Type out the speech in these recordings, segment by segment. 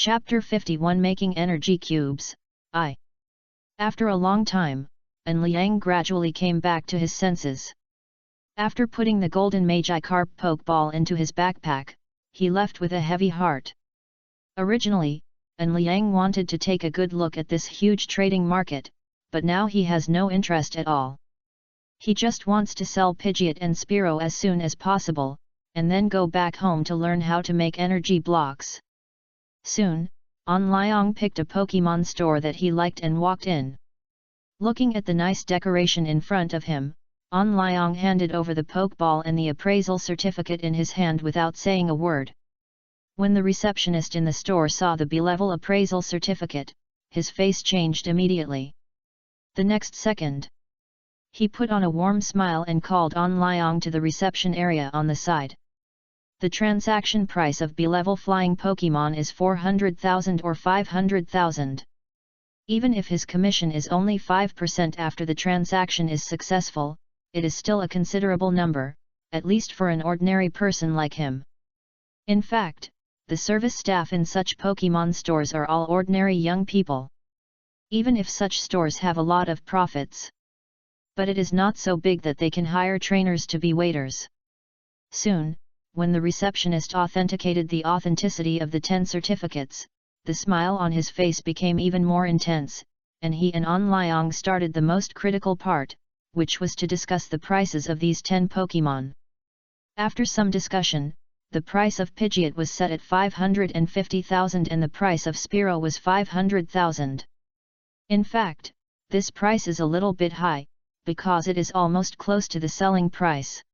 Chapter 51 Making Energy Cubes, I. After a long time, Liang gradually came back to his senses. After putting the golden Magikarp Pokeball into his backpack, he left with a heavy heart. Originally, Liang wanted to take a good look at this huge trading market, but now he has no interest at all. He just wants to sell Pidgeot and Spearow as soon as possible, and then go back home to learn how to make energy blocks. Soon, Liang picked a Pokemon store that he liked and walked in. Looking at the nice decoration in front of him, Liang handed over the Pokeball and the appraisal certificate in his hand without saying a word. When the receptionist in the store saw the B-level appraisal certificate, his face changed immediately. The next second, he put on a warm smile and called Liang to the reception area on the side. The transaction price of B-level flying Pokemon is 400,000 or 500,000. Even if his commission is only 5% after the transaction is successful, it is still a considerable number, at least for an ordinary person like him. In fact, the service staff in such Pokemon stores are all ordinary young people. Even if such stores have a lot of profits. But it is not so big that they can hire trainers to be waiters. Soon, when the receptionist authenticated the authenticity of the 10 certificates, the smile on his face became even more intense, and he and Liang started the most critical part, which was to discuss the prices of these 10 Pokemon. After some discussion, the price of Pidgeot was set at 550,000 and the price of Spearow was 500,000. In fact, this price is a little bit high, because it is almost close to the selling price.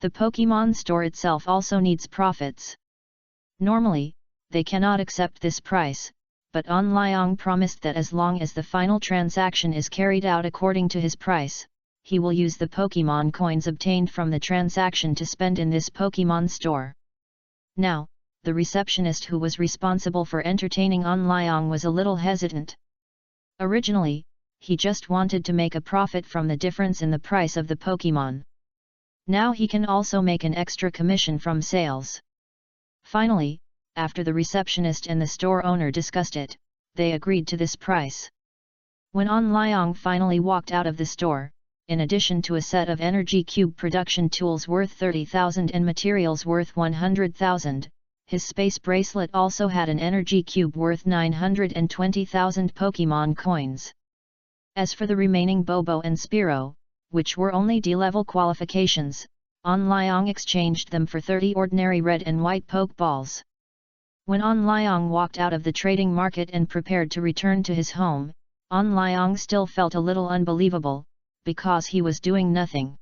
The Pokemon store itself also needs profits. Normally, they cannot accept this price, but Liang promised that as long as the final transaction is carried out according to his price, he will use the Pokemon coins obtained from the transaction to spend in this Pokemon store. Now, the receptionist who was responsible for entertaining Liang was a little hesitant. Originally, he just wanted to make a profit from the difference in the price of the Pokemon. Now he can also make an extra commission from sales. Finally, after the receptionist and the store owner discussed it, they agreed to this price. When Liang finally walked out of the store, in addition to a set of energy cube production tools worth 30,000 and materials worth 100,000, his space bracelet also had an energy cube worth 920,000 Pokemon coins. As for the remaining Bobo and Spearow, which were only D-level qualifications, Liang exchanged them for 30 ordinary red and white Pokeballs. When Liang walked out of the trading market and prepared to return to his home, Liang still felt a little unbelievable, because he was doing nothing.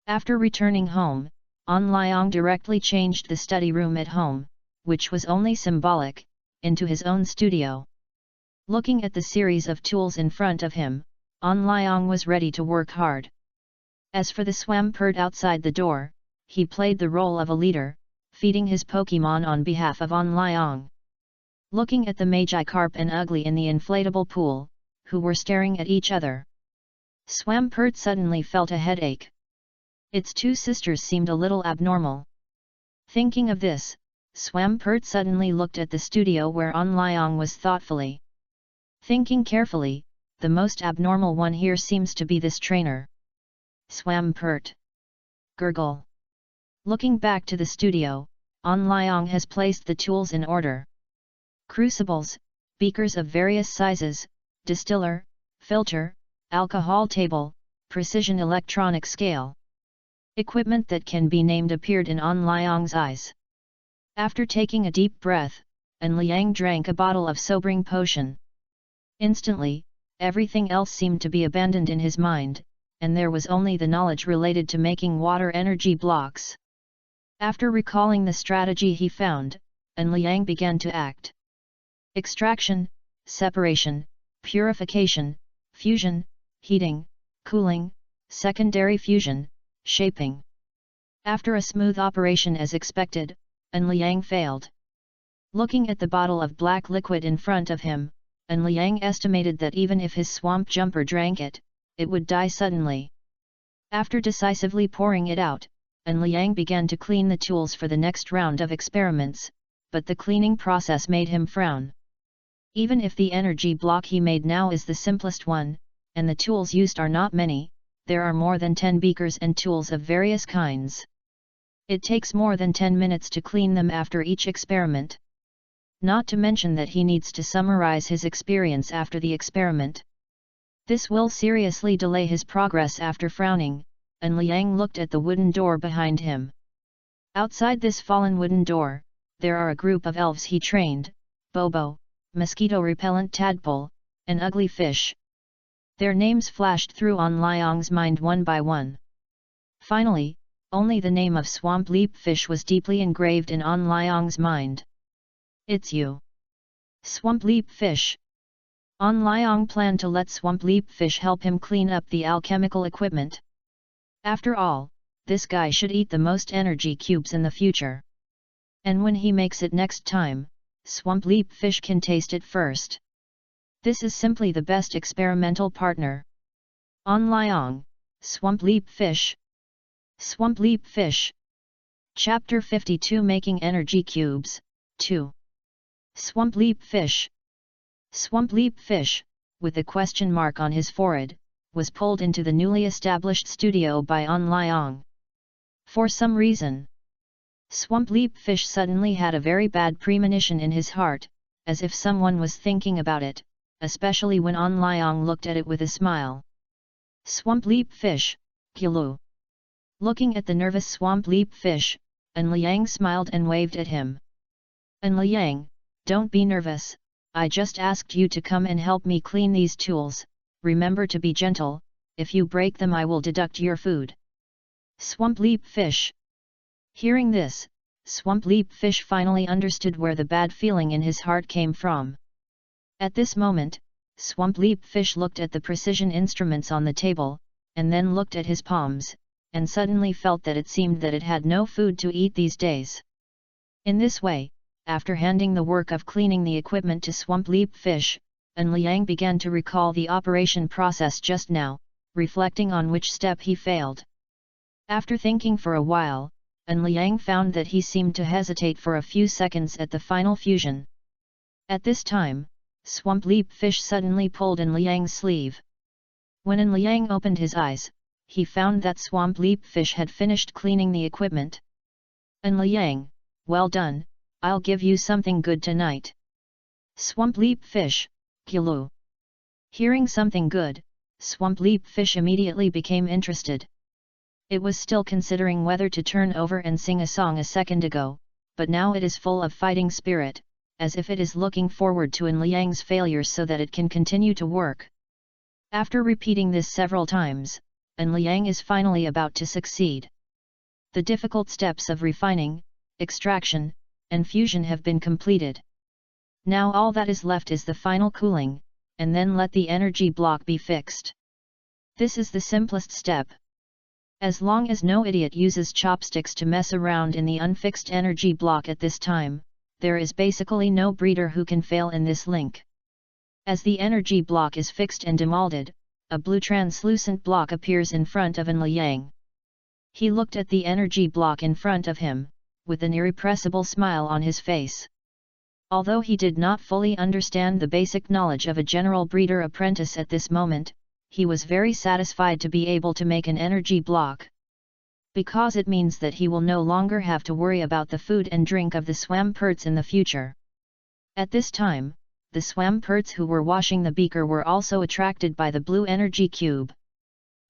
After returning home, Liang directly changed the study room at home, which was only symbolic, into his own studio. Looking at the series of tools in front of him, Liang was ready to work hard. As for the Swampert outside the door, he played the role of a leader, feeding his Pokemon on behalf of Liang. Looking at the Magikarp and Ugly in the inflatable pool, who were staring at each other, Swampert suddenly felt a headache. Its two sisters seemed a little abnormal. Thinking of this, Swampert suddenly looked at the studio where Liang was thoughtfully. Thinking carefully, the most abnormal one here seems to be this trainer. Swampert. Gurgle. Looking back to the studio, Liang has placed the tools in order. Crucibles, beakers of various sizes, distiller, filter, alcohol table, precision electronic scale. Equipment that can be named appeared in Liang's eyes. After taking a deep breath, Liang drank a bottle of sobering potion. Instantly, everything else seemed to be abandoned in his mind, and there was only the knowledge related to making water energy blocks. After recalling the strategy he found, Liang began to act. Extraction, separation, purification, fusion, heating, cooling, secondary fusion, shaping. After a smooth operation as expected, Liang failed. Looking at the bottle of black liquid in front of him, Liang estimated that even if his swamp jumper drank it, it would die suddenly. After decisively pouring it out, Liang began to clean the tools for the next round of experiments, but the cleaning process made him frown. Even if the energy block he made now is the simplest one, and the tools used are not many, there are more than 10 beakers and tools of various kinds. It takes more than 10 minutes to clean them after each experiment. Not to mention that he needs to summarize his experience after the experiment. This will seriously delay his progress. After frowning, and Liang looked at the wooden door behind him. Outside this fallen wooden door, there are a group of elves he trained: Bobo, mosquito-repellent tadpole, and ugly fish. Their names flashed through on Liang's mind one by one. Finally, only the name of Swamp Leap Fish was deeply engraved in on Liang's mind. It's you. Swamp Leap Fish. On Liang planned to let Swamp Leap Fish help him clean up the alchemical equipment. After all, this guy should eat the most energy cubes in the future. And when he makes it next time, Swamp Leap Fish can taste it first. This is simply the best experimental partner. On Liang, Swamp Leap Fish. Swamp Leap Fish. Chapter 52, Making Energy Cubes, 2. Swamp Leap Fish. Swamp Leap Fish, with a question mark on his forehead, was pulled into the newly established studio by On Liang. For some reason, Swamp Leap Fish suddenly had a very bad premonition in his heart, as if someone was thinking about it, especially when On Liang looked at it with a smile. Swamp Leap Fish, Kilu. Looking at the nervous Swamp Leap Fish, An Liang smiled and waved at him. An Liang, don't be nervous, I just asked you to come and help me clean these tools, remember to be gentle, if you break them I will deduct your food. Swamp Leap Fish. Hearing this, Swamp Leap Fish finally understood where the bad feeling in his heart came from. At this moment, Swamp Leap Fish looked at the precision instruments on the table, and then looked at his palms, and suddenly felt that it seemed that it had no food to eat these days. In this way, after handing the work of cleaning the equipment to Swamp Leap Fish, An Liang began to recall the operation process just now, reflecting on which step he failed. After thinking for a while, An Liang found that he seemed to hesitate for a few seconds at the final fusion. At this time, Swamp Leap Fish suddenly pulled An Liang's sleeve. When An Liang opened his eyes, he found that Swamp Leap Fish had finished cleaning the equipment. An Liang, well done, I'll give you something good tonight. Swamp Leap Fish, Kilu. Hearing something good, Swamp Leap Fish immediately became interested. It was still considering whether to turn over and sing a song a second ago, but now it is full of fighting spirit, as if it is looking forward to An Liang's failures so that it can continue to work. After repeating this several times, An Liang is finally about to succeed. The difficult steps of refining, extraction, and fusion have been completed. Now all that is left is the final cooling, and then let the energy block be fixed. This is the simplest step. As long as no idiot uses chopsticks to mess around in the unfixed energy block at this time, there is basically no breeder who can fail in this link. As the energy block is fixed and demolded, a blue translucent block appears in front of An Liang. He looked at the energy block in front of him, with an irrepressible smile on his face. Although he did not fully understand the basic knowledge of a general breeder apprentice at this moment, he was very satisfied to be able to make an energy block. Because it means that he will no longer have to worry about the food and drink of the Swamperts in the future. At this time, the Swamperts who were washing the beaker were also attracted by the blue energy cube.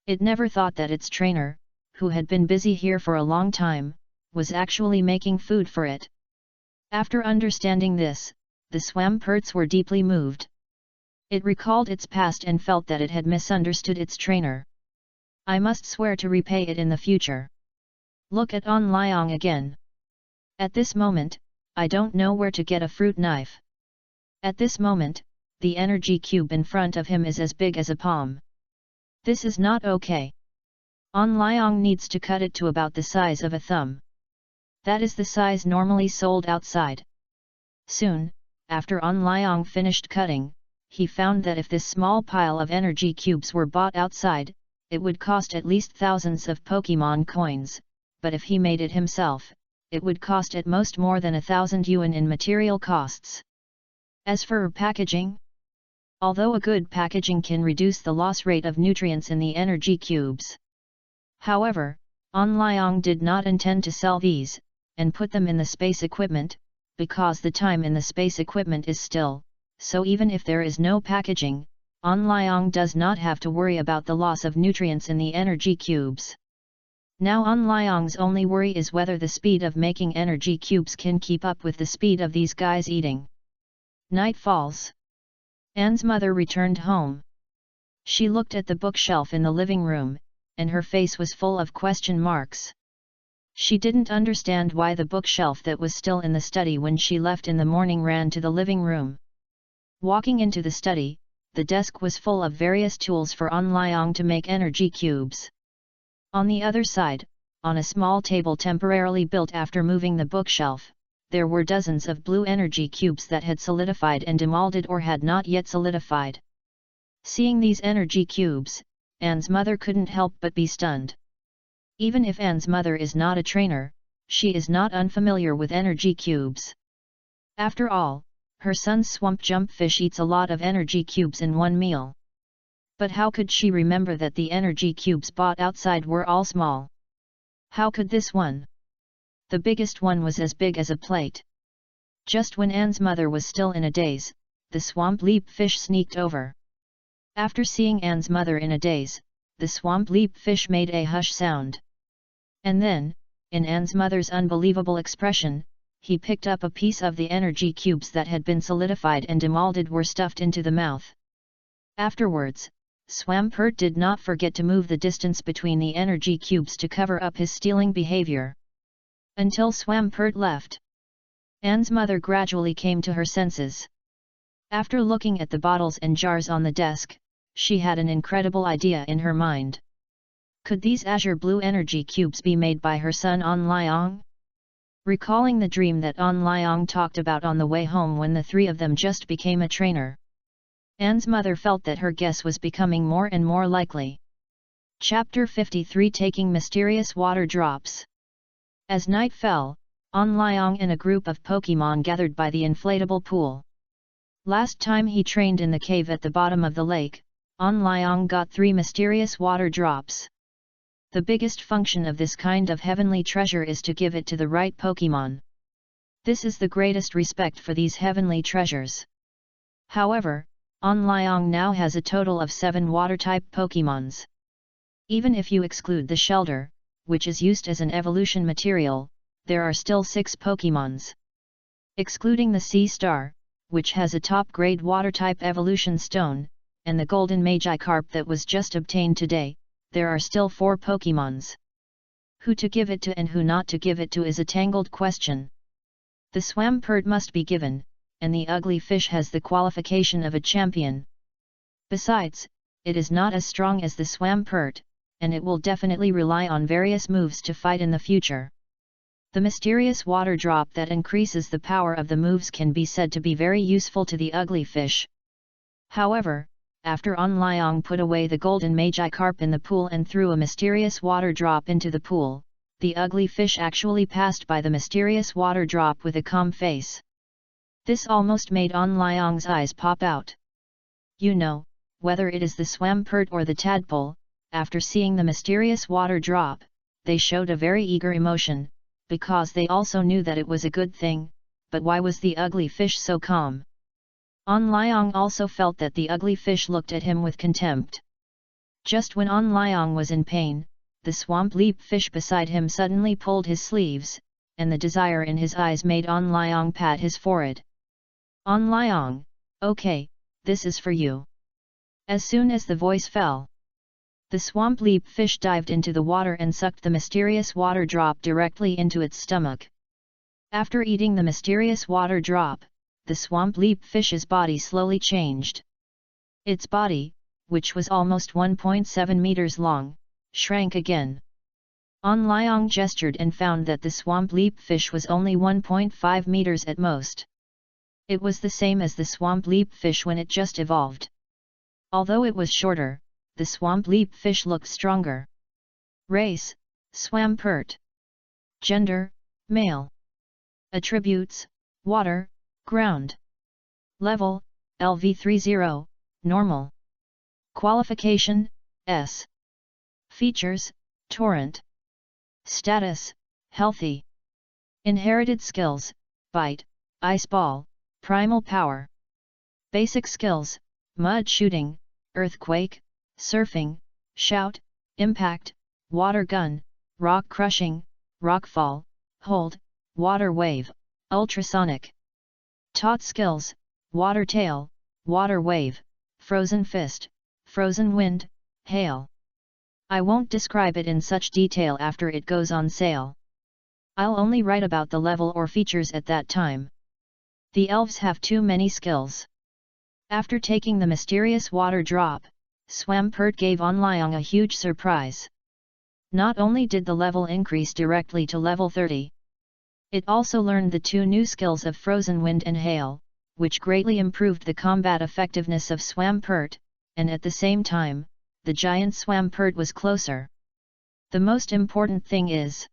It never thought that its trainer, who had been busy here for a long time, was actually making food for it. After understanding this, the Swamperts were deeply moved. It recalled its past and felt that it had misunderstood its trainer. I must swear to repay it in the future. Look at On Liang again. At this moment, I don't know where to get a fruit knife. At this moment, the energy cube in front of him is as big as a palm. This is not okay. On Liang needs to cut it to about the size of a thumb. That is the size normally sold outside. Soon, after On Liang finished cutting, he found that if this small pile of energy cubes were bought outside, it would cost at least thousands of Pokemon coins, but if he made it himself, it would cost at most more than 1,000 yuan in material costs. As for packaging, although a good packaging can reduce the loss rate of nutrients in the energy cubes. However, An Liang did not intend to sell these, and put them in the space equipment, because the time in the space equipment is still, so even if there is no packaging, An Liang does not have to worry about the loss of nutrients in the energy cubes. Now An Liang's only worry is whether the speed of making energy cubes can keep up with the speed of these guys eating. Night falls. Anne's mother returned home. She looked at the bookshelf in the living room, and her face was full of question marks. She didn't understand why the bookshelf that was still in the study when she left in the morning ran to the living room. Walking into the study, the desk was full of various tools for An Liang to make energy cubes. On the other side, on a small table temporarily built after moving the bookshelf, there were dozens of blue energy cubes that had solidified and demolded or had not yet solidified. Seeing these energy cubes, Anne's mother couldn't help but be stunned. Even if Anne's mother is not a trainer, she is not unfamiliar with energy cubes. After all, her son's swamp jump fish eats a lot of energy cubes in one meal. But how could she remember that the energy cubes bought outside were all small? How could this one? The biggest one was as big as a plate. Just when Anne's mother was still in a daze, the swamp leap fish sneaked over. After seeing Anne's mother in a daze, the swamp leap fish made a hush sound. And then, in Anne's mother's unbelievable expression, he picked up a piece of the energy cubes that had been solidified and demolded were stuffed into the mouth. Afterwards, Swampert did not forget to move the distance between the energy cubes to cover up his stealing behavior. Until Swampert left, Anne's mother gradually came to her senses. After looking at the bottles and jars on the desk, she had an incredible idea in her mind. Could these azure blue energy cubes be made by her son An Liang? Recalling the dream that An Liang talked about on the way home when the three of them just became a trainer, Anne's mother felt that her guess was becoming more and more likely. Chapter 53 Taking Mysterious Water Drops. As night fell, An Liang and a group of Pokémon gathered by the inflatable pool. Last time he trained in the cave at the bottom of the lake, An Liang got 3 mysterious water drops. The biggest function of this kind of heavenly treasure is to give it to the right Pokémon. This is the greatest respect for these heavenly treasures. However, An Liang now has a total of 7 water-type Pokémons. Even if you exclude the Shelter, which is used as an evolution material, there are still 6 Pokémons. Excluding the Sea Star, which has a top-grade water-type evolution stone, and the Golden Magikarp that was just obtained today, there are still 4 Pokémons. Who to give it to and who not to give it to is a tangled question. The Swampert must be given, and the ugly fish has the qualification of a champion. Besides, it is not as strong as the Swampert, and it will definitely rely on various moves to fight in the future. The mysterious water drop that increases the power of the moves can be said to be very useful to the ugly fish. However, after An Liang put away the Golden Magikarp in the pool and threw a mysterious water drop into the pool, the ugly fish actually passed by the mysterious water drop with a calm face. This almost made An Liang's eyes pop out. You know, whether it is the Swampert or the tadpole, after seeing the mysterious water drop, they showed a very eager emotion, because they also knew that it was a good thing, but why was the ugly fish so calm? An Liang also felt that the ugly fish looked at him with contempt. Just when An Liang was in pain, the swamp leap fish beside him suddenly pulled his sleeves, and the desire in his eyes made An Liang pat his forehead. An Liang, okay, this is for you. As soon as the voice fell, the swamp leap fish dived into the water and sucked the mysterious water drop directly into its stomach. After eating the mysterious water drop, the swamp leap fish's body slowly changed. Its body, which was almost 1.7 meters long, shrank again. An Liang gestured and found that the swamp leap fish was only 1.5 meters at most. It was the same as the swamp leap fish when it just evolved. Although it was shorter, the swamp leap fish looked stronger. Race, Swampert. Gender, Male. Attributes: water, ground. Level: LV30, normal. Qualification: S. Features: torrent. Status: healthy. Inherited skills: bite, ice ball, primal power. Basic skills: mud shooting, earthquake, surfing, shout, impact, water gun, rock crushing, rock fall, hold, water wave, ultrasonic. Taught skills: water tail, water wave, frozen fist, frozen wind, hail. I won't describe it in such detail after it goes on sale. I'll only write about the level or features at that time. The elves have too many skills. After taking the mysterious water drop, Swampert gave Onlyong a huge surprise. Not only did the level increase directly to level 30, it also learned the two new skills of Frozen Wind and Hail, which greatly improved the combat effectiveness of Swampert, and at the same time, the giant Swampert was closer. The most important thing is,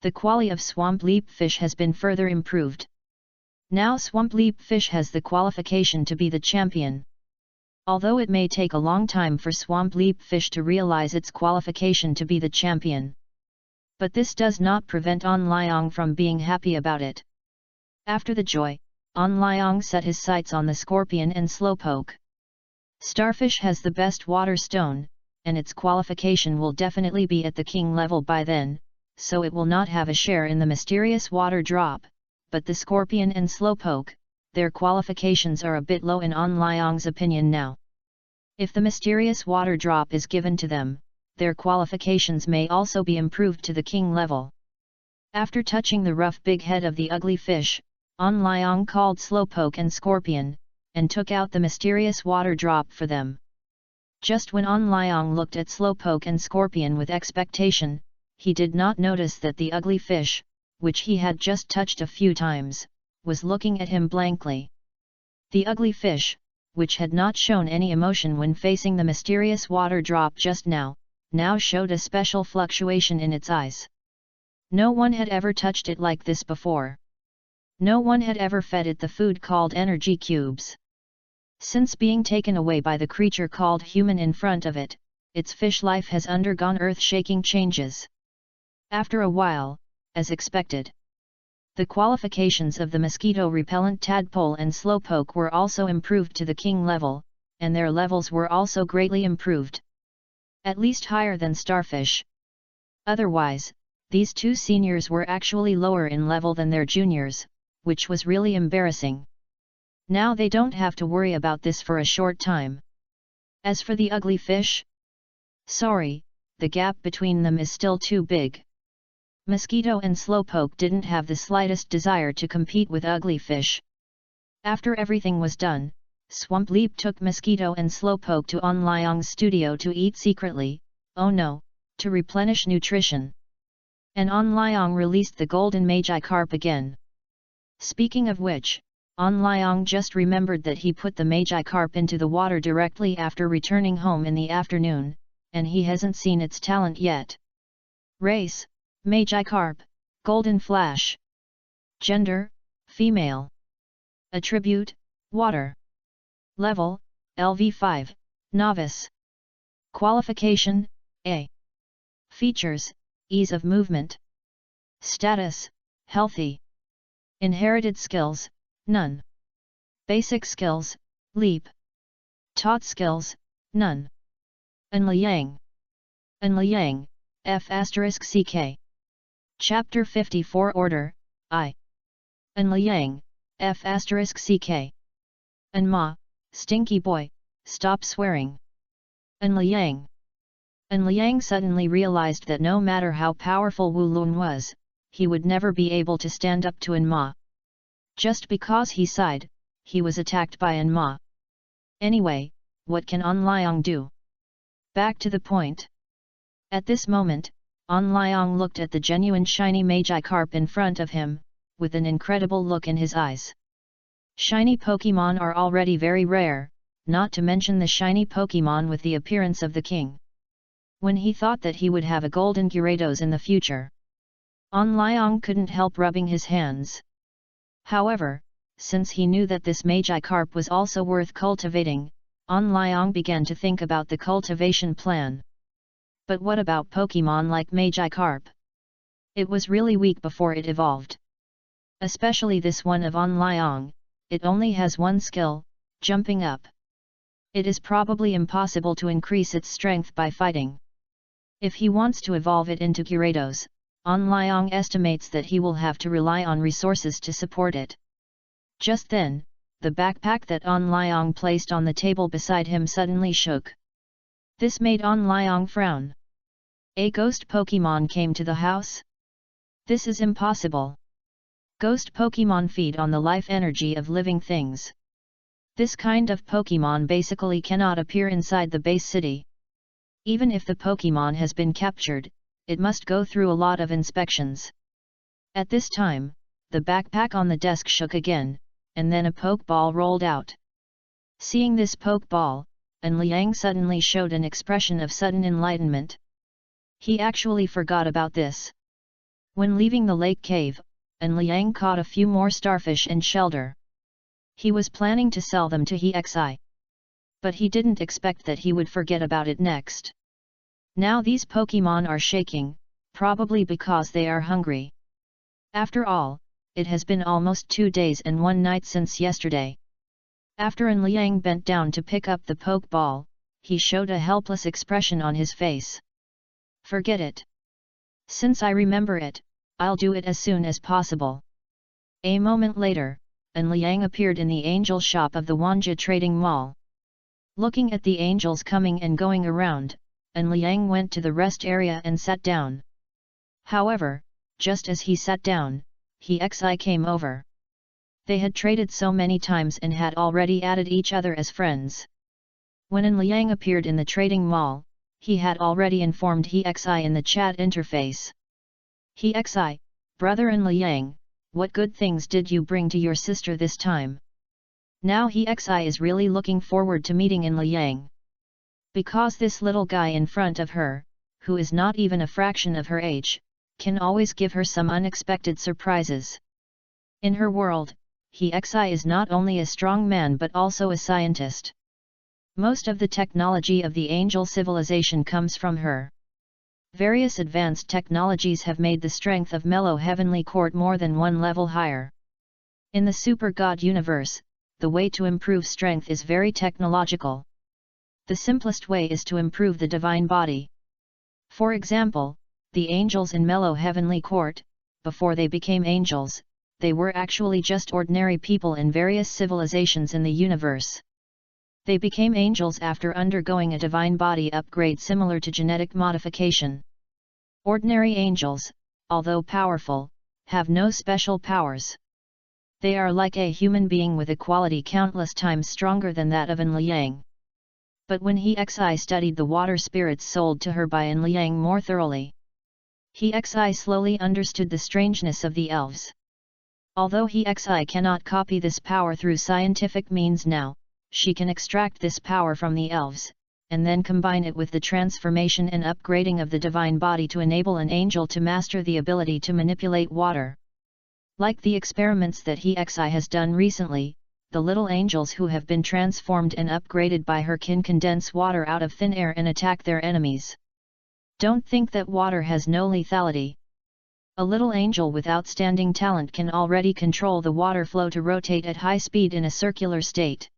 the quality of Swamp Leap Fish has been further improved. Now Swamp Leap Fish has the qualification to be the champion. Although it may take a long time for Swamp Leap Fish to realize its qualification to be the champion. But this does not prevent Onlyong from being happy about it. After the joy, Onlyong set his sights on the scorpion and slowpoke. Starfish has the best water stone, and its qualification will definitely be at the king level by then, so it will not have a share in the mysterious water drop, but the scorpion and slowpoke, their qualifications are a bit low in Onlyong's opinion now. If the mysterious water drop is given to them, their qualifications may also be improved to the king level. After touching the rough big head of the ugly fish, Onlyong called slowpoke and scorpion, and took out the mysterious water drop for them. Just when Onlyong looked at slowpoke and scorpion with expectation, he did not notice that the ugly fish, which he had just touched a few times, was looking at him blankly. The ugly fish, which had not shown any emotion when facing the mysterious water drop just now showed a special fluctuation in its eyes. No one had ever touched it like this before. No one had ever fed it the food called energy cubes. Since being taken away by the creature called human in front of it, its fish life has undergone earth-shaking changes. After a while, as expected, the qualifications of the mosquito-repellent tadpole and slowpoke were also improved to the king level, and their levels were also greatly improved. At least higher than starfish. Otherwise, these two seniors were actually lower in level than their juniors, which was really embarrassing. Now they don't have to worry about this for a short time. As for the ugly fish? Sorry, the gap between them is still too big. Mosquito and slowpoke didn't have the slightest desire to compete with ugly fish. After everything was done, Swamp Leap took Mosquito and slowpoke to Onlyong's studio to eat secretly, oh no, to replenish nutrition. And Onlyong released the golden Magikarp again. Speaking of which, Onlyong just remembered that he put the Magikarp into the water directly after returning home in the afternoon, and he hasn't seen its talent yet. Race: Magikarp, Golden Flash. Gender: female. Attribute: water. Level: LV5, novice. Qualification: A. Features: ease of movement. Status: healthy. Inherited skills: none. Basic skills: leap. Taught skills: none. Enliang. Enliang, F***ck. Chapter 54 Order, I. Enliang, F***ck. Enma, stinky boy, stop swearing. Enliang. Enliang suddenly realized that no matter how powerful Wu Lun was, he would never be able to stand up to Enma. Just because he sighed, he was attacked by Enma. Anyway, what can Onlyong do? Back to the point. At this moment, Onlyong looked at the genuine shiny Magikarp in front of him, with an incredible look in his eyes. Shiny Pokémon are already very rare, not to mention the shiny Pokémon with the appearance of the king. When he thought that he would have a golden Gyarados in the future. An Liang couldn't help rubbing his hands. However, since he knew that this Magikarp was also worth cultivating, An Liang began to think about the cultivation plan. But what about Pokemon like Magikarp? It was really weak before it evolved. Especially this one of An Liang, it only has one skill, jumping up. It is probably impossible to increase its strength by fighting. If he wants to evolve it into Gyarados, An Liang estimates that he will have to rely on resources to support it. Just then, the backpack that An Liang placed on the table beside him suddenly shook. This made An Liang frown. A ghost Pokemon came to the house? This is impossible. Ghost Pokemon feed on the life energy of living things. This kind of Pokemon basically cannot appear inside the base city. Even if the Pokemon has been captured, it must go through a lot of inspections. At this time, the backpack on the desk shook again, and then a Pokeball rolled out. Seeing this Pokeball, An Liang suddenly showed an expression of sudden enlightenment. He actually forgot about this. When leaving the lake cave, An Liang caught a few more starfish and shelter. He was planning to sell them to Hexi. But he didn't expect that he would forget about it next. Now these Pokemon are shaking, probably because they are hungry. After all, it has been almost 2 days and 1 night since yesterday. After An Liang bent down to pick up the Pokeball, he showed a helpless expression on his face. Forget it. Since I remember it, I'll do it as soon as possible. A moment later, An Liang appeared in the angel shop of the Wanjie Trading Mall. Looking at the angels coming and going around, An Liang went to the rest area and sat down. However, just as he sat down, Hexi came over. They had traded so many times and had already added each other as friends. When An Liang appeared in the trading mall, he had already informed Hexi in the chat interface. Hexi, brother An Liang, what good things did you bring to your sister this time? Now Hexi is really looking forward to meeting An Liang. Because this little guy in front of her, who is not even a fraction of her age, can always give her some unexpected surprises. In her world, Hexi is not only a strong man but also a scientist. Most of the technology of the angel civilization comes from her. Various advanced technologies have made the strength of Mellow Heavenly Court more than 1 level higher. In the Super God universe, the way to improve strength is very technological. The simplest way is to improve the divine body. For example, the angels in Mellow Heavenly Court, before they became angels, they were actually just ordinary people in various civilizations in the universe. They became angels after undergoing a divine body upgrade similar to genetic modification. Ordinary angels, although powerful, have no special powers. They are like a human being with a quality countless times stronger than that of An Liang. But when Hexi studied the water spirits sold to her by An Liang more thoroughly, Hexi slowly understood the strangeness of the elves. Although Hexi cannot copy this power through scientific means now, she can extract this power from the elves, and then combine it with the transformation and upgrading of the divine body to enable an angel to master the ability to manipulate water. Like the experiments that Hexi has done recently, the little angels who have been transformed and upgraded by her can condense water out of thin air and attack their enemies. Don't think that water has no lethality. A little angel with outstanding talent can already control the water flow to rotate at high speed in a circular state.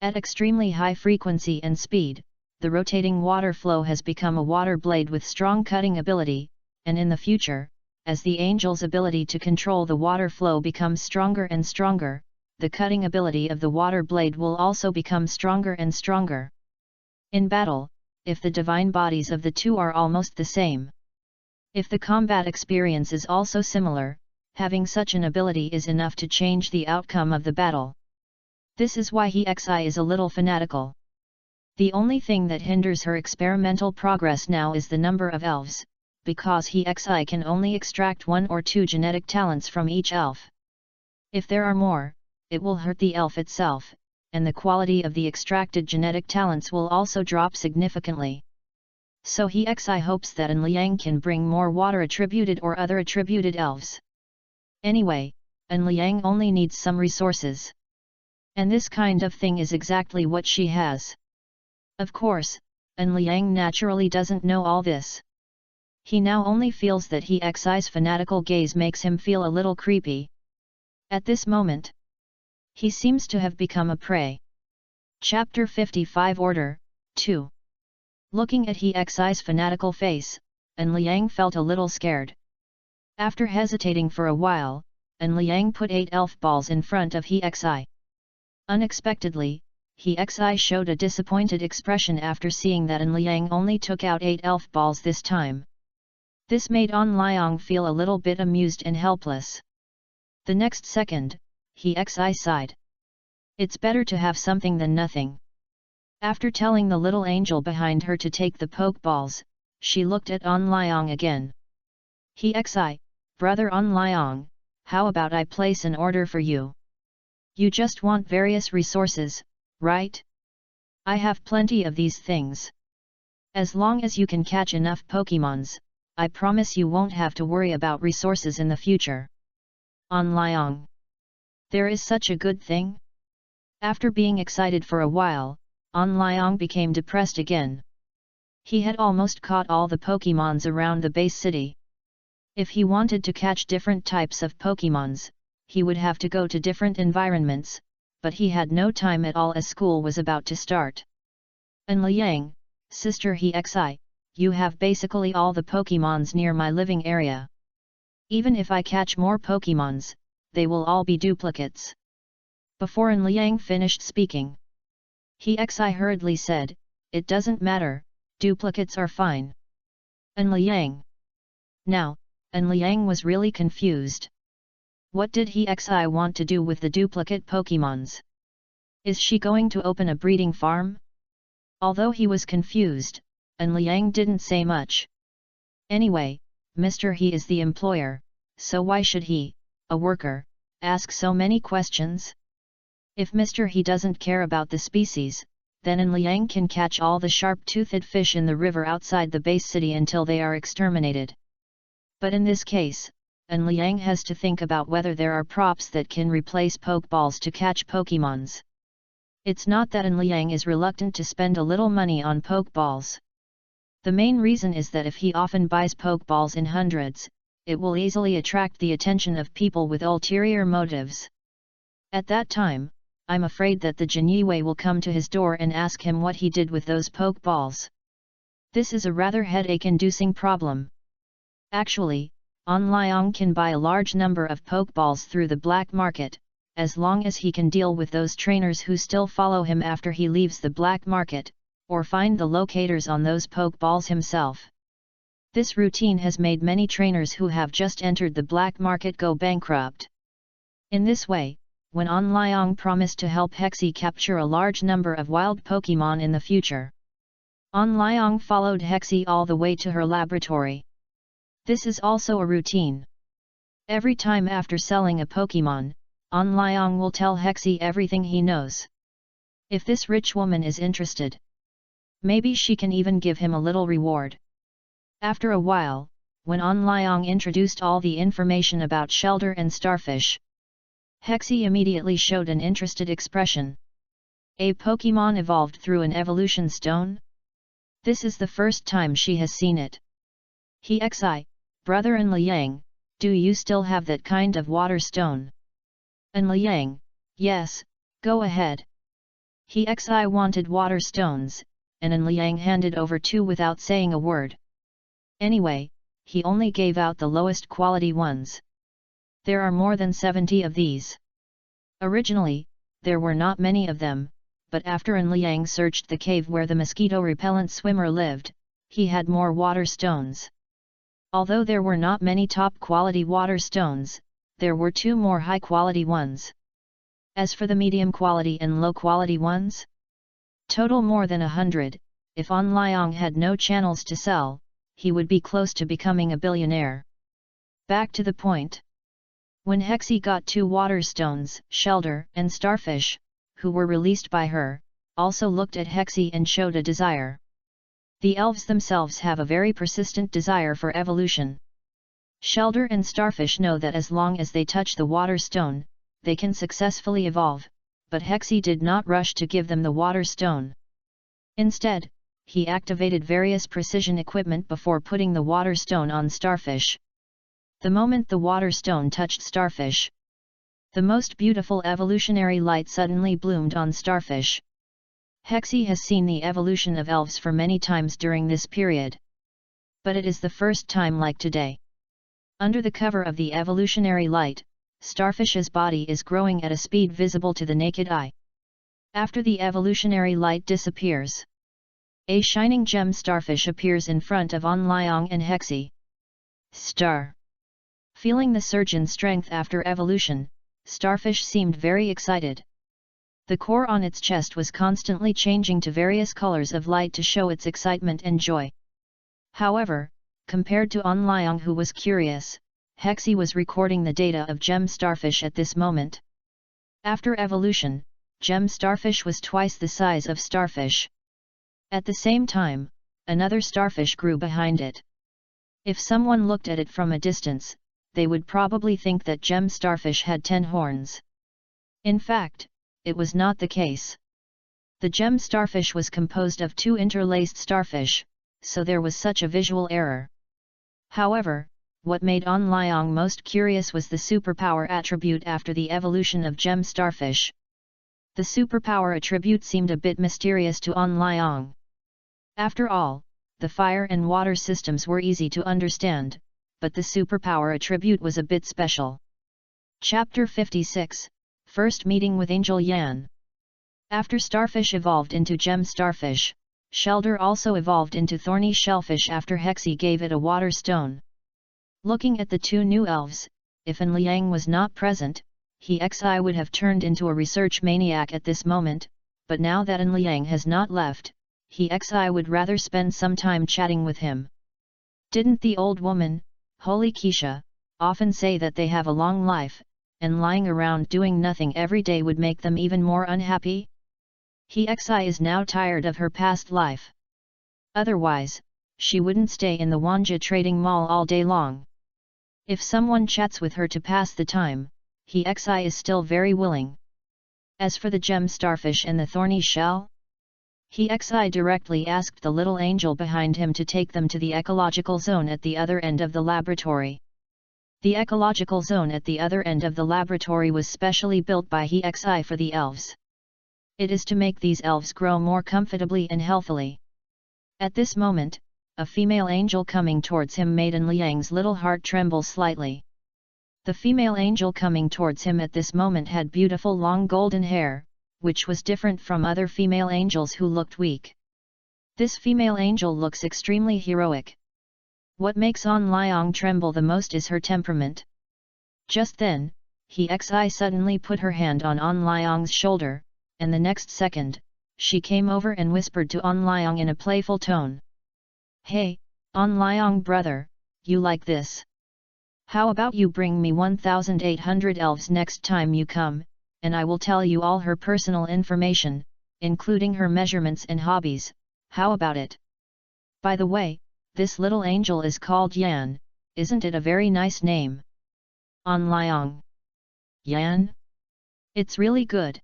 At extremely high frequency and speed, the rotating water flow has become a water blade with strong cutting ability, and in the future, as the angel's ability to control the water flow becomes stronger and stronger, the cutting ability of the water blade will also become stronger and stronger. In battle, if the divine bodies of the two are almost the same. If the combat experience is also similar, having such an ability is enough to change the outcome of the battle. This is why Hexi is a little fanatical. The only thing that hinders her experimental progress now is the number of elves, because Hexi can only extract 1 or 2 genetic talents from each elf. If there are more, it will hurt the elf itself, and the quality of the extracted genetic talents will also drop significantly. So he xi hopes that An Liang can bring more water attributed or other attributed elves. Anyway, An Liang only needs some resources. And this kind of thing is exactly what she has. Of course, An Liang naturally doesn't know all this. He now only feels that he xi's fanatical gaze makes him feel a little creepy. At this moment, he seems to have become a prey. Chapter 55 Order 2. Looking at he xi's fanatical face, An Liang felt a little scared. After hesitating for a while, An Liang put 8 elf balls in front of he xi. Unexpectedly, he xi showed a disappointed expression after seeing that An Liang only took out 8 elf balls this time. This made An Liang feel a little bit amused and helpless. The next second, he xi sighed. It's better to have something than nothing. After telling the little angel behind her to take the pokeballs, she looked at An Liang again. He xi, brother An Liang, how about I place an order for you? You just want various resources, right? I have plenty of these things. As long as you can catch enough Pokemons, I promise you won't have to worry about resources in the future. An Liang. There is such a good thing? After being excited for a while, An Liang became depressed again. He had almost caught all the Pokemons around the base city. If he wanted to catch different types of Pokemons, he would have to go to different environments, but he had no time at all as school was about to start. An Liang, sister he xi, you have basically all the Pokemons near my living area. Even if I catch more Pokemons, they will all be duplicates. Before An Liang finished speaking, he xi hurriedly said, it doesn't matter, duplicates are fine. An Liang. Now, An Liang was really confused. What did he xi want to do with the duplicate Pokemons? Is she going to open a breeding farm? Although he was confused, An Liang didn't say much. Anyway, Mr. He is the employer, so why should he, a worker, ask so many questions? If Mr. He doesn't care about the species, then An Liang can catch all the sharp-toothed fish in the river outside the base city until they are exterminated. But in this case, An Liang has to think about whether there are props that can replace Pokeballs to catch Pokemons. It's not that An Liang is reluctant to spend a little money on Pokeballs. The main reason is that if he often buys Pokeballs in hundreds, it will easily attract the attention of people with ulterior motives. At that time, I'm afraid that the Jinyiwei will come to his door and ask him what he did with those Pokeballs. This is a rather headache-inducing problem. Actually, An Liang can buy a large number of Pokeballs through the black market, as long as he can deal with those trainers who still follow him after he leaves the black market, or find the locators on those Pokeballs himself. This routine has made many trainers who have just entered the black market go bankrupt. In this way, when An Liang promised to help Hexie capture a large number of wild Pokemon in the future, An Liang followed Hexie all the way to her laboratory. This is also a routine. Every time after selling a Pokemon, An Liang will tell Hexie everything he knows. If this rich woman is interested, maybe she can even give him a little reward. After a while, when An Liang introduced all the information about Shelter and Starfish, Hexie immediately showed an interested expression. A Pokemon evolved through an evolution stone? This is the first time she has seen it. He xi, brother An Liang, do you still have that kind of water stone? An Liang, yes, go ahead. He xi wanted water stones, and An Liang handed over 2 without saying a word. Anyway, he only gave out the lowest quality ones. There are more than 70 of these. Originally, there were not many of them, but after An Liang searched the cave where the mosquito-repellent swimmer lived, he had more water stones. Although there were not many top-quality water stones, there were 2 more high-quality ones. As for the medium-quality and low-quality ones, total more than 100, if An Liang had no channels to sell, he would be close to becoming a billionaire. Back to the point. When Hexie got 2 water stones, Shelter and Starfish, who were released by her, also looked at Hexie and showed a desire. The elves themselves have a very persistent desire for evolution. Shelder and Starfish know that as long as they touch the water stone, they can successfully evolve, but Hexie did not rush to give them the water stone. Instead, he activated various precision equipment before putting the water stone on Starfish. The moment the water stone touched Starfish, the most beautiful evolutionary light suddenly bloomed on Starfish. Hexie has seen the evolution of elves for many times during this period. But it is the first time like today. Under the cover of the evolutionary light, Starfish's body is growing at a speed visible to the naked eye. After the evolutionary light disappears, a shining gem starfish appears in front of Onlyong and Hexie. Star. Feeling the surge in strength after evolution, Starfish seemed very excited. The core on its chest was constantly changing to various colors of light to show its excitement and joy. However, compared to Onlyong, who was curious, Hexie was recording the data of Gem Starfish at this moment. After evolution, Gem Starfish was twice the size of Starfish. At the same time, another starfish grew behind it. If someone looked at it from a distance, they would probably think that Gem Starfish had 10 horns. In fact, it was not the case. The Gem Starfish was composed of 2 interlaced starfish, so there was such a visual error. However, what made Onlyong most curious was the superpower attribute after the evolution of Gem Starfish. The superpower attribute seemed a bit mysterious to Onlyong. After all, the fire and water systems were easy to understand, but the superpower attribute was a bit special. Chapter 56, First Meeting with Angel Yan. After Starfish evolved into Gem Starfish, Shelder also evolved into Thorny Shellfish after Hexie gave it a water stone. Looking at the 2 new elves, if An Liang was not present, Hexie would have turned into a research maniac at this moment, but now that An Liang has not left, Hexie would rather spend some time chatting with him. Didn't the old woman, Holy Keisha, often say that they have a long life, and lying around doing nothing every day would make them even more unhappy? Hexie is now tired of her past life. Otherwise, she wouldn't stay in the Wanjie Trading Mall all day long. If someone chats with her to pass the time, Hexie is still very willing. As for the Gem Starfish and the Thorny Shell, Hexie directly asked the little angel behind him to take them to the ecological zone at the other end of the laboratory. The ecological zone at the other end of the laboratory was specially built by Hexie for the elves. It is to make these elves grow more comfortably and healthily. At this moment, a female angel coming towards him made An Liang's little heart tremble slightly. The female angel coming towards him at this moment had beautiful long golden hair, which was different from other female angels who looked weak. This female angel looks extremely heroic. What makes Onlyong tremble the most is her temperament. Just then, Hexie suddenly put her hand on Onlyong's shoulder, and the next second, she came over and whispered to Onlyong in a playful tone. "Hey, Onlyong brother, you like this? How about you bring me 1,800 elves next time you come, and I will tell you all her personal information, including her measurements and hobbies, how about it? By the way, this little angel is called Yan, isn't it a very nice name?" Onlyong. Yan? It's really good.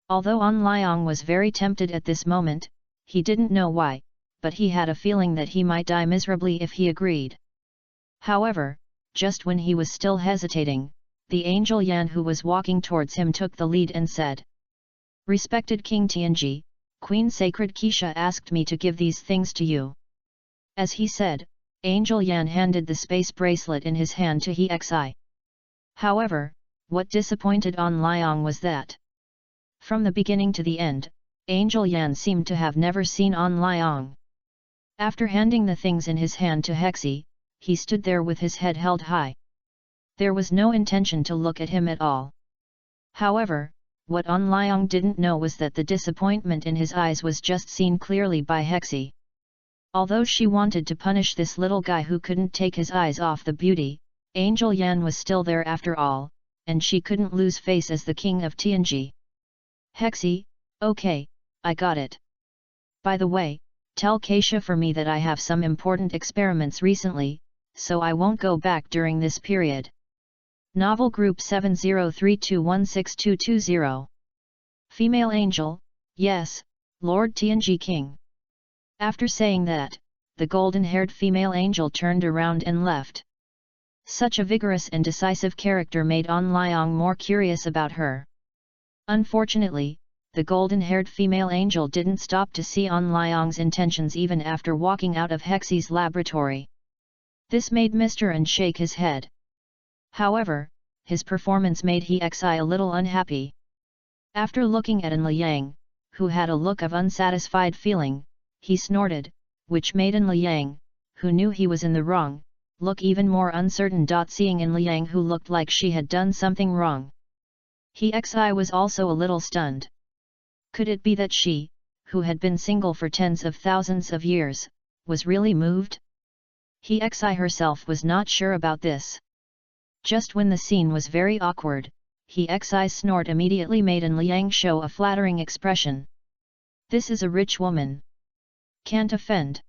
Although Onlyong was very tempted at this moment, he didn't know why, but he had a feeling that he might die miserably if he agreed. However, just when he was still hesitating, the angel Yan who was walking towards him took the lead and said, "Respected King Tianji, Queen Sacred Keisha asked me to give these things to you." As he said, Angel Yan handed the space bracelet in his hand to Hexie. However, what disappointed Onlyong was that, from the beginning to the end, Angel Yan seemed to have never seen Onlyong. After handing the things in his hand to Hexie, he stood there with his head held high. There was no intention to look at him at all. However, what Onlyong didn't know was that the disappointment in his eyes was just seen clearly by Hexie. Although she wanted to punish this little guy who couldn't take his eyes off the beauty, Angel Yan was still there after all, and she couldn't lose face as the king of Tianji. "Hexie, okay, I got it. By the way, Tell Keisha for me that I have some important experiments recently, so I won't go back during this period. Novel Group 7032162220. Female Angel, yes, Lord Tianji King. After saying that, the golden-haired female angel turned around and left. Such a vigorous and decisive character made An Liang more curious about her. Unfortunately, the golden-haired female angel didn't stop to see An Liang's intentions even after walking out of Hexie's laboratory. This made Mr. An shake his head. However, his performance made Hexie a little unhappy. After looking at An Liang, who had a look of unsatisfied feeling, he snorted, which made An Liang, who knew he was in the wrong, look even more uncertain. Seeing An Liang who looked like she had done something wrong, Hexie was also a little stunned. Could it be that she, who had been single for tens of thousands of years, was really moved? Hexie herself was not sure about this. Just when the scene was very awkward, Hexie's snort immediately made An Liang show a flattering expression. This is a rich woman. Can't offend.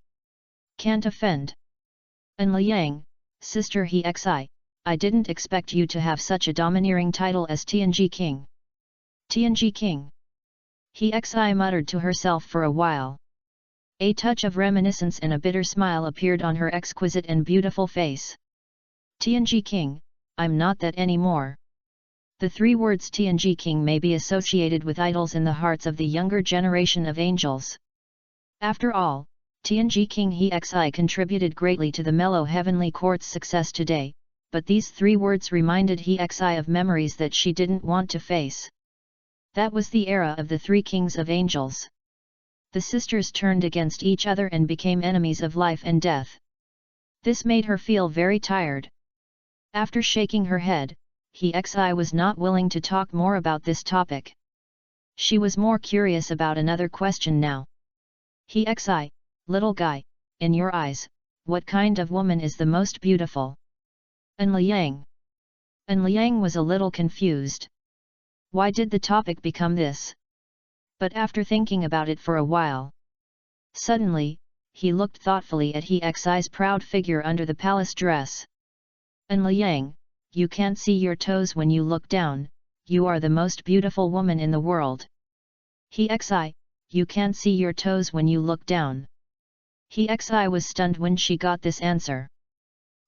Can't offend. An Liang, sister Hexie, I didn't expect you to have such a domineering title as Tianji King. Tianji King. Hexie muttered to herself for a while. A touch of reminiscence and a bitter smile appeared on her exquisite and beautiful face. Tianji King, I'm not that anymore. The three words Tianji King may be associated with idols in the hearts of the younger generation of angels. After all, Tianji King Hexie contributed greatly to the mellow heavenly court's success today, but these three words reminded Hexie of memories that she didn't want to face. That was the era of the three kings of angels. The sisters turned against each other and became enemies of life and death. This made her feel very tired. After shaking her head, Hexie was not willing to talk more about this topic. She was more curious about another question now. Hexie, little guy, in your eyes, what kind of woman is the most beautiful? An Liang. An Liang was a little confused. Why did the topic become this? But after thinking about it for a while, suddenly, he looked thoughtfully at Hexie's proud figure under the palace dress. An Liang, you can't see your toes when you look down, you are the most beautiful woman in the world. Hexie, you can't see your toes when you look down. Hexie was stunned when she got this answer.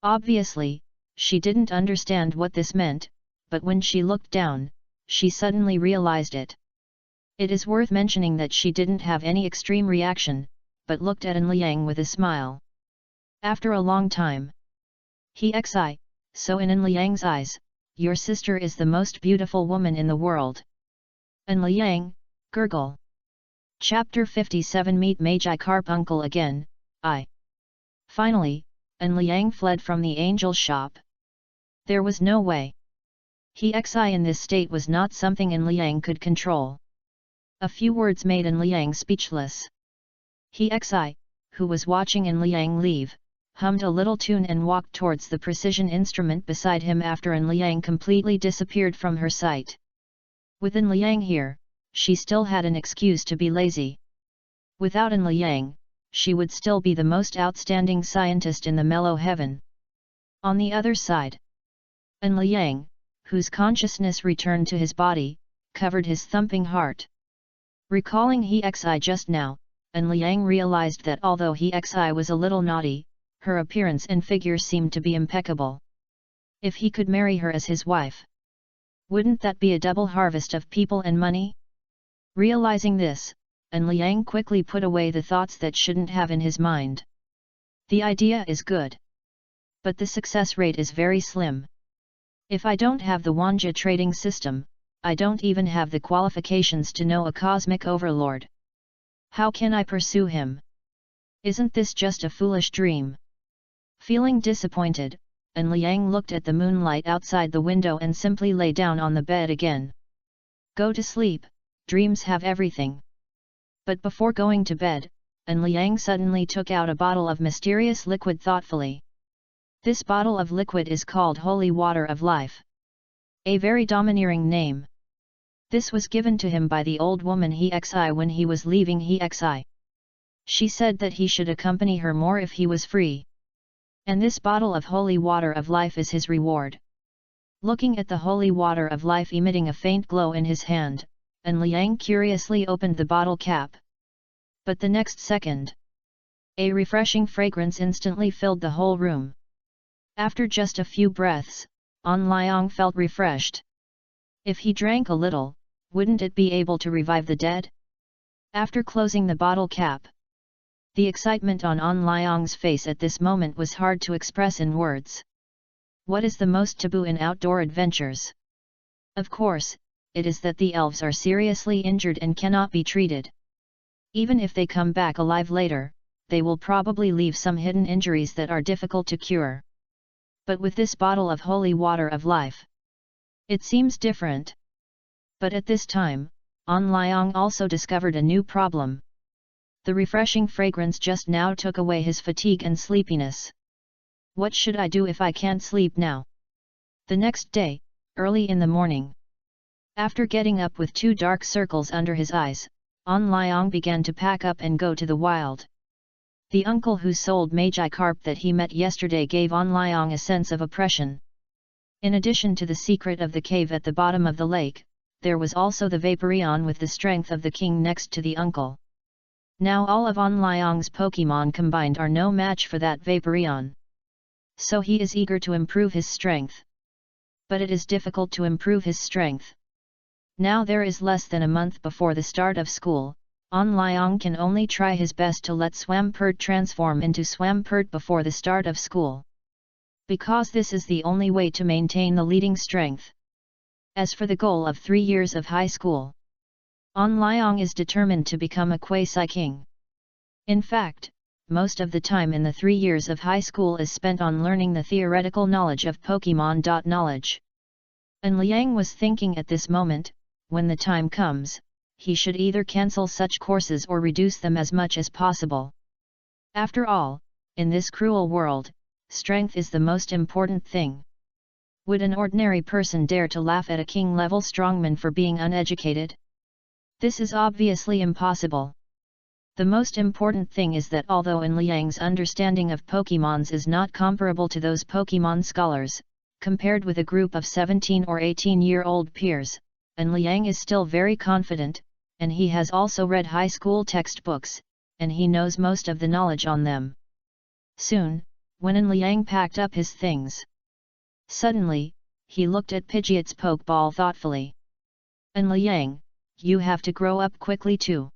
Obviously, she didn't understand what this meant, but when she looked down, she suddenly realized it. It is worth mentioning that she didn't have any extreme reaction, but looked at An Liang with a smile. After a long time, Hexie, so in An Liang's eyes, your sister is the most beautiful woman in the world. An Liang, gurgle. Chapter 57 Meet Magi Carpuncle again, I. Finally, An Liang fled from the angel shop. There was no way. Hexie in this state was not something An Liang could control. A few words made An Liang speechless. Hexie, who was watching An Liang leave, hummed a little tune and walked towards the precision instrument beside him after An Liang completely disappeared from her sight. With An Liang here, she still had an excuse to be lazy. Without An Liang, she would still be the most outstanding scientist in the mellow heaven. On the other side, An Liang, whose consciousness returned to his body, covered his thumping heart. Recalling Hexie just now, An Liang realized that although Hexie was a little naughty, her appearance and figure seemed to be impeccable. If he could marry her as his wife, wouldn't that be a double harvest of people and money? Realizing this, An Liang quickly put away the thoughts that shouldn't have in his mind. The idea is good, but the success rate is very slim. If I don't have the Wanjie Trading System, I don't even have the qualifications to know a cosmic overlord. How can I pursue him? Isn't this just a foolish dream? Feeling disappointed, An Liang looked at the moonlight outside the window and simply lay down on the bed again. Go to sleep, dreams have everything. But before going to bed, An Liang suddenly took out a bottle of mysterious liquid thoughtfully. This bottle of liquid is called Holy Water of Life. A very domineering name. This was given to him by the old woman Hexie when he was leaving Hexie. She said that he should accompany her more if he was free. And this bottle of holy water of life is his reward. Looking at the holy water of life emitting a faint glow in his hand, and Liang curiously opened the bottle cap. But the next second, a refreshing fragrance instantly filled the whole room. After just a few breaths, An Liang felt refreshed. If he drank a little, wouldn't it be able to revive the dead? After closing the bottle cap, the excitement on An Liang's face at this moment was hard to express in words. What is the most taboo in outdoor adventures? Of course, it is that the elves are seriously injured and cannot be treated. Even if they come back alive later, they will probably leave some hidden injuries that are difficult to cure. But with this bottle of holy water of life, it seems different. But at this time, An Liang also discovered a new problem. The refreshing fragrance just now took away his fatigue and sleepiness. What should I do if I can't sleep now? The next day, early in the morning, after getting up with 2 dark circles under his eyes, An Liang began to pack up and go to the wild. The uncle who sold Magi carp that he met yesterday gave An Liang a sense of oppression. In addition to the secret of the cave at the bottom of the lake, there was also the Vaporeon with the strength of the king next to the uncle. Now all of An Liang's Pokemon combined are no match for that Vaporeon. So he is eager to improve his strength. But it is difficult to improve his strength. Now there is less than a month before the start of school, An Liang can only try his best to let Swampert transform into Swampert before the start of school. Because this is the only way to maintain the leading strength. As for the goal of 3 years of high school, An Liang is determined to become a quasi-king. In fact, most of the time in the 3 years of high school is spent on learning the theoretical knowledge of Pokemon. Knowledge. And Liang was thinking at this moment, when the time comes, he should either cancel such courses or reduce them as much as possible. After all, in this cruel world, strength is the most important thing. Would an ordinary person dare to laugh at a king-level strongman for being uneducated? This is obviously impossible. The most important thing is that although in Liang's understanding of Pokemons is not comparable to those Pokemon scholars, compared with a group of 17 or 18-year-old peers, and Liang is still very confident, and he has also read high school textbooks, and he knows most of the knowledge on them. Soon, when Liang packed up his things, suddenly, he looked at Pidgeot's Pokeball thoughtfully. And Liang, you have to grow up quickly too.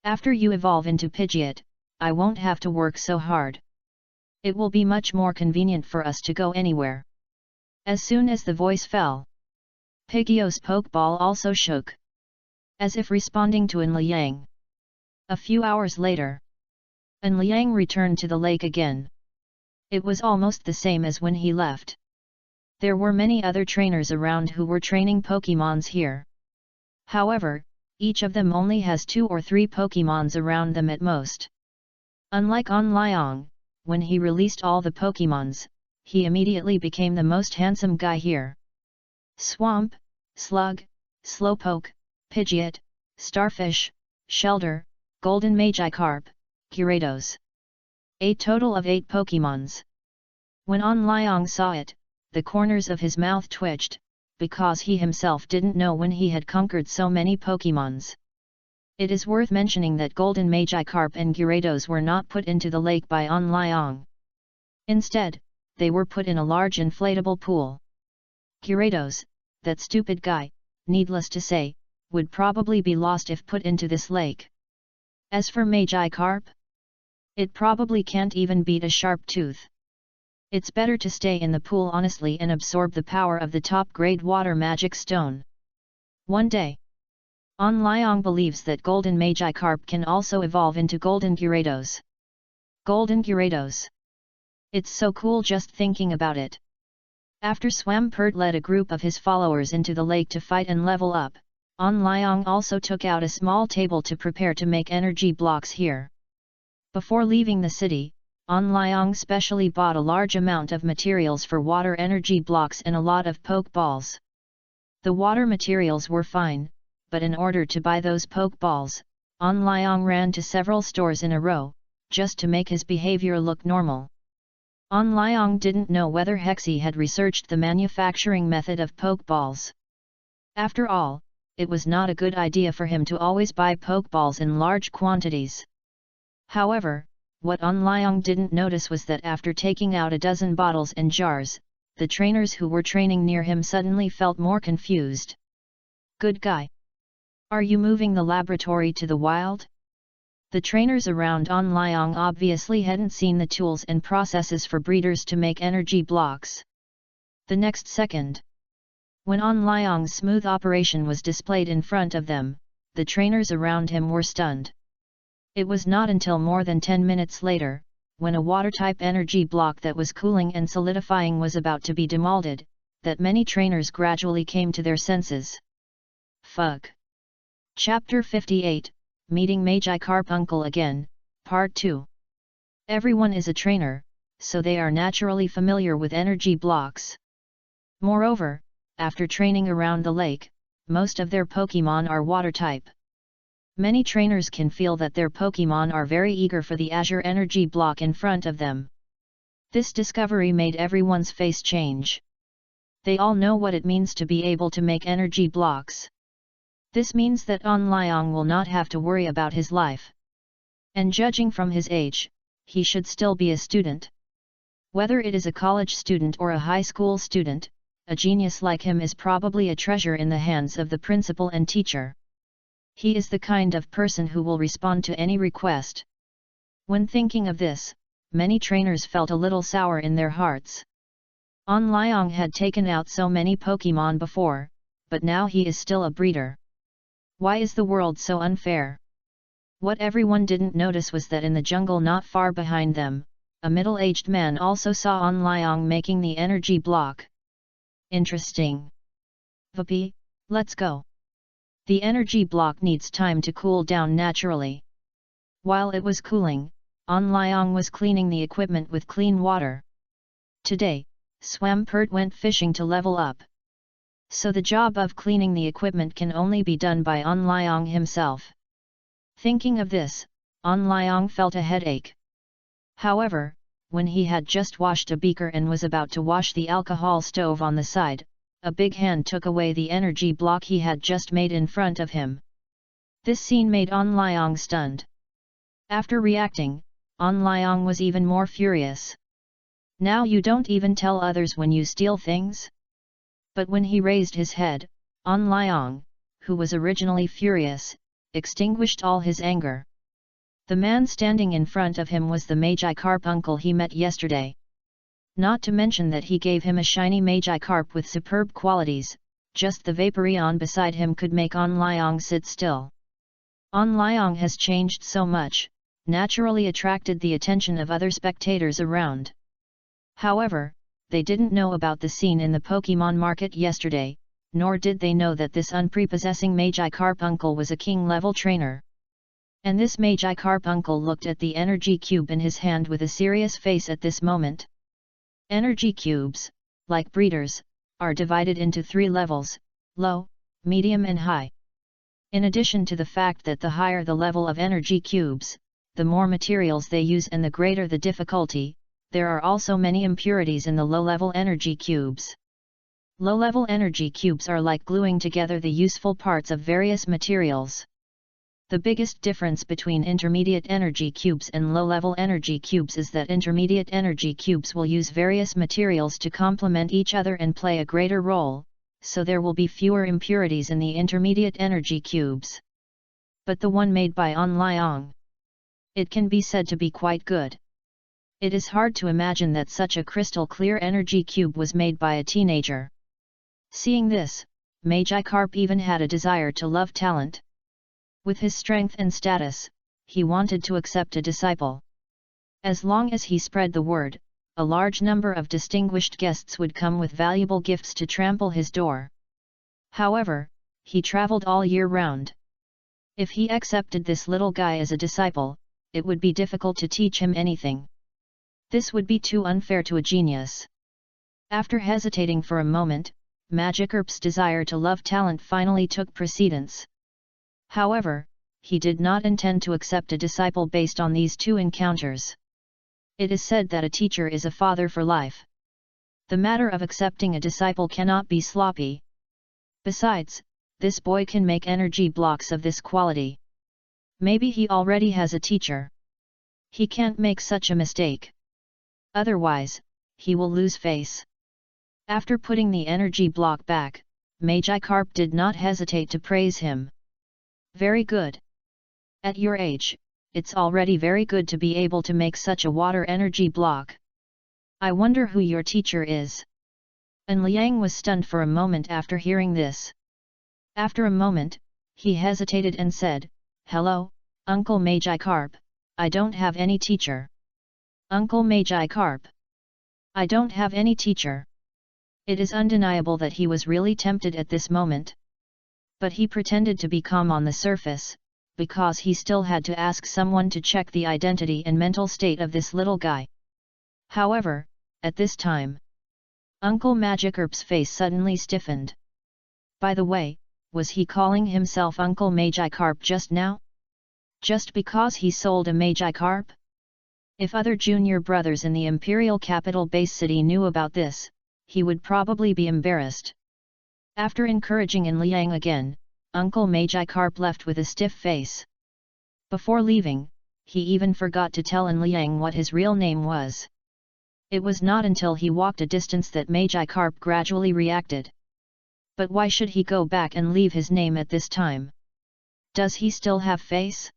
After you evolve into Pidgeot, I won't have to work so hard. It will be much more convenient for us to go anywhere. As soon as the voice fell, Pidgeot's Pokeball also shook, as if responding to An Liang. A few hours later, An Liang returned to the lake again. It was almost the same as when he left. There were many other trainers around who were training Pokemons here. However, each of them only has 2 or 3 Pokemons around them at most. Unlike An Liang, when he released all the Pokemons, he immediately became the most handsome guy here. Swamp, Slug, Slowpoke, Pidgeot, Starfish, Shelter, Golden Magikarp, Gyarados. A total of 8 Pokemons. When An Liang saw it, the corners of his mouth twitched, because he himself didn't know when he had conquered so many Pokemons. It is worth mentioning that Golden Magikarp and Gyarados were not put into the lake by An Liang. Instead, they were put in a large inflatable pool. Gyarados, that stupid guy, needless to say, would probably be lost if put into this lake. As for Magikarp, it probably can't even beat a sharp tooth. It's better to stay in the pool honestly and absorb the power of the top-grade water magic stone. One day, An Liang believes that Golden Magikarp can also evolve into Golden Gyarados. Golden Gyarados. It's so cool just thinking about it. After Swampert led a group of his followers into the lake to fight and level up, An Liang also took out a small table to prepare to make energy blocks here. Before leaving the city, An Liang specially bought a large amount of materials for water energy blocks and a lot of Pokeballs. The water materials were fine, but in order to buy those Pokeballs, An Liang ran to several stores in a row, just to make his behavior look normal. An Liang didn't know whether Hexie had researched the manufacturing method of pokeballs. After all, it was not a good idea for him to always buy pokeballs in large quantities. However, what An Liang didn't notice was that after taking out a dozen bottles and jars, the trainers who were training near him suddenly felt more confused. "Good guy. Are you moving the laboratory to the wild?" The trainers around An Liang obviously hadn't seen the tools and processes for breeders to make energy blocks. The next second, when An Liang's smooth operation was displayed in front of them, the trainers around him were stunned. It was not until more than 10 minutes later, when a water-type energy block that was cooling and solidifying was about to be demolded, that many trainers gradually came to their senses. Fuck. Chapter 58, Meeting Magikarp Uncle Again, Part 2. Everyone is a trainer, so they are naturally familiar with energy blocks. Moreover, after training around the lake, most of their Pokémon are water-type. Many trainers can feel that their Pokémon are very eager for the Azure energy block in front of them. This discovery made everyone's face change. They all know what it means to be able to make energy blocks. This means that An Liang will not have to worry about his life. And judging from his age, he should still be a student. Whether it is a college student or a high school student, a genius like him is probably a treasure in the hands of the principal and teacher. He is the kind of person who will respond to any request. When thinking of this, many trainers felt a little sour in their hearts. An Liang had taken out so many Pokémon before, but now he is still a breeder. Why is the world so unfair? What everyone didn't notice was that in the jungle not far behind them, a middle-aged man also saw An Liang making the energy block. Interesting. Vapi, let's go. The energy block needs time to cool down naturally. While it was cooling, An Liang was cleaning the equipment with clean water. Today, Swampert went fishing to level up. So the job of cleaning the equipment can only be done by An Liang himself. Thinking of this, An Liang felt a headache. However, when he had just washed a beaker and was about to wash the alcohol stove on the side, a big hand took away the energy block he had just made in front of him. This scene made An Liang stunned. After reacting, An Liang was even more furious. "Now you don't even tell others when you steal things?" But when he raised his head, An Liang, who was originally furious, extinguished all his anger. The man standing in front of him was the Magikarp uncle he met yesterday. Not to mention that he gave him a shiny Magikarp with superb qualities, just the Vaporeon beside him could make An Liang sit still. An Liang has changed so much, naturally attracted the attention of other spectators around. However, they didn't know about the scene in the Pokémon market yesterday, nor did they know that this unprepossessing Magikarp uncle was a king-level trainer. And this Magikarp uncle looked at the energy cube in his hand with a serious face at this moment. Energy cubes, like breeders, are divided into 3 levels: low, medium and high. In addition to the fact that the higher the level of energy cubes, the more materials they use and the greater the difficulty, there are also many impurities in the low-level energy cubes. Low-level energy cubes are like gluing together the useful parts of various materials. The biggest difference between intermediate energy cubes and low-level energy cubes is that intermediate energy cubes will use various materials to complement each other and play a greater role, so there will be fewer impurities in the intermediate energy cubes. But the one made by An Liang, it can be said to be quite good. It is hard to imagine that such a crystal-clear energy cube was made by a teenager. Seeing this, Magikarp even had a desire to love talent. With his strength and status, he wanted to accept a disciple. As long as he spread the word, a large number of distinguished guests would come with valuable gifts to trample his door. However, he traveled all year round. If he accepted this little guy as a disciple, it would be difficult to teach him anything. This would be too unfair to a genius. After hesitating for a moment, Magikarp's desire to love talent finally took precedence. However, he did not intend to accept a disciple based on these two encounters. It is said that a teacher is a father for life. The matter of accepting a disciple cannot be sloppy. Besides, this boy can make energy blocks of this quality. Maybe he already has a teacher. He can't make such a mistake. Otherwise, he will lose face. After putting the energy block back, Magikarp did not hesitate to praise him. Very good. At your age, it's already very good to be able to make such a water energy block. I wonder who your teacher is. And Liang was stunned for a moment after hearing this. After a moment, he hesitated and said, "Hello, Uncle Magikarp, I don't have any teacher." Uncle Magikarp. I don't have any teacher. It is undeniable that he was really tempted at this moment. But he pretended to be calm on the surface, because he still had to ask someone to check the identity and mental state of this little guy. However, at this time, Uncle Magikarp's face suddenly stiffened. By the way, was he calling himself Uncle Magikarp just now? Just because he sold a Magikarp? If other junior brothers in the imperial capital base city knew about this, he would probably be embarrassed. After encouraging in Liang again, Uncle Magikarp left with a stiff face. Before leaving, he even forgot to tell in Liang what his real name was. It was not until he walked a distance that Magikarp gradually reacted. But why should he go back and leave his name at this time? Does he still have face?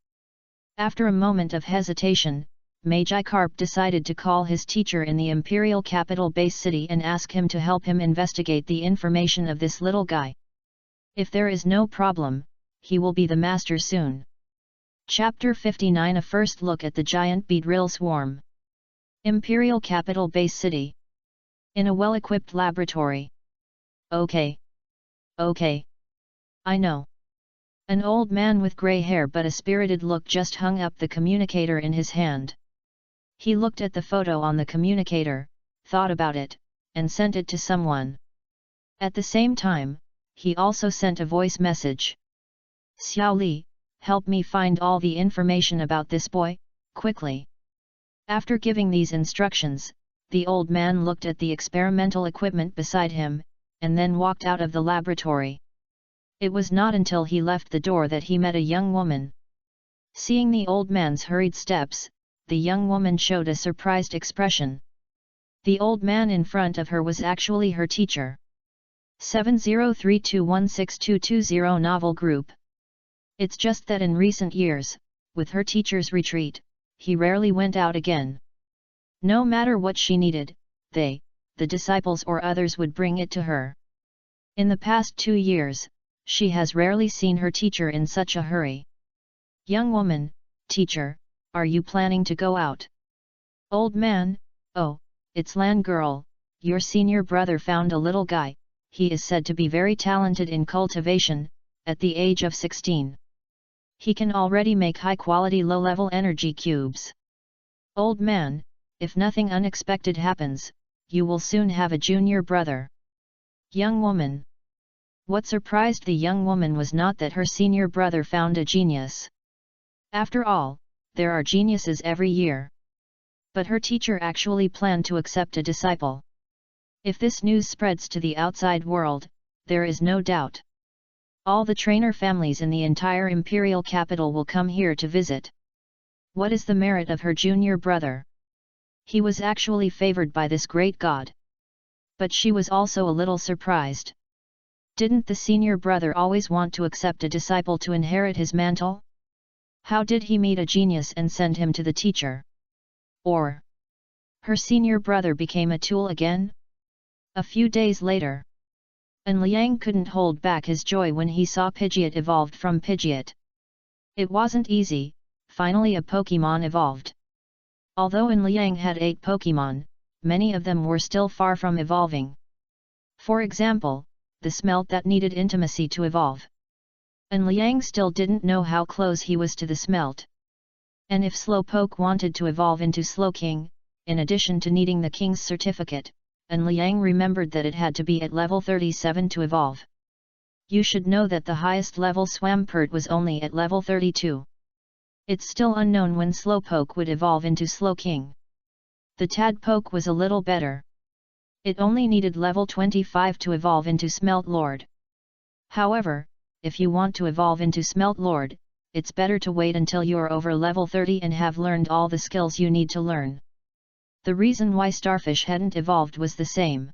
After a moment of hesitation, Magikarp decided to call his teacher in the imperial capital base city and ask him to help him investigate the information of this little guy. If there is no problem, he will be the master soon. Chapter 59: A first look at the giant beedrill swarm. Imperial capital base city. In a well-equipped laboratory. Okay. I know. An old man with grey hair but a spirited look just hung up the communicator in his hand. He looked at the photo on the communicator, thought about it, and sent it to someone. At the same time, he also sent a voice message. "Xiao Li, help me find all the information about this boy, quickly." After giving these instructions, the old man looked at the experimental equipment beside him, and then walked out of the laboratory. It was not until he left the door that he met a young woman. Seeing the old man's hurried steps, the young woman showed a surprised expression. The old man in front of her was actually her teacher. 7032162220 Novel Group. It's just that in recent years, with her teacher's retreat, he rarely went out again. No matter what she needed, the disciples or others would bring it to her. In the past 2 years, she has rarely seen her teacher in such a hurry. Young woman, teacher, are you planning to go out? Old man, oh, it's Lan girl, your senior brother found a little guy, he is said to be very talented in cultivation, at the age of 16. He can already make high-quality low-level energy cubes. Old man, if nothing unexpected happens, you will soon have a junior brother. Young woman. What surprised the young woman was not that her senior brother found a genius. After all, there are geniuses every year. But her teacher actually planned to accept a disciple. If this news spreads to the outside world, there is no doubt. All the trainer families in the entire imperial capital will come here to visit. What is the merit of her junior brother? He was actually favored by this great god. But she was also a little surprised. Didn't the senior brother always want to accept a disciple to inherit his mantle? How did he meet a genius and send him to the teacher? Or her senior brother became a tool again? A few days later, and Liang couldn't hold back his joy when he saw Pidgeot evolved from Pidgeot. It wasn't easy, finally a Pokémon evolved. Although in Liang had 8 Pokémon, many of them were still far from evolving. For example, the Smelt that needed intimacy to evolve. And Liang still didn't know how close he was to the Smelt. And if Slowpoke wanted to evolve into Slowking, in addition to needing the King's certificate, and Liang remembered that it had to be at level 37 to evolve. You should know that the highest level Swampert was only at level 32. It's still unknown when Slowpoke would evolve into Slowking. The Tadpoke was a little better. It only needed level 25 to evolve into Smelt Lord. However, if you want to evolve into Smelt Lord, it's better to wait until you're over level 30 and have learned all the skills you need to learn. The reason why Starfish hadn't evolved was the same.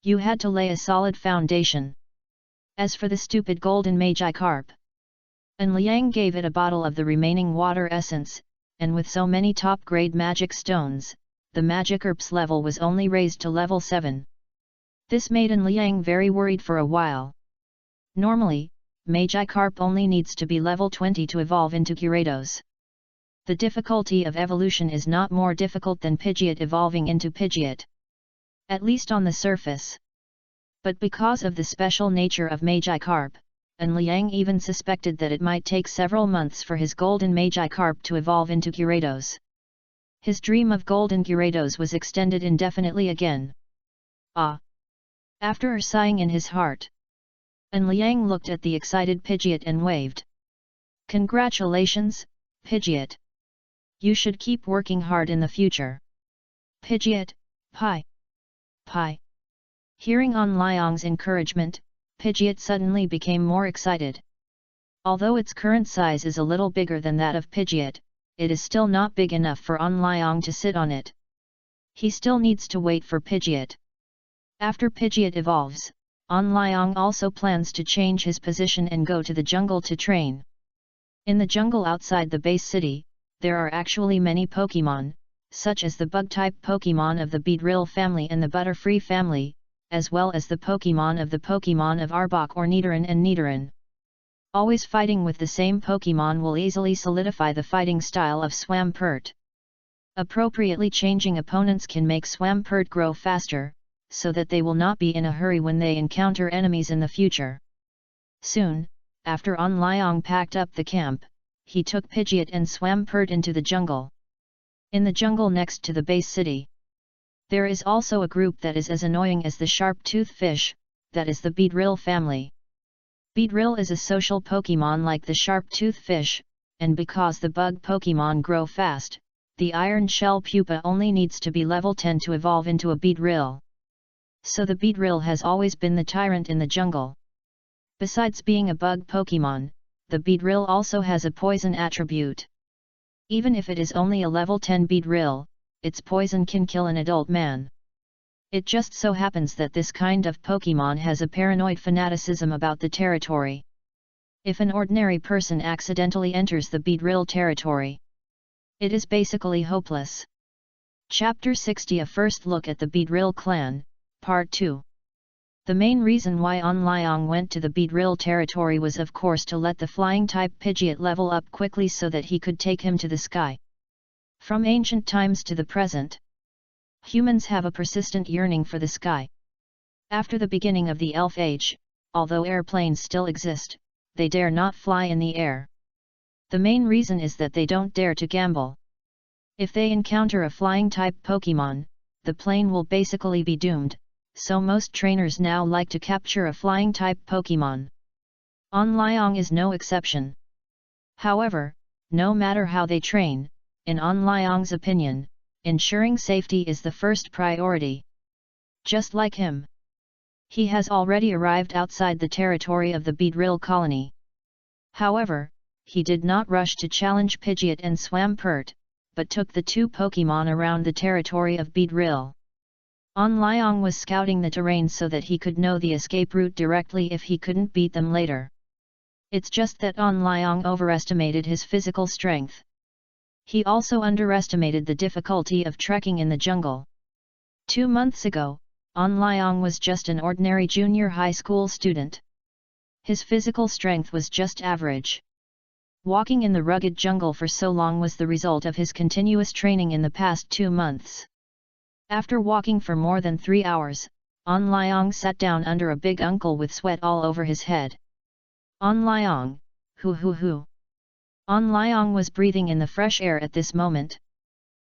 You had to lay a solid foundation. As for the stupid golden Magikarp, and Liang gave it a bottle of the remaining water essence, and with so many top-grade magic stones, the Magikarp's level was only raised to level 7. This made An Liang very worried for a while. Normally, Magikarp only needs to be level 20 to evolve into Gyarados. The difficulty of evolution is not more difficult than Pidgeot evolving into Pidgeot. At least on the surface. But because of the special nature of Magikarp, An Liang even suspected that it might take several months for his golden Magikarp to evolve into Gyarados. His dream of golden Gyarados was extended indefinitely again. Ah! After sighing in his heart, An Liang looked at the excited Pidgeot and waved. Congratulations, Pidgeot! You should keep working hard in the future. Pidgeot, pie! Pie! Hearing An Liang's encouragement, Pidgeot suddenly became more excited. Although its current size is a little bigger than that of Pidgeot, it is still not big enough for An Liang to sit on it. He still needs to wait for Pidgeot. After Pidgeot evolves, An Liang also plans to change his position and go to the jungle to train. In the jungle outside the base city, there are actually many Pokémon, such as the bug-type Pokémon of the Beedrill family and the Butterfree family, as well as the Pokémon of Arbok or Nidoran and Nidoran. Always fighting with the same Pokémon will easily solidify the fighting style of Swampert. Appropriately changing opponents can make Swampert grow faster, so that they will not be in a hurry when they encounter enemies in the future. Soon, after An Liang packed up the camp, he took Pidgeot and Swampert into the jungle. In the jungle next to the base city, there is also a group that is as annoying as the sharp-toothed fish, that is the Beedrill family. Beedrill is a social Pokémon like the sharp-toothed fish, and because the bug Pokémon grow fast, the Iron Shell pupa only needs to be level 10 to evolve into a Beedrill. So the Beedrill has always been the tyrant in the jungle. Besides being a bug Pokémon, the Beedrill also has a poison attribute. Even if it is only a level 10 Beedrill, its poison can kill an adult man. It just so happens that this kind of Pokémon has a paranoid fanaticism about the territory. If an ordinary person accidentally enters the Beedrill territory, it is basically hopeless. Chapter 60: A First Look at the Beedrill Clan, Part 2. The main reason why An Liang went to the Beedrill territory was of course to let the flying-type Pidgeot level up quickly so that he could take him to the sky. From ancient times to the present, humans have a persistent yearning for the sky. After the beginning of the Elf Age, although airplanes still exist, they dare not fly in the air. The main reason is that they don't dare to gamble. If they encounter a flying-type Pokémon, the plane will basically be doomed, so most trainers now like to capture a flying-type Pokémon. An Liang is no exception. However, no matter how they train, in An Liang's opinion, ensuring safety is the first priority. Just like him, he has already arrived outside the territory of the Beedrill colony. However, he did not rush to challenge Pidgeot and Swampert, but took the two Pokémon around the territory of Beedrill. An Liang was scouting the terrain so that he could know the escape route directly if he couldn't beat them later. It's just that An Liang overestimated his physical strength. He also underestimated the difficulty of trekking in the jungle. 2 months ago, An Liang was just an ordinary junior high school student. His physical strength was just average. Walking in the rugged jungle for so long was the result of his continuous training in the past 2 months. After walking for more than 3 hours, An Liang sat down under a big uncle with sweat all over his head. An Liang, hoo. An Liang was breathing in the fresh air at this moment.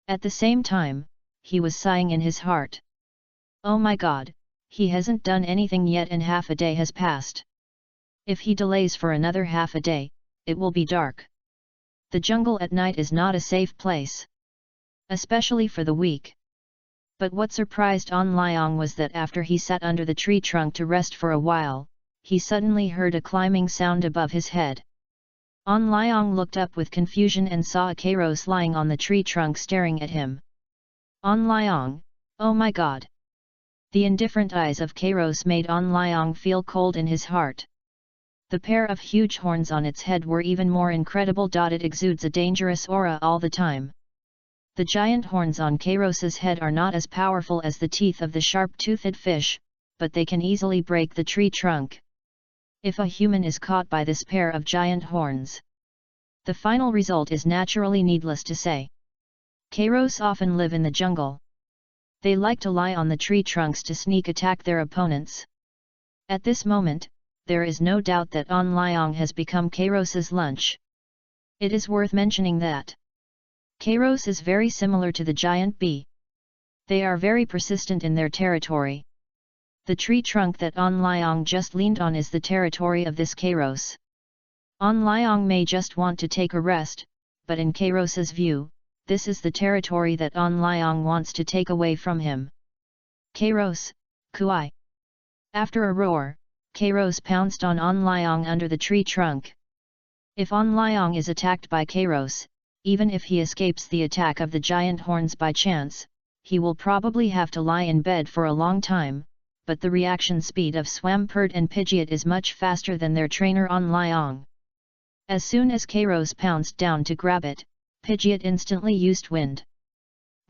At the same time, he was sighing in his heart. Oh my god, he hasn't done anything yet and half a day has passed. If he delays for another half a day, it will be dark. The jungle at night is not a safe place, especially for the weak. But what surprised An Liang was that after he sat under the tree trunk to rest for a while, he suddenly heard a climbing sound above his head. An Liang looked up with confusion and saw a Kairos lying on the tree trunk staring at him. An Liang, oh my god! The indifferent eyes of Kairos made An Liang feel cold in his heart. The pair of huge horns on its head were even more incredible. It exudes a dangerous aura all the time. The giant horns on Kairos's head are not as powerful as the teeth of the sharp-toothed fish, but they can easily break the tree trunk. If a human is caught by this pair of giant horns, the final result is naturally needless to say. Kairos often live in the jungle. They like to lie on the tree trunks to sneak attack their opponents. At this moment, there is no doubt that An Liang has become Kairos's lunch. It is worth mentioning that Kairos is very similar to the giant bee. They are very persistent in their territory. The tree trunk that An Liang just leaned on is the territory of this Kairos. An Liang may just want to take a rest, but in Kairos's view, this is the territory that An Liang wants to take away from him. Kairos, Kuai! After a roar, Kairos pounced on An Liang under the tree trunk. If An Liang is attacked by Kairos, even if he escapes the attack of the giant horns by chance, he will probably have to lie in bed for a long time, but the reaction speed of Swampert and Pidgeot is much faster than their trainer An Liang. As soon as Kairos pounced down to grab it, Pidgeot instantly used Wind.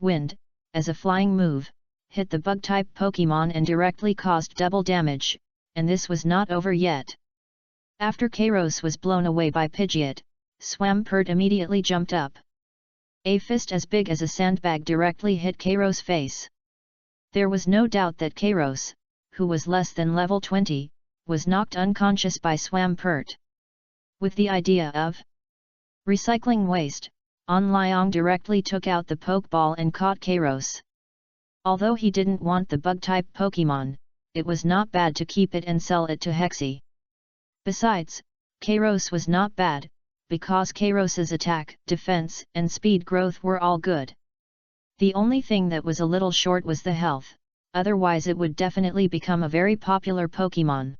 Wind, as a flying move, hit the bug-type Pokémon and directly caused double damage, and this was not over yet. After Kairos was blown away by Pidgeot, Swampert immediately jumped up. A fist as big as a sandbag directly hit Kairos' face. There was no doubt that Kairos, who was less than level 20, was knocked unconscious by Swampert. With the idea of recycling waste, An Liang directly took out the Pokeball and caught Kairos. Although he didn't want the bug-type Pokémon, it was not bad to keep it and sell it to Hexy. Besides, Kairos was not bad, because Kairos's attack, defense, and speed growth were all good. The only thing that was a little short was the health, otherwise it would definitely become a very popular Pokémon.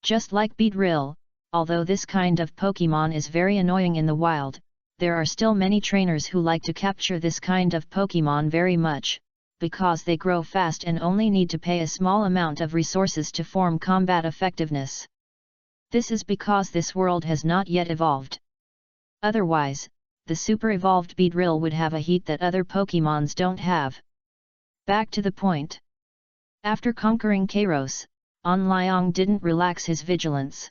Just like Beedrill, although this kind of Pokémon is very annoying in the wild, there are still many trainers who like to capture this kind of Pokémon very much, because they grow fast and only need to pay a small amount of resources to form combat effectiveness. This is because this world has not yet evolved. Otherwise, the super evolved Beedrill would have a heat that other Pokémons don't have. Back to the point. After conquering Kairos, An Liang didn't relax his vigilance.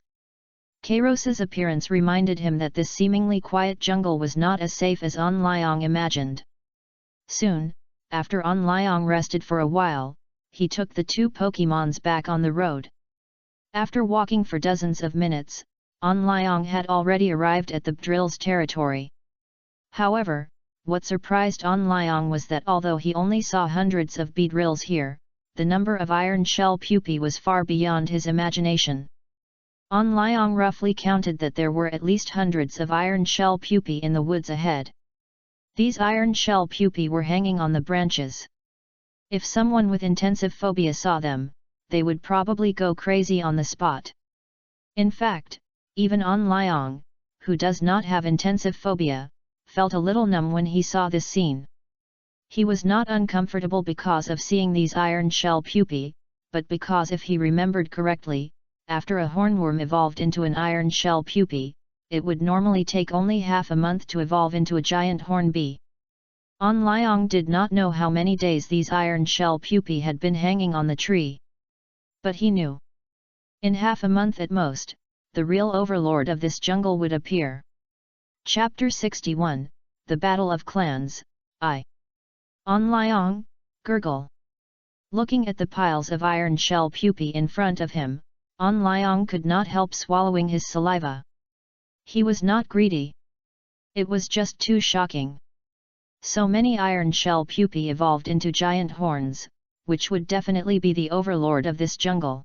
Kairos's appearance reminded him that this seemingly quiet jungle was not as safe as An Liang imagined. Soon, after An Liang rested for a while, he took the two Pokémons back on the road. After walking for dozens of minutes, An Liang had already arrived at the Beedrill's territory. However, what surprised An Liang was that although he only saw hundreds of Beedrills here, the number of iron shell pupae was far beyond his imagination. An Liang roughly counted that there were at least hundreds of iron shell pupae in the woods ahead. These iron shell pupae were hanging on the branches. If someone with intensive phobia saw them, they would probably go crazy on the spot. In fact, even An Liang, who does not have intensive phobia, felt a little numb when he saw this scene. He was not uncomfortable because of seeing these iron shell pupae, but because if he remembered correctly, after a hornworm evolved into an iron shell pupae, it would normally take only half a month to evolve into a giant horn bee. An Liang did not know how many days these iron shell pupae had been hanging on the tree. But he knew. In half a month at most, the real overlord of this jungle would appear. Chapter 61, The Battle of Clans, I. An Liang, gurgle. Looking at the piles of iron shell pupae in front of him, An Liang could not help swallowing his saliva. He was not greedy. It was just too shocking. So many iron shell pupae evolved into giant horns, which would definitely be the overlord of this jungle.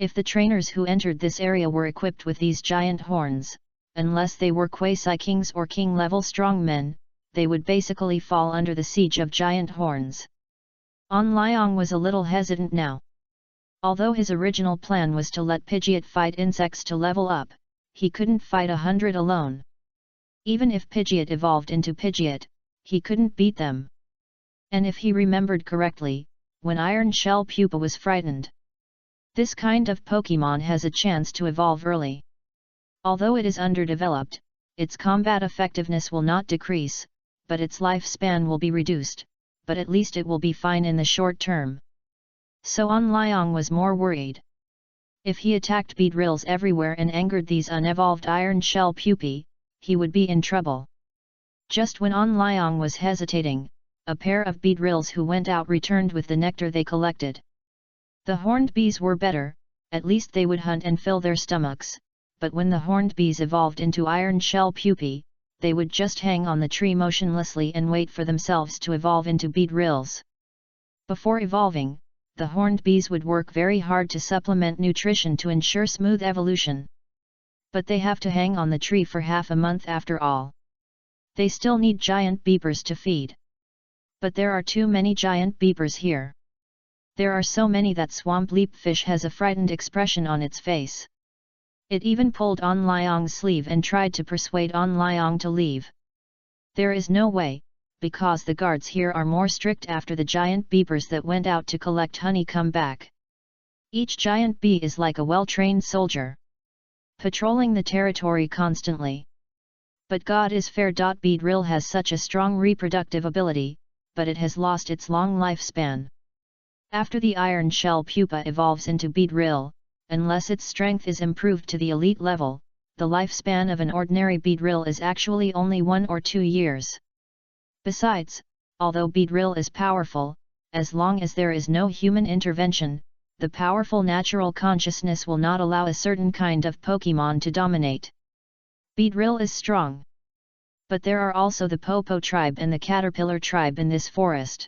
If the trainers who entered this area were equipped with these giant horns, unless they were quasi-kings or king-level strongmen, they would basically fall under the siege of giant horns. An Liang was a little hesitant now. Although his original plan was to let Pidgeot fight insects to level up, he couldn't fight 100 alone. Even if Pidgeot evolved into Pidgeot, he couldn't beat them. And if he remembered correctly, when Iron Shell Pupa was frightened. This kind of Pokemon has a chance to evolve early. Although it is underdeveloped, its combat effectiveness will not decrease, but its lifespan will be reduced, but at least it will be fine in the short term. So An Liang was more worried. If he attacked Beedrills everywhere and angered these unevolved Iron Shell Pupae, he would be in trouble. Just when An Liang was hesitating, a pair of Beedrills who went out returned with the nectar they collected. The horned bees were better, at least they would hunt and fill their stomachs, but when the horned bees evolved into Iron Shell Pupae, they would just hang on the tree motionlessly and wait for themselves to evolve into Beedrills. Before evolving, the horned bees would work very hard to supplement nutrition to ensure smooth evolution. But they have to hang on the tree for half a month after all. They still need giant beepers to feed. But there are too many giant beepers here. There are so many that Swamp Leap Fish has a frightened expression on its face. It even pulled An Liang's sleeve and tried to persuade An Liang to leave. There is no way, because the guards here are more strict after the giant beepers that went out to collect honey come back. Each giant bee is like a well-trained soldier, patrolling the territory constantly. But God is fair. Beedrill has such a strong reproductive ability, but it has lost its long lifespan. After the Iron Shell Pupa evolves into Beedrill, unless its strength is improved to the elite level, the lifespan of an ordinary Beedrill is actually only 1 or 2 years. Besides, although Beedrill is powerful, as long as there is no human intervention, the powerful natural consciousness will not allow a certain kind of Pokemon to dominate. Beedrill is strong. But there are also the Popo tribe and the Caterpillar tribe in this forest.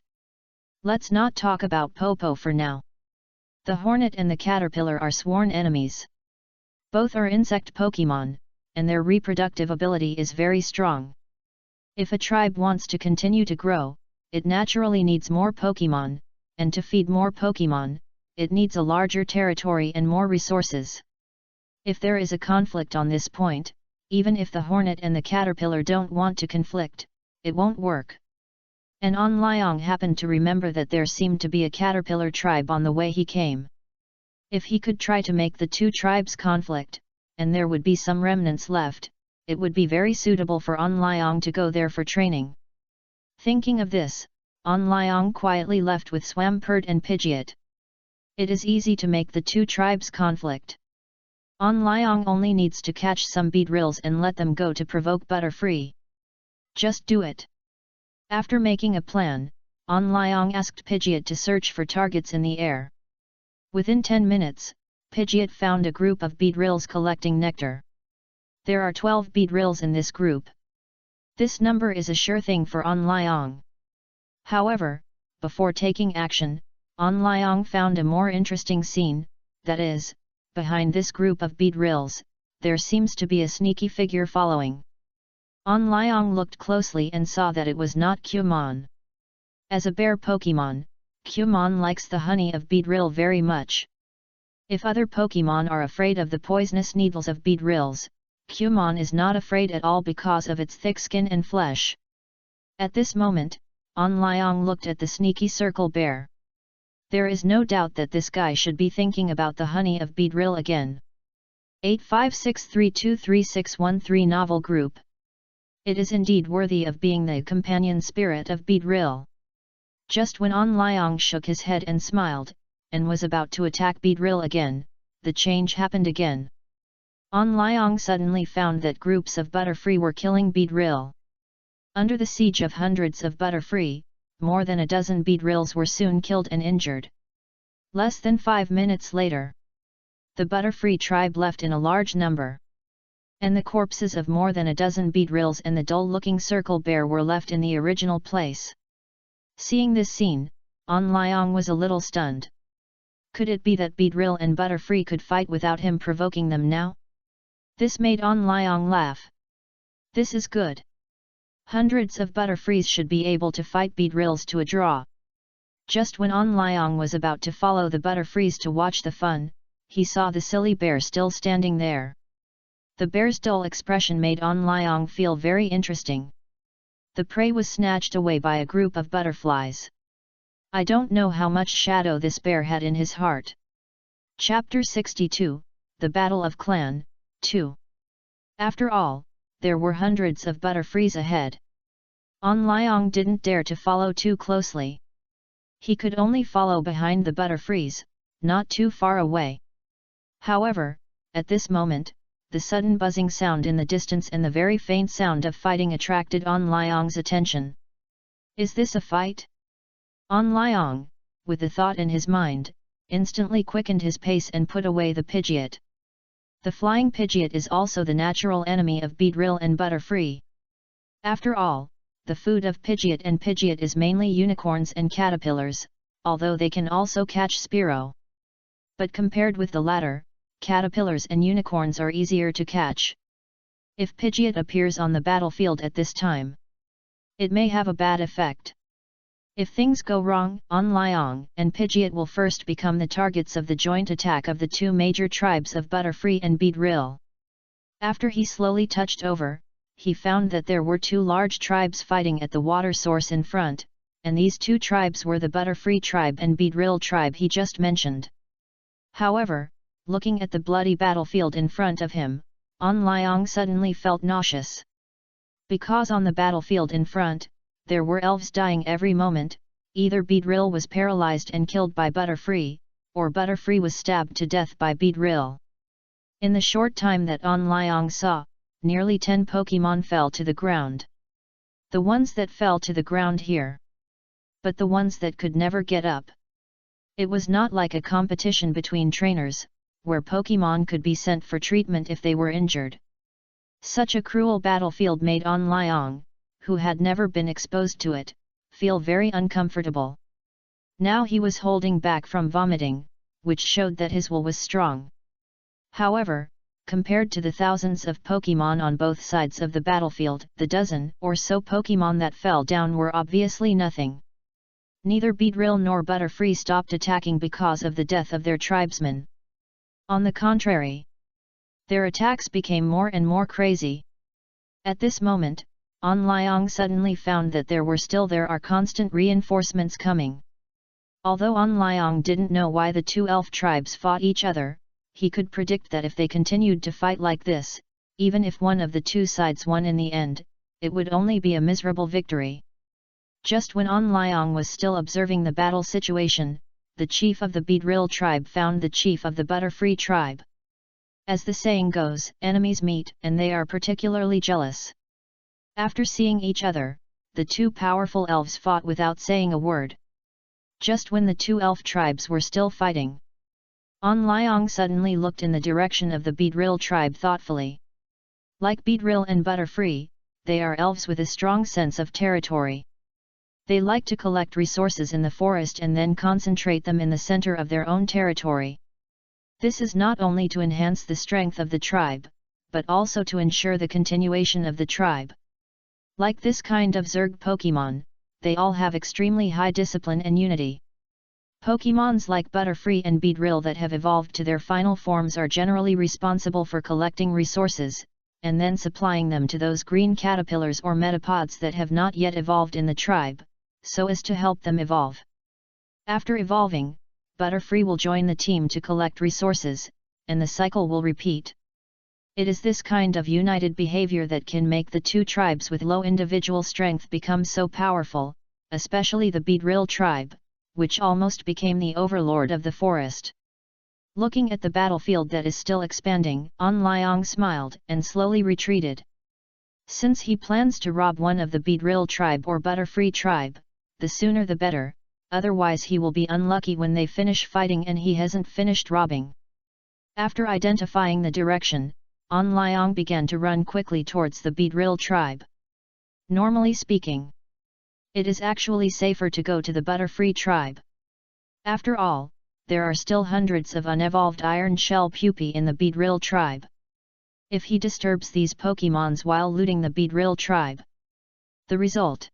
Let's not talk about Popo for now. The Hornet and the Caterpillar are sworn enemies. Both are insect Pokemon, and their reproductive ability is very strong. If a tribe wants to continue to grow, it naturally needs more Pokemon, and to feed more Pokemon, it needs a larger territory and more resources. If there is a conflict on this point, even if the Hornet and the Caterpillar don't want to conflict, it won't work. And An Liang happened to remember that there seemed to be a Caterpillar tribe on the way he came. If he could try to make the two tribes conflict, and there would be some remnants left, it would be very suitable for An Liang to go there for training. Thinking of this, An Liang quietly left with Swampert and Pidgeot. It is easy to make the two tribes conflict. An Liang only needs to catch some Beedrills and let them go to provoke Butterfree. Just do it. After making a plan, An Liang asked Pidgeot to search for targets in the air. Within 10 minutes, Pidgeot found a group of Beedrills collecting nectar. There are 12 Beedrills in this group. This number is a sure thing for An Liang. However, before taking action, An Liang found a more interesting scene, that is, behind this group of Beedrills, there seems to be a sneaky figure following. An Liang looked closely and saw that it was not Cumon. As a bear Pokemon, Cumon likes the honey of Beedrill very much. If other Pokemon are afraid of the poisonous needles of Beedrills, Cumon is not afraid at all because of its thick skin and flesh. At this moment, An Liang looked at the sneaky circle bear. There is no doubt that this guy should be thinking about the honey of Beedrill again. 8563233613 Novel Group. It is indeed worthy of being the companion spirit of Beedrill. Just when An Liang shook his head and smiled, and was about to attack Beedrill again, the change happened again. An Liang suddenly found that groups of Butterfree were killing Beedrill. Under the siege of hundreds of Butterfree, more than a dozen Beedrills were soon killed and injured. Less than 5 minutes later, the Butterfree tribe left in a large number. And the corpses of more than a dozen Beedrills and the dull-looking circle bear were left in the original place. Seeing this scene, An Liang was a little stunned. Could it be that Beedrill and Butterfree could fight without him provoking them now? This made An Liang laugh. This is good. Hundreds of Butterfrees should be able to fight Beedrills to a draw. Just when An Liang was about to follow the Butterfrees to watch the fun, he saw the silly bear still standing there. The bear's dull expression made An Liang feel very interesting. The prey was snatched away by a group of butterflies. I don't know how much shadow this bear had in his heart. Chapter 62, The Battle of Clan, 2. After all, there were hundreds of Butterfrees ahead. An Liang didn't dare to follow too closely. He could only follow behind the Butterfrees, not too far away. However, at this moment, the sudden buzzing sound in the distance and the very faint sound of fighting attracted An Liang's attention. Is this a fight? An Liang, with the thought in his mind, instantly quickened his pace and put away the Pidgeot. The flying Pidgeot is also the natural enemy of Beedrill and Butterfree. After all, the food of Pidgeot and Pidgeot is mainly unicorns and caterpillars, although they can also catch Spearow. But compared with the latter, caterpillars and unicorns are easier to catch. If Pidgeot appears on the battlefield at this time, it may have a bad effect. If things go wrong, An Liang and Pidgeot will first become the targets of the joint attack of the two major tribes of Butterfree and Beedrill. After he slowly touched over, he found that there were two large tribes fighting at the water source in front, and these two tribes were the Butterfree tribe and Beedrill tribe he just mentioned. However, looking at the bloody battlefield in front of him, An Liang suddenly felt nauseous. Because on the battlefield in front, there were elves dying every moment, either Beedrill was paralyzed and killed by Butterfree, or Butterfree was stabbed to death by Beedrill. In the short time that An Liang saw, nearly 10 Pokémon fell to the ground. The ones that fell to the ground here. But the ones that could never get up. It was not like a competition between trainers, where Pokémon could be sent for treatment if they were injured. Such a cruel battlefield made An Liang, who had never been exposed to it, feel very uncomfortable. Now he was holding back from vomiting, which showed that his will was strong. However, compared to the thousands of Pokémon on both sides of the battlefield, the dozen or so Pokémon that fell down were obviously nothing. Neither Beedrill nor Butterfree stopped attacking because of the death of their tribesmen. On the contrary, their attacks became more and more crazy. At this moment, An Liang suddenly found that there are constant reinforcements coming. Although An Liang didn't know why the two elf tribes fought each other, he could predict that if they continued to fight like this, even if one of the two sides won in the end, it would only be a miserable victory. Just when An Liang was still observing the battle situation, the chief of the Beedrill tribe found the chief of the Butterfree tribe. As the saying goes, enemies meet, and they are particularly jealous. After seeing each other, the two powerful elves fought without saying a word. Just when the two elf tribes were still fighting, An Liang suddenly looked in the direction of the Beedrill tribe thoughtfully. Like Beedrill and Butterfree, they are elves with a strong sense of territory. They like to collect resources in the forest and then concentrate them in the center of their own territory. This is not only to enhance the strength of the tribe, but also to ensure the continuation of the tribe. Like this kind of Zerg Pokémon, they all have extremely high discipline and unity. Pokémons like Butterfree and Beedrill that have evolved to their final forms are generally responsible for collecting resources, and then supplying them to those green caterpillars or metapods that have not yet evolved in the tribe, so as to help them evolve. After evolving, Butterfree will join the team to collect resources, and the cycle will repeat. It is this kind of united behavior that can make the two tribes with low individual strength become so powerful, especially the Beedrill tribe, which almost became the overlord of the forest. Looking at the battlefield that is still expanding, An Liang smiled and slowly retreated. Since he plans to rob one of the Beedrill tribe or Butterfree tribe, the sooner the better, otherwise he will be unlucky when they finish fighting and he hasn't finished robbing. After identifying the direction, An Liang began to run quickly towards the Beedrill tribe. Normally speaking, it is actually safer to go to the Butterfree tribe. After all, there are still hundreds of unevolved iron shell pupae in the Beedrill tribe. If he disturbs these Pokemons while looting the Beedrill tribe, the result?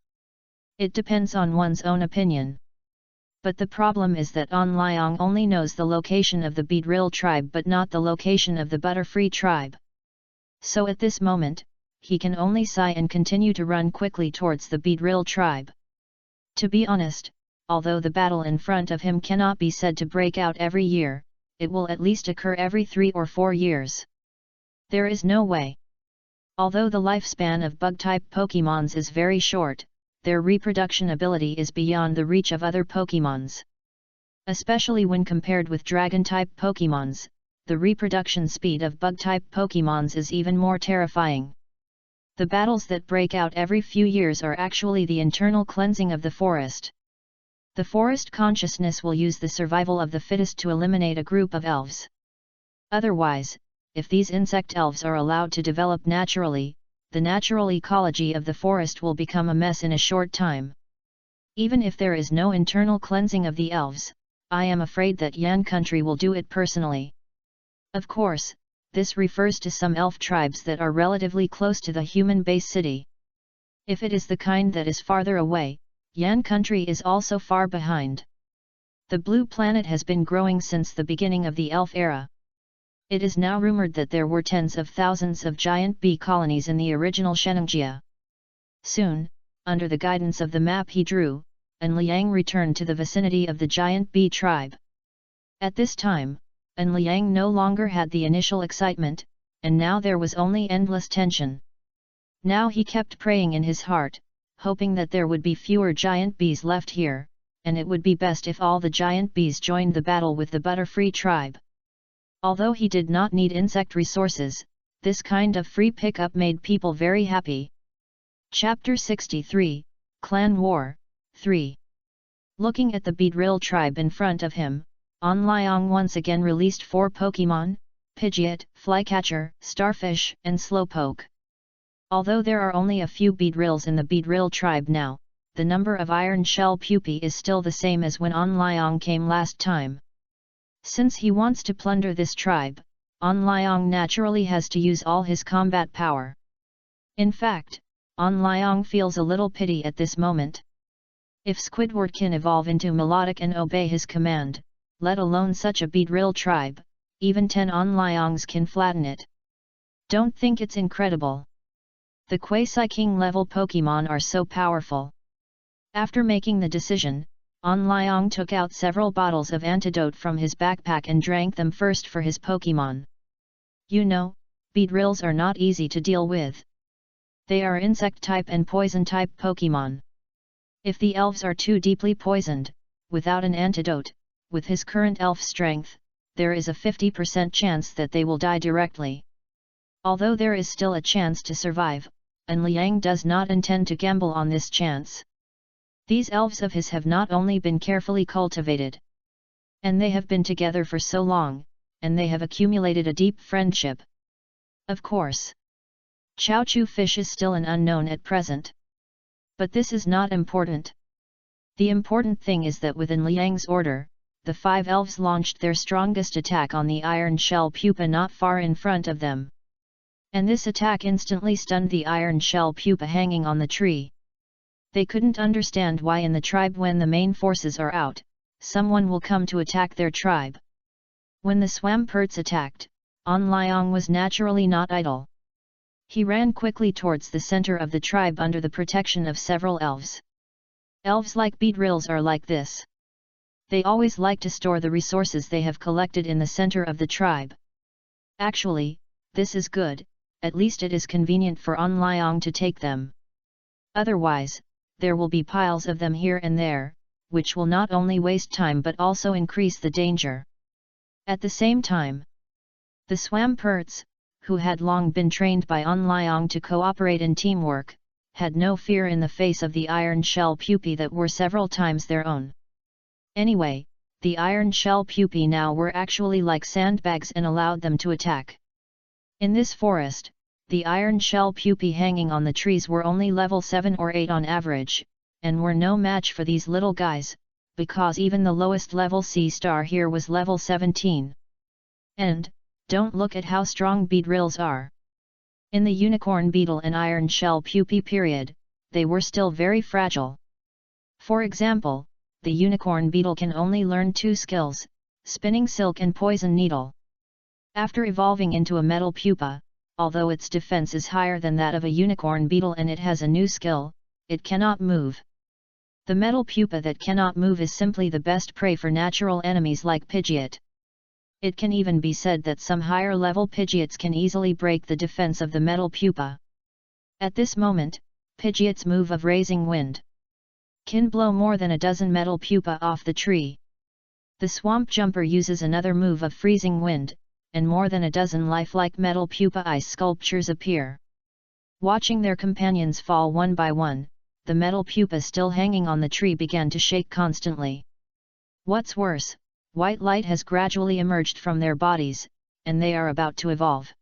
It depends on one's own opinion. But the problem is that On Liang only knows the location of the Beedrill tribe but not the location of the Butterfree tribe. So at this moment, he can only sigh and continue to run quickly towards the Beedrill tribe. To be honest, although the battle in front of him cannot be said to break out every year, it will at least occur every 3 or 4 years. There is no way. Although the lifespan of bug-type Pokemons is very short, their reproduction ability is beyond the reach of other Pokemons. Especially when compared with Dragon-type Pokemons, the reproduction speed of bug-type Pokemons is even more terrifying. The battles that break out every few years are actually the internal cleansing of the forest. The forest consciousness will use the survival of the fittest to eliminate a group of elves. Otherwise, if these insect elves are allowed to develop naturally, the natural ecology of the forest will become a mess in a short time. Even if there is no internal cleansing of the elves, I am afraid that Yan country will do it personally. Of course, this refers to some elf tribes that are relatively close to the human base city. If it is the kind that is farther away, Yan country is also far behind. The blue planet has been growing since the beginning of the elf era. It is now rumored that there were tens of thousands of giant bee colonies in the original Shenangjia. Soon, under the guidance of the map he drew, An Liang returned to the vicinity of the giant bee tribe. At this time, An Liang no longer had the initial excitement, and now there was only endless tension. Now he kept praying in his heart, hoping that there would be fewer giant bees left here, and it would be best if all the giant bees joined the battle with the Butterfree tribe. Although he did not need insect resources, this kind of free pickup made people very happy. Chapter 63, Clan War, 3. Looking at the Beedrill tribe in front of him, On Liang once again released 4 Pokemon, Pidgeot, Flycatcher, Starfish, and Slowpoke. Although there are only a few Beedrills in the Beedrill tribe now, the number of iron shell pupae is still the same as when On Liang came last time. Since he wants to plunder this tribe, On Liang naturally has to use all his combat power. In fact, On Liang feels a little pity at this moment. If Squidward can evolve into melodic and obey his command, let alone such a Beedrill tribe, even 10 On Liangs can flatten it. Don't think it's incredible. The Quasi-King level Pokemon are so powerful. After making the decision, On Liang took out several bottles of antidote from his backpack and drank them first for his Pokemon. You know, Beedrills are not easy to deal with. They are insect-type and poison-type Pokemon. If the elves are too deeply poisoned, without an antidote, with his current elf strength, there is a 50% chance that they will die directly. Although there is still a chance to survive, An Liang does not intend to gamble on this chance. These elves of his have not only been carefully cultivated, and they have been together for so long, and they have accumulated a deep friendship. Of course, Chaochu Fish is still an unknown at present. But this is not important. The important thing is that with An Liang's order, the 5 elves launched their strongest attack on the iron shell pupa not far in front of them. And this attack instantly stunned the iron shell pupa hanging on the tree. They couldn't understand why in the tribe when the main forces are out, someone will come to attack their tribe. When the Swamperts attacked, On Liang was naturally not idle. He ran quickly towards the center of the tribe under the protection of several elves. Elves like Beedrills are like this. They always like to store the resources they have collected in the center of the tribe. Actually, this is good, at least it is convenient for On Liang to take them. Otherwise, there will be piles of them here and there, which will not only waste time but also increase the danger. At the same time, the Swamperts, who had long been trained by On Liang to cooperate in teamwork, had no fear in the face of the iron shell pupae that were several times their own. Anyway, the iron shell pupae now were actually like sandbags and allowed them to attack. In this forest, the iron shell pupae hanging on the trees were only level 7 or 8 on average, and were no match for these little guys, because even the lowest level sea star here was level 17. And, don't look at how strong beedrills are. In the unicorn beetle and iron shell pupae period, they were still very fragile. For example, the unicorn beetle can only learn 2 skills, spinning silk and poison needle. After evolving into a metal pupa, although its defense is higher than that of a unicorn beetle and it has a new skill, it cannot move. The metal pupa that cannot move is simply the best prey for natural enemies like Pidgeot. It can even be said that some higher level Pidgeots can easily break the defense of the metal pupa. At this moment, Pidgeot's move of raising wind can blow more than a dozen metal pupa off the tree. The swamp jumper uses another move of freezing wind, and more than a dozen lifelike metal pupa ice sculptures appear. Watching their companions fall one by one, the metal pupa still hanging on the tree began to shake constantly. What's worse, white light has gradually emerged from their bodies, and they are about to evolve.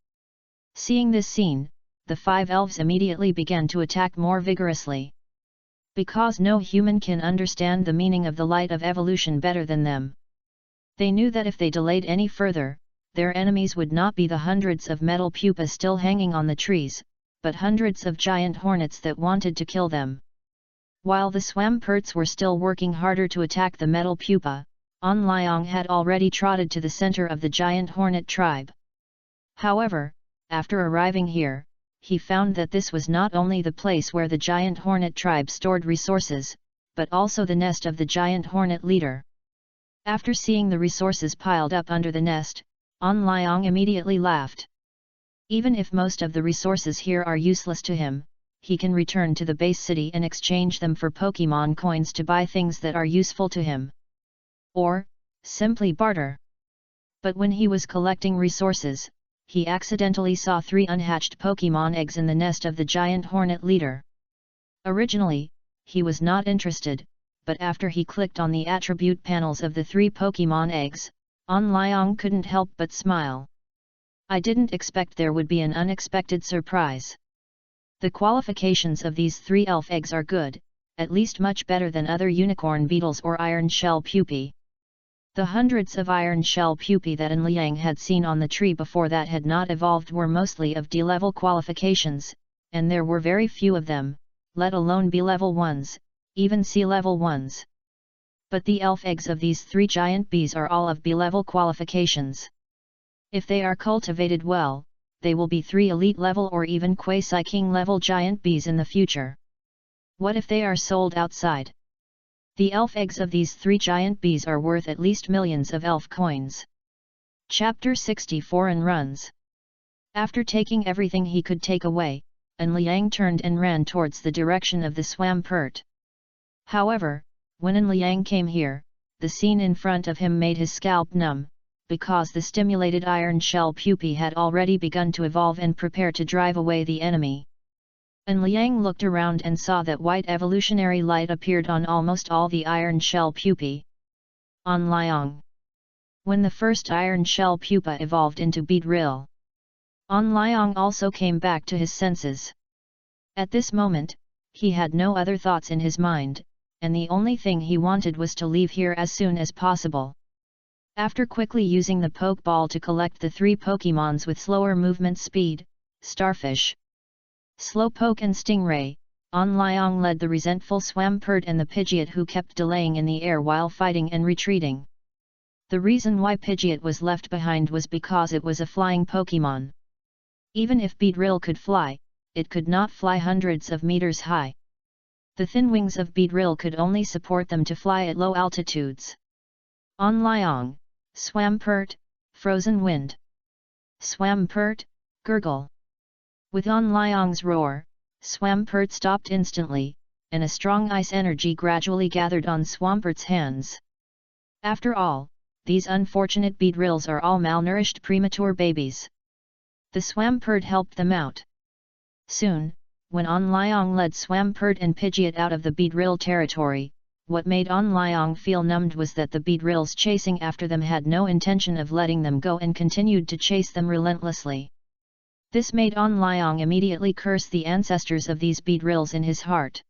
Seeing this scene, the 5 elves immediately began to attack more vigorously. Because no human can understand the meaning of the light of evolution better than them. They knew that if they delayed any further, their enemies would not be the hundreds of metal pupa still hanging on the trees, but hundreds of giant hornets that wanted to kill them. While the Swampurts were still working harder to attack the metal pupa, On Liang had already trotted to the center of the giant hornet tribe. However, after arriving here, he found that this was not only the place where the giant hornet tribe stored resources, but also the nest of the giant hornet leader. After seeing the resources piled up under the nest, On Liang immediately laughed. Even if most of the resources here are useless to him, he can return to the base city and exchange them for Pokemon coins to buy things that are useful to him. Or, simply barter. But when he was collecting resources, he accidentally saw 3 unhatched Pokemon eggs in the nest of the giant hornet leader. Originally, he was not interested, but after he clicked on the attribute panels of the 3 Pokemon eggs, On Liang couldn't help but smile. I didn't expect there would be an unexpected surprise. The qualifications of these 3 elf eggs are good, at least much better than other unicorn beetles or iron shell pupae. The hundreds of iron shell pupae that An Liang had seen on the tree before that had not evolved were mostly of D-level qualifications, and there were very few of them, let alone B-level ones, even C-level ones. But the elf eggs of these 3 giant bees are all of B-level qualifications. If they are cultivated well, they will be 3 elite level or even quasi-king level giant bees in the future. What if they are sold outside? The elf eggs of these 3 giant bees are worth at least millions of elf coins. Chapter 64 and runs. After taking everything he could take away, An Liang turned and ran towards the direction of the Swampert. However, when An Liang came here, the scene in front of him made his scalp numb, because the stimulated iron shell pupae had already begun to evolve and prepare to drive away the enemy. An Liang looked around and saw that white evolutionary light appeared on almost all the iron shell pupae. On Liang. When the first iron shell pupa evolved into beedrill, On Liang also came back to his senses. At this moment, he had no other thoughts in his mind, and the only thing he wanted was to leave here as soon as possible. After quickly using the Pokeball to collect the 3 Pokemons with slower movement speed, Starfish, Slowpoke and Stingray, On Liang led the resentful Swampert and the Pidgeot who kept delaying in the air while fighting and retreating. The reason why Pidgeot was left behind was because it was a flying Pokemon. Even if Beedrill could fly, it could not fly hundreds of meters high. The thin wings of Beedrill could only support them to fly at low altitudes. On Liang, Swampert, Frozen Wind. Swampert, Gurgle. With On Liang's roar, Swampert stopped instantly, and a strong ice energy gradually gathered on Swampert's hands. After all, these unfortunate beedrills are all malnourished premature babies. The Swampert helped them out. Soon, when On Liang led Swampert and Pidgeot out of the beedrill territory, what made On Liang feel numbed was that the beedrills chasing after them had no intention of letting them go and continued to chase them relentlessly. This made On Liang immediately curse the ancestors of these beedrills in his heart.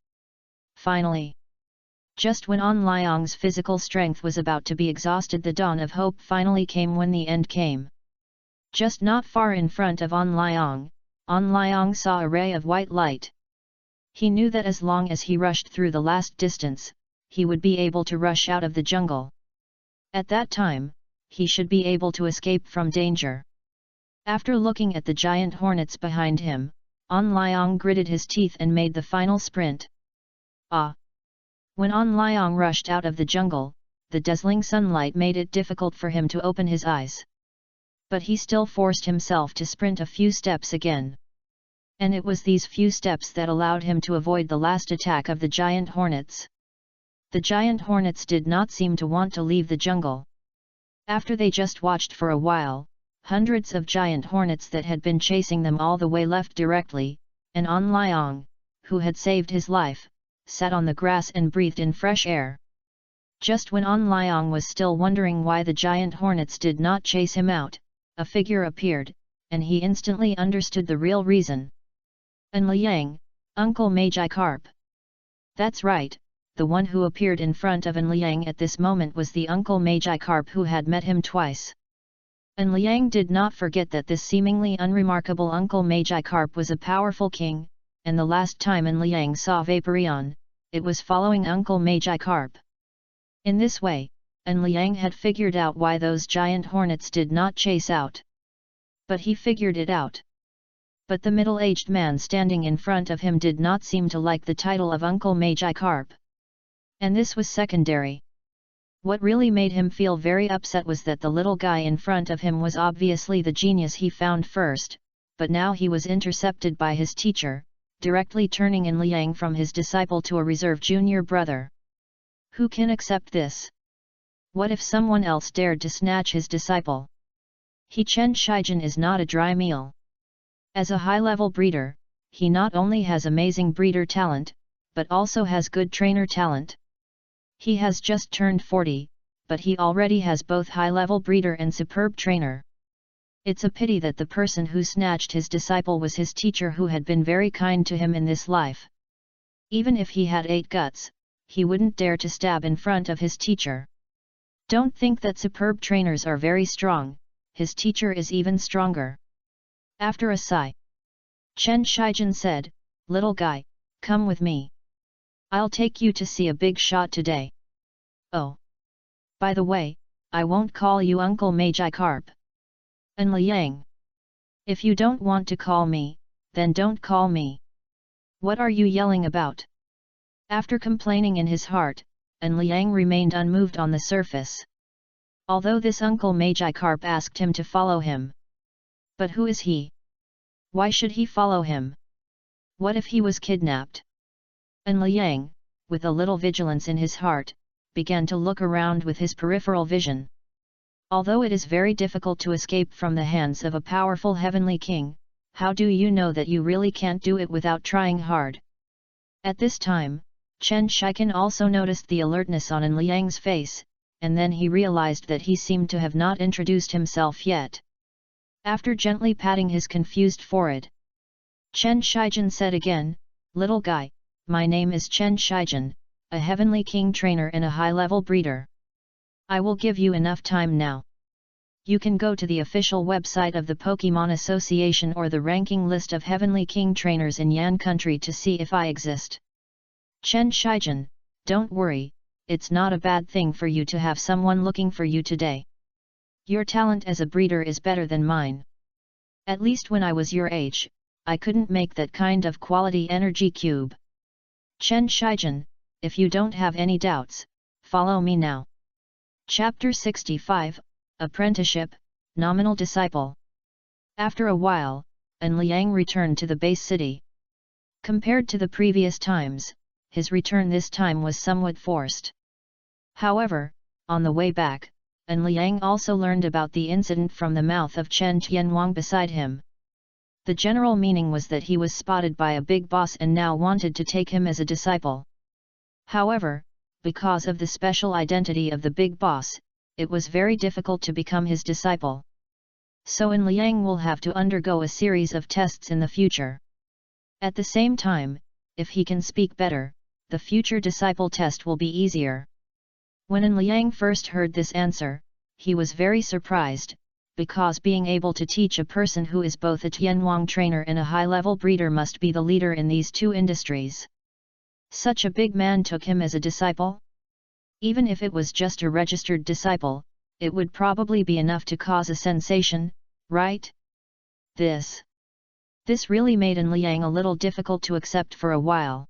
Finally, Just when An Liang's physical strength was about to be exhausted, the dawn of hope finally came when the end came. Just not far in front of An Liang saw a ray of white light. He knew that as long as he rushed through the last distance, he would be able to rush out of the jungle. At that time, he should be able to escape from danger. After looking at the giant hornets behind him, An Liang gritted his teeth and made the final sprint. Ah! When An Liang rushed out of the jungle, the dazzling sunlight made it difficult for him to open his eyes. But he still forced himself to sprint a few steps again. And it was these few steps that allowed him to avoid the last attack of the giant hornets. The giant hornets did not seem to want to leave the jungle. After they just watched for a while, hundreds of giant hornets that had been chasing them all the way left directly, and An Liang, who had saved his life, sat on the grass and breathed in fresh air. Just when An Liang was still wondering why the giant hornets did not chase him out, a figure appeared, and he instantly understood the real reason. An Liang, Uncle Magikarp. That's right, the one who appeared in front of An Liang at this moment was the Uncle Magikarp who had met him twice. An Liang did not forget that this seemingly unremarkable Uncle Magikarp was a powerful king, and the last time An Liang saw Vaporeon, it was following Uncle Magikarp. In this way, An Liang had figured out why those giant hornets did not chase out. But he figured it out. But the middle-aged man standing in front of him did not seem to like the title of Uncle Magikarp. And this was secondary. What really made him feel very upset was that the little guy in front of him was obviously the genius he found first, but now he was intercepted by his teacher, directly turning An Liang from his disciple to a reserve junior brother. Who can accept this? What if someone else dared to snatch his disciple? Chen Shijin is not a dry meal. As a high-level breeder, he not only has amazing breeder talent, but also has good trainer talent. He has just turned 40, but he already has both high-level breeder and superb trainer. It's a pity that the person who snatched his disciple was his teacher, who had been very kind to him in this life. Even if he had 8 guts, he wouldn't dare to stab in front of his teacher. Don't think that superb trainers are very strong, his teacher is even stronger. After a sigh, Chen Shijin said, "Little guy, come with me. I'll take you to see a big shot today. Oh! By the way, I won't call you Uncle Magikarp. An Liang. If you don't want to call me, then don't call me. What are you yelling about?" After complaining in his heart, An Liang remained unmoved on the surface. Although this Uncle Magikarp asked him to follow him. But who is he? Why should he follow him? What if he was kidnapped? An Liang, with a little vigilance in his heart, began to look around with his peripheral vision. Although it is very difficult to escape from the hands of a powerful heavenly king, how do you know that you really can't do it without trying hard? At this time, Chen Shijin also noticed the alertness on An Liang's face, and then he realized that he seemed to have not introduced himself yet. After gently patting his confused forehead, Chen Shijin said again, "Little guy, my name is Chen Shijin, a heavenly king trainer and a high-level breeder. I will give you enough time now. You can go to the official website of the Pokemon Association or the ranking list of heavenly king trainers in Yan country to see if I exist. Chen Shijin, don't worry, it's not a bad thing for you to have someone looking for you today. Your talent as a breeder is better than mine. At least when I was your age, I couldn't make that kind of quality energy cube. Chen Shijin, if you don't have any doubts, follow me now." Chapter 65, Apprenticeship, Nominal Disciple. After a while, An Liang returned to the base city. Compared to the previous times, his return this time was somewhat forced. However, on the way back, An Liang also learned about the incident from the mouth of Chen Tianwang beside him. The general meaning was that he was spotted by a big boss and now wanted to take him as a disciple. However, because of the special identity of the big boss, it was very difficult to become his disciple. So An Liang will have to undergo a series of tests in the future. At the same time, if he can speak better, the future disciple test will be easier. When An Liang first heard this answer, he was very surprised, because being able to teach a person who is both a Tianwang trainer and a high-level breeder must be the leader in these two industries. Such a big man took him as a disciple? Even if it was just a registered disciple, it would probably be enough to cause a sensation, right? This really made An Liang a little difficult to accept for a while.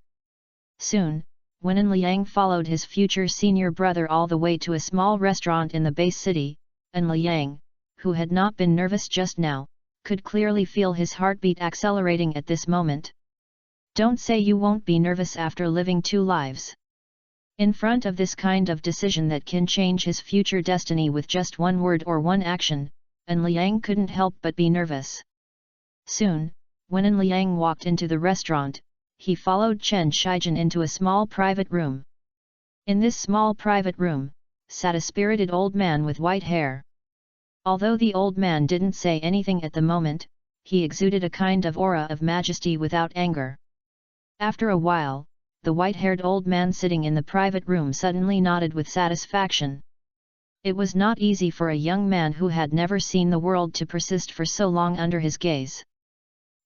Soon, when An Liang followed his future senior brother all the way to a small restaurant in the base city, An Liang, who had not been nervous just now, could clearly feel his heartbeat accelerating at this moment. Don't say you won't be nervous after living two lives. In front of this kind of decision that can change his future destiny with just one word or one action, An Liang couldn't help but be nervous. Soon, when An Liang walked into the restaurant, he followed Chen Shijin into a small private room. In this small private room, sat a spirited old man with white hair. Although the old man didn't say anything at the moment, he exuded a kind of aura of majesty without anger. After a while, the white-haired old man sitting in the private room suddenly nodded with satisfaction. It was not easy for a young man who had never seen the world to persist for so long under his gaze.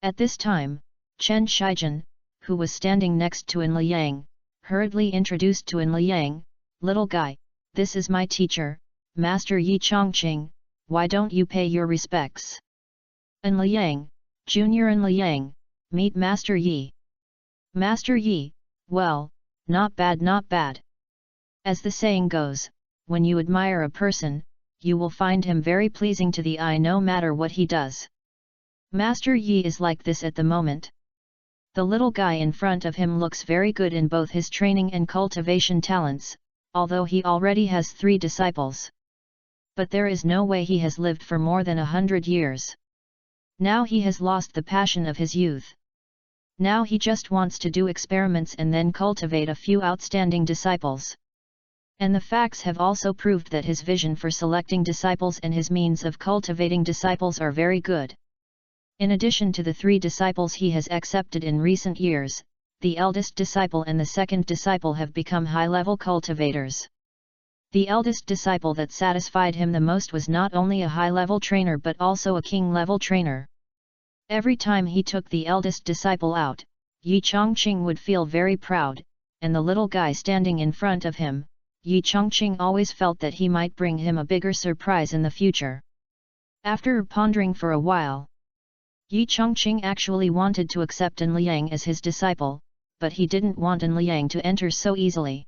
At this time, Chen Shijin, who was standing next to An Liang, hurriedly introduced to An Liang, "Little guy, this is my teacher, Master Yi Chongqing. Why don't you pay your respects?" An Liang, Junior An Liang, meet Master Yi. Master Yi, well, not bad not bad. As the saying goes, when you admire a person, you will find him very pleasing to the eye no matter what he does. Master Yi is like this at the moment. The little guy in front of him looks very good in both his training and cultivation talents, although he already has 3 disciples. But there is no way he has lived for more than 100 years. Now he has lost the passion of his youth. Now he just wants to do experiments and then cultivate a few outstanding disciples. And the facts have also proved that his vision for selecting disciples and his means of cultivating disciples are very good. In addition to the 3 disciples he has accepted in recent years, the eldest disciple and the second disciple have become high-level cultivators. The eldest disciple that satisfied him the most was not only a high-level trainer but also a king-level trainer. Every time he took the eldest disciple out, Yi Chongqing would feel very proud, and the little guy standing in front of him, Yi Chongqing always felt that he might bring him a bigger surprise in the future. After pondering for a while, Yi Chongqing actually wanted to accept An Liang as his disciple, but he didn't want An Liang to enter so easily.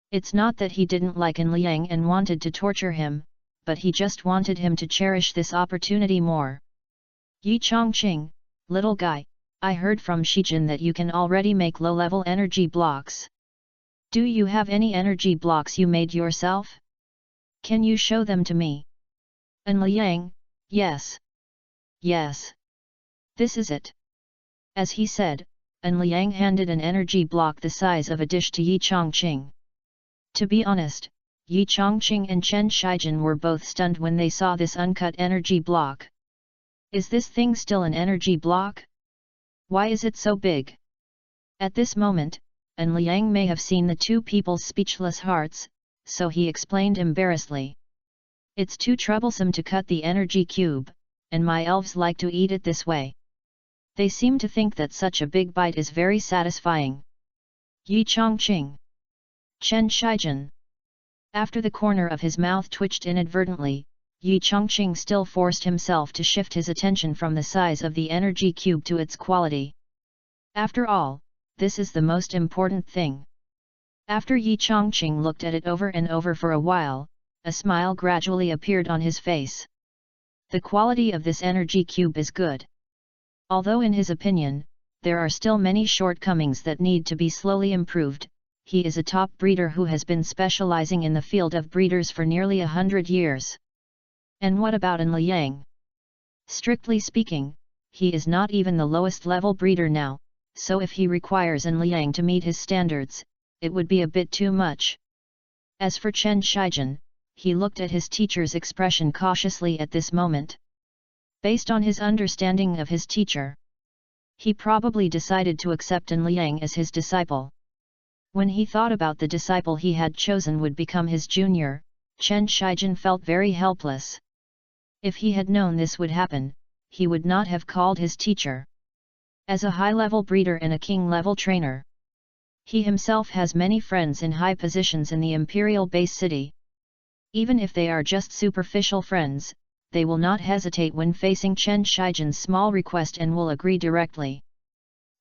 It's not that he didn't like An Liang and wanted to torture him, but he just wanted him to cherish this opportunity more. Yi Chongqing, little guy, I heard from Shijin that you can already make low-level energy blocks. Do you have any energy blocks you made yourself? Can you show them to me? An Liang, yes. Yes. This is it. As he said, An Liang handed an energy block the size of a dish to Yi Chongqing. To be honest, Yi Chongqing and Chen Shijin were both stunned when they saw this uncut energy block. Is this thing still an energy block? Why is it so big? At this moment, An Liang may have seen the 2 people's speechless hearts, so he explained embarrassedly. It's too troublesome to cut the energy cube, and my elves like to eat it this way. They seem to think that such a big bite is very satisfying. Yi Chongqing. Chen Shijin. After the corner of his mouth twitched inadvertently, Yi Chongqing still forced himself to shift his attention from the size of the energy cube to its quality. After all, this is the most important thing. After Yi Chongqing looked at it over and over for a while, a smile gradually appeared on his face. The quality of this energy cube is good. Although in his opinion, there are still many shortcomings that need to be slowly improved, he is a top breeder who has been specializing in the field of breeders for nearly 100 years. And what about An Liang? Strictly speaking, he is not even the lowest level breeder now, so if he requires An Liang to meet his standards, it would be a bit too much. As for Chen Shijin, he looked at his teacher's expression cautiously at this moment. Based on his understanding of his teacher, he probably decided to accept An Liang as his disciple. When he thought about the disciple he had chosen would become his junior, Chen Shijin felt very helpless. If he had known this would happen, he would not have called his teacher. As a high-level breeder and a king-level trainer, he himself has many friends in high positions in the imperial base city. Even if they are just superficial friends, they will not hesitate when facing Chen Shijin's small request and will agree directly.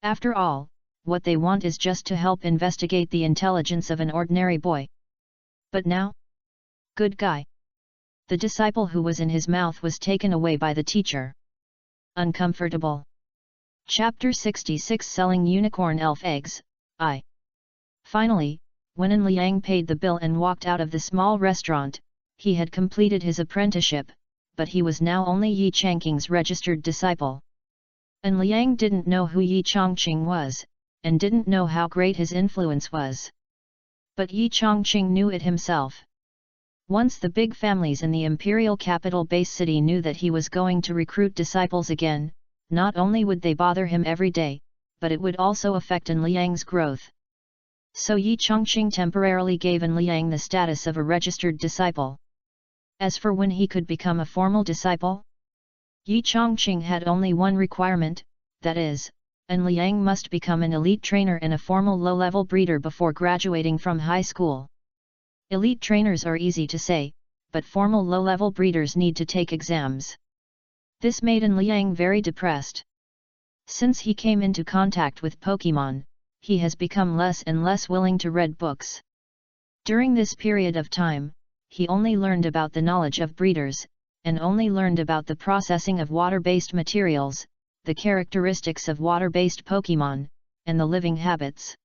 After all, what they want is just to help investigate the intelligence of an ordinary boy. But now? Good guy. The disciple who was in his mouth was taken away by the teacher. Uncomfortable. Chapter 66 Selling Unicorn Elf Eggs, I. Finally, when An Liang paid the bill and walked out of the small restaurant, he had completed his apprenticeship, but he was now only Yi Changqing's registered disciple. An Liang didn't know who Yi Changqing was, and didn't know how great his influence was. But Yi Changqing knew it himself. Once the big families in the imperial capital base city knew that he was going to recruit disciples again, not only would they bother him every day, but it would also affect An Liang's growth. So Yi Changqing temporarily gave An Liang the status of a registered disciple. As for when he could become a formal disciple, Yi Changqing had only one requirement, that is, An Liang must become an elite trainer and a formal low-level breeder before graduating from high school. Elite trainers are easy to say, but formal low-level breeders need to take exams. This made An Liang very depressed. Since he came into contact with Pokemon, he has become less and less willing to read books. During this period of time, he only learned about the knowledge of breeders, and only learned about the processing of water-based materials, the characteristics of water-based Pokemon, and the living habits.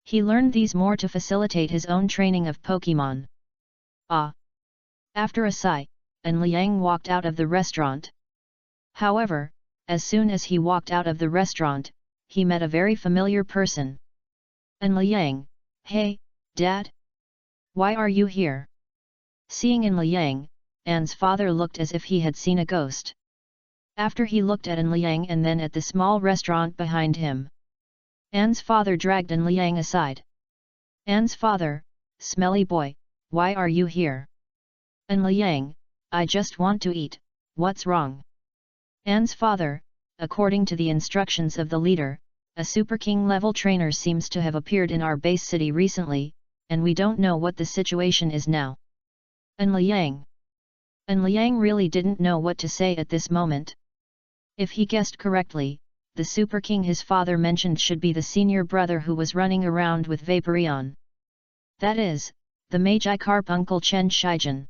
He learned these more to facilitate his own training of Pokemon. Ah! After a sigh, An Liang walked out of the restaurant. However, as soon as he walked out of the restaurant, he met a very familiar person. An Liang, hey, Dad? Why are you here? Seeing An Liang, An's father looked as if he had seen a ghost. After he looked at An Liang and then at the small restaurant behind him, An's father dragged An Liang aside. An's father, smelly boy, why are you here? An Liang, I just want to eat, what's wrong? An's father, according to the instructions of the leader, a Super King level trainer seems to have appeared in our base city recently, and we don't know what the situation is now. An Liang. An Liang really didn't know what to say at this moment. If he guessed correctly, the Super King his father mentioned should be the senior brother who was running around with Vaporeon. That is, the Magikarp uncle Chen Shijin.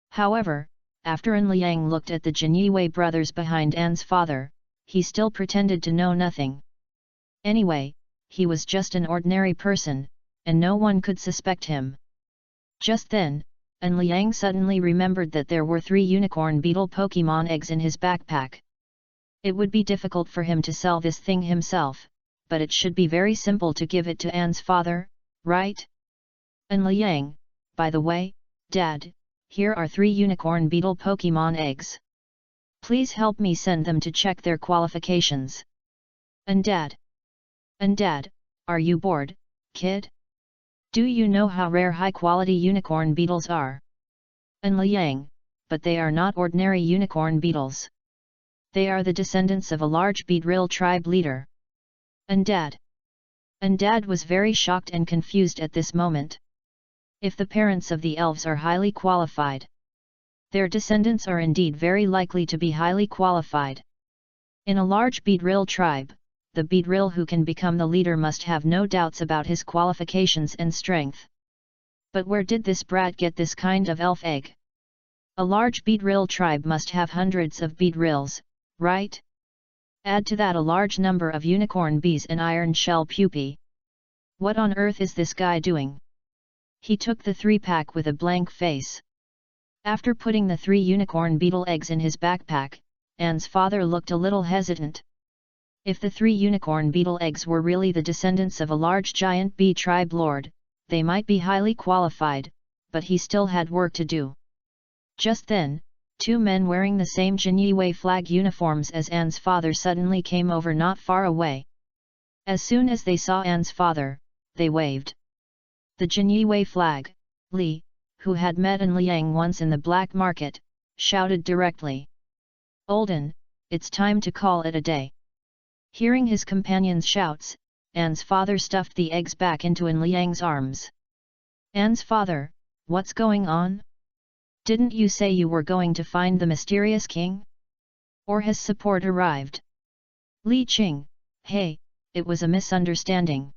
However, after An Liang looked at the Jinyue brothers behind An's father, he still pretended to know nothing. Anyway, he was just an ordinary person, and no one could suspect him. Just then, An Liang suddenly remembered that there were 3 unicorn beetle Pokemon eggs in his backpack. It would be difficult for him to sell this thing himself, but it should be very simple to give it to An's father, right? An Liang, by the way, Dad, here are 3 unicorn beetle Pokemon eggs. Please help me send them to check their qualifications. And Dad, are you bored, kid? Do you know how rare high-quality unicorn beetles are? An Liang, but they are not ordinary unicorn beetles. They are the descendants of a large Beedrill tribe leader. And Dad was very shocked and confused at this moment. If the parents of the elves are highly qualified, their descendants are indeed very likely to be highly qualified. In a large Beedrill tribe, the Beedrill who can become the leader must have no doubts about his qualifications and strength. But where did this brat get this kind of elf egg? A large Beedrill tribe must have hundreds of Beedrills, right? Add to that a large number of unicorn bees and iron shell pupae. What on earth is this guy doing? He took the 3-pack with a blank face. After putting the 3 unicorn beetle eggs in his backpack, An's father looked a little hesitant. If the 3 unicorn beetle eggs were really the descendants of a large giant bee tribe lord, they might be highly qualified, but he still had work to do. Just then, 2 men wearing the same Jinyue flag uniforms as An's father suddenly came over not far away. As soon as they saw An's father, they waved. The Jinyue flag, Li, who had met An Liang once in the black market, shouted directly. Olden, it's time to call it a day. Hearing his companion's shouts, An's father stuffed the eggs back into An Liang's arms. An's father, what's going on? Didn't you say you were going to find the mysterious king? Or has support arrived? Li Qing, hey, it was a misunderstanding.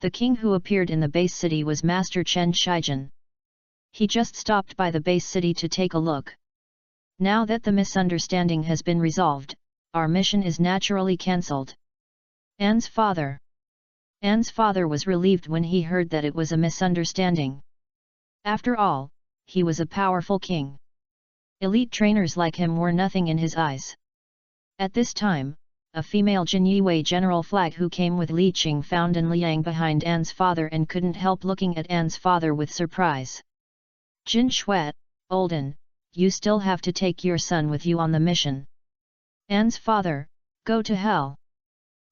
The king who appeared in the base city was Master Chen Shijin. He just stopped by the base city to take a look. Now that the misunderstanding has been resolved, our mission is naturally cancelled. An's father was relieved when he heard that it was a misunderstanding. After all, he was a powerful king. Elite trainers like him were nothing in his eyes. At this time, a female Jinyue general flag who came with Li Qing found An Liang behind An's father and couldn't help looking at An's father with surprise. Jin Shui, Olden, you still have to take your son with you on the mission. An's father, go to hell.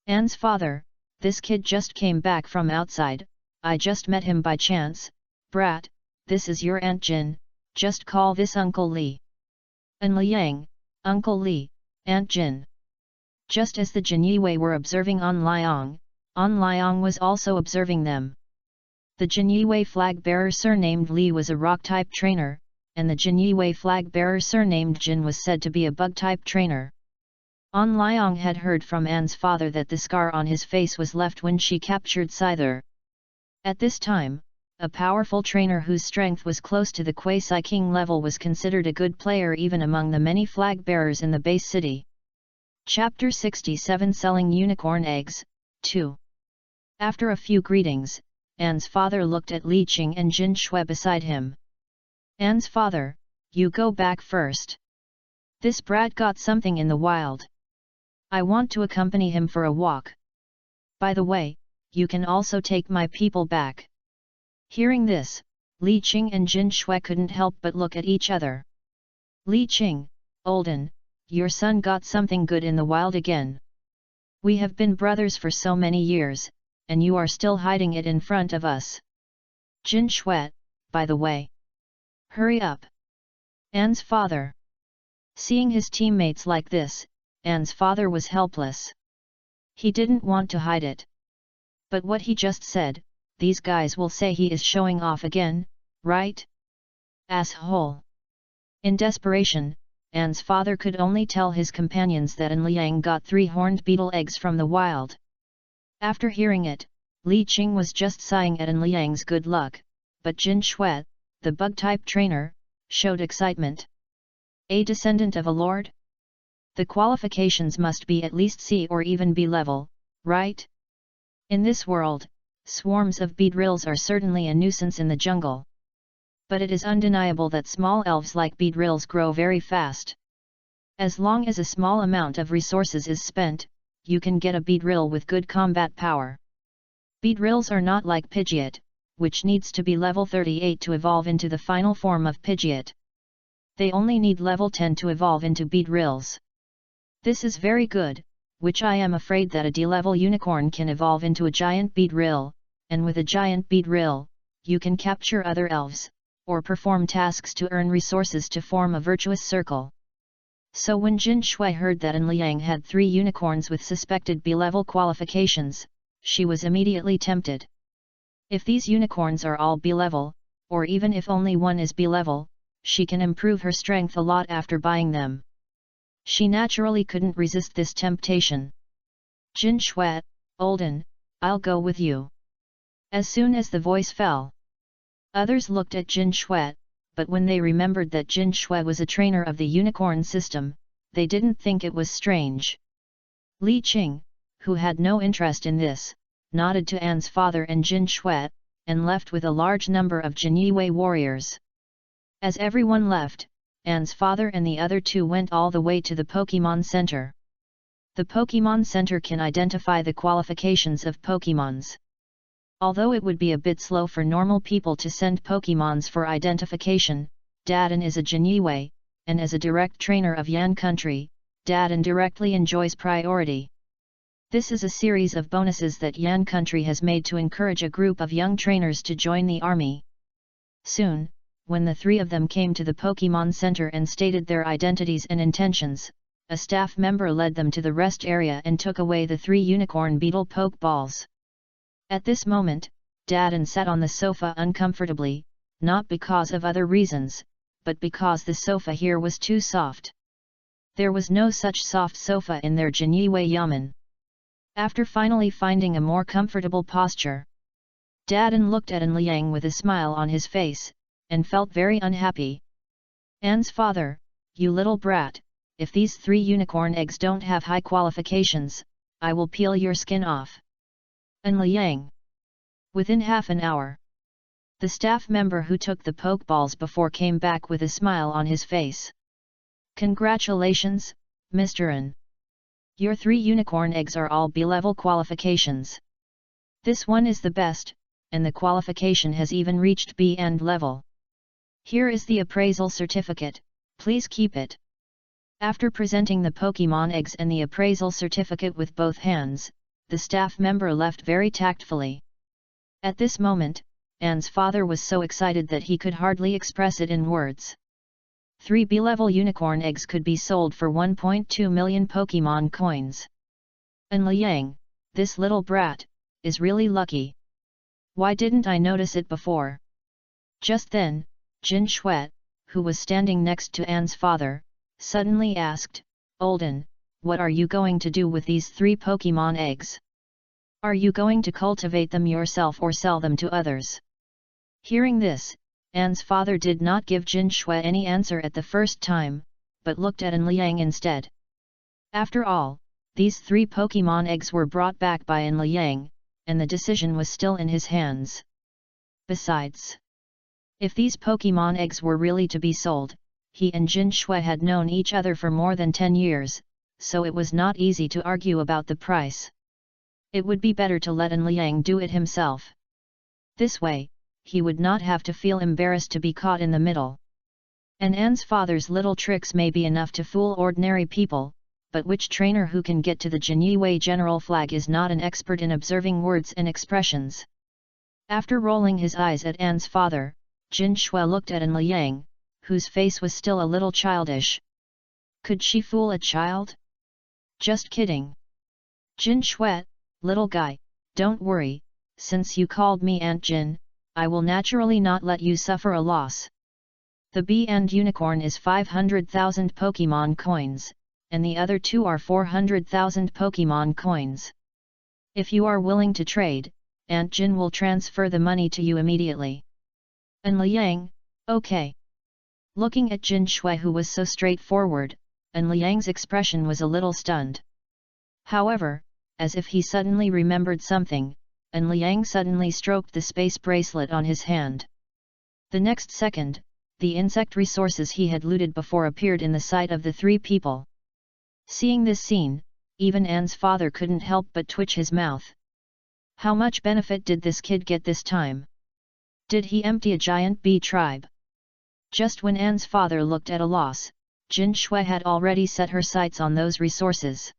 An's father, this kid just came back from outside, I just met him by chance, brat, this is your Aunt Jin, just call this Uncle Li. An Liang, Uncle Li, Aunt Jin. Just as the Jinyue were observing An Liang was also observing them. The Jinyue flag-bearer surnamed Li was a rock-type trainer, and the Jinyue flag-bearer surnamed Jin was said to be a bug-type trainer. An Liang had heard from An's father that the scar on his face was left when she captured Scyther. At this time, a powerful trainer whose strength was close to the quasi-king level was considered a good player even among the many flag-bearers in the base city. Chapter 67 Selling Unicorn Eggs, 2. After a few greetings, An's father looked at Li Qing and Jin Shui beside him. An's father, you go back first. This brat got something in the wild. I want to accompany him for a walk. By the way, you can also take my people back. Hearing this, Li Qing and Jin Shui couldn't help but look at each other. Li Qing, Olden, your son got something good in the wild again. We have been brothers for so many years, and you are still hiding it in front of us. Jin Shui, by the way. Hurry up. An's father. Seeing his teammates like this, An's father was helpless. He didn't want to hide it. But what he just said, these guys will say he is showing off again, right? Asshole. In desperation, An's father could only tell his companions that An Liang got 3 horned beetle eggs from the wild. After hearing it, Li Qing was just sighing at An Liang's good luck, but Jin Shui, the bug-type trainer, showed excitement. A descendant of a lord? The qualifications must be at least C or even B level, right? In this world, swarms of beedrills are certainly a nuisance in the jungle. But it is undeniable that small elves like beedrills grow very fast. As long as a small amount of resources is spent, you can get a beedrill with good combat power. Beedrills are not like Pidgeot, which needs to be level 38 to evolve into the final form of Pidgeot. They only need level 10 to evolve into beedrills. This is very good, which I am afraid that a D-level unicorn can evolve into a giant beedrill, and with a giant beedrill, you can capture other elves, or perform tasks to earn resources to form a virtuous circle. So when Jin Shui heard that An Liang had 3 unicorns with suspected B-level qualifications, she was immediately tempted. If these unicorns are all B-level, or even if only one is B-level, she can improve her strength a lot after buying them. She naturally couldn't resist this temptation. Jin Shui, Olden, I'll go with you. As soon as the voice fell, others looked at Jin Shui, but when they remembered that Jin Shui was a trainer of the unicorn system, they didn't think it was strange. Li Qing, who had no interest in this, nodded to An's father and Jin Shui, and left with a large number of Jinyue warriors. As everyone left, An's father and the other 2 went all the way to the Pokémon Center. The Pokémon Center can identify the qualifications of Pokémons. Although it would be a bit slow for normal people to send Pokémons for identification, Dadan is a Jinyue, and as a direct trainer of Yan country, Dadan directly enjoys priority. This is a series of bonuses that Yan Country has made to encourage a group of young trainers to join the army. Soon, when the three of them came to the Pokemon Center and stated their identities and intentions, a staff member led them to the rest area and took away the 3 unicorn beetle Pokeballs. At this moment, Dadan sat on the sofa uncomfortably, not because of other reasons, but because the sofa here was too soft. There was no such soft sofa in their Jinyiwei Yamen. After finally finding a more comfortable posture, Dadan looked at An Liang with a smile on his face, and felt very unhappy. An's father, you little brat, if these 3 unicorn eggs don't have high qualifications, I will peel your skin off. An Liang. Within half an hour, the staff member who took the Pokeballs before came back with a smile on his face. Congratulations, Mr. An. Your 3 unicorn eggs are all B-level qualifications. This one is the best, and the qualification has even reached B and level. Here is the appraisal certificate, please keep it. After presenting the Pokemon eggs and the appraisal certificate with both hands, the staff member left very tactfully. At this moment, An's father was so excited that he could hardly express it in words. 3 B-level unicorn eggs could be sold for 1.2 million Pokemon coins. An Liang, this little brat, is really lucky. Why didn't I notice it before? Just then, Jin Shuet, who was standing next to An's father, suddenly asked, Olden, what are you going to do with these 3 Pokemon eggs? Are you going to cultivate them yourself or sell them to others? Hearing this, An's father did not give Jin Shuet any answer at the first time, but looked at An Liang instead. After all, these 3 Pokemon eggs were brought back by An Liang, and the decision was still in his hands. Besides, if these Pokemon eggs were really to be sold, he and Jin Shuet had known each other for more than 10 years, so it was not easy to argue about the price. It would be better to let An Liang do it himself. This way, he would not have to feel embarrassed to be caught in the middle. And An's father's little tricks may be enough to fool ordinary people, but which trainer who can get to the Jinyiwei general flag is not an expert in observing words and expressions? After rolling his eyes at An's father, Jin Shuet looked at An Liang, whose face was still a little childish. Could she fool a child? Just kidding. Jin Shuet, little guy, don't worry, since you called me Aunt Jin, I will naturally not let you suffer a loss. The B and unicorn is 500,000 Pokemon coins, and the other 2 are 400,000 Pokemon coins. If you are willing to trade, Aunt Jin will transfer the money to you immediately. An Liang, okay. Looking at Jin Shuet, who was so straightforward, An Liang's expression was a little stunned. However, as if he suddenly remembered something, An Liang suddenly stroked the space bracelet on his hand. The next second, the insect resources he had looted before appeared in the sight of the 3 people. Seeing this scene, even An's father couldn't help but twitch his mouth. How much benefit did this kid get this time? Did he empty a giant bee tribe? Just when An's father looked at a loss, Jin Shuet had already set her sights on those resources.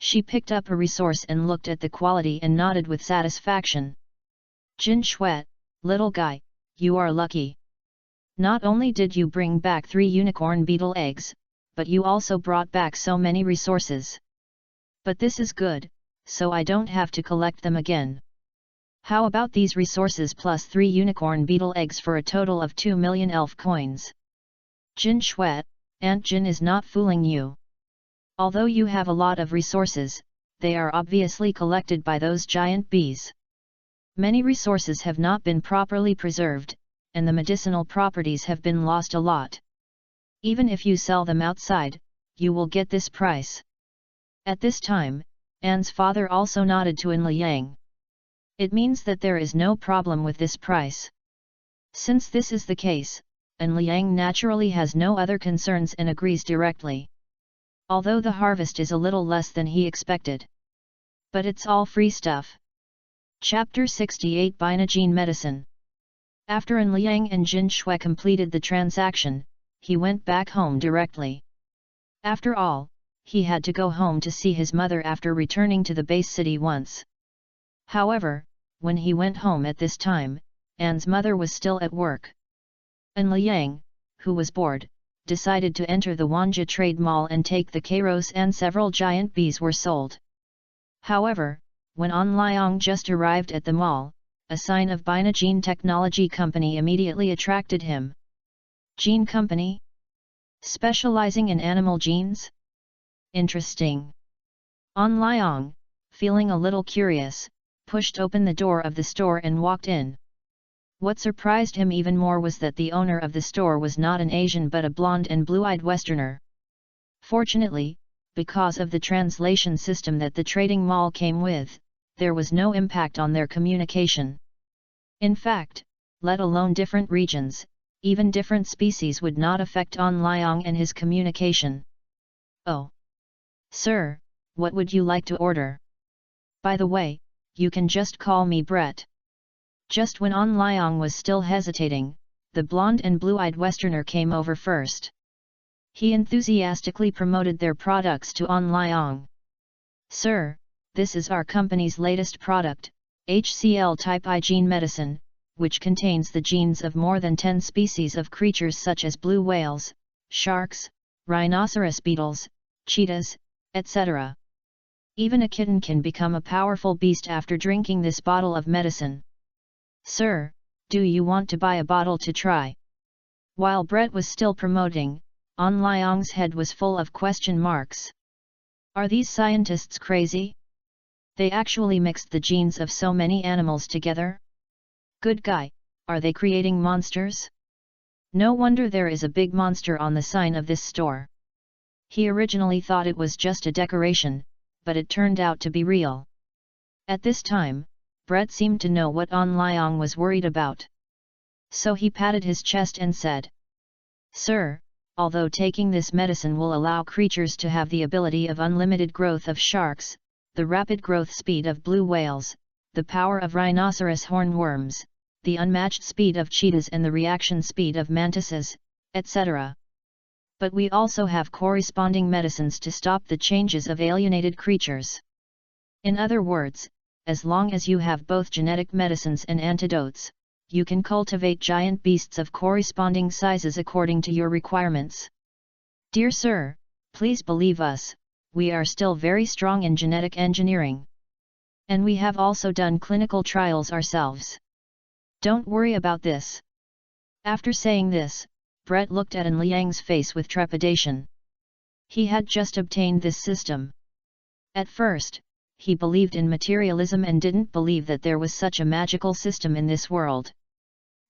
She picked up a resource and looked at the quality and nodded with satisfaction. Jin Shuet, little guy, you are lucky. Not only did you bring back 3 unicorn beetle eggs, but you also brought back so many resources. But this is good, so I don't have to collect them again. How about these resources plus 3 unicorn beetle eggs for a total of 2 million elf coins? Jin Shuet, Aunt Jin is not fooling you. Although you have a lot of resources, they are obviously collected by those giant bees. Many resources have not been properly preserved, and the medicinal properties have been lost a lot. Even if you sell them outside, you will get this price. At this time, An's father also nodded to An Liang. It means that there is no problem with this price. Since this is the case, An Liang naturally has no other concerns and agrees directly. Although the harvest is a little less than he expected. But it's all free stuff. Chapter 68 Binagene Medicine. After An Liang and Jin Shuet completed the transaction, he went back home directly. After all, he had to go home to see his mother after returning to the base city once. However, when he went home at this time, Anne's mother was still at work. And Liang, who was bored, decided to enter the Wanjie Trade Mall and take the Kairos, and several giant bees were sold. However, when An Liang just arrived at the mall, a sign of Bina Gene Technology Company immediately attracted him. Gene Company? Specializing in animal genes? Interesting. An Liang, feeling a little curious, pushed open the door of the store and walked in. What surprised him even more was that the owner of the store was not an Asian but a blonde and blue-eyed Westerner. Fortunately, because of the translation system that the trading mall came with, there was no impact on their communication. In fact, let alone different regions, even different species would not affect An Liang and his communication. "Oh. Sir, what would you like to order? By the way, you can just call me Brett." Just when An Liang was still hesitating, the blonde and blue-eyed Westerner came over first. He enthusiastically promoted their products to An Liang. "Sir, this is our company's latest product, HCL Type I gene medicine, which contains the genes of more than 10 species of creatures such as blue whales, sharks, rhinoceros beetles, cheetahs, etc. Even a kitten can become a powerful beast after drinking this bottle of medicine. Sir, do you want to buy a bottle to try?" While Brett was still promoting, An Liang's head was full of question marks. Are these scientists crazy? They actually mixed the genes of so many animals together? Good guy, are they creating monsters? No wonder there is a big monster on the sign of this store. He originally thought it was just a decoration, but it turned out to be real. At this time, Brett seemed to know what An Liang was worried about. So he patted his chest and said, "Sir, although taking this medicine will allow creatures to have the ability of unlimited growth of sharks, the rapid growth speed of blue whales, the power of rhinoceros hornworms, the unmatched speed of cheetahs and the reaction speed of mantises, etc. But we also have corresponding medicines to stop the changes of alienated creatures. In other words, as long as you have both genetic medicines and antidotes, you can cultivate giant beasts of corresponding sizes according to your requirements. Dear sir, please believe us, we are still very strong in genetic engineering. And we have also done clinical trials ourselves. Don't worry about this." After saying this, Brett looked at An Liang's face with trepidation. He had just obtained this system. At first, he believed in materialism and didn't believe that there was such a magical system in this world.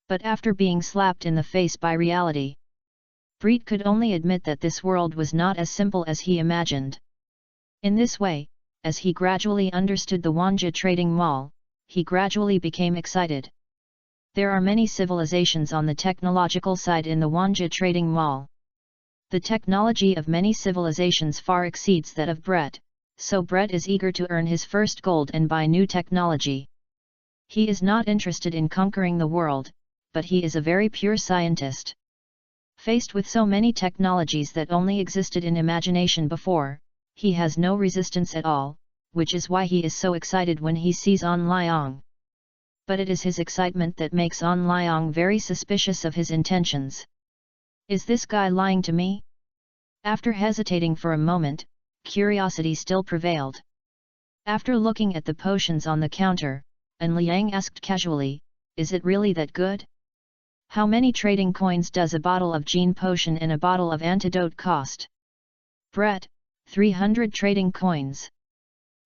But after being slapped in the face by reality, Brett could only admit that this world was not as simple as he imagined. In this way, as he gradually understood the Wanjie Trading Mall, he gradually became excited. There are many civilizations on the technological side in the Wanjie Trading Mall. The technology of many civilizations far exceeds that of Brett, so Brett is eager to earn his first gold and buy new technology. He is not interested in conquering the world, but he is a very pure scientist. Faced with so many technologies that only existed in imagination before, he has no resistance at all, which is why he is so excited when he sees An Liang. But it is his excitement that makes An Liang very suspicious of his intentions. Is this guy lying to me? After hesitating for a moment, curiosity still prevailed. After looking at the potions on the counter, An Liang asked casually, "Is it really that good? How many trading coins does a bottle of gene potion and a bottle of antidote cost?" Brett, 300 trading coins.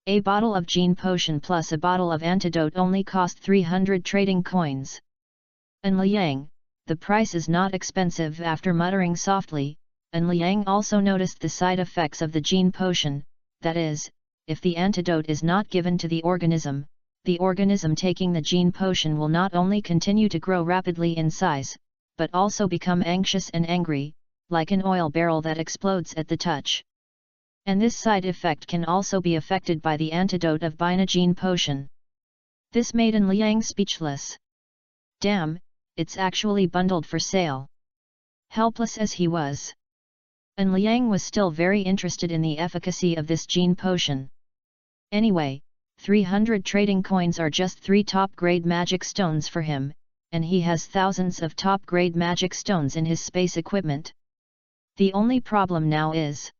A bottle of gene potion plus a bottle of antidote only cost 300 trading coins. An Liang, the price is not expensive. After muttering softly, An Liang also noticed the side effects of the gene potion, that is, if the antidote is not given to the organism taking the gene potion will not only continue to grow rapidly in size, but also become anxious and angry, like an oil barrel that explodes at the touch. And this side effect can also be affected by the antidote of Bina gene potion. This made An Liang speechless. Damn, it's actually bundled for sale. Helpless as he was, And Liang was still very interested in the efficacy of this gene potion. Anyway, 300 trading coins are just 3 top-grade magic stones for him, and he has thousands of top-grade magic stones in his space equipment. The only problem now is,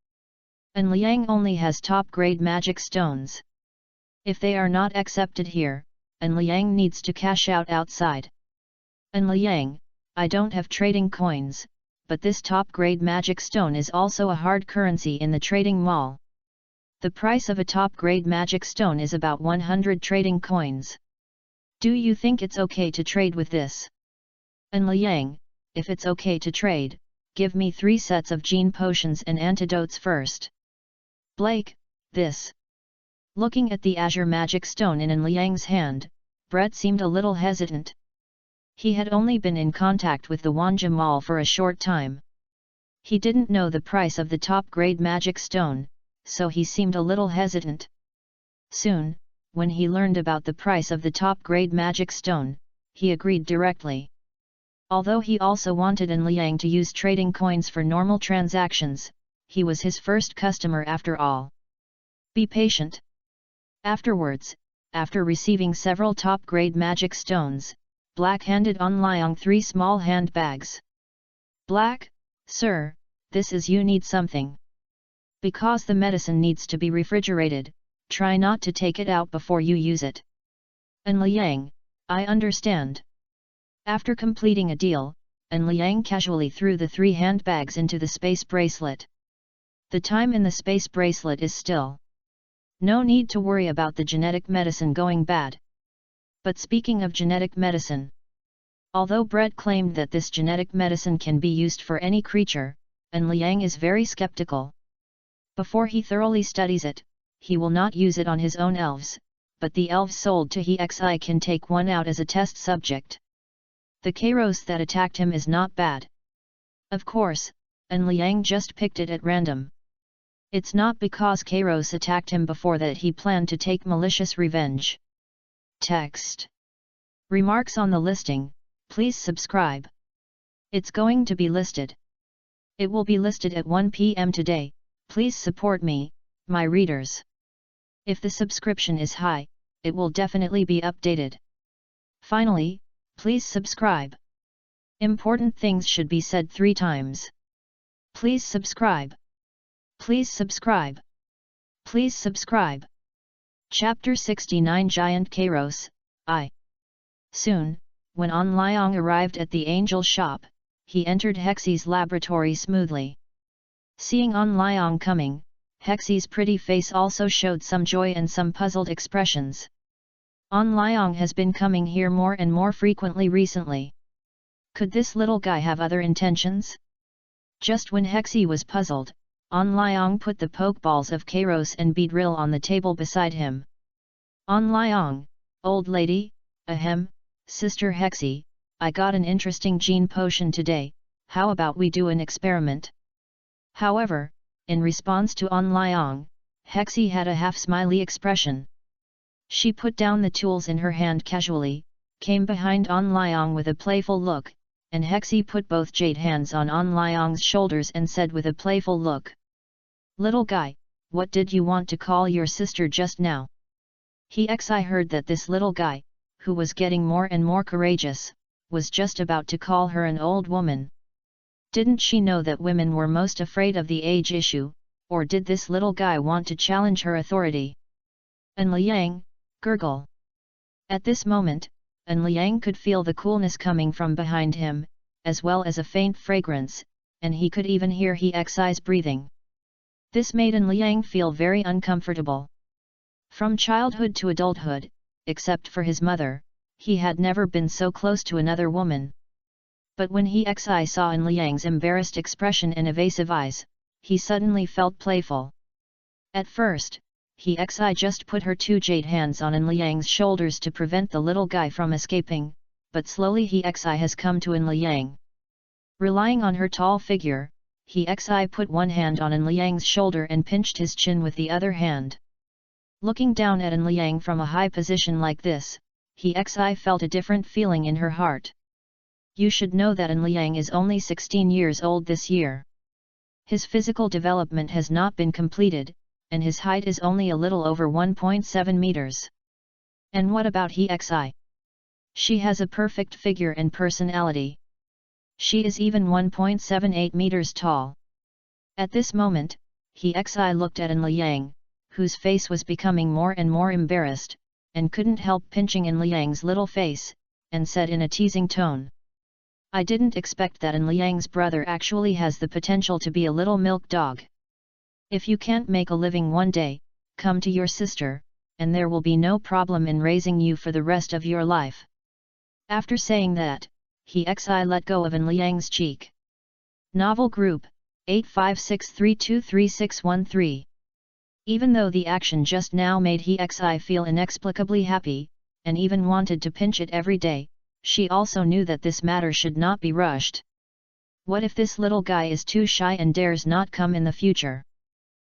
and Liang only has top-grade magic stones. If they are not accepted here, and Liang needs to cash out outside. And Liang, I don't have trading coins, but this top-grade magic stone is also a hard currency in the trading mall. The price of a top-grade magic stone is about 100 trading coins. Do you think it's okay to trade with this? And Liang, if it's okay to trade, give me 3 sets of gene potions and antidotes first. Blake, this. Looking at the azure magic stone in Liang's hand, Brett seemed a little hesitant. He had only been in contact with the Wanjie Mall for a short time. He didn't know the price of the top-grade magic stone, so he seemed a little hesitant. Soon, when he learned about the price of the top-grade magic stone, he agreed directly. Although he also wanted Liang to use trading coins for normal transactions, he was his first customer after all. Be patient. Afterwards, after receiving several top-grade magic stones, Black handed Liang 3 small handbags. Black, sir, this is you need something. Because the medicine needs to be refrigerated, try not to take it out before you use it. And Liang, I understand. After completing a deal, and Liang casually threw the 3 handbags into the space bracelet. The time in the space bracelet is still. No need to worry about the genetic medicine going bad. But speaking of genetic medicine, although Brett claimed that this genetic medicine can be used for any creature, and Liang is very skeptical. Before he thoroughly studies it, he will not use it on his own elves, but the elves sold to Hexi can take one out as a test subject. The Kairos that attacked him is not bad. Of course, and Liang just picked it at random. It's not because Kairos attacked him before that he planned to take malicious revenge. Text. Remarks on the listing, please subscribe. It's going to be listed. It will be listed at 1 p.m. today, please support me, my readers. If the subscription is high, it will definitely be updated. Finally, please subscribe. Important things should be said 3 times. Please subscribe. Please subscribe. Please subscribe. Chapter 69 Giant Kairos, I. Soon, when Liang arrived at the angel shop, he entered Hexi's laboratory smoothly. Seeing Liang coming, Hexi's pretty face also showed some joy and some puzzled expressions. Liang has been coming here more and more frequently recently. Could this little guy have other intentions? Just when Hexi was puzzled, Liang put the pokeballs of Kairos and Beedrill on the table beside him. Liang, old lady, ahem, Sister Hexi, I got an interesting gene potion today, how about we do an experiment? However, in response to Liang, Hexi had a half-smiley expression. She put down the tools in her hand casually, came behind Liang with a playful look, and Hexi put both jade hands on Liang's shoulders and said with a playful look. Little guy, what did you want to call your sister just now? I heard that this little guy, who was getting more and more courageous, was just about to call her an old woman. Didn't she know that women were most afraid of the age issue, or did this little guy want to challenge her authority? And Liang, gurgle. At this moment, Liang could feel the coolness coming from behind him, as well as a faint fragrance, and he could even hear Hexi's breathing. This made Liang feel very uncomfortable. From childhood to adulthood, except for his mother, he had never been so close to another woman. But when Hexi saw Liang's embarrassed expression and evasive eyes, he suddenly felt playful. At first, Hexi just put her 2 jade hands on Liang's shoulders to prevent the little guy from escaping, but slowly Hexi has come to Liang. Relying on her tall figure, Hexi put one hand on Liang's shoulder and pinched his chin with the other hand. Looking down at Liang from a high position like this, Hexi felt a different feeling in her heart. You should know that Liang is only 16 years old this year. His physical development has not been completed, and his height is only a little over 1.7 meters. And what about He Xi? She has a perfect figure and personality. She is even 1.78 meters tall. At this moment, He Xi looked at An Liang, whose face was becoming more and more embarrassed, and couldn't help pinching An Liang's little face, and said in a teasing tone, "I didn't expect that An Liang's brother actually has the potential to be a little milk dog. If you can't make a living one day, come to your sister, and there will be no problem in raising you for the rest of your life." After saying that, He Xi let go of An Liang's cheek. Novel Group, 8563233613. Even though the action just now made He Xi feel inexplicably happy, and even wanted to pinch it every day, she also knew that this matter should not be rushed. What if this little guy is too shy and dares not come in the future?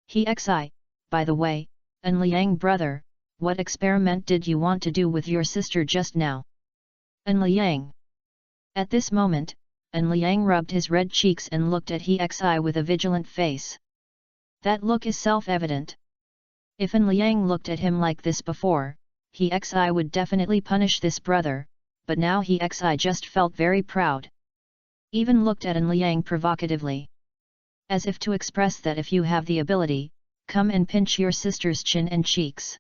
He Xi, by the way, An Liang brother, what experiment did you want to do with your sister just now? An Liang. At this moment, An Liang rubbed his red cheeks and looked at He Xi with a vigilant face. That look is self-evident. If An Liang looked at him like this before, He Xi would definitely punish this brother, but now He Xi just felt very proud. Even looked at An Liang provocatively. As if to express that if you have the ability, come and pinch your sister's chin and cheeks.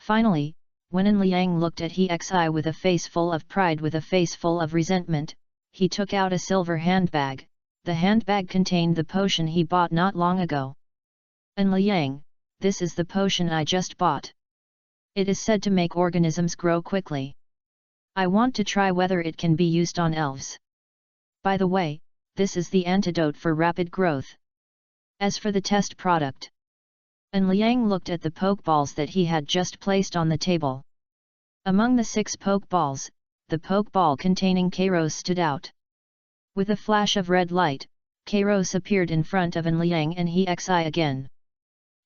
Finally, when An Liang looked at He Xi with a face full of pride with a face full of resentment, he took out a silver handbag. The handbag contained the potion he bought not long ago. An Liang, this is the potion I just bought. It is said to make organisms grow quickly. I want to try whether it can be used on elves. By the way, this is the antidote for rapid growth. As for the test product, An Liang looked at the pokeballs that he had just placed on the table. Among the 6 pokeballs, the pokeball containing Kairos stood out. With a flash of red light, Kairos appeared in front of An Liang and He Xi again.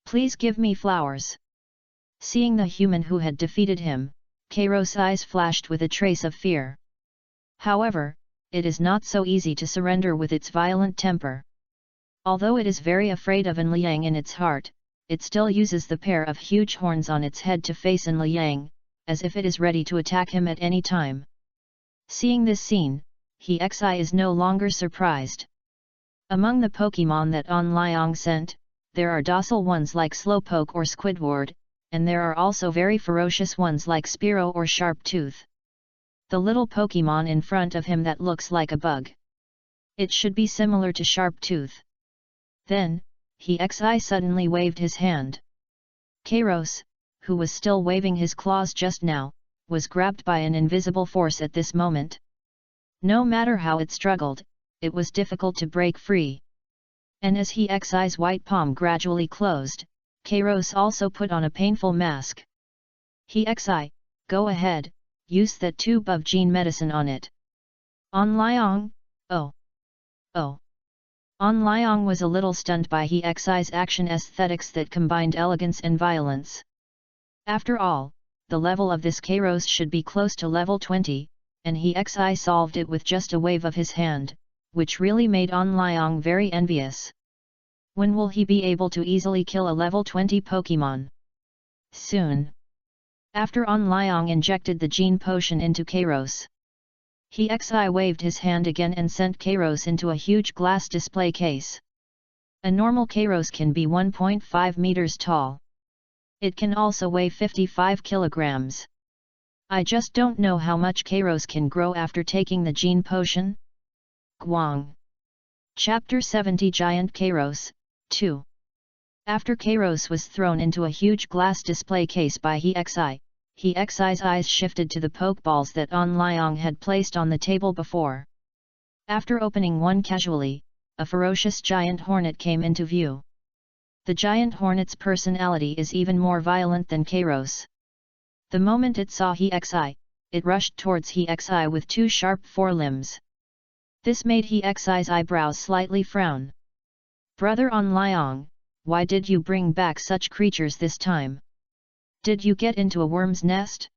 "Please give me flowers." Seeing the human who had defeated him, Kairos' eyes flashed with a trace of fear. However, it is not so easy to surrender with its violent temper. Although it is very afraid of An Liang in its heart, it still uses the pair of huge horns on its head to face An Liang, as if it is ready to attack him at any time. Seeing this scene, He Xi is no longer surprised. Among the Pokemon that An Liang sent, there are docile ones like Slowpoke or Squidward, and there are also very ferocious ones like Spearow or Sharptooth. The little Pokemon in front of him that looks like a bug. It should be similar to Sharptooth. Then, He Xi suddenly waved his hand. Kairos, who was still waving his claws just now, was grabbed by an invisible force at this moment. No matter how it struggled, it was difficult to break free. And as He Xi's white palm gradually closed, Kairos also put on a painful mask. He Xi, go ahead, use that tube of gene medicine on it. An Liang, oh. An Liang was a little stunned by He Xi's action aesthetics that combined elegance and violence. After all, the level of this Kairos should be close to level 20, and He Xi solved it with just a wave of his hand, which really made An Liang very envious. When will he be able to easily kill a level 20 Pokemon? Soon. After An Liang injected the gene potion into Kairos, He Xi waved his hand again and sent Kairos into a huge glass display case. A normal Kairos can be 1.5 meters tall. It can also weigh 55 kilograms. I just don't know how much Kairos can grow after taking the gene potion. Guang. Chapter 70 Giant Kairos, 2. After Kairos was thrown into a huge glass display case by He Xi's eyes shifted to the pokeballs that An Liang had placed on the table before. After opening one casually, a ferocious giant hornet came into view. The giant hornet's personality is even more violent than Kairos. The moment it saw He Xi, it rushed towards He Xi with 2 sharp forelimbs. This made He Xi's eyebrows slightly frown. Brother An Liang, why did you bring back such creatures this time? Did you get into a worm's nest?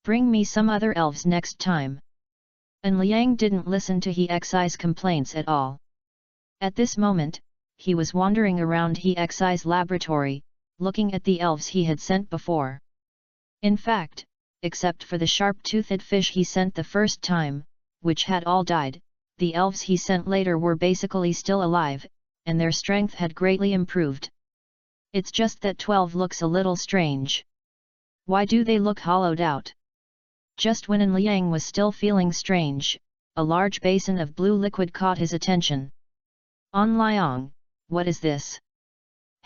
Bring me some other elves next time. An Liang didn't listen to He Xi's complaints at all. At this moment, he was wandering around Hexi's laboratory, looking at the elves he had sent before. In fact, except for the sharp-toothed fish he sent the first time, which had all died, the elves he sent later were basically still alive, and their strength had greatly improved. It's just that 12 looks a little strange. Why do they look hollowed out? Just when Liang was still feeling strange, a large basin of blue liquid caught his attention. On Liang, what is this?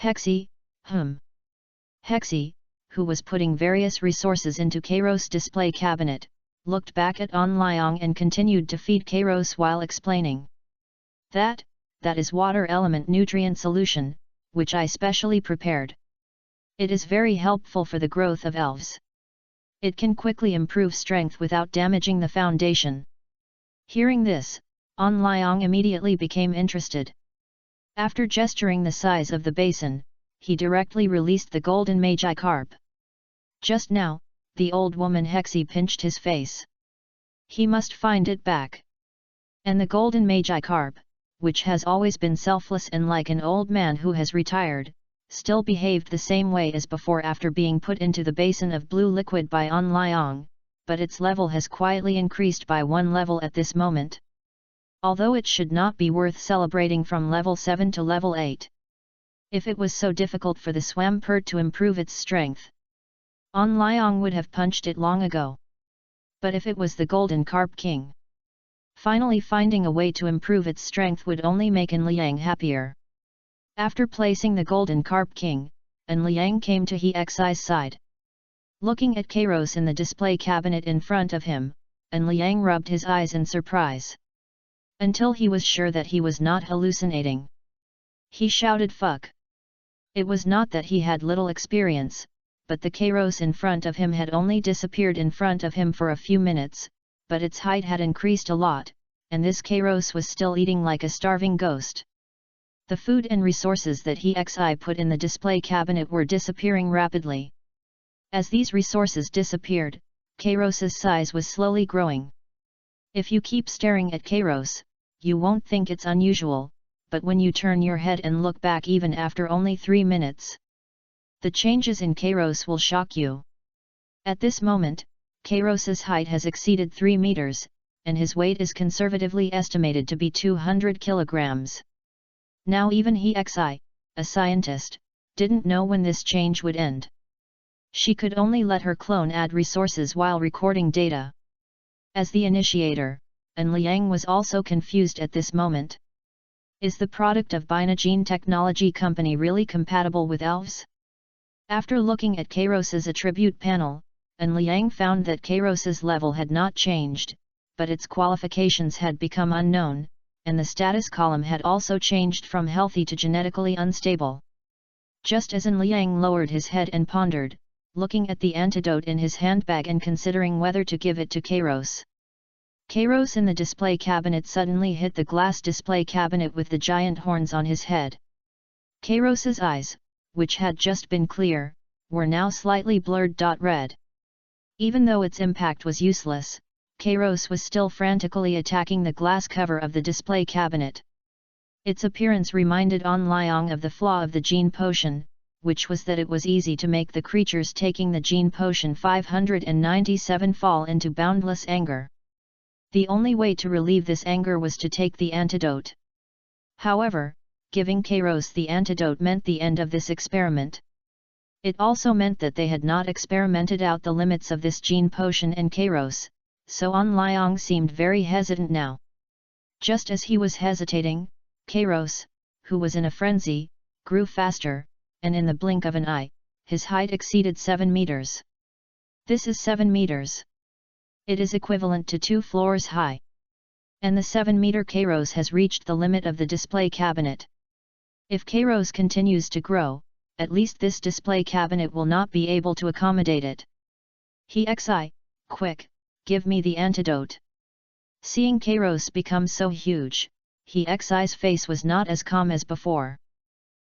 Hexi, Hexi, who was putting various resources into Kairos' display cabinet, looked back at On Liang and continued to feed Kairos while explaining. That is water element nutrient solution, which I specially prepared. It is very helpful for the growth of elves. It can quickly improve strength without damaging the foundation. Hearing this, On Liang immediately became interested. After gesturing the size of the basin, he directly released the golden magi carp. Just now, the old woman Hexi pinched his face. He must find it back. And the golden magi carp, which has always been selfless and like an old man who has retired, still behaved the same way as before after being put into the basin of blue liquid by On Liang, but its level has quietly increased by 1 level at this moment. Although it should not be worth celebrating from level 7 to level 8. If it was so difficult for the Swampert to improve its strength, On Liang would have punched it long ago. But if it was the Golden Carp King, finally finding a way to improve its strength would only make An Liang happier. After placing the Golden Carp King, An Liang came to Hexi's side. Looking at Kairos in the display cabinet in front of him, An Liang rubbed his eyes in surprise. Until he was sure that he was not hallucinating. He shouted fuck. It was not that he had little experience, but the Kairos in front of him had only disappeared in front of him for a few minutes, but its height had increased a lot, and this Kairos was still eating like a starving ghost. The food and resources that Hexi put in the display cabinet were disappearing rapidly. As these resources disappeared, Kairos's size was slowly growing. If you keep staring at Kairos, you won't think it's unusual, but when you turn your head and look back even after only 3 minutes, the changes in Kairos will shock you. At this moment, Kairos's height has exceeded 3 meters, and his weight is conservatively estimated to be 200 kilograms. Now even Hexi, a scientist, didn't know when this change would end. She could only let her clone add resources while recording data. As the initiator, An Liang was also confused at this moment. Is the product of Binagene Technology Company really compatible with elves? After looking at Kairos's attribute panel, An Liang found that Kairos's level had not changed, but its qualifications had become unknown, and the status column had also changed from healthy to genetically unstable. Just as An Liang lowered his head and pondered, looking at the antidote in his handbag and considering whether to give it to Kairos. Kairos in the display cabinet suddenly hit the glass display cabinet with the giant horns on his head. Kairos's eyes, which had just been clear, were now slightly blurred. Red. Even though its impact was useless, Kairos was still frantically attacking the glass cover of the display cabinet. Its appearance reminded On Liang of the flaw of the gene potion, which was that it was easy to make the creatures taking the gene potion 597 fall into boundless anger. The only way to relieve this anger was to take the antidote. However, giving Kairos the antidote meant the end of this experiment. It also meant that they had not experimented out the limits of this gene potion and Kairos, so On Liang seemed very hesitant now. Just as he was hesitating, Kairos, who was in a frenzy, grew faster, and in the blink of an eye, his height exceeded 7 meters. This is 7 meters. It is equivalent to 2 floors high. And the 7-meter Kairos has reached the limit of the display cabinet. If Kairos continues to grow, at least this display cabinet will not be able to accommodate it. Hexi, quick, give me the antidote. Seeing Kairos become so huge, Hexi's face was not as calm as before.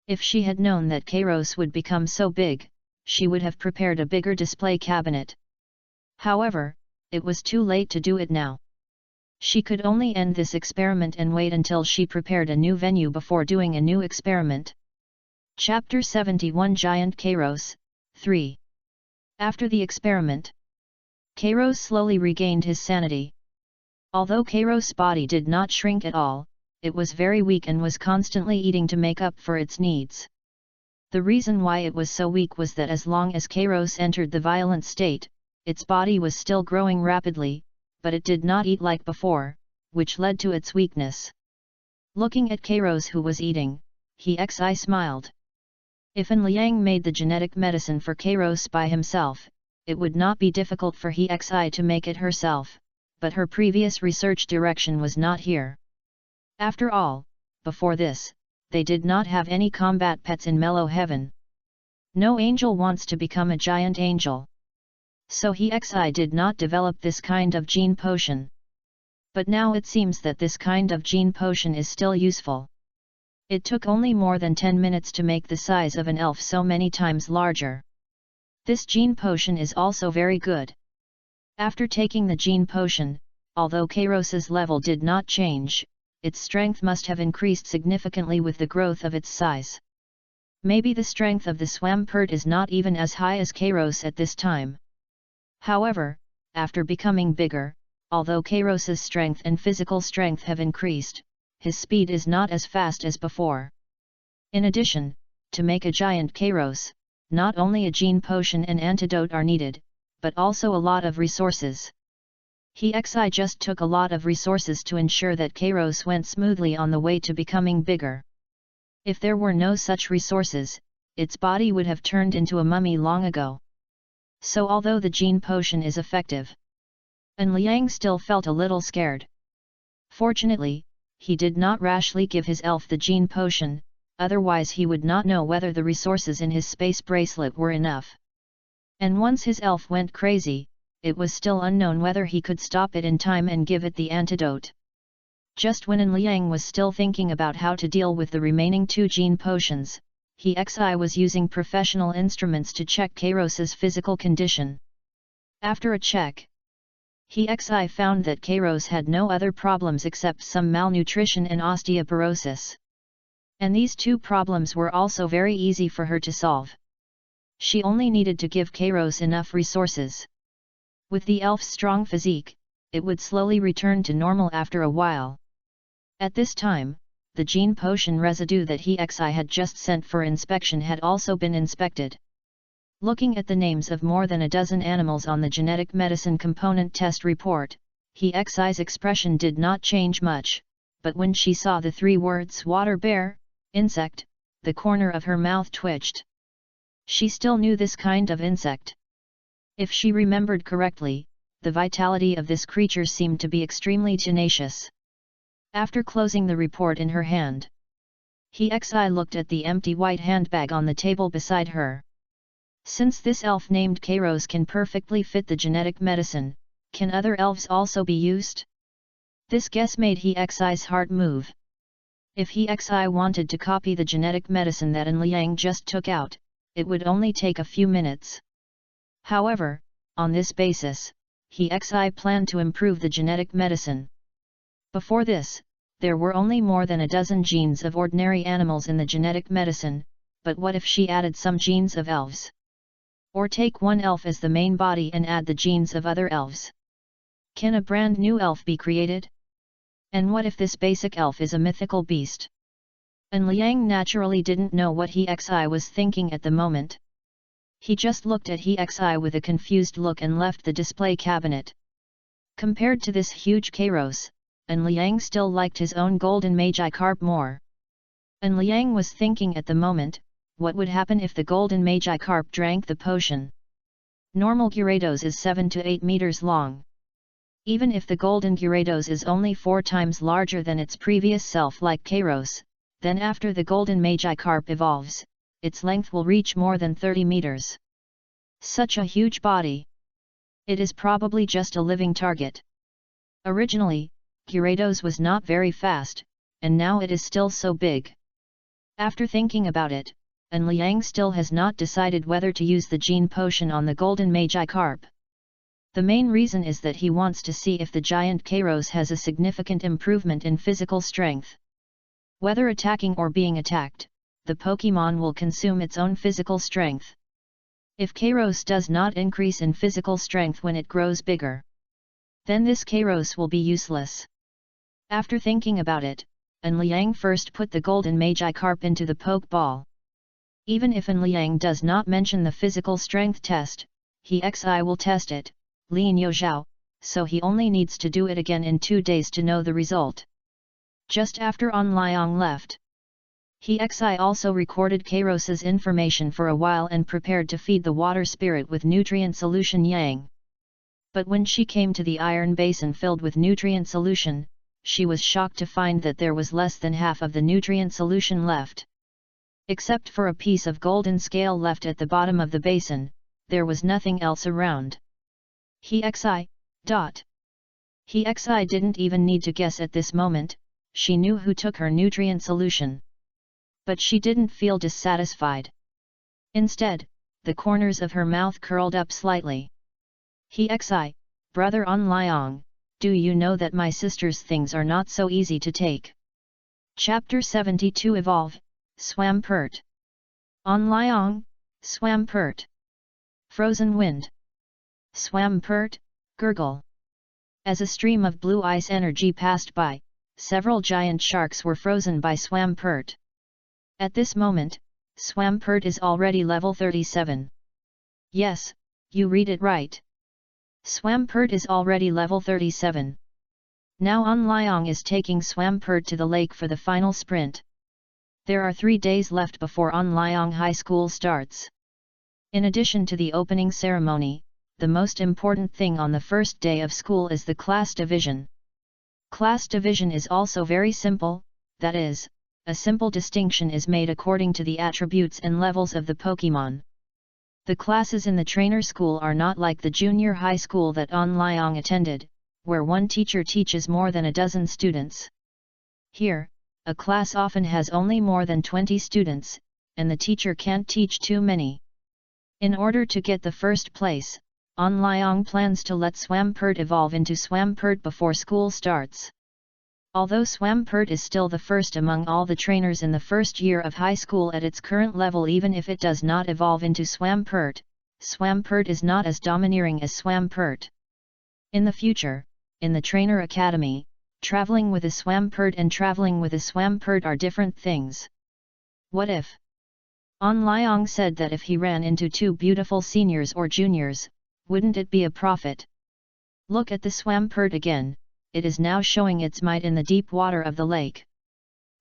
If she had known that Kairos would become so big, she would have prepared a bigger display cabinet. However, it was too late to do it now. She could only end this experiment and wait until she prepared a new venue before doing a new experiment. Chapter 71 Giant Kairos, 3. After the experiment, Kairos slowly regained his sanity. Although Kairos' body did not shrink at all, it was very weak and was constantly eating to make up for its needs. The reason why it was so weak was that as long as Kairos entered the violent state, its body was still growing rapidly, but it did not eat like before, which led to its weakness. Looking at Kairos who was eating, he smiled. If An Liang made the genetic medicine for Kairos by himself, it would not be difficult for he to make it herself, but her previous research direction was not here. After all, before this, they did not have any combat pets in Mellow Heaven. No angel wants to become a giant angel. So he did not develop this kind of gene potion. But now it seems that this kind of gene potion is still useful. It took only more than 10 minutes to make the size of an elf so many times larger. This gene potion is also very good. After taking the gene potion, although Kairos's level did not change, its strength must have increased significantly with the growth of its size. Maybe the strength of the Swampert is not even as high as Kairos at this time. However, after becoming bigger, although Kairos's strength and physical strength have increased, his speed is not as fast as before. In addition, to make a giant Kairos, not only a gene potion and antidote are needed, but also a lot of resources. He just took a lot of resources to ensure that Kairos went smoothly on the way to becoming bigger. If there were no such resources, its body would have turned into a mummy long ago. So although the gene potion is effective, An Liang still felt a little scared. Fortunately, he did not rashly give his elf the gene potion, otherwise he would not know whether the resources in his space bracelet were enough. And once his elf went crazy, it was still unknown whether he could stop it in time and give it the antidote. Just when An Liang was still thinking about how to deal with the remaining 2 gene potions, he was using professional instruments to check Kairos's physical condition. After a check, he found that Kairos had no other problems except some malnutrition and osteoporosis. And these 2 problems were also very easy for her to solve. She only needed to give Kairos enough resources. With the elf's strong physique, it would slowly return to normal after a while. At this time, the gene potion residue that he had just sent for inspection had also been inspected. Looking at the names of more than a dozen animals on the genetic medicine component test report, Hi's expression did not change much, but when she saw the 3 words water bear, insect, the corner of her mouth twitched. She still knew this kind of insect. If she remembered correctly, the vitality of this creature seemed to be extremely tenacious. After closing the report in her hand, Hi looked at the empty white handbag on the table beside her. Since this elf named Kairos can perfectly fit the genetic medicine, can other elves also be used? This guess made Hi's heart move. If Hi wanted to copy the genetic medicine that An Liang just took out, it would only take a few minutes. However, on this basis, Hi planned to improve the genetic medicine. Before this, there were only more than a dozen genes of ordinary animals in the genetic medicine, but what if she added some genes of elves? Or take one elf as the main body and add the genes of other elves? Can a brand new elf be created? And what if this basic elf is a mythical beast? An Liang naturally didn't know what Hi was thinking at the moment. He just looked at Hi with a confused look and left the display cabinet. Compared to this huge Kairos, An Liang still liked his own golden Magikarp more. An Liang was thinking at the moment, what would happen if the golden Magikarp drank the potion? Normal Gyarados is 7 to 8 meters long. Even if the golden Gyarados is only 4 times larger than its previous self like Kairos, then after the golden Magikarp evolves, its length will reach more than 30 meters. Such a huge body! It is probably just a living target. Originally, Gyarados was not very fast, and now it is still so big. After thinking about it, An Liang still has not decided whether to use the gene potion on the golden Magikarp. The main reason is that he wants to see if the giant Kairos has a significant improvement in physical strength. Whether attacking or being attacked, the Pokemon will consume its own physical strength. If Kairos does not increase in physical strength when it grows bigger, then this Kairos will be useless. After thinking about it, An Liang first put the golden Magikarp into the Pokeball. Even if An Liang does not mention the physical strength test, he will test it, Lin Yozhao, so he only needs to do it again in 2 days to know the result. Just after An Liang left, he also recorded Kairos's information for a while and prepared to feed the water spirit with nutrient solution Yang. But when she came to the iron basin filled with nutrient solution, she was shocked to find that there was less than half of the nutrient solution left. Except for a piece of golden scale left at the bottom of the basin, there was nothing else around. He didn't even need to guess at this moment, she knew who took her nutrient solution. But she didn't feel dissatisfied. Instead, the corners of her mouth curled up slightly. Brother An Liang, do you know that my sister's things are not so easy to take? Chapter 72 Evolve, Swampert. An Liang, Swampert. Frozen wind. Swampert, gurgle. As a stream of blue ice energy passed by, several giant sharks were frozen by Swampert. At this moment, Swampert is already level 37. Yes, you read it right. Swampert is already level 37. Now An Liang is taking Swampert to the lake for the final sprint. There are 3 days left before An Liang High School starts. In addition to the opening ceremony, the most important thing on the first day of school is the class division. Class division is also very simple, that is, a simple distinction is made according to the attributes and levels of the Pokemon. The classes in the trainer school are not like the junior high school that An Liang attended, where one teacher teaches more than a dozen students. Here, a class often has only more than 20 students, and the teacher can't teach too many. In order to get the first place, An Liang plans to let Swampert evolve into Swampert before school starts. Although Swampert is still the first among all the trainers in the first year of high school at its current level, even if it does not evolve into Swampert, Swampert is not as domineering as Swampert. In the future, in the Trainer Academy, traveling with a Swampert and traveling with a Swampert are different things. What if? An Liang said that if he ran into 2 beautiful seniors or juniors, wouldn't it be a profit? Look at the Swampert again. It is now showing its might in the deep water of the lake.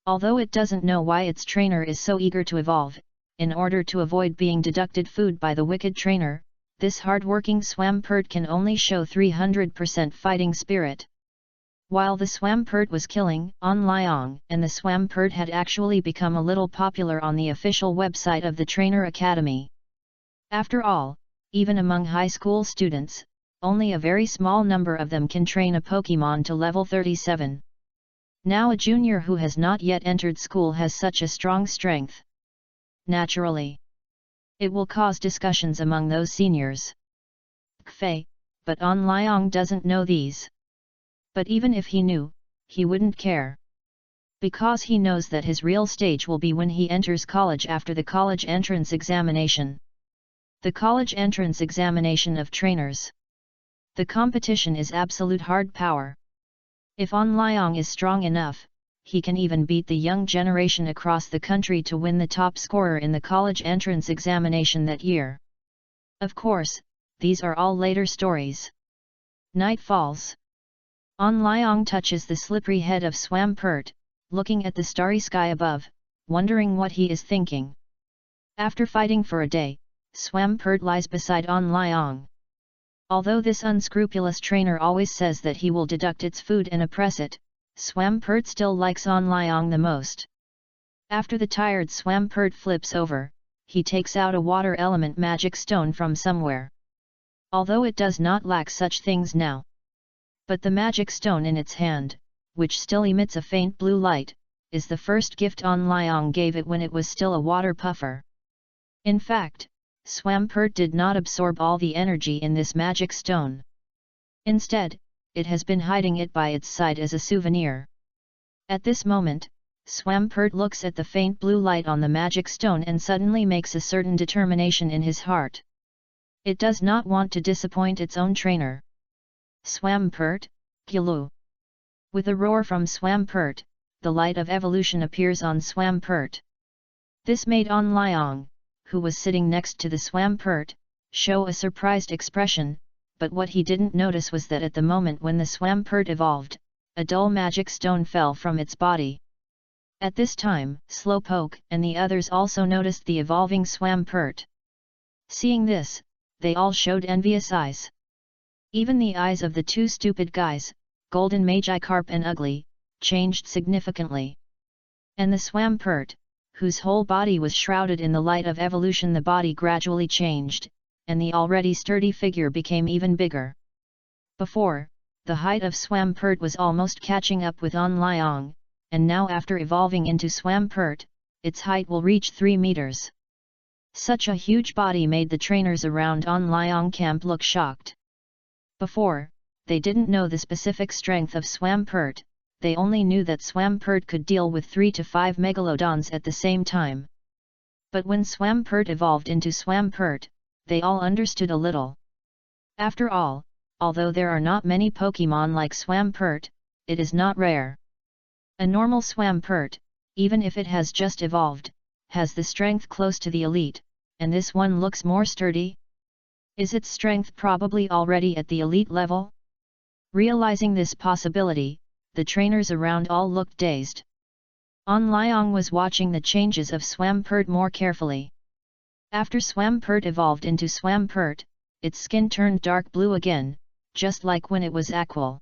Although it doesn't know why its trainer is so eager to evolve, in order to avoid being deducted food by the wicked trainer, this hard-working Swampert can only show 300% fighting spirit. While the Swampert was killing An Liang, and the Swampert had actually become a little popular on the official website of the Trainer Academy. After all, even among high school students, only a very small number of them can train a Pokemon to level 37. Now a junior who has not yet entered school has such a strong strength. Naturally, it will cause discussions among those seniors. But An Liang doesn't know these. But even if he knew, he wouldn't care. Because he knows that his real stage will be when he enters college after the college entrance examination. The college entrance examination of trainers. The competition is absolute hard power. If An Liang is strong enough, he can even beat the young generation across the country to win the top scorer in the college entrance examination that year. Of course, these are all later stories. Night falls. An Liang touches the slippery head of Swampert, looking at the starry sky above, wondering what he is thinking. After fighting for a day, Swampert lies beside An Liang. Although this unscrupulous trainer always says that he will deduct its food and oppress it, Swampert still likes An Liang the most. After the tired Swampert flips over, he takes out a water element magic stone from somewhere. Although it does not lack such things now. But the magic stone in its hand, which still emits a faint blue light, is the first gift An Liang gave it when it was still a water puffer. In fact, Swampert did not absorb all the energy in this magic stone. Instead, it has been hiding it by its side as a souvenir. At this moment, Swampert looks at the faint blue light on the magic stone and suddenly makes a certain determination in his heart. It does not want to disappoint its own trainer. Swampert, Gilu. With a roar from Swampert, the light of evolution appears on Swampert. This made An Liang, who was sitting next to the Swampert, show a surprised expression, but what he didn't notice was that at the moment when the Swampert evolved, a dull magic stone fell from its body. At this time, Slowpoke and the others also noticed the evolving Swampert. Seeing this, they all showed envious eyes. Even the eyes of the two stupid guys, Golden Magikarp and Ugly, changed significantly. And the Swampert, whose whole body was shrouded in the light of evolution, the body gradually changed, and the already sturdy figure became even bigger. Before, the height of Swampert was almost catching up with An Liang, and now after evolving into Swampert, its height will reach 3 meters. Such a huge body made the trainers around An Liang camp look shocked. Before, they didn't know the specific strength of Swampert, they only knew that Swampert could deal with 3 to 5 megalodons at the same time. But when Swampert evolved into Swampert, they all understood a little. After all, although there are not many Pokémon like Swampert, it is not rare. A normal Swampert, even if it has just evolved, has the strength close to the elite, and this one looks more sturdy. Is its strength probably already at the elite level? Realizing this possibility, the trainers around all looked dazed. An Liang was watching the changes of Swampert more carefully. After Swampert evolved into Swampert, its skin turned dark blue again, just like when it was Aqual.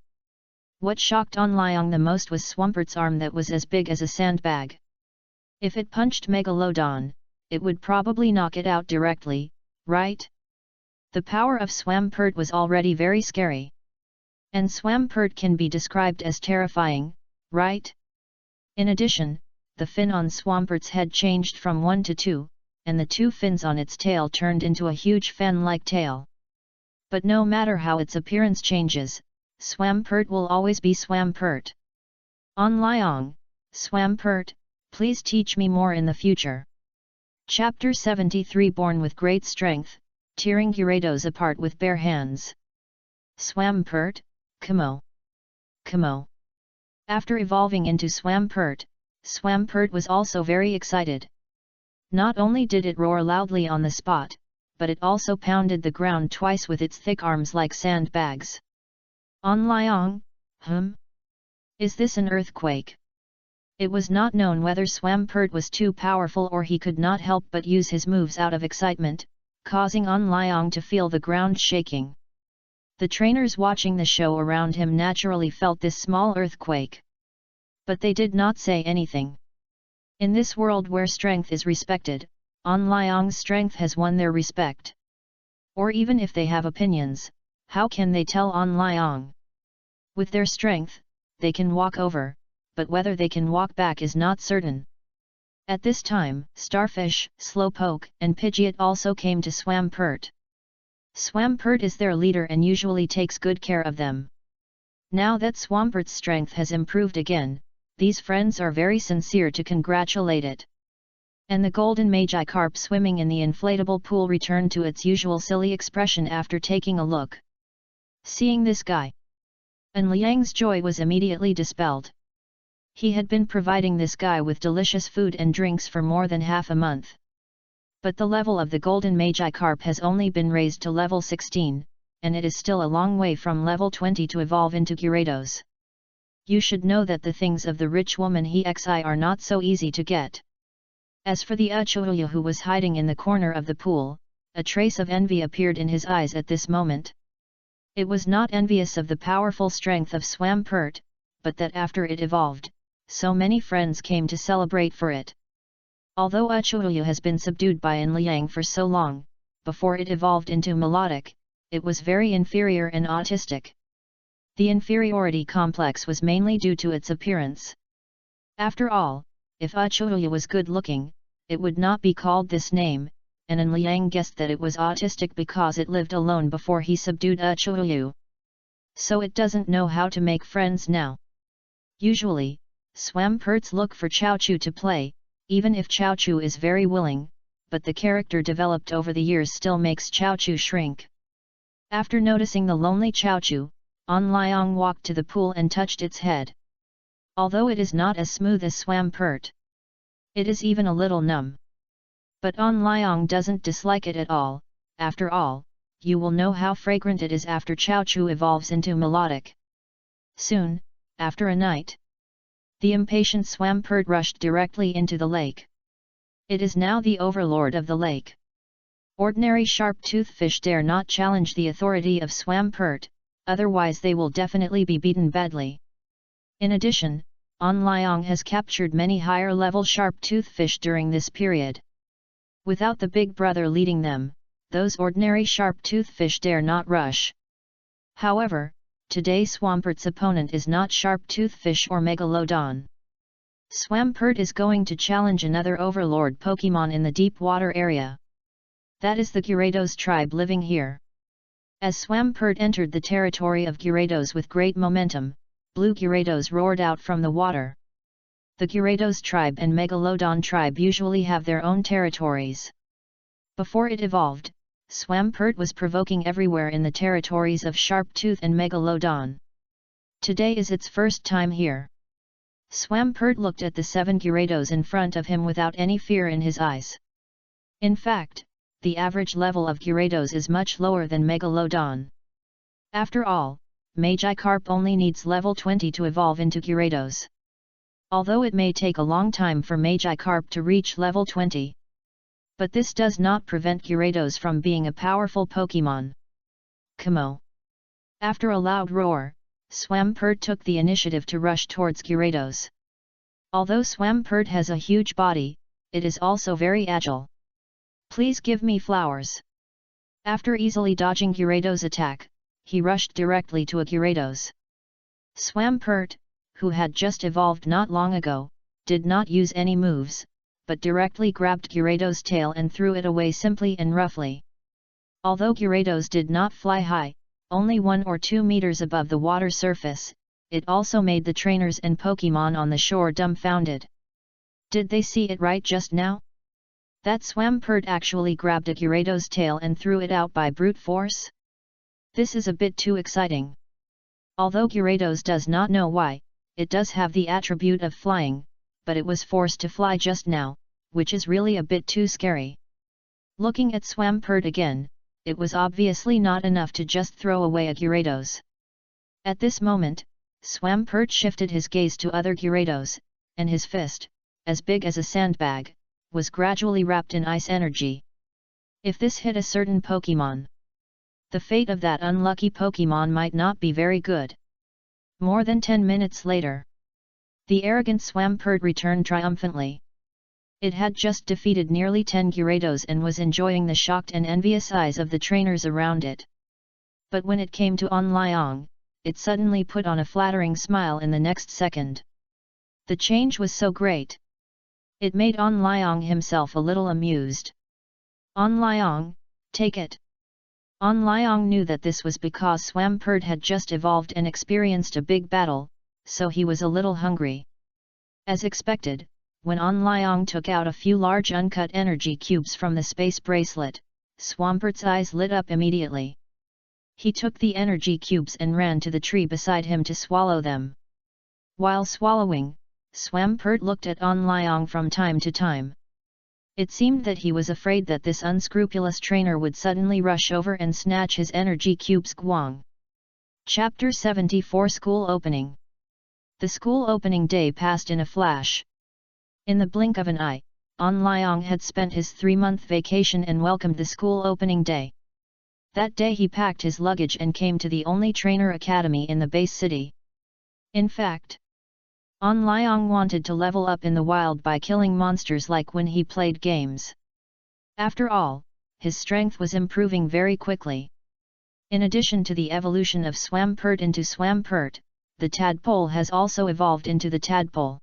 What shocked An Liang the most was Swampert's arm that was as big as a sandbag. If it punched Megalodon, it would probably knock it out directly, right? The power of Swampert was already very scary. And Swampert can be described as terrifying, right? In addition, the fin on Swampert's head changed from 1 to 2, and the 2 fins on its tail turned into a huge fan-like tail. But no matter how its appearance changes, Swampert will always be Swampert. An Liang, Swampert, please teach me more in the future. Chapter 73 Born with great strength, tearing Gyarados apart with bare hands. Swampert, Kamo. Kamo. After evolving into Swampert, Swampert was also very excited. Not only did it roar loudly on the spot, but it also pounded the ground twice with its thick arms like sandbags. An Liang, is this an earthquake? It was not known whether Swampert was too powerful or he could not help but use his moves out of excitement, causing An Liang to feel the ground shaking. The trainers watching the show around him naturally felt this small earthquake. But they did not say anything. In this world where strength is respected, An Liang's strength has won their respect. Or even if they have opinions, how can they tell An Liang? With their strength, they can walk over, but whether they can walk back is not certain. At this time, Starfish, Slowpoke, and Pidgeot also came to Swampert. Swampert is their leader and usually takes good care of them. Now that Swampert's strength has improved again, these friends are very sincere to congratulate it. And the golden Magikarp swimming in the inflatable pool returned to its usual silly expression after taking a look. Seeing this guy, An Liang's joy was immediately dispelled. He had been providing this guy with delicious food and drinks for more than half a month. But the level of the golden Magikarp has only been raised to level 16, and it is still a long way from level 20 to evolve into Gyarados. You should know that the things of the rich woman Hexi are not so easy to get. As for the Uchiha who was hiding in the corner of the pool, a trace of envy appeared in his eyes at this moment. It was not envious of the powerful strength of Swampert, but that after it evolved, so many friends came to celebrate for it. Although Uchiha has been subdued by An Liang for so long, before it evolved into Melodic, it was very inferior and autistic. The inferiority complex was mainly due to its appearance. After all, if Uchiha was good-looking, it would not be called this name, and An Liang guessed that it was autistic because it lived alone before he subdued Uchiha. so it doesn't know how to make friends now. Usually, Swampert look for Chaochu to play, even if Chaochu is very willing, but the character developed over the years still makes Chaochu shrink. After noticing the lonely Chaochu, An Liang walked to the pool and touched its head. Although it is not as smooth as Swampert, it is even a little numb. But An Liang doesn't dislike it at all. After all, you will know how fragrant it is after Chaochu evolves into melodic. Soon, after a night, the impatient Swampert rushed directly into the lake. It is now the overlord of the lake. Ordinary sharp-toothed fish dare not challenge the authority of Swampert, otherwise they will definitely be beaten badly. In addition, An Liang has captured many higher-level sharp-toothed fish during this period. Without the big brother leading them, those ordinary sharp-toothed fish dare not rush. However, today Swampert's opponent is not sharp-toothed fish or megalodon. Swampert is going to challenge another overlord Pokemon in the deep water area. That is the Gyarados tribe living here. As Swampert entered the territory of Gyarados with great momentum, blue Gyarados roared out from the water. The Gyarados tribe and Megalodon tribe usually have their own territories. Before it evolved, Swampert was provoking everywhere in the territories of Sharptooth and Megalodon. Today is its first time here. Swampert looked at the 7 Gyarados in front of him without any fear in his eyes. In fact, the average level of Gyarados is much lower than Megalodon. After all, Magikarp only needs level 20 to evolve into Gyarados. Although it may take a long time for Magikarp to reach level 20. But this does not prevent Gyarados from being a powerful Pokemon. Kamo. After a loud roar, Swampert took the initiative to rush towards Gyarados. Although Swampert has a huge body, it is also very agile. Please give me flowers. After easily dodging Gyarados' attack, he rushed directly to a Gyarados. Swampert, who had just evolved not long ago, did not use any moves, but directly grabbed Gyarados' tail and threw it away simply and roughly. Although Gyarados did not fly high, only 1 or 2 meters above the water surface, it also made the trainers and Pokemon on the shore dumbfounded. Did they see it right just now? That Swampert actually grabbed a Gyarados' tail and threw it out by brute force? This is a bit too exciting. Although Gyarados does not know why, it does have the attribute of flying, but it was forced to fly just now, which is really a bit too scary. Looking at Swampert again, it was obviously not enough to just throw away a Gyarados. At this moment, Swampert shifted his gaze to other Gyarados, and his fist, as big as a sandbag, was gradually wrapped in ice energy. If this hit a certain Pokemon, the fate of that unlucky Pokemon might not be very good. More than 10 minutes later, the arrogant Swampert returned triumphantly. It had just defeated nearly 10 Gyarados and was enjoying the shocked and envious eyes of the trainers around it. But when it came to An Liang, it suddenly put on a flattering smile in the next second. The change was so great. It made An Liang himself a little amused. An Liang, take it. An Liang knew that this was because Swampert had just evolved and experienced a big battle, so he was a little hungry. As expected, when An Liang took out a few large uncut energy cubes from the space bracelet, Swampert's eyes lit up immediately. He took the energy cubes and ran to the tree beside him to swallow them. While swallowing, Swampert looked at An Liang from time to time. It seemed that he was afraid that this unscrupulous trainer would suddenly rush over and snatch his energy cubes. Guang. Chapter 74 School Opening. The school opening day passed in a flash. In the blink of an eye, An Liang had spent his 3-month vacation and welcomed the school opening day. That day he packed his luggage and came to the only trainer academy in the base city. In fact, An Liang wanted to level up in the wild by killing monsters like when he played games. After all, his strength was improving very quickly. In addition to the evolution of Swampert into Swampert, the tadpole has also evolved into the tadpole.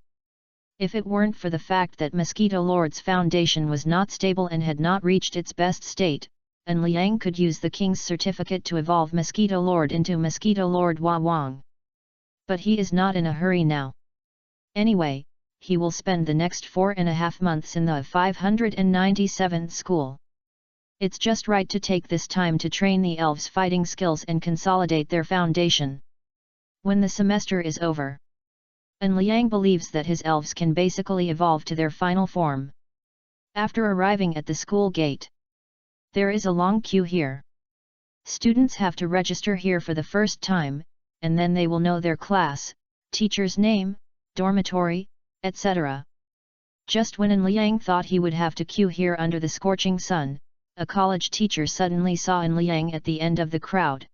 If it weren't for the fact that Mosquito Lord's foundation was not stable and had not reached its best state, and Liang could use the king's certificate to evolve Mosquito Lord into Mosquito Lord Hua Wang. But he is not in a hurry now. Anyway, he will spend the next 4.5 months in the 597th school. It's just right to take this time to train the elves' fighting skills and consolidate their foundation. When the semester is over, and Liang believes that his elves can basically evolve to their final form. After arriving at the school gate, there is a long queue here. Students have to register here for the first time, and then they will know their class, teacher's name, dormitory, etc. Just when Liang thought he would have to queue here under the scorching sun, a college teacher suddenly saw Liang at the end of the crowd.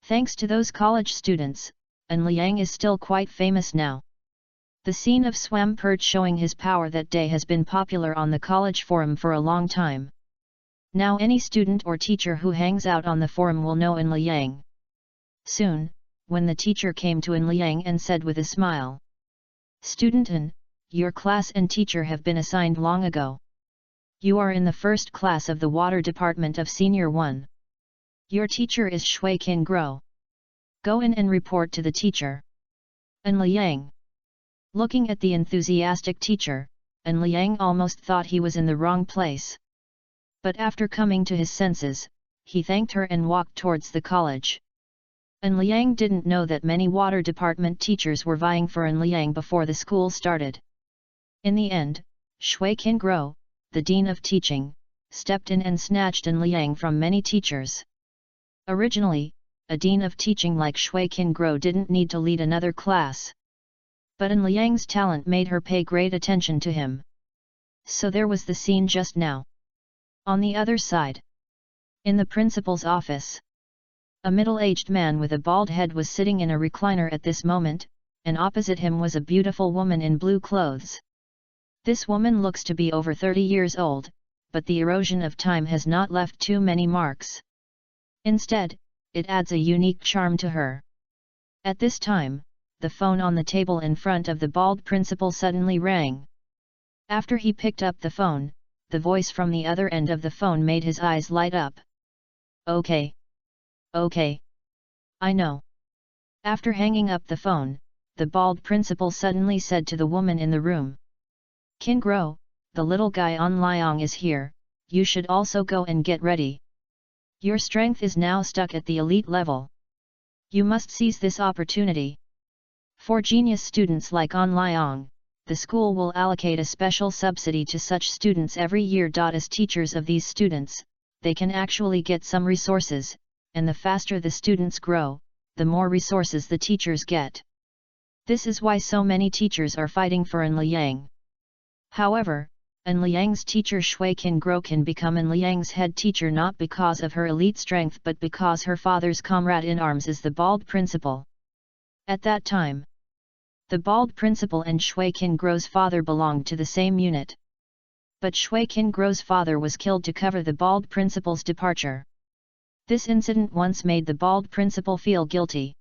Thanks to those college students, Liang is still quite famous now. The scene of Swampert showing his power that day has been popular on the college forum for a long time. Now any student or teacher who hangs out on the forum will know Liang. Soon, when the teacher came to Liang and said with a smile, "Student An, your class and teacher have been assigned long ago. You are in the first class of the water department of Senior 1. Your teacher is Shui Qin Guo. Go in and report to the teacher." Liang, looking at the enthusiastic teacher, Liang almost thought he was in the wrong place. But after coming to his senses, he thanked her and walked towards the college. Liang didn't know that many water department teachers were vying for Liang before the school started. In the end, Shui Qin Guo, the dean of teaching, stepped in and snatched Liang from many teachers. Originally, a dean of teaching like Shui Qin Guo didn't need to lead another class. But Liang's talent made her pay great attention to him. So there was the scene just now. On the other side, in the principal's office, a middle-aged man with a bald head was sitting in a recliner at this moment, and opposite him was a beautiful woman in blue clothes. This woman looks to be over 30 years old, but the erosion of time has not left too many marks. Instead, it adds a unique charm to her. At this time, the phone on the table in front of the bald principal suddenly rang. After he picked up the phone, the voice from the other end of the phone made his eyes light up. "Okay. Okay. I know." After hanging up the phone, the bald principal suddenly said to the woman in the room, "Qin Guo, the little guy on Liang is here, you should also go and get ready. Your strength is now stuck at the elite level. You must seize this opportunity. For genius students like On Liang, the school will allocate a special subsidy to such students every year. As teachers of these students, they can actually get some resources, and the faster the students grow, the more resources the teachers get. This is why so many teachers are fighting for Liang. However, Liang's teacher Shui Qin Guo can become Liang's head teacher not because of her elite strength but because her father's comrade in arms is the bald principal. At that time, the bald principal and Shui Qin Guo's father belonged to the same unit. But Shui Qin Guo's father was killed to cover the bald principal's departure. This incident once made the bald principal feel guilty.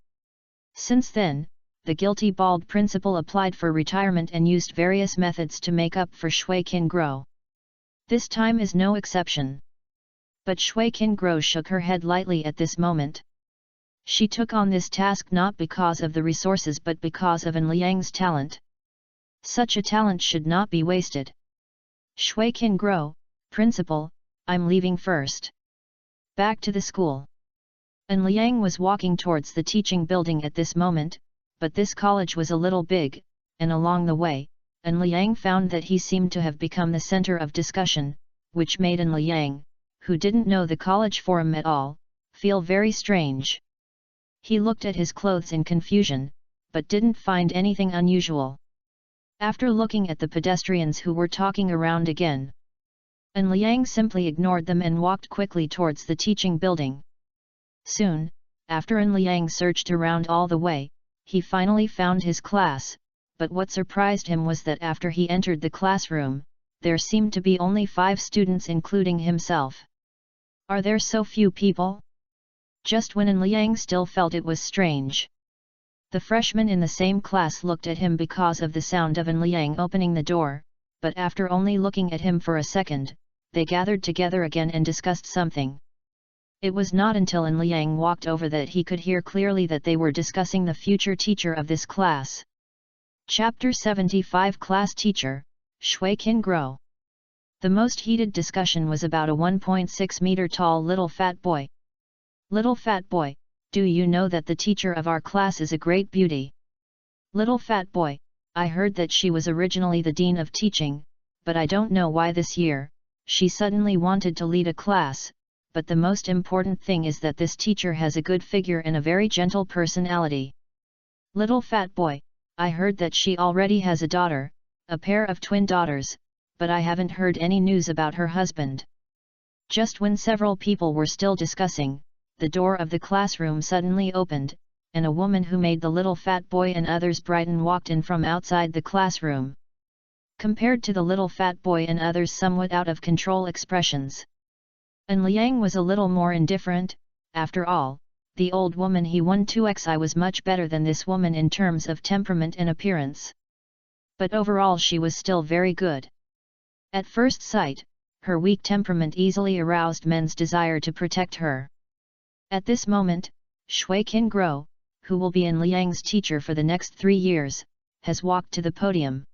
Since then, the guilty bald principal applied for retirement and used various methods to make up for Shui Qin Guo. This time is no exception. But Shui Qin Guo shook her head lightly at this moment. She took on this task not because of the resources but because of Liang's talent. Such a talent should not be wasted. "Shui Qin Guo, principal, I'm leaving first." Back to the school. Liang was walking towards the teaching building at this moment, but this college was a little big, and along the way, Liang found that he seemed to have become the center of discussion, which made Liang, who didn't know the college forum at all, feel very strange. He looked at his clothes in confusion, but didn't find anything unusual. After looking at the pedestrians who were talking around again, Liang simply ignored them and walked quickly towards the teaching building. Soon, after Liang searched around all the way, he finally found his class, but what surprised him was that after he entered the classroom, there seemed to be only 5 students including himself. Are there so few people? Just when Liang still felt it was strange. The freshmen in the same class looked at him because of the sound of Liang opening the door, but after only looking at him for a second, they gathered together again and discussed something. It was not until An Liang walked over that he could hear clearly that they were discussing the future teacher of this class. Chapter 75 Class Teacher, Shui Qin Guo. The most heated discussion was about a 1.6 meter tall little fat boy. Little fat boy, do you know that the teacher of our class is a great beauty? Little fat boy, I heard that she was originally the dean of teaching, but I don't know why this year, she suddenly wanted to lead a class, but the most important thing is that this teacher has a good figure and a very gentle personality. Little fat boy, I heard that she already has a daughter, a pair of twin daughters, but I haven't heard any news about her husband. Just when several people were still discussing, the door of the classroom suddenly opened, and a woman who made the little fat boy and others brighten walked in from outside the classroom. Compared to the little fat boy and others' somewhat out of control expressions, An Liang was a little more indifferent. After all, the old woman he won 2xi was much better than this woman in terms of temperament and appearance. But overall she was still very good. At first sight, her weak temperament easily aroused men's desire to protect her. At this moment, Shui Qin Guo, who will be An Liang's teacher for the next 3 years, has walked to the podium.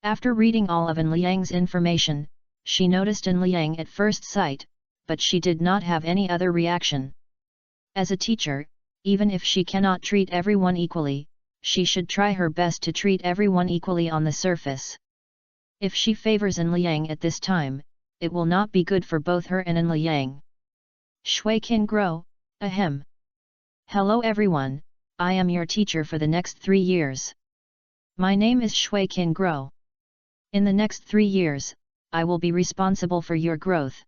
After reading all of An Liang's information, she noticed An Liang at first sight, but she did not have any other reaction. As a teacher, even if she cannot treat everyone equally, she should try her best to treat everyone equally on the surface. If she favors An Liang at this time, it will not be good for both her and An Liang. Shui Qin Guo, ahem. Hello everyone, I am your teacher for the next 3 years. My name is Shui Qin Guo. In the next 3 years, I will be responsible for your growth.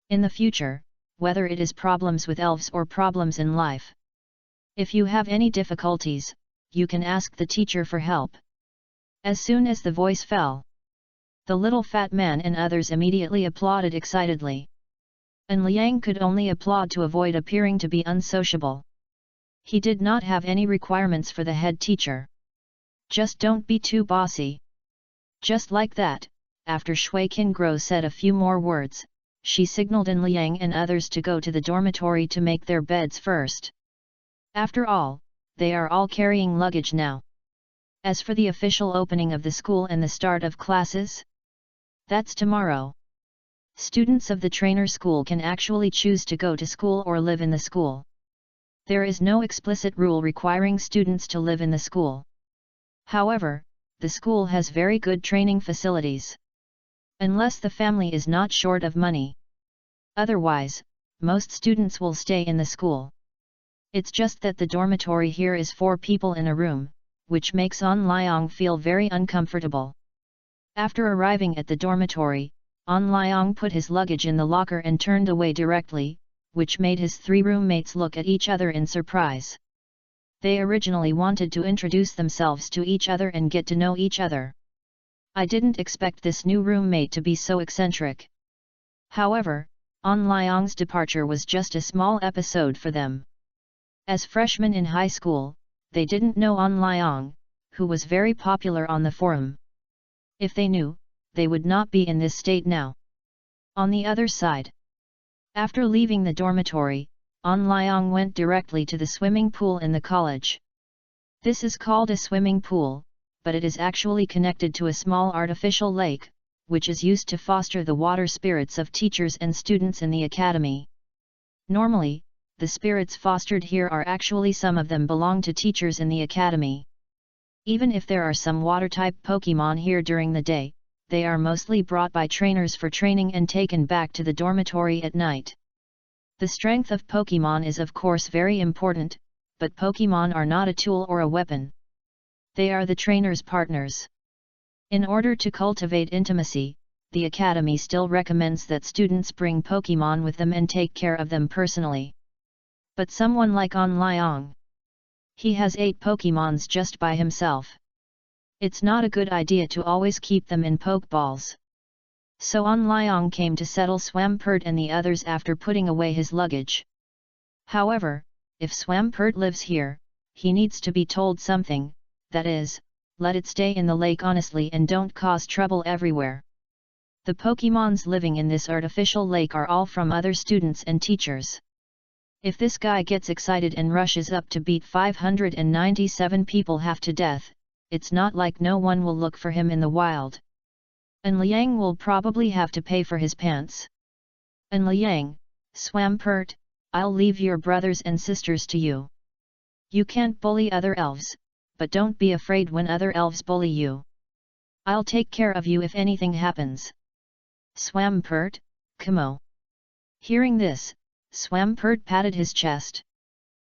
In the future, whether it is problems with elves or problems in life, if you have any difficulties, you can ask the teacher for help. As soon as the voice fell, the little fat man and others immediately applauded excitedly. An Liang could only applaud to avoid appearing to be unsociable. He did not have any requirements for the head teacher. Just don't be too bossy. Just like that, after Shui Qin Guo said a few more words, she signaled An Liang and others to go to the dormitory to make their beds first. After all, they are all carrying luggage now. As for the official opening of the school and the start of classes, that's tomorrow. Students of the trainer school can actually choose to go to school or live in the school. There is no explicit rule requiring students to live in the school. However, the school has very good training facilities. Unless the family is not short of money. Otherwise, most students will stay in the school. It's just that the dormitory here is 4 people in a room, which makes An Liang feel very uncomfortable. After arriving at the dormitory, An Liang put his luggage in the locker and turned away directly, which made his 3 roommates look at each other in surprise. They originally wanted to introduce themselves to each other and get to know each other. I didn't expect this new roommate to be so eccentric. However, An Liang's departure was just a small episode for them. As freshmen in high school, they didn't know An Liang, who was very popular on the forum. If they knew, they would not be in this state now. On the other side, after leaving the dormitory, An Liang went directly to the swimming pool in the college. This is called a swimming pool, but it is actually connected to a small artificial lake, which is used to foster the water spirits of teachers and students in the academy. Normally, the spirits fostered here are actually some of them belong to teachers in the academy. Even if there are some water-type Pokemon here during the day, they are mostly brought by trainers for training and taken back to the dormitory at night. The strength of Pokemon is of course very important, but Pokemon are not a tool or a weapon. They are the trainer's partners. In order to cultivate intimacy, the Academy still recommends that students bring Pokemon with them and take care of them personally. But someone like An Liang, he has 8 Pokemons just by himself. It's not a good idea to always keep them in Pokeballs. So An Liang came to settle Swampert and the others after putting away his luggage. However, if Swampert lives here, he needs to be told something, that is, let it stay in the lake honestly and don't cause trouble everywhere. The Pokemons living in this artificial lake are all from other students and teachers. If this guy gets excited and rushes up to beat 597 people half to death, it's not like no one will look for him in the wild. And Liang will probably have to pay for his pants. And Liang, Swampert, I'll leave your brothers and sisters to you. You can't bully other elves, but don't be afraid when other elves bully you. I'll take care of you if anything happens. Swampert, Kamo. Hearing this, Swampert patted his chest.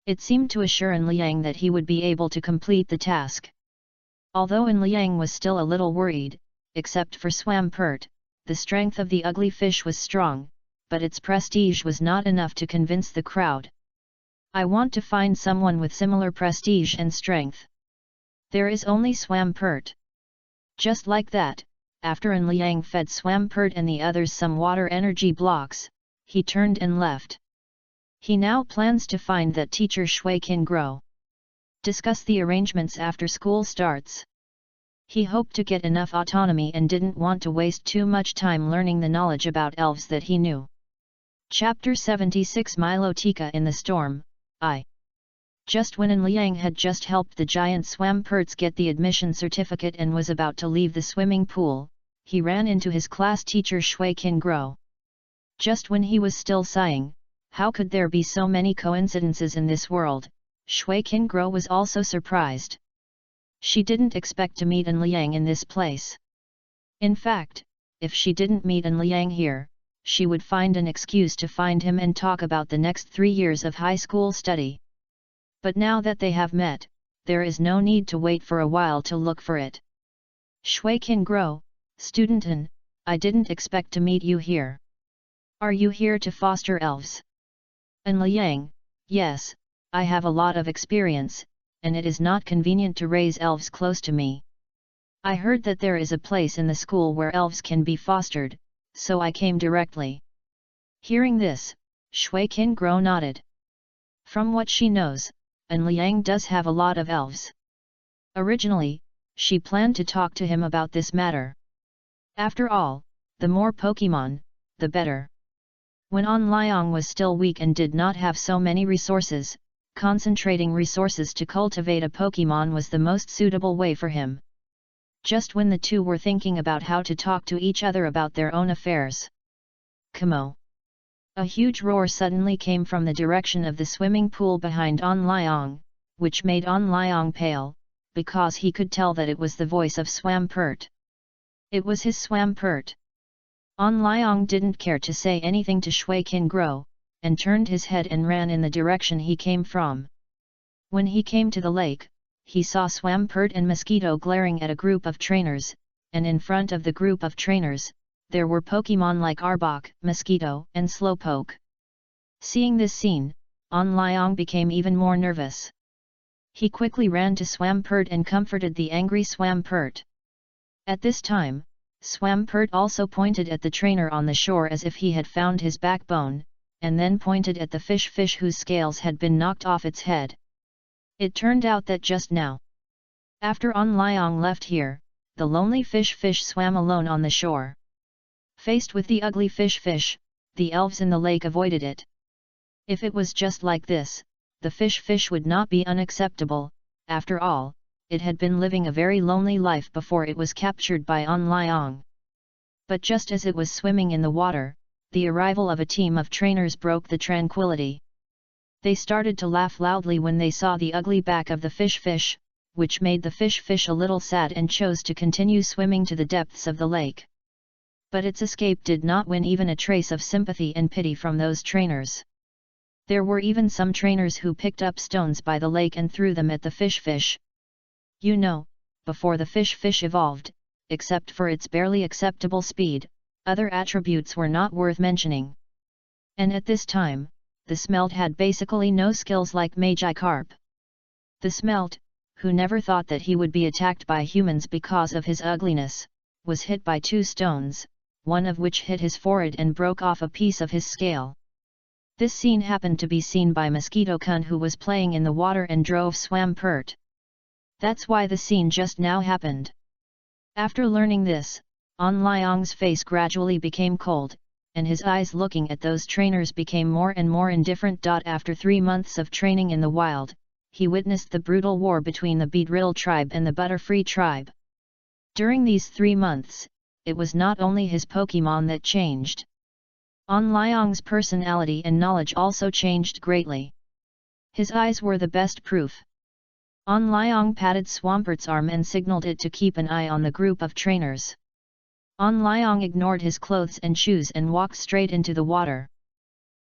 It seemed to assure An Liang that he would be able to complete the task. Although An Liang was still a little worried, except for Swampert, the strength of the ugly fish was strong, but its prestige was not enough to convince the crowd. I want to find someone with similar prestige and strength. There is only Swampert. Just like that, after An Liang fed Swampert and the others some water energy blocks, he turned and left. He now plans to find that teacher Shui Qingguo. Discuss the arrangements after school starts. He hoped to get enough autonomy and didn't want to waste too much time learning the knowledge about elves that he knew. Chapter 76 Milotica in the Storm, I. Just when An Liang had just helped the giant Swamperts get the admission certificate and was about to leave the swimming pool, he ran into his class teacher Shui Qingguo. Just when he was still sighing, how could there be so many coincidences in this world, Shui Qingguo was also surprised. She didn't expect to meet An Liang in this place. In fact, if she didn't meet An Liang here, she would find an excuse to find him and talk about the next 3 years of high school study. But now that they have met, there is no need to wait for a while to look for it. Shui Qingguo, student An, I didn't expect to meet you here. Are you here to foster elves? An Liang, yes, I have a lot of experience, and it is not convenient to raise elves close to me. I heard that there is a place in the school where elves can be fostered, so I came directly. Hearing this, Shui Qingguo nodded. From what she knows, An Liang does have a lot of elves. Originally, she planned to talk to him about this matter. After all, the more Pokemon, the better. When An Liang was still weak and did not have so many resources, concentrating resources to cultivate a Pokemon was the most suitable way for him. Just when the two were thinking about how to talk to each other about their own affairs. Kamo! A huge roar suddenly came from the direction of the swimming pool behind An Liang, which made An Liang pale, because he could tell that it was the voice of Swampert. It was his Swampert. An Liang didn't care to say anything to Shui Qingguo, and turned his head and ran in the direction he came from. When he came to the lake, he saw Swampert and Mosquito glaring at a group of trainers, and in front of the group of trainers, there were Pokemon like Arbok, Mosquito, and Slowpoke. Seeing this scene, An Liang became even more nervous. He quickly ran to Swampert and comforted the angry Swampert. At this time, Swampert also pointed at the trainer on the shore as if he had found his backbone, and then pointed at the fish whose scales had been knocked off its head. It turned out that just now, after An Liang left here, the lonely fish swam alone on the shore. Faced with the ugly fish, the elves in the lake avoided it. If it was just like this, the fish would not be unacceptable. After all, it had been living a very lonely life before it was captured by An Liang. But just as it was swimming in the water, the arrival of a team of trainers broke the tranquility. They started to laugh loudly when they saw the ugly back of the fish, which made the fish a little sad and chose to continue swimming to the depths of the lake. But its escape did not win even a trace of sympathy and pity from those trainers. There were even some trainers who picked up stones by the lake and threw them at the fish. You know, before the fish evolved, except for its barely acceptable speed, other attributes were not worth mentioning. And at this time, the Smelt had basically no skills like Magikarp. The Smelt, who never thought that he would be attacked by humans because of his ugliness, was hit by 2 stones, one of which hit his forehead and broke off a piece of his scale. This scene happened to be seen by Mosquito-kun, who was playing in the water and drove Swampert. That's why the scene just now happened. After learning this, An Liang's face gradually became cold, and his eyes looking at those trainers became more and more indifferent. After 3 months of training in the wild, he witnessed the brutal war between the Beedriddle tribe and the Butterfree tribe. During these 3 months, it was not only his Pokemon that changed. An Liang's personality and knowledge also changed greatly. His eyes were the best proof. An Liang patted Swampert arm and signaled it to keep an eye on the group of trainers. An Liang ignored his clothes and shoes and walked straight into the water.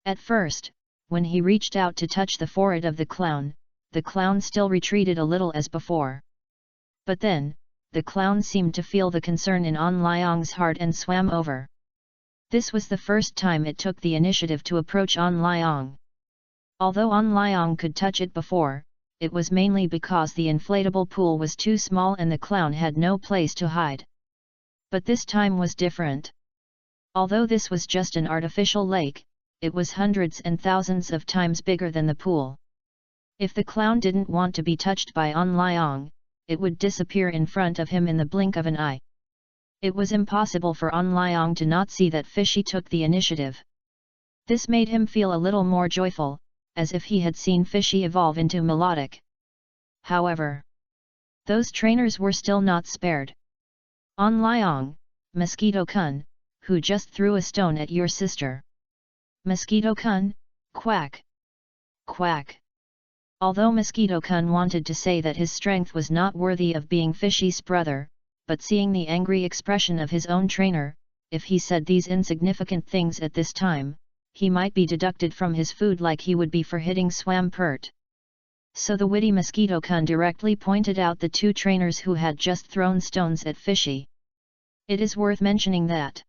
At first, when he reached out to touch the forehead of the clown still retreated a little as before. But then, the clown seemed to feel the concern in An Liang's heart and swam over. This was the first time it took the initiative to approach An Liang. Although An Liang could touch it before, it was mainly because the inflatable pool was too small and the clown had no place to hide. But this time was different. Although this was just an artificial lake, it was hundreds and thousands of times bigger than the pool. If the clown didn't want to be touched by An Liang, it would disappear in front of him in the blink of an eye. It was impossible for An Liang to not see that Fishy took the initiative. This made him feel a little more joyful, as if he had seen Fishy evolve into Melodic. However, those trainers were still not spared. An Liang, Mosquito-kun, who just threw a stone at your sister. Mosquito-kun, quack. Quack. Although Mosquito-kun wanted to say that his strength was not worthy of being Fishy's brother, but seeing the angry expression of his own trainer, if he said these insignificant things at this time, he might be deducted from his food like he would be for hitting Swampert. So the witty Mosquito-kun directly pointed out the 2 trainers who had just thrown stones at Fishy. It is worth mentioning that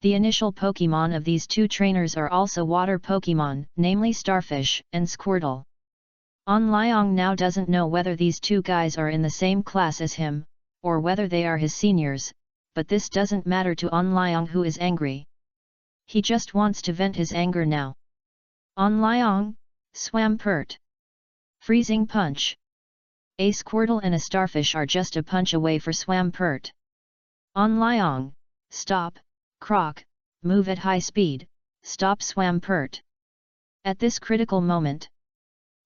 the initial Pokemon of these 2 trainers are also water Pokemon, namely Starfish and Squirtle. An Liang now doesn't know whether these 2 guys are in the same class as him, or whether they are his seniors, but this doesn't matter to An Liang, who is angry. He just wants to vent his anger now. An Liang, Swampert. Freezing punch. A Squirtle and a Starfish are just a punch away for Swampert. An Liang, stop, Croc, move at high speed, stop Swampert. At this critical moment,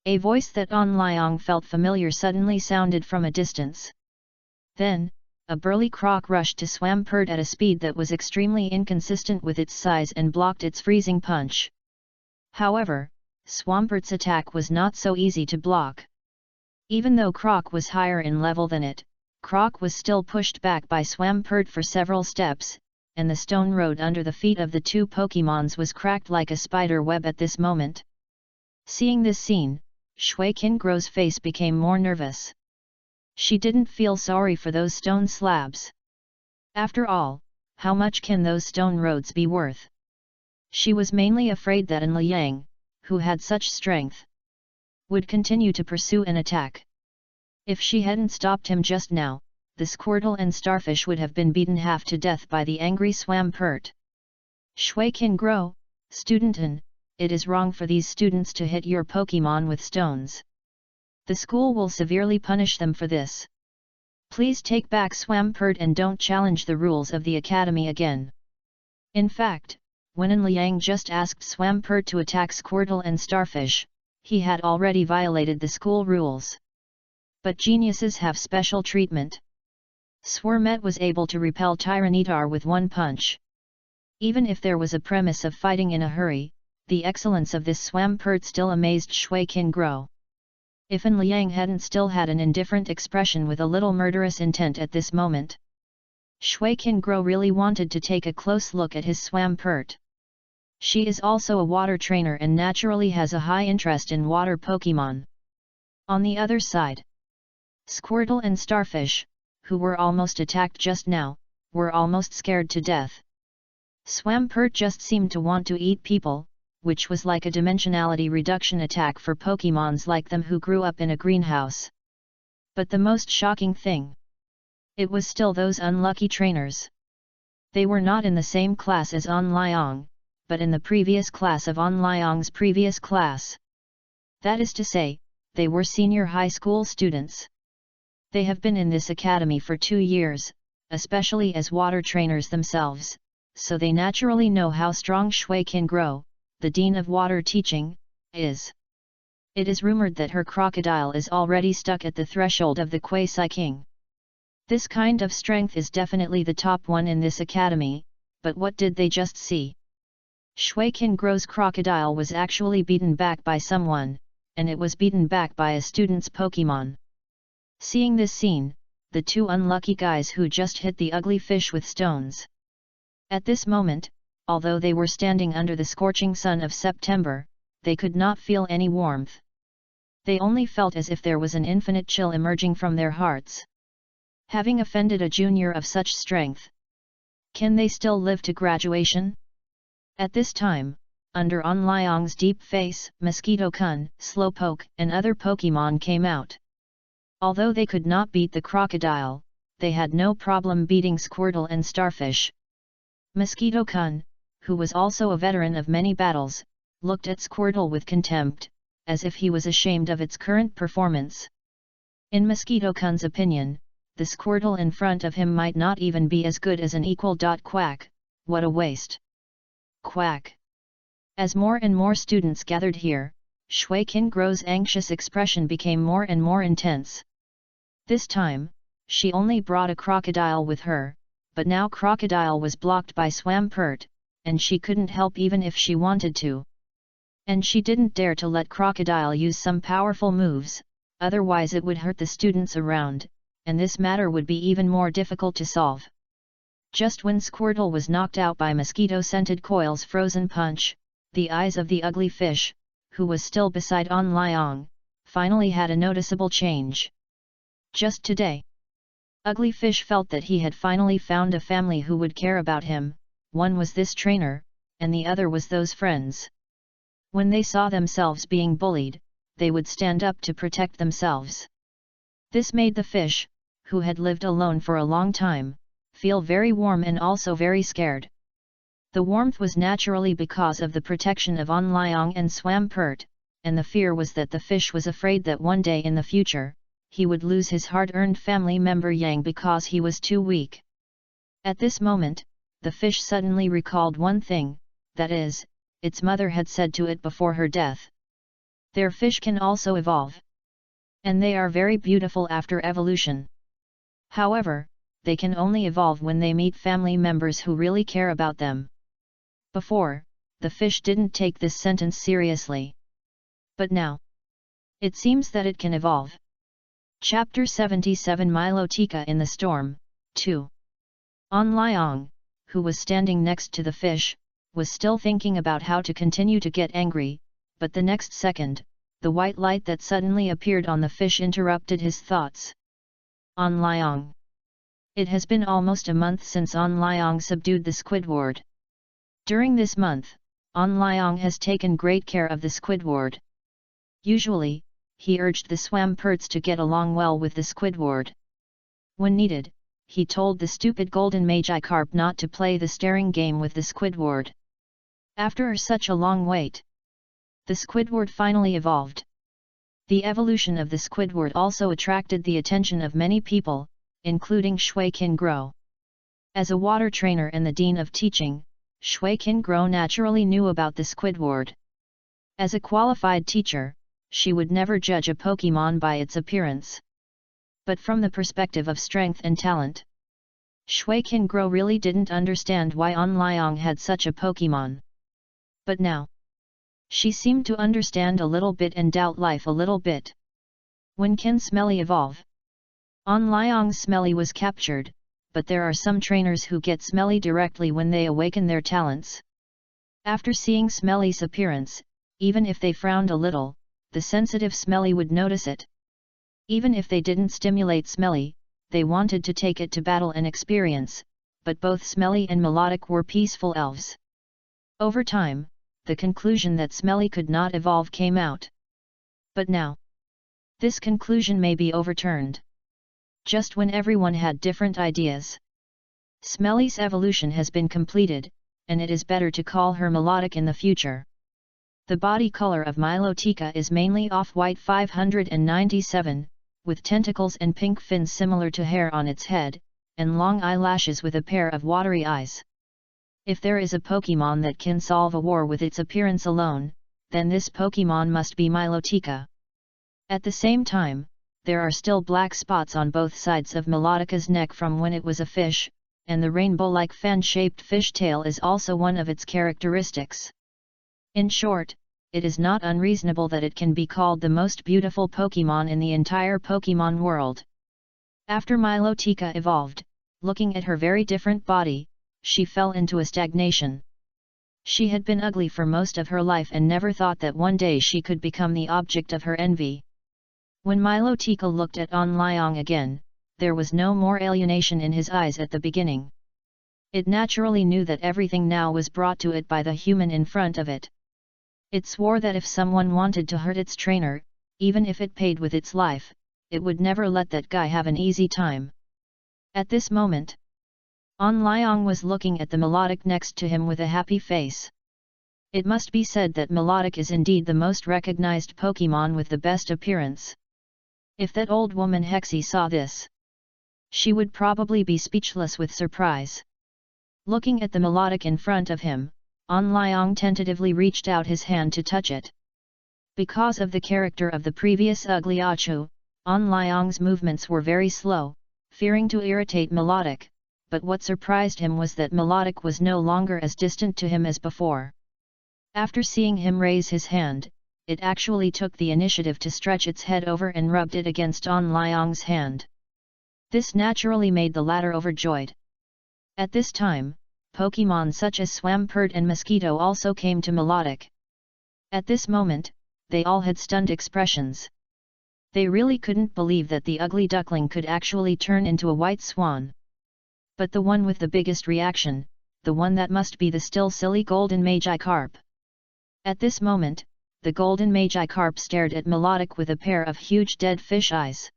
a voice that An Liang felt familiar suddenly sounded from a distance. Then, a burly Croc rushed to Swampert at a speed that was extremely inconsistent with its size and blocked its freezing punch. However, Swampert's attack was not so easy to block. Even though Croc was higher in level than it, Croc was still pushed back by Swampert for several steps, and the stone road under the feet of the 2 Pokemons was cracked like a spider web at this moment. Seeing this scene, Shui Qingro's face became more nervous. She didn't feel sorry for those stone slabs. After all, how much can those stone roads be worth? She was mainly afraid that An Liang, who had such strength, would continue to pursue an attack. If she hadn't stopped him just now, the Squirtle and Starfish would have been beaten half to death by the angry Swampert. Shui Qingro, student An, it is wrong for these students to hit your Pokemon with stones. The school will severely punish them for this. Please take back Swampert and don't challenge the rules of the academy again. In fact, when An Liang just asked Swampert to attack Squirtle and Starfish, he had already violated the school rules. But geniuses have special treatment. Swarmet was able to repel Tyranitar with 1 punch. Even if there was a premise of fighting in a hurry, the excellence of this Swampert still amazed Shui Qingro. If An Liang hadn't still had an indifferent expression with a little murderous intent at this moment, Shui Qingro really wanted to take a close look at his Swampert. She is also a water trainer and naturally has a high interest in water Pokemon. On the other side, Squirtle and Starfish, who were almost attacked just now, were almost scared to death. Swampert just seemed to want to eat people, which was like a dimensionality reduction attack for Pokemons like them who grew up in a greenhouse. But the most shocking thing, it was still those unlucky trainers. They were not in the same class as An Liang, but in the previous class of An Liang's previous class. That is to say, they were senior high school students. They have been in this academy for 2 years, especially as water trainers themselves, so they naturally know how strong Shui Qingguo, the Dean of Water Teaching, is. It is rumored that her crocodile is already stuck at the threshold of the Kuei-Sai King. This kind of strength is definitely the top one in this academy, but what did they just see? Shui Qingguo's crocodile was actually beaten back by someone, and it was beaten back by a student's Pokemon. Seeing this scene, the two unlucky guys who just hit the ugly fish with stones. At this moment, although they were standing under the scorching sun of September, they could not feel any warmth. They only felt as if there was an infinite chill emerging from their hearts. Having offended a junior of such strength, can they still live to graduation? At this time, under On Liang's deep face, Mosquito-kun, Slowpoke, and other Pokemon came out. Although they could not beat the crocodile, they had no problem beating Squirtle and Starfish. Mosquito-kun, who was also a veteran of many battles, looked at Squirtle with contempt, as if he was ashamed of its current performance. In Mosquito-kun's opinion, the Squirtle in front of him might not even be as good as an equal. Quack, what a waste! Quack! As more and more students gathered here, Shui Qingguo's anxious expression became more and more intense. This time, she only brought a crocodile with her, but now crocodile was blocked by Swampert, and she couldn't help even if she wanted to. And she didn't dare to let crocodile use some powerful moves, otherwise it would hurt the students around, and this matter would be even more difficult to solve. Just when Squirtle was knocked out by mosquito-scented Coil's frozen punch, the eyes of the ugly fish, who was still beside On Liang, finally had a noticeable change. Just today, Ugly Fish felt that he had finally found a family who would care about him. One was this trainer, and the other was those friends. When they saw themselves being bullied, they would stand up to protect themselves. This made the fish, who had lived alone for a long time, feel very warm and also very scared. The warmth was naturally because of the protection of On Liang and Swampert, and the fear was that the fish was afraid that one day in the future, he would lose his hard-earned family member Yang because he was too weak. At this moment, the fish suddenly recalled one thing, that is, its mother had said to it before her death. Their fish can also evolve. And they are very beautiful after evolution. However, they can only evolve when they meet family members who really care about them. Before, the fish didn't take this sentence seriously. But now, it seems that it can evolve. Chapter 77 Milotica in the Storm, 2. On Liang, who was standing next to the fish, was still thinking about how to continue to get angry, but the next second, the white light that suddenly appeared on the fish interrupted his thoughts. On Liang. It has been almost a month since On Liang subdued the Squidward. During this month, On Liang has taken great care of the Squidward. Usually, he urged the Swamperts to get along well with the Squidward. When needed, he told the stupid golden Magikarp not to play the staring game with the Squidward. After such a long wait, the Squidward finally evolved. The evolution of the Squidward also attracted the attention of many people, including Shui Qingguo. As a water trainer and the Dean of Teaching, Shui Qingguo naturally knew about the Squidward. As a qualified teacher, she would never judge a Pokemon by its appearance. But from the perspective of strength and talent, Shui Qingguo really didn't understand why On Liang had such a Pokemon. But now, she seemed to understand a little bit and doubt life a little bit. When can Smelly evolve? On Liang's Smelly was captured, but there are some trainers who get Smelly directly when they awaken their talents. After seeing Smelly's appearance, even if they frowned a little, the sensitive Smelly would notice it. Even if they didn't stimulate Smelly, they wanted to take it to battle and experience, but both Smelly and Melodic were peaceful elves. Over time, the conclusion that Smelly could not evolve came out. But now, this conclusion may be overturned. Just when everyone had different ideas. Smelly's evolution has been completed, and it is better to call her Melodic in the future. The body color of Milotica is mainly off-white 597, with tentacles and pink fins similar to hair on its head, and long eyelashes with a pair of watery eyes. If there is a Pokemon that can solve a war with its appearance alone, then this Pokemon must be Milotica. At the same time, there are still black spots on both sides of Milotica's neck from when it was a fish, and the rainbow-like fan-shaped fishtail is also one of its characteristics. In short, it is not unreasonable that it can be called the most beautiful Pokemon in the entire Pokemon world. After Milotica evolved, looking at her very different body, she fell into a stagnation. She had been ugly for most of her life and never thought that one day she could become the object of her envy. When Milotica looked at Onlyong again, there was no more alienation in his eyes at the beginning. It naturally knew that everything now was brought to it by the human in front of it. It swore that if someone wanted to hurt its trainer, even if it paid with its life, it would never let that guy have an easy time. At this moment, Onlyong was looking at the Milotic next to him with a happy face. It must be said that Milotic is indeed the most recognized Pokemon with the best appearance. If that old woman Hexie saw this, she would probably be speechless with surprise. Looking at the Milotic in front of him, Onlyong tentatively reached out his hand to touch it. Because of the character of the previous ugly Achu, Onlyong's movements were very slow, fearing to irritate Milotic, but what surprised him was that Milotic was no longer as distant to him as before. After seeing him raise his hand, it actually took the initiative to stretch its head over and rubbed it against Onlyong's hand. This naturally made the latter overjoyed. At this time, Pokemon such as Swampert and Mosquito also came to Milotic. At this moment, they all had stunned expressions. They really couldn't believe that the ugly duckling could actually turn into a white swan. But the one with the biggest reaction, the one that must be the still silly golden Magikarp. At this moment, the golden Magikarp stared at Milotic with a pair of huge dead fish eyes.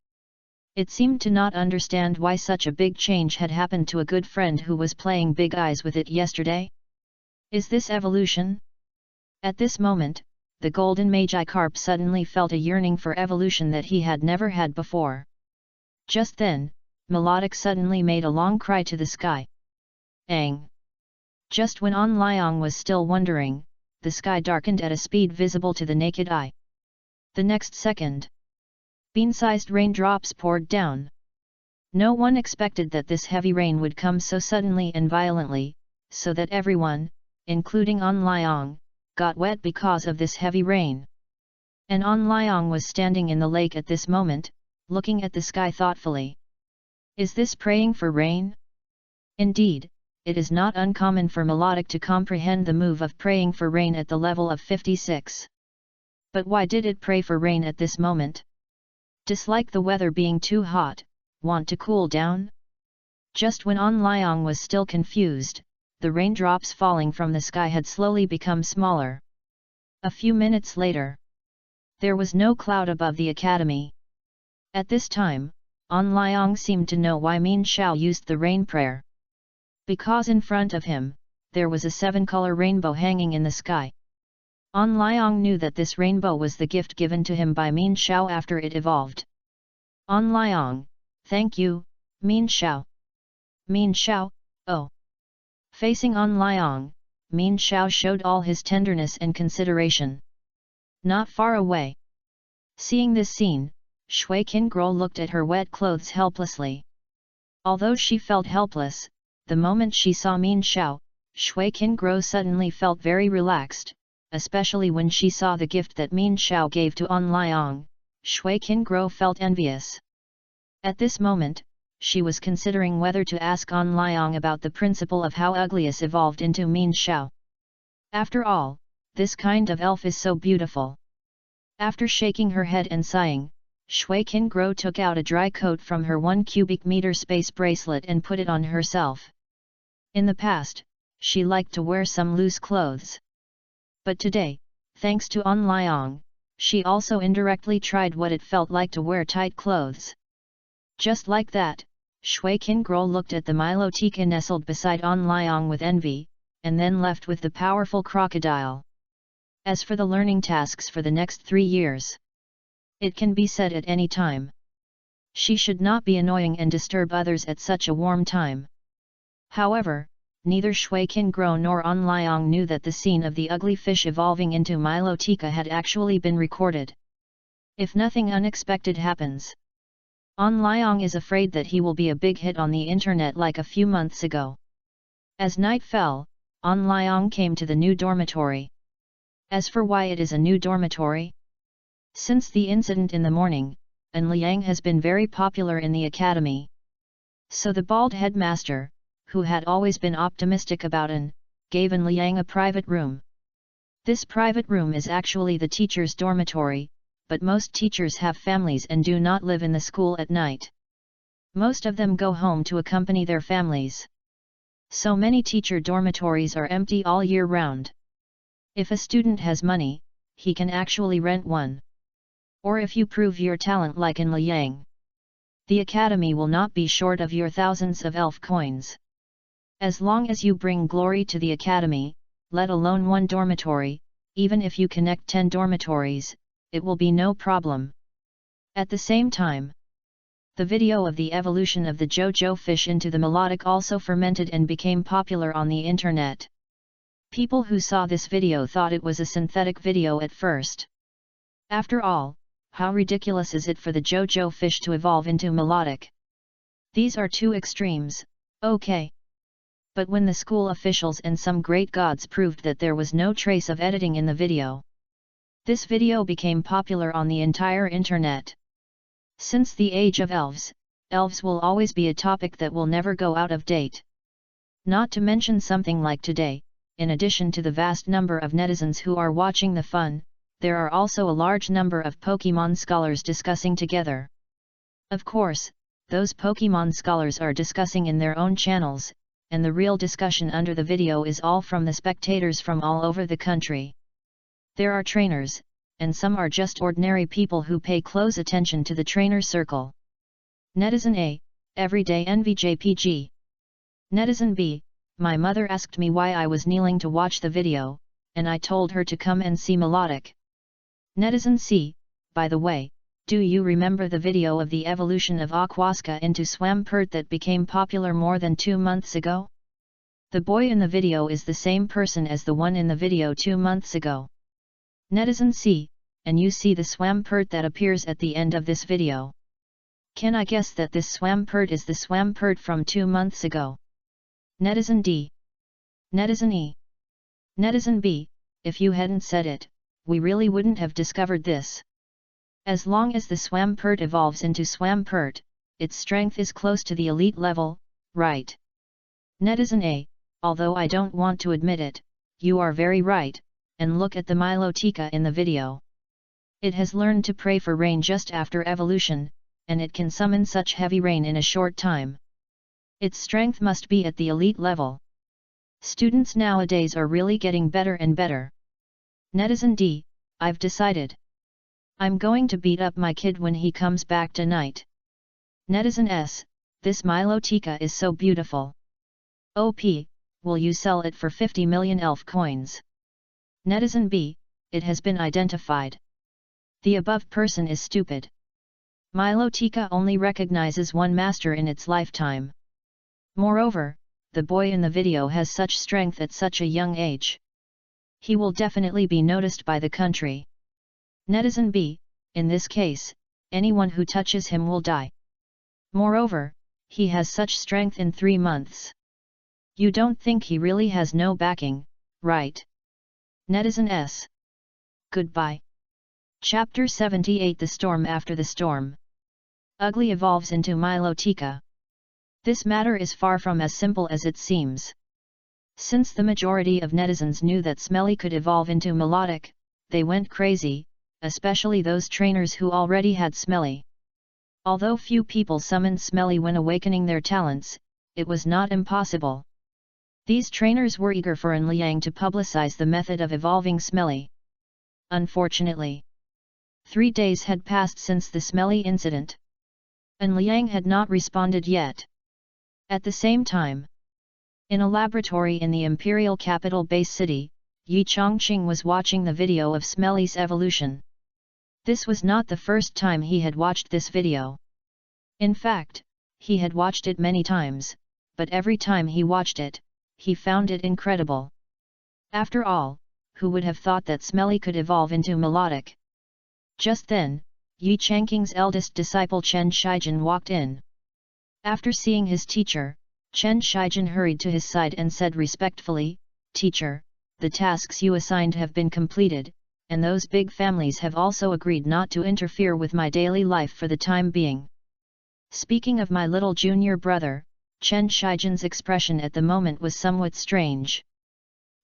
It seemed to not understand why such a big change had happened to a good friend who was playing big eyes with it yesterday. Is this evolution? At this moment, the golden Magikarp suddenly felt a yearning for evolution that he had never had before. Just then, Milotic suddenly made a long cry to the sky. Ang! Just when Onlyong was still wondering, the sky darkened at a speed visible to the naked eye. The next second, bean-sized raindrops poured down. No one expected that this heavy rain would come so suddenly and violently, so that everyone, including Onlyong, got wet because of this heavy rain. And Onlyong was standing in the lake at this moment, looking at the sky thoughtfully. Is this praying for rain? Indeed, it is not uncommon for Milotic to comprehend the move of praying for rain at the level of 56. But why did it pray for rain at this moment? Dislike the weather being too hot, want to cool down? Just when Onlyong was still confused, the raindrops falling from the sky had slowly become smaller. A few minutes later, there was no cloud above the academy. At this time, Onlyong seemed to know why Min Xiao used the rain prayer. Because in front of him, there was a 7-color rainbow hanging in the sky. Onlyong knew that this rainbow was the gift given to him by Min Xiao after it evolved. Onlyong, thank you, Min Xiao. Min Xiao, oh. Facing Onlyong, Min Xiao showed all his tenderness and consideration. Not far away. Seeing this scene, Shui Qingguo looked at her wet clothes helplessly. Although she felt helpless, the moment she saw Min Xiao, Shui Qingguo suddenly felt very relaxed, especially when she saw the gift that Min Xiao gave to Onlyong. Shui Qingguo felt envious. At this moment, she was considering whether to ask Onlyong about the principle of how Uglius evolved into Min Xiao. After all, this kind of elf is so beautiful. After shaking her head and sighing, Shui Qingguo took out a dry coat from her 1 cubic meter space bracelet and put it on herself. In the past, she liked to wear some loose clothes. But today, thanks to Onlyong, she also indirectly tried what it felt like to wear tight clothes. Just like that, Shui Qingguo looked at the Milotica nestled beside Onlyong with envy, and then left with the powerful crocodile. As for the learning tasks for the next 3 years, it can be said at any time. She should not be annoying and disturb others at such a warm time. However, neither Shui Qingguo nor An Liang knew that the scene of the ugly fish evolving into Milotica had actually been recorded. If nothing unexpected happens, An Liang is afraid that he will be a big hit on the internet like a few months ago. As night fell, An Liang came to the new dormitory. As for why it is a new dormitory? Since the incident in the morning, An Liang has been very popular in the academy. So the bald headmaster, who had always been optimistic about An, gave An Liang a private room. This private room is actually the teacher's dormitory, but most teachers have families and do not live in the school at night. Most of them go home to accompany their families. So many teacher dormitories are empty all year round. If a student has money, he can actually rent one. Or if you prove your talent like in Liang, the academy will not be short of your thousands of elf coins. As long as you bring glory to the academy, let alone one dormitory, even if you connect 10 dormitories, it will be no problem. At the same time, the video of the evolution of the JoJo fish into the melodic also fermented and became popular on the internet. People who saw this video thought it was a synthetic video at first. After all, how ridiculous is it for the JoJo fish to evolve into melodic? These are two extremes, okay. But when the school officials and some great gods proved that there was no trace of editing in the video, this video became popular on the entire internet. Since the age of elves, elves will always be a topic that will never go out of date. Not to mention something like today, in addition to the vast number of netizens who are watching the fun, there are also a large number of Pokemon scholars discussing together. Of course, those Pokemon scholars are discussing in their own channels, and the real discussion under the video is all from the spectators from all over the country. There are trainers, and some are just ordinary people who pay close attention to the trainer circle. Netizen A, Everyday NVJPG. Netizen B, my mother asked me why I was kneeling to watch the video, and I told her to come and see melodic. Netizen C, by the way, do you remember the video of the evolution of Aquasca into Swampert that became popular more than 2 months ago? The boy in the video is the same person as the one in the video 2 months ago. Netizen C, and you see the Swampert that appears at the end of this video. Can I guess that this Swampert is the Swampert from 2 months ago? Netizen D. Netizen E. Netizen B, if you hadn't said it, we really wouldn't have discovered this. As long as the Swampert evolves into Swampert, its strength is close to the elite level, right? Netizen A, although I don't want to admit it, you are very right, and look at the Milotica in the video. It has learned to pray for rain just after evolution, and it can summon such heavy rain in a short time. Its strength must be at the elite level. Students nowadays are really getting better and better. Netizen D, I've decided. I'm going to beat up my kid when he comes back tonight. Netizen S, this Milotica is so beautiful. OP, will you sell it for 50 million elf coins? Netizen B, it has been identified. The above person is stupid. Milotica only recognizes one master in its lifetime. Moreover, the boy in the video has such strength at such a young age. He will definitely be noticed by the country. Netizen B, in this case, anyone who touches him will die. Moreover, he has such strength in 3 months. You don't think he really has no backing, right? Netizen S. Goodbye. Chapter 78 The Storm After the Storm. Ugly evolves into Milotica. This matter is far from as simple as it seems. Since the majority of netizens knew that Smelly could evolve into Melodic, they went crazy, especially those trainers who already had Smelly. Although few people summoned Smelly when awakening their talents, it was not impossible. These trainers were eager for An Liang to publicize the method of evolving Smelly. Unfortunately, 3 days had passed since the Smelly incident. An Liang had not responded yet. At the same time, in a laboratory in the imperial capital base city, Yi Chongqing was watching the video of Smelly's evolution. This was not the first time he had watched this video. In fact, he had watched it many times, but every time he watched it, he found it incredible. After all, who would have thought that smelly could evolve into melodic? Just then, Yi Changqing's eldest disciple Chen Shijin walked in. After seeing his teacher, Chen Shijin hurried to his side and said respectfully, "Teacher, the tasks you assigned have been completed, and those big families have also agreed not to interfere with my daily life for the time being." Speaking of my little junior brother, Chen Shijin's expression at the moment was somewhat strange.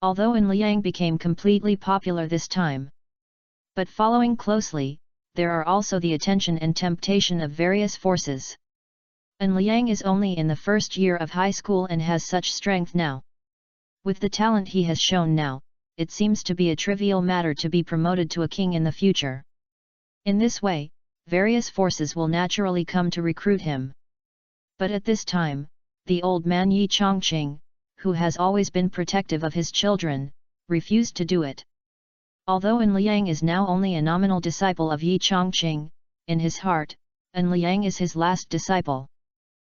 Although An Liang became completely popular this time. But following closely, there are also the attention and temptation of various forces. An Liang is only in the first year of high school and has such strength now. With the talent he has shown now, it seems to be a trivial matter to be promoted to a king in the future. In this way, various forces will naturally come to recruit him. But at this time, the old man Yi Changqing, who has always been protective of his children, refused to do it. Although An Liang is now only a nominal disciple of Yi Changqing, in his heart, An Liang is his last disciple.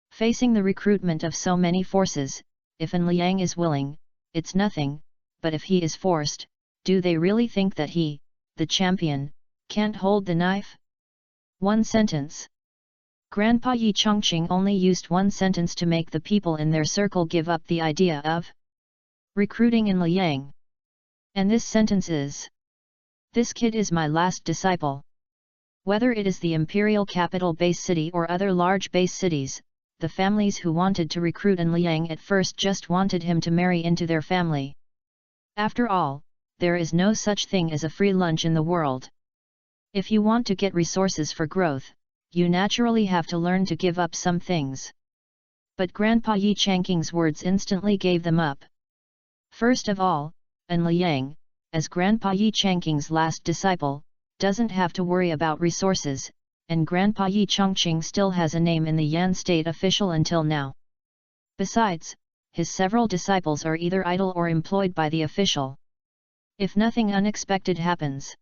Facing the recruitment of so many forces, if An Liang is willing, it's nothing, but if he is forced, do they really think that he, the champion, can't hold the knife? One sentence. Grandpa Yi Changqing only used one sentence to make the people in their circle give up the idea of recruiting An Liang. And this sentence is, "This kid is my last disciple." Whether it is the imperial capital base city or other large base cities, the families who wanted to recruit An Liang at first just wanted him to marry into their family. After all, there is no such thing as a free lunch in the world. If you want to get resources for growth, you naturally have to learn to give up some things. But Grandpa Yi Changqing's words instantly gave them up. First of all, An Liang, as Grandpa Yi Changqing's last disciple, doesn't have to worry about resources, and Grandpa Yi Changqing still has a name in the Yan state official until now. Besides, his several disciples are either idle or employed by the official. If nothing unexpected happens,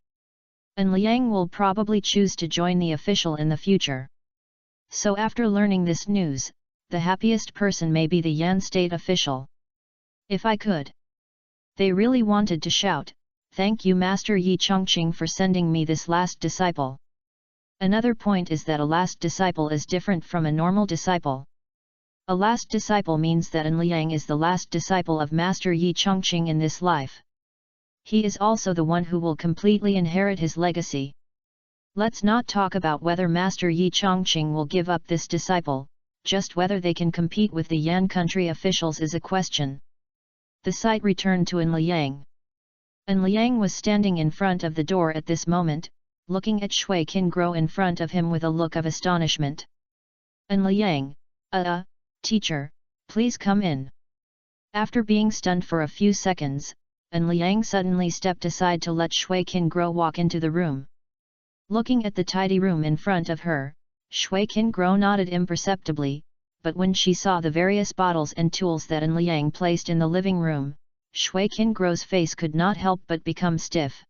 An Liang will probably choose to join the official in the future. So after learning this news, the happiest person may be the Yan state official. If I could. They really wanted to shout, "Thank you Master Yi Changqing for sending me this last disciple." Another point is that a last disciple is different from a normal disciple. A last disciple means that An Liang is the last disciple of Master Yi Changqing in this life. He is also the one who will completely inherit his legacy. Let's not talk about whether Master Yi Changqing will give up this disciple, just whether they can compete with the Yan country officials is a question. The sight returned to An Liang. An Liang was standing in front of the door at this moment, looking at Shui Qingguo in front of him with a look of astonishment. An Liang, teacher, please come in. After being stunned for a few seconds, An Liang suddenly stepped aside to let Shui Qingguo walk into the room. Looking at the tidy room in front of her, Shui Qingguo nodded imperceptibly, but when she saw the various bottles and tools that An Liang placed in the living room, Shui Qingguo's face could not help but become stiff.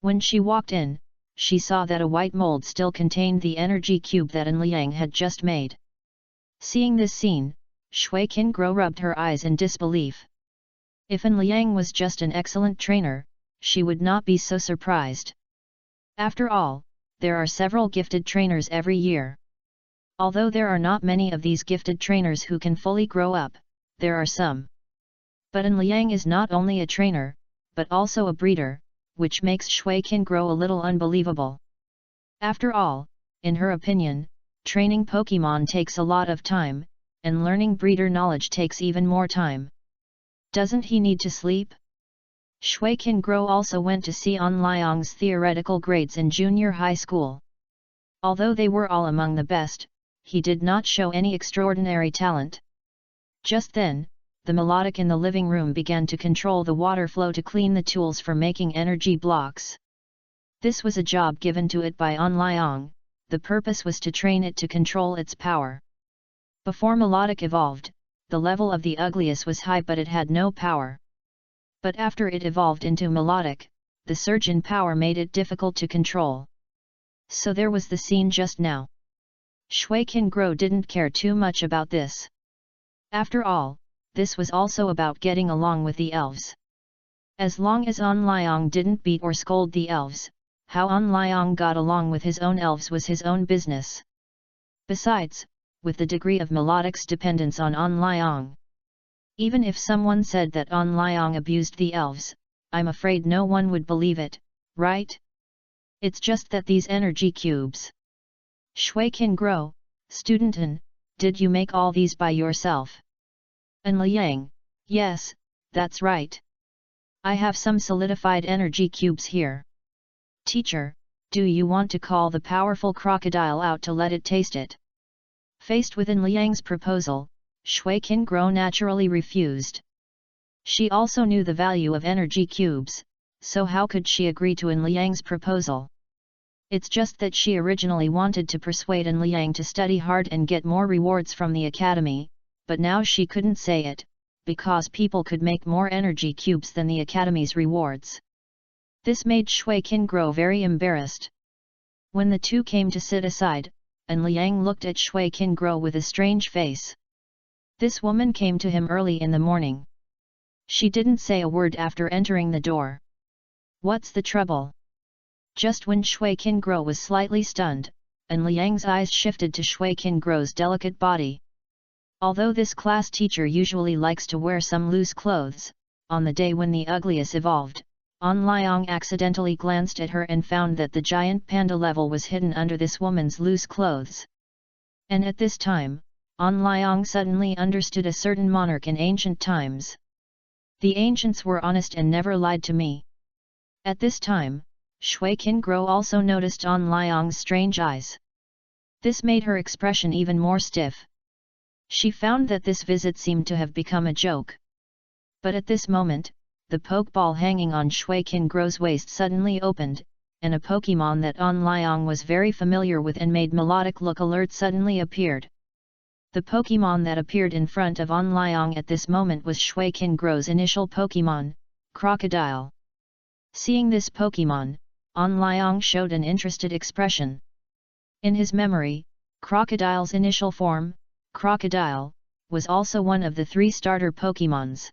When she walked in, she saw that a white mold still contained the energy cube that An Liang had just made. Seeing this scene, Shui Qingguo rubbed her eyes in disbelief. If An Liang was just an excellent trainer, she would not be so surprised. After all, there are several gifted trainers every year. Although there are not many of these gifted trainers who can fully grow up, there are some. But An Liang is not only a trainer, but also a breeder, which makes Shui Qingguo a little unbelievable. After all, in her opinion, training Pokémon takes a lot of time, and learning breeder knowledge takes even more time. Doesn't he need to sleep? Shui Qingguo also went to see An Liang's theoretical grades in junior high school. Although they were all among the best, he did not show any extraordinary talent. Just then, the melodic in the living room began to control the water flow to clean the tools for making energy blocks. This was a job given to it by An Liang, the purpose was to train it to control its power. Before melodic evolved, the level of the ugliest was high but it had no power. But after it evolved into melodic, the surge in power made it difficult to control. So there was the scene just now. Shui Qingguo didn't care too much about this. After all, this was also about getting along with the elves. As long as An Liang didn't beat or scold the elves, how An Liang got along with his own elves was his own business. Besides, with the degree of Melodic's dependence on An Liang, even if someone said that An Liang abused the elves, I'm afraid no one would believe it, right? It's just that these energy cubes. Shui Qingguo, student An, did you make all these by yourself? An Liang, yes, that's right. I have some solidified energy cubes here. Teacher, do you want to call the powerful crocodile out to let it taste it? Faced with An Liang's proposal, Shui Qingguo naturally refused. She also knew the value of energy cubes, so how could she agree to An Liang's proposal? It's just that she originally wanted to persuade An Liang to study hard and get more rewards from the academy, but now she couldn't say it, because people could make more energy cubes than the academy's rewards. This made Shui Qingguo very embarrassed. When the two came to sit aside, An Liang looked at Shui Qingguo with a strange face. This woman came to him early in the morning. She didn't say a word after entering the door. What's the trouble? Just when Shui Qingguo was slightly stunned, An Liang's eyes shifted to Shui Qingguo's delicate body. Although this class teacher usually likes to wear some loose clothes, on the day when the ugliest evolved, An Liang accidentally glanced at her and found that the giant panda level was hidden under this woman's loose clothes. And at this time, An Liang suddenly understood a certain monarch in ancient times. The ancients were honest and never lied to me. At this time, Shui Qingguo also noticed An Liang's strange eyes. This made her expression even more stiff. She found that this visit seemed to have become a joke. But at this moment, the pokeball hanging on Shui Qingguo's waist suddenly opened, and a Pokemon that An Liang was very familiar with and made Melodic look alert suddenly appeared. The Pokemon that appeared in front of An Liang at this moment was Shui Qingguo's initial Pokemon, Crocodile. Seeing this Pokemon, An Liang showed an interested expression. In his memory, Crocodile's initial form, Crocodile, was also one of the 3 starter Pokemons.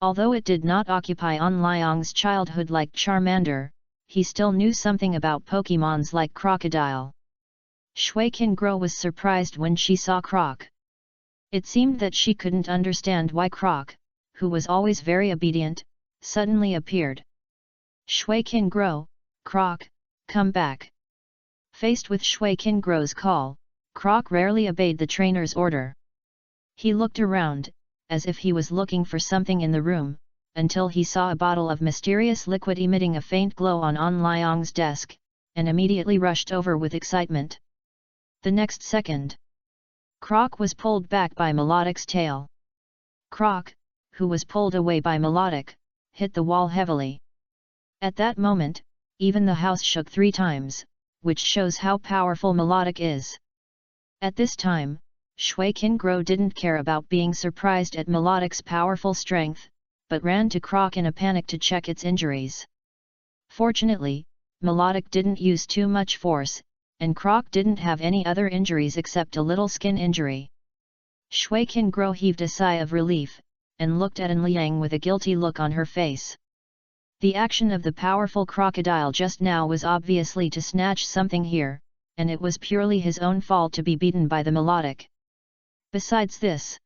Although it did not occupy An Liang's childhood like Charmander, he still knew something about Pokemons like Crocodile. Shui Qingguo was surprised when she saw Croc. It seemed that she couldn't understand why Croc, who was always very obedient, suddenly appeared. Shui Qingguo, Croc, come back. Faced with Shui Qingguo's call, Croc rarely obeyed the trainer's order. He looked around, as if he was looking for something in the room, until he saw a bottle of mysterious liquid emitting a faint glow on An Liang's desk, and immediately rushed over with excitement. The next second, Croc was pulled back by Melodic's tail. Croc, who was pulled away by Melodic, hit the wall heavily. At that moment, even the house shook 3 times, which shows how powerful Melodic is. At this time, Shui Qingguo didn't care about being surprised at Melodic's powerful strength, but ran to Croc in a panic to check its injuries. Fortunately, Melodic didn't use too much force, and Croc didn't have any other injuries except a little skin injury. Shui Qingguo heaved a sigh of relief, and looked at An Liang with a guilty look on her face. The action of the powerful crocodile just now was obviously to snatch something here, and it was purely his own fault to be beaten by the Melodic. Besides this,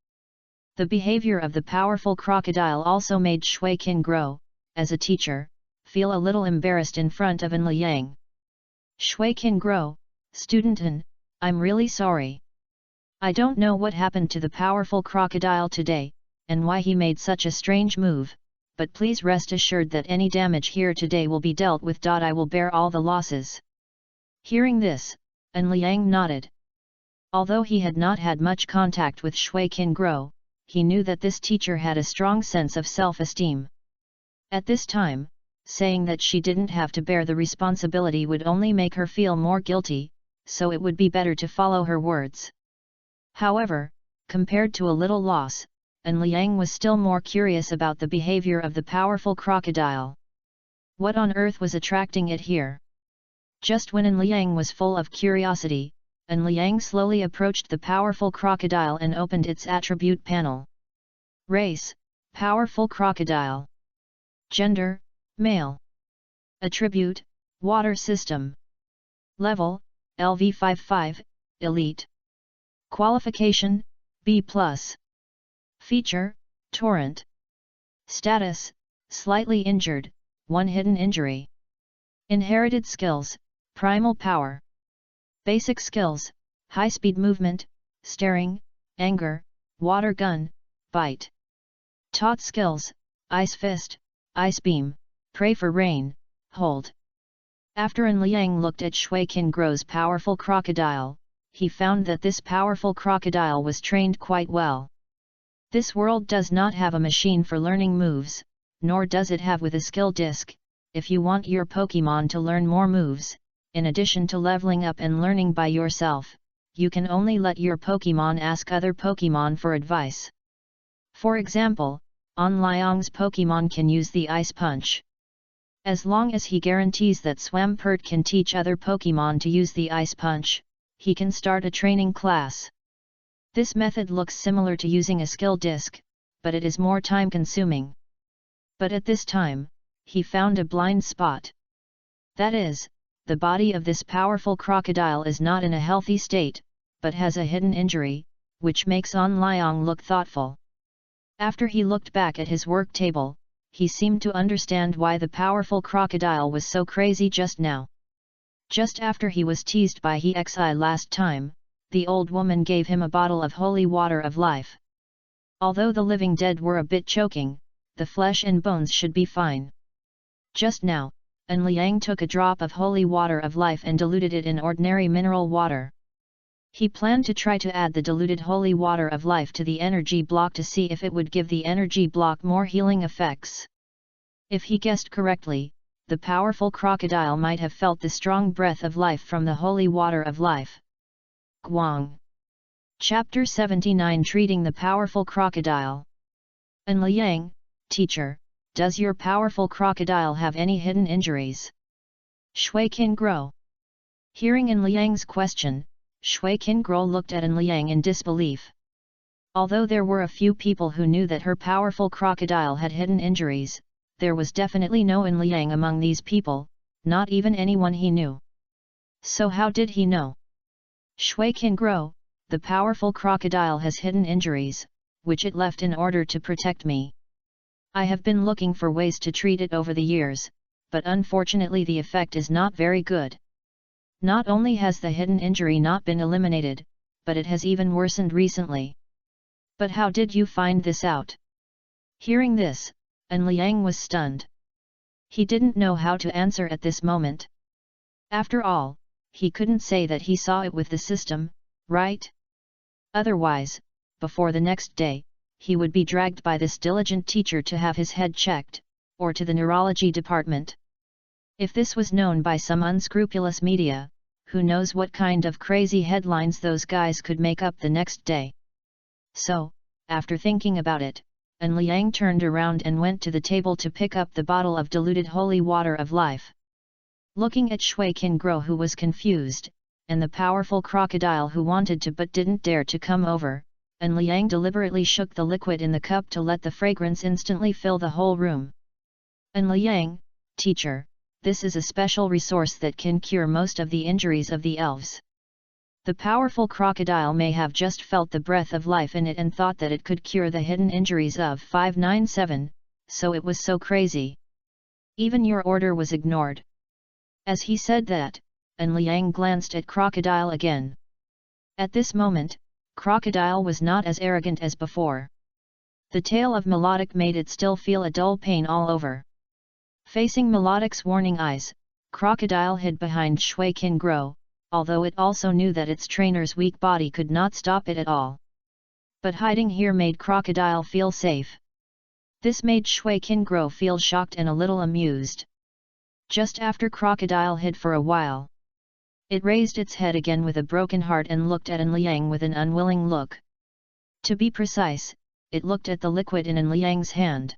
the behavior of the powerful crocodile also made Shui Qingguo, as a teacher, feel a little embarrassed in front of An Liang. Shui Qingguo, student An, I'm really sorry. I don't know what happened to the powerful crocodile today, and why he made such a strange move, but please rest assured that any damage here today will be dealt with. I will bear all the losses. Hearing this, An Liang nodded. Although he had not had much contact with Shui Qingguo, he knew that this teacher had a strong sense of self-esteem. At this time, saying that she didn't have to bear the responsibility would only make her feel more guilty, so it would be better to follow her words. However, compared to a little loss, An Liang was still more curious about the behavior of the powerful crocodile. What on earth was attracting it here? Just when An Liang was full of curiosity, and Liang slowly approached the powerful crocodile and opened its attribute panel. Race, powerful crocodile. Gender, male. Attribute, water system. Level, LV55, elite. Qualification, B+. Feature, torrent. Status, slightly injured, 1 hidden injury. Inherited skills, primal power. Basic skills, high-speed movement, staring, anger, water gun, bite. Taught skills, ice fist, ice beam, pray for rain, hold. After An Liang looked at Shui Qingro's powerful crocodile, he found that this powerful crocodile was trained quite well. This world does not have a machine for learning moves, nor does it have with a skill disc. If you want your Pokemon to learn more moves, in addition to leveling up and learning by yourself, you can only let your Pokemon ask other Pokemon for advice. For example, An Liang's Pokemon can use the Ice Punch. As long as he guarantees that Swampert can teach other Pokemon to use the Ice Punch, he can start a training class. This method looks similar to using a skill disc, but it is more time-consuming. But at this time, he found a blind spot. That is, the body of this powerful crocodile is not in a healthy state, but has a hidden injury, which makes An Liang look thoughtful. After he looked back at his work table, he seemed to understand why the powerful crocodile was so crazy just now. Just after he was teased by Hexi last time, the old woman gave him a bottle of holy water of life. Although the living dead were a bit choking, the flesh and bones should be fine. Just now, An Liang took a drop of holy water of life and diluted it in ordinary mineral water. He planned to try to add the diluted holy water of life to the energy block to see if it would give the energy block more healing effects. If he guessed correctly, the powerful crocodile might have felt the strong breath of life from the holy water of life. Guang. Chapter 79 Treating the Powerful Crocodile. An Liang, teacher, does your powerful crocodile have any hidden injuries? Shui Qingro. Hearing An Liang's question, Shui Qingro looked at An Liang in disbelief. Although there were a few people who knew that her powerful crocodile had hidden injuries, there was definitely no An Liang among these people, not even anyone he knew. So how did he know? Shui Qingro, the powerful crocodile has hidden injuries, which it left in order to protect me. I have been looking for ways to treat it over the years, but unfortunately the effect is not very good. Not only has the hidden injury not been eliminated, but it has even worsened recently. But how did you find this out? Hearing this, An Liang was stunned. He didn't know how to answer at this moment. After all, he couldn't say that he saw it with the system, right? Otherwise, before the next day, he would be dragged by this diligent teacher to have his head checked, or to the neurology department. If this was known by some unscrupulous media, who knows what kind of crazy headlines those guys could make up the next day. So, after thinking about it, An Liang turned around and went to the table to pick up the bottle of diluted holy water of life. Looking at Shui Qingro who was confused, and the powerful crocodile who wanted to but didn't dare to come over, An Liang deliberately shook the liquid in the cup to let the fragrance instantly fill the whole room. An Liang, teacher, this is a special resource that can cure most of the injuries of the elves. The powerful crocodile may have just felt the breath of life in it and thought that it could cure the hidden injuries of 597, so it was so crazy. Even your order was ignored. As he said that, An Liang glanced at Crocodile again. At this moment, Crocodile was not as arrogant as before. The tail of Melodic made it still feel a dull pain all over. Facing Melodic's warning eyes, Crocodile hid behind Shui Qingro, although it also knew that its trainer's weak body could not stop it at all. But hiding here made Crocodile feel safe. This made Shui Qingro feel shocked and a little amused. Just after Crocodile hid for a while, it raised its head again with a broken heart and looked at An Liang with an unwilling look. To be precise, it looked at the liquid in An Liang's hand.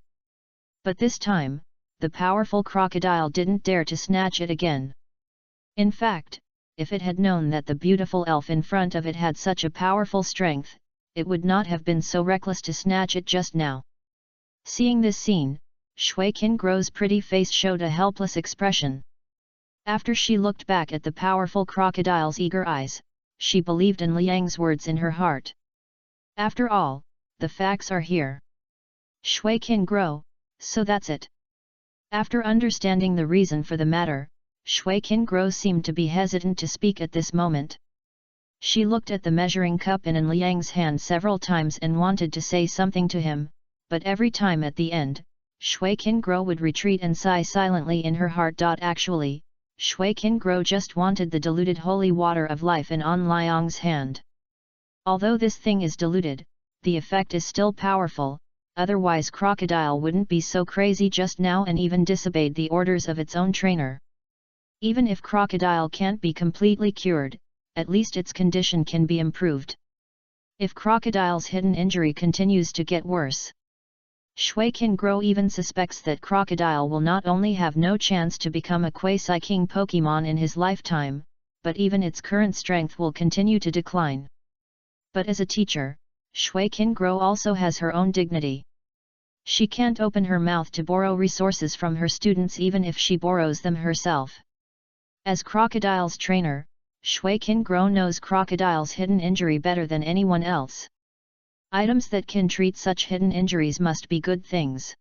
But this time, the powerful crocodile didn't dare to snatch it again. In fact, if it had known that the beautiful elf in front of it had such a powerful strength, it would not have been so reckless to snatch it just now. Seeing this scene, Shui Qingro's pretty face showed a helpless expression. After she looked back at the powerful crocodile's eager eyes, she believed in Liang's words in her heart. After all, the facts are here. Shui Qingro, so that's it. After understanding the reason for the matter, Shui Qingro seemed to be hesitant to speak at this moment. She looked at the measuring cup in Liang's hand several times and wanted to say something to him, but every time at the end, Shui Qingro would retreat and sigh silently in her heart. Actually, Shui Qingro just wanted the diluted holy water of life in On Liang's hand. Although this thing is diluted, the effect is still powerful, otherwise crocodile wouldn't be so crazy just now and even disobeyed the orders of its own trainer. Even if crocodile can't be completely cured, at least its condition can be improved. If crocodile's hidden injury continues to get worse, Shui Qingro even suspects that crocodile will not only have no chance to become a quasi-king Pokemon in his lifetime, but even its current strength will continue to decline. But as a teacher, Shui Qingro also has her own dignity. She can't open her mouth to borrow resources from her students even if she borrows them herself. As crocodile's trainer, Shui Qingro knows crocodile's hidden injury better than anyone else. Items that can treat such hidden injuries must be good things.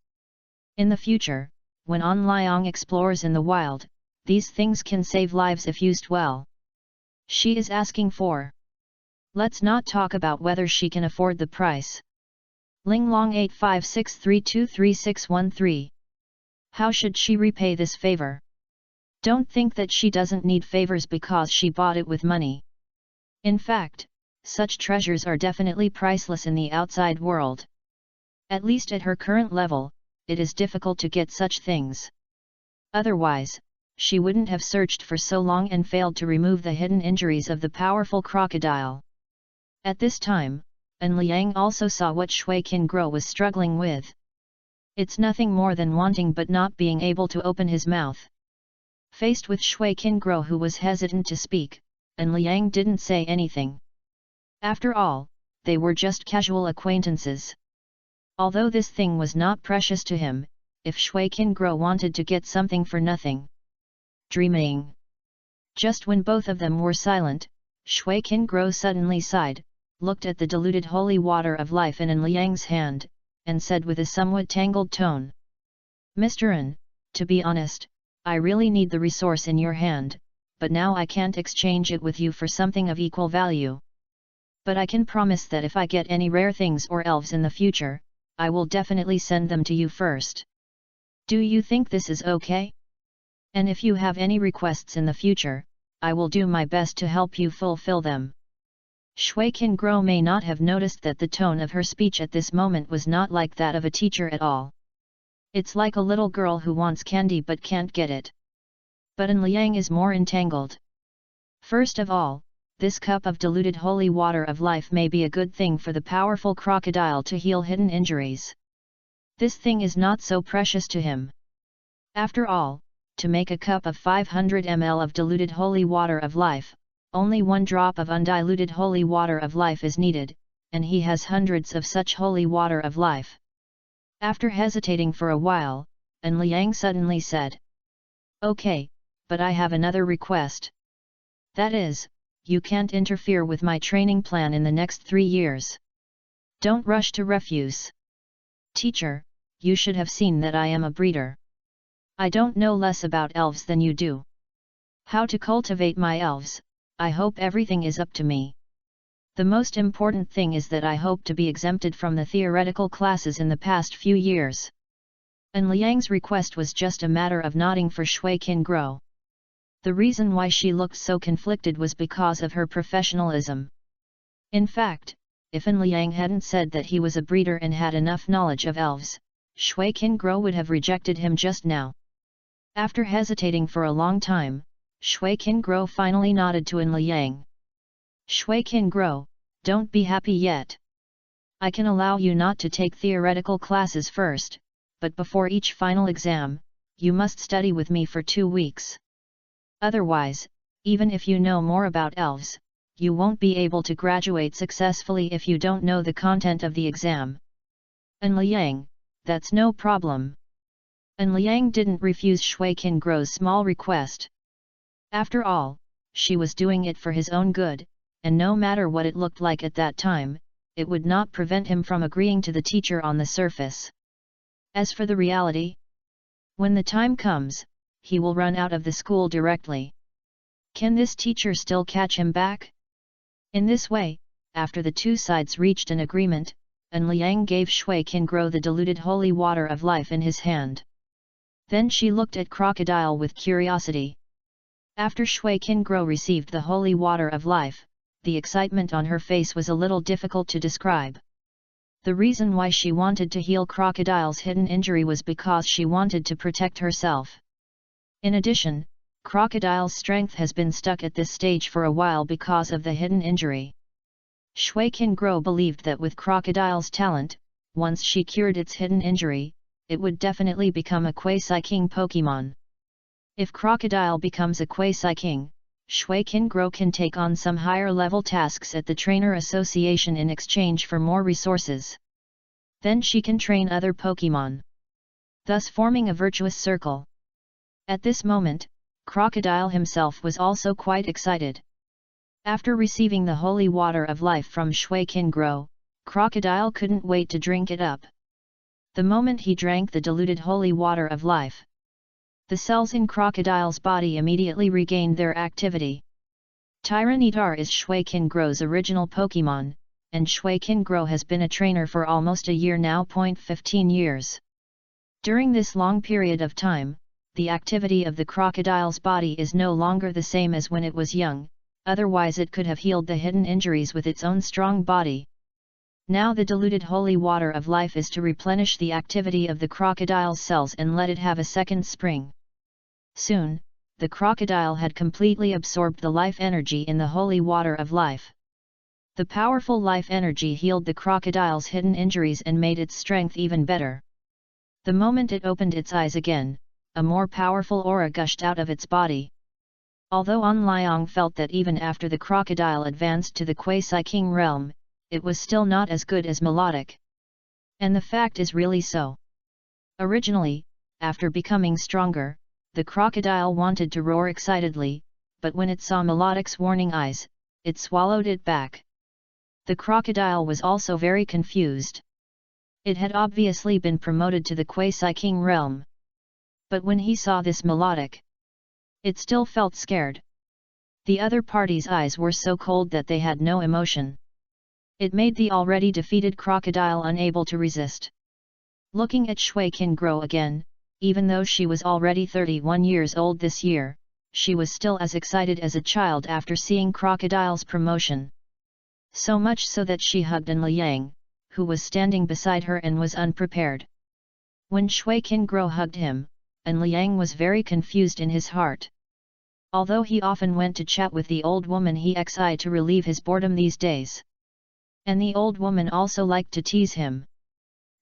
In the future, when On Liang explores in the wild, these things can save lives if used well. She is asking for. Let's not talk about whether she can afford the price. Linglong 8563233613. How should she repay this favor? Don't think that she doesn't need favors because she bought it with money. In fact, such treasures are definitely priceless in the outside world. At least at her current level, it is difficult to get such things. Otherwise, she wouldn't have searched for so long and failed to remove the hidden injuries of the powerful crocodile. At this time, An Liang also saw what Shui Qingro was struggling with. It's nothing more than wanting but not being able to open his mouth. Faced with Shui Qingro who was hesitant to speak, An Liang didn't say anything. After all, they were just casual acquaintances. Although this thing was not precious to him, if Shui Qingro wanted to get something for nothing. Dreaming. Just when both of them were silent, Shui Qingro suddenly sighed, looked at the diluted holy water of life in An Liang's hand, and said with a somewhat tangled tone. Mr. An, to be honest, I really need the resource in your hand, but now I can't exchange it with you for something of equal value. But I can promise that if I get any rare things or elves in the future, I will definitely send them to you first. Do you think this is okay? And if you have any requests in the future, I will do my best to help you fulfill them. Shui Qingro may not have noticed that the tone of her speech at this moment was not like that of a teacher at all. It's like a little girl who wants candy but can't get it. But An Liang is more entangled. First of all, this cup of diluted holy water of life may be a good thing for the powerful crocodile to heal hidden injuries. This thing is not so precious to him. After all, to make a cup of 500 ml of diluted holy water of life, only 1 drop of undiluted holy water of life is needed, and he has hundreds of such holy water of life. After hesitating for a while, An Liang suddenly said. Okay, but I have another request. That is, you can't interfere with my training plan in the next 3 years. Don't rush to refuse. Teacher, you should have seen that I am a breeder. I don't know less about elves than you do. How to cultivate my elves, I hope everything is up to me. The most important thing is that I hope to be exempted from the theoretical classes in the past few years. An Liang's request was just a matter of nodding for Shui Qingro. The reason why she looked so conflicted was because of her professionalism. In fact, if An Liang hadn't said that he was a breeder and had enough knowledge of elves, Shui Qingro would have rejected him just now. After hesitating for a long time, Shui Qingro finally nodded to An Liang. Shui Qingro, don't be happy yet. I can allow you not to take theoretical classes first, but before each final exam, you must study with me for 2 weeks. Otherwise, Even if you know more about elves, you won't be able to graduate successfully if you don't know the content of the exam. And Liang, that's no problem. And Liang didn't refuse Shui Qingro's small request. After all, she was doing it for his own good, and no matter what it looked like at that time, it would not prevent him from agreeing to the teacher on the surface. As for the reality, when the time comes, he will run out of the school directly. Can this teacher still catch him back? In this way, after the two sides reached an agreement, and Liang gave Shui Qingro the diluted holy water of life in his hand. Then she looked at Crocodile with curiosity. After Shui Qingro received the holy water of life, the excitement on her face was a little difficult to describe. The reason why she wanted to heal Crocodile's hidden injury was because she wanted to protect herself. In addition, Crocodile's strength has been stuck at this stage for a while because of the hidden injury. Shui Qingro believed that with Crocodile's talent, once she cured its hidden injury, it would definitely become a Quasi-King Pokémon. If Crocodile becomes a Quasi-King, Shui Qingro can take on some higher-level tasks at the Trainer Association in exchange for more resources. Then she can train other Pokémon, thus forming a virtuous circle. At this moment, Crocodile himself was also quite excited. After receiving the holy water of life from Shui Qingro, Crocodile couldn't wait to drink it up. The moment he drank the diluted holy water of life, the cells in Crocodile's body immediately regained their activity. Tyranitar is Shui Qingro's original Pokémon, and Shui Qingro has been a trainer for almost a year now. 15 years. During this long period of time, the activity of the crocodile's body is no longer the same as when it was young, otherwise it could have healed the hidden injuries with its own strong body. Now the diluted holy water of life is to replenish the activity of the crocodile's cells and let it have a second spring. Soon, the crocodile had completely absorbed the life energy in the holy water of life. The powerful life energy healed the crocodile's hidden injuries and made its strength even better. The moment it opened its eyes again, a more powerful aura gushed out of its body. Although An Liang felt that even after the crocodile advanced to the Quasi-King realm, it was still not as good as Melodic. And the fact is really so. Originally, after becoming stronger, the crocodile wanted to roar excitedly, but when it saw Melodic's warning eyes, it swallowed it back. The crocodile was also very confused. It had obviously been promoted to the Quasi-King realm. But when he saw this Melodic, it still felt scared. The other party's eyes were so cold that they had no emotion. It made the already defeated crocodile unable to resist. Looking at Shui Qingro again, even though she was already 31 years old this year, she was still as excited as a child after seeing Crocodile's promotion. So much so that she hugged An Liang, who was standing beside her and was unprepared. When Shui Qingro hugged him, An Liang was very confused in his heart. Although he often went to chat with the old woman, he excited to relieve his boredom these days. And the old woman also liked to tease him.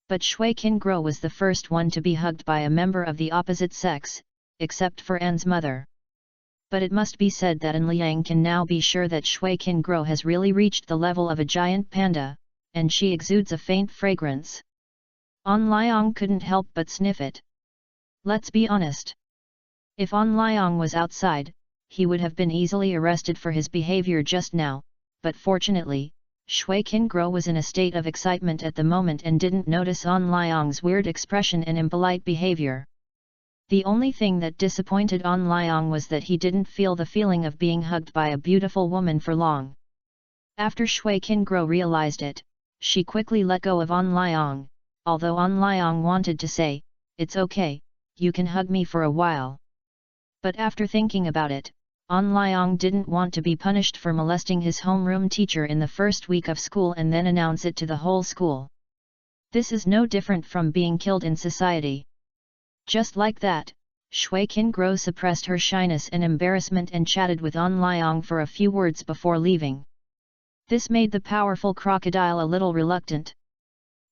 But Shui Qingro was the first one to be hugged by a member of the opposite sex, except for An's mother. But it must be said that An Liang can now be sure that Shui Qingro has really reached the level of a giant panda, and she exudes a faint fragrance. An Liang couldn't help but sniff it. Let's be honest. If An Liang was outside, he would have been easily arrested for his behavior just now, but fortunately, Shui Qingro was in a state of excitement at the moment and didn't notice An Liang's weird expression and impolite behavior. The only thing that disappointed An Liang was that he didn't feel the feeling of being hugged by a beautiful woman for long. After Shui Qingro realized it, she quickly let go of An Liang, although An Liang wanted to say, "It's okay, you can hug me for a while." But after thinking about it, An Liang didn't want to be punished for molesting his homeroom teacher in the first week of school and then announce it to the whole school. This is no different from being killed in society. Just like that, Shui Qingro suppressed her shyness and embarrassment and chatted with An Liang for a few words before leaving. This made the powerful crocodile a little reluctant.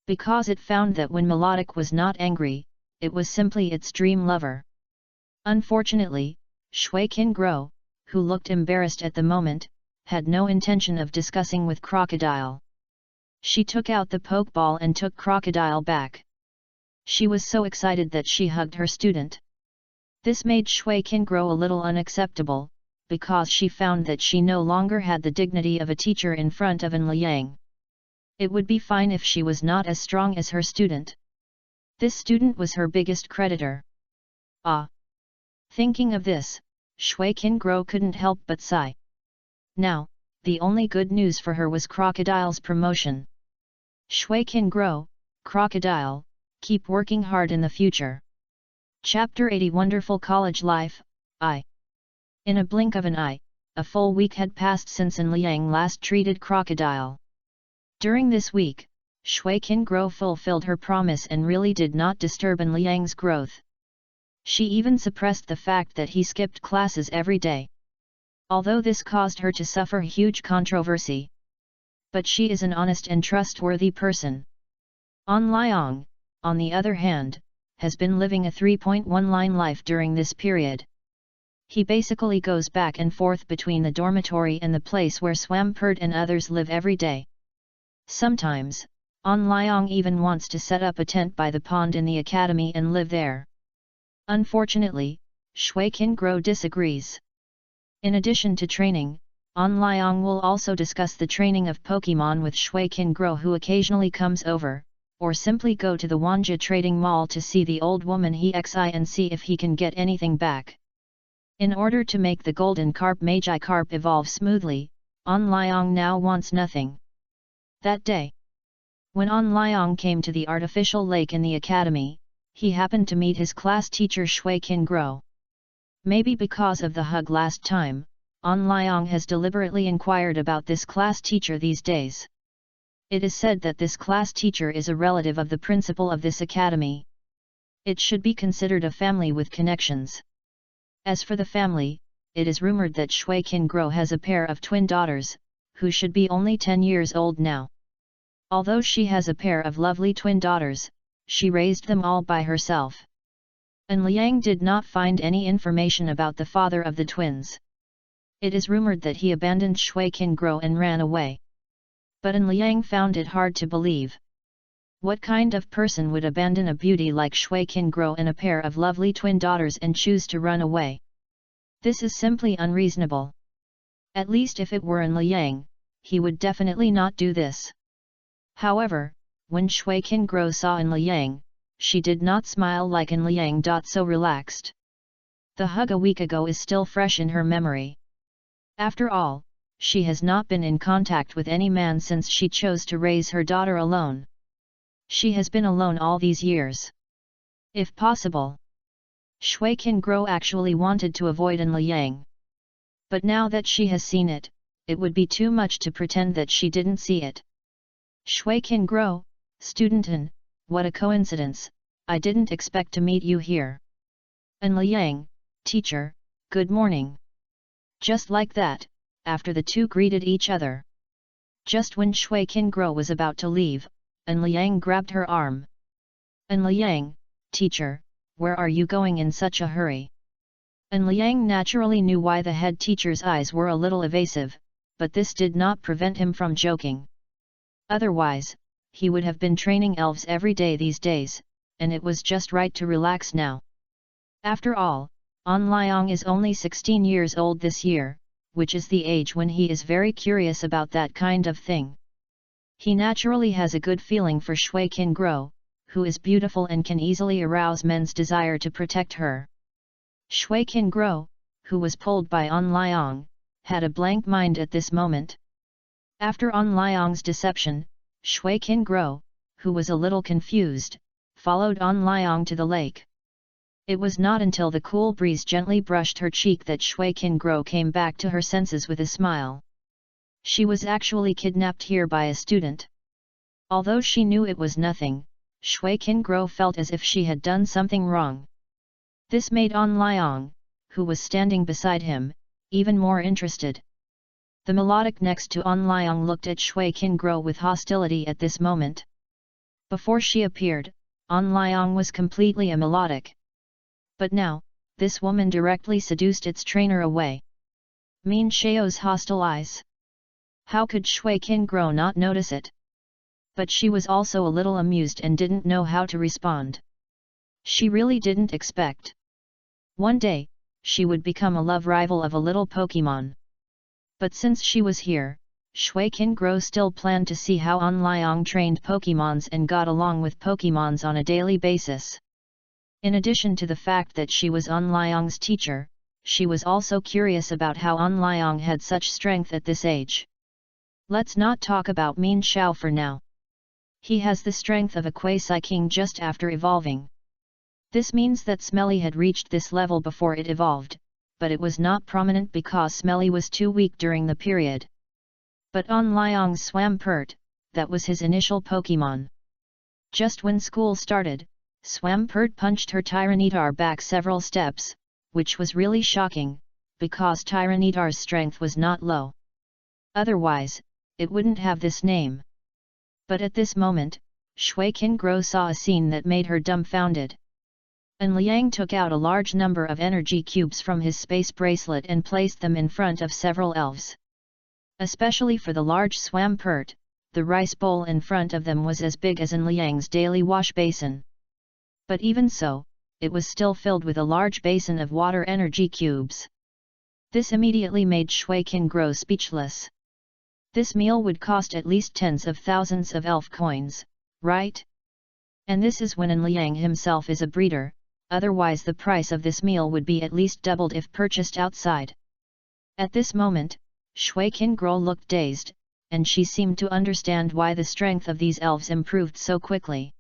Because it found that when Melodic was not angry, it was simply its dream lover. Unfortunately, Shui Qingro, who looked embarrassed at the moment, had no intention of discussing with Crocodile. She took out the pokeball and took Crocodile back. She was so excited that she hugged her student. This made Shui Qin grow a little unacceptable, because she found that she no longer had the dignity of a teacher in front of An Liang. It would be fine if she was not as strong as her student. This student was her biggest creditor. Ah! Thinking of this, Shui Qin Gro couldn't help but sigh. Now, the only good news for her was Crocodile's promotion. Shui Qin Gro, Crocodile, keep working hard in the future. Chapter 80 Wonderful College Life, I. In a blink of an eye, a full week had passed since An Liang last treated Crocodile. During this week, Shui Qin Gro fulfilled her promise and really did not disturb An Liang's growth. She even suppressed the fact that he skipped classes every day. Although this caused her to suffer huge controversy. But she is an honest and trustworthy person. An Liang, on the other hand, has been living a 3.1-line life during this period. He basically goes back and forth between the dormitory and the place where Swampert and others live every day. Sometimes, An Liang even wants to set up a tent by the pond in the academy and live there. Unfortunately, Shui Qin Gro disagrees. In addition to training, An Liang will also discuss the training of Pokemon with Shui Qin Gro, who occasionally comes over, or simply go to the Wanjie Trading Mall to see the old woman and see if he can get anything back. In order to make the Golden Carp Magikarp evolve smoothly, An Liang now wants nothing. That day, when An Liang came to the artificial lake in the academy, he happened to meet his class teacher Shui Qin Gro. Maybe because of the hug last time, An Liang has deliberately inquired about this class teacher these days. It is said that this class teacher is a relative of the principal of this academy. It should be considered a family with connections. As for the family, it is rumored that Shui Qin Gro has a pair of twin daughters, who should be only 10 years old now. Although she has a pair of lovely twin daughters, she raised them all by herself. An Liang did not find any information about the father of the twins. It is rumored that he abandoned Shui Qin Gro and ran away. But An Liang found it hard to believe. What kind of person would abandon a beauty like Shui Qin Gro and a pair of lovely twin daughters and choose to run away? This is simply unreasonable. At least if it were An Liang, he would definitely not do this. However, when Shui Qin Gro saw An Liang, she did not smile like An Liang. So relaxed. The hug a week ago is still fresh in her memory. After all, she has not been in contact with any man since she chose to raise her daughter alone. She has been alone all these years. If possible, Shui Qin Gro actually wanted to avoid An Liang. But now that she has seen it, it would be too much to pretend that she didn't see it. Shui Qin Gro, student An, what a coincidence, I didn't expect to meet you here. An Liang, teacher, good morning. Just like that, after the two greeted each other. Just when Shui Qin Gro was about to leave, An Liang grabbed her arm. An Liang, teacher, where are you going in such a hurry? An Liang naturally knew why the head teacher's eyes were a little evasive, but this did not prevent him from joking. Otherwise, he would have been training elves every day these days, and it was just right to relax now. After all, An Liang is only 16 years old this year, which is the age when he is very curious about that kind of thing. He naturally has a good feeling for Shui Qin Gro, who is beautiful and can easily arouse men's desire to protect her. Shui Qin Gro, who was pulled by An Liang, had a blank mind at this moment. After An Liang's deception, Shui Qin Gro, who was a little confused, followed An Liang to the lake. It was not until the cool breeze gently brushed her cheek that Shui Qin Gro came back to her senses with a smile. She was actually kidnapped here by a student. Although she knew it was nothing, Shui Qin Gro felt as if she had done something wrong. This made An Liang, who was standing beside him, even more interested. The melodic next to An Liang looked at Shui Qin Gro with hostility at this moment. Before she appeared, An Liang was completely a melodic. But now, this woman directly seduced its trainer away. Min Xiao's hostile eyes. How could Shui Qingguo not notice it? But she was also a little amused and didn't know how to respond. She really didn't expect one day, she would become a love rival of a little Pokemon. But since she was here, Shui Qingguo still planned to see how An Liang trained Pokemons and got along with Pokemons on a daily basis. In addition to the fact that she was An Liang's teacher, she was also curious about how An Liang had such strength at this age. Let's not talk about Min Xiao for now. He has the strength of a Quasi King just after evolving. This means that Smelly had reached this level before it evolved, but it was not prominent because Smelly was too weak during the period. But An Liang Swampert, that was his initial Pokemon. Just when school started, Swampert punched her Tyranitar back several steps, which was really shocking, because Tyranitar's strength was not low. Otherwise, it wouldn't have this name. But at this moment, Shui Qingguo saw a scene that made her dumbfounded. An Liang took out a large number of energy cubes from his space bracelet and placed them in front of several elves. Especially for the large Swampert, the rice bowl in front of them was as big as An Liang's daily wash basin. But even so, it was still filled with a large basin of water energy cubes. This immediately made Shui Qingguo speechless. This meal would cost at least tens of thousands of elf coins, right? And this is when An Liang himself is a breeder, otherwise the price of this meal would be at least doubled if purchased outside. At this moment, Shui Qingguo looked dazed, and she seemed to understand why the strength of these elves improved so quickly.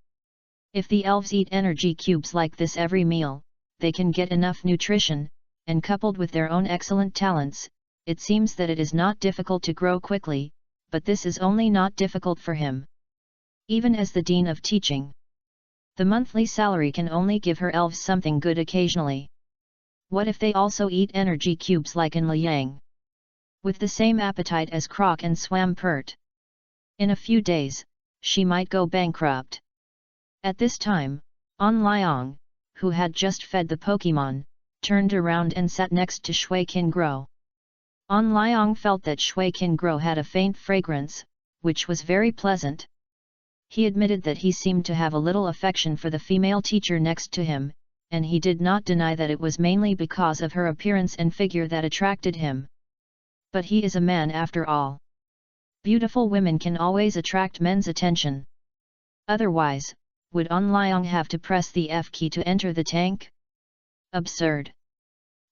If the elves eat energy cubes like this every meal, they can get enough nutrition, and coupled with their own excellent talents, it seems that it is not difficult to grow quickly, but this is only not difficult for him. Even as the Dean of Teaching, the monthly salary can only give her elves something good occasionally. What if they also eat energy cubes like An Liang? With the same appetite as Croc and Swampert. In a few days, she might go bankrupt. At this time, An Liang, who had just fed the Pokemon, turned around and sat next to Shui Qingguo. An Liang felt that Shui Qingguo had a faint fragrance, which was very pleasant. He admitted that he seemed to have a little affection for the female teacher next to him, and he did not deny that it was mainly because of her appearance and figure that attracted him. But he is a man after all. Beautiful women can always attract men's attention. Otherwise, would An Liang have to press the F key to enter the tank? Absurd.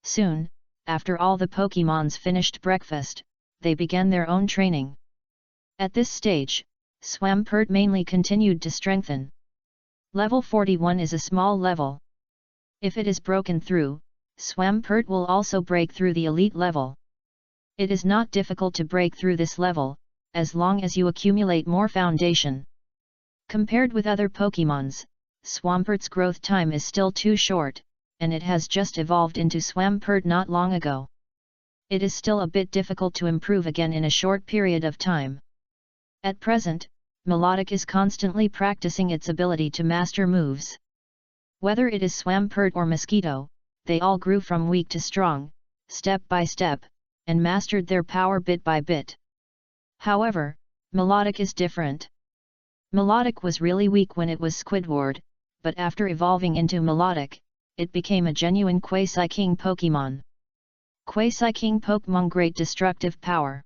Soon, after all the Pokemons finished breakfast, they began their own training. At this stage, Swampert mainly continued to strengthen. Level 41 is a small level. If it is broken through, Swampert will also break through the elite level. It is not difficult to break through this level, as long as you accumulate more foundation. Compared with other Pokemons, Swampert's growth time is still too short, and it has just evolved into Swampert not long ago. It is still a bit difficult to improve again in a short period of time. At present, Melodic is constantly practicing its ability to master moves. Whether it is Swampert or Mosquito, they all grew from weak to strong, step by step, and mastered their power bit by bit. However, Melodic is different. Melodic was really weak when it was Squidward, but after evolving into Melodic, it became a genuine Quasi King Pokemon. Quasi King Pokemon great destructive power.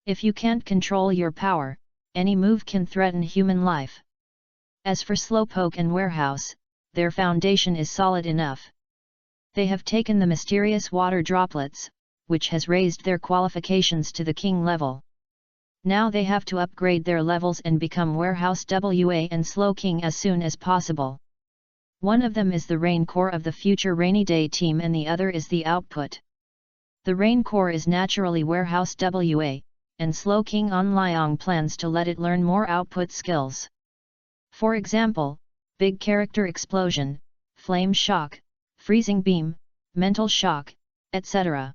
If you can't control your power, any move can threaten human life. As for Slowpoke and Warehouse, their foundation is solid enough. They have taken the mysterious water droplets, which has raised their qualifications to the king level. Now they have to upgrade their levels and become Warehouse WA and Slow King as soon as possible. One of them is the Rain Core of the future Rainy Day team and the other is the Output. The Rain Core is naturally Warehouse WA, and Slow King An Liang plans to let it learn more output skills. For example, Big Character Explosion, Flame Shock, Freezing Beam, Mental Shock, etc.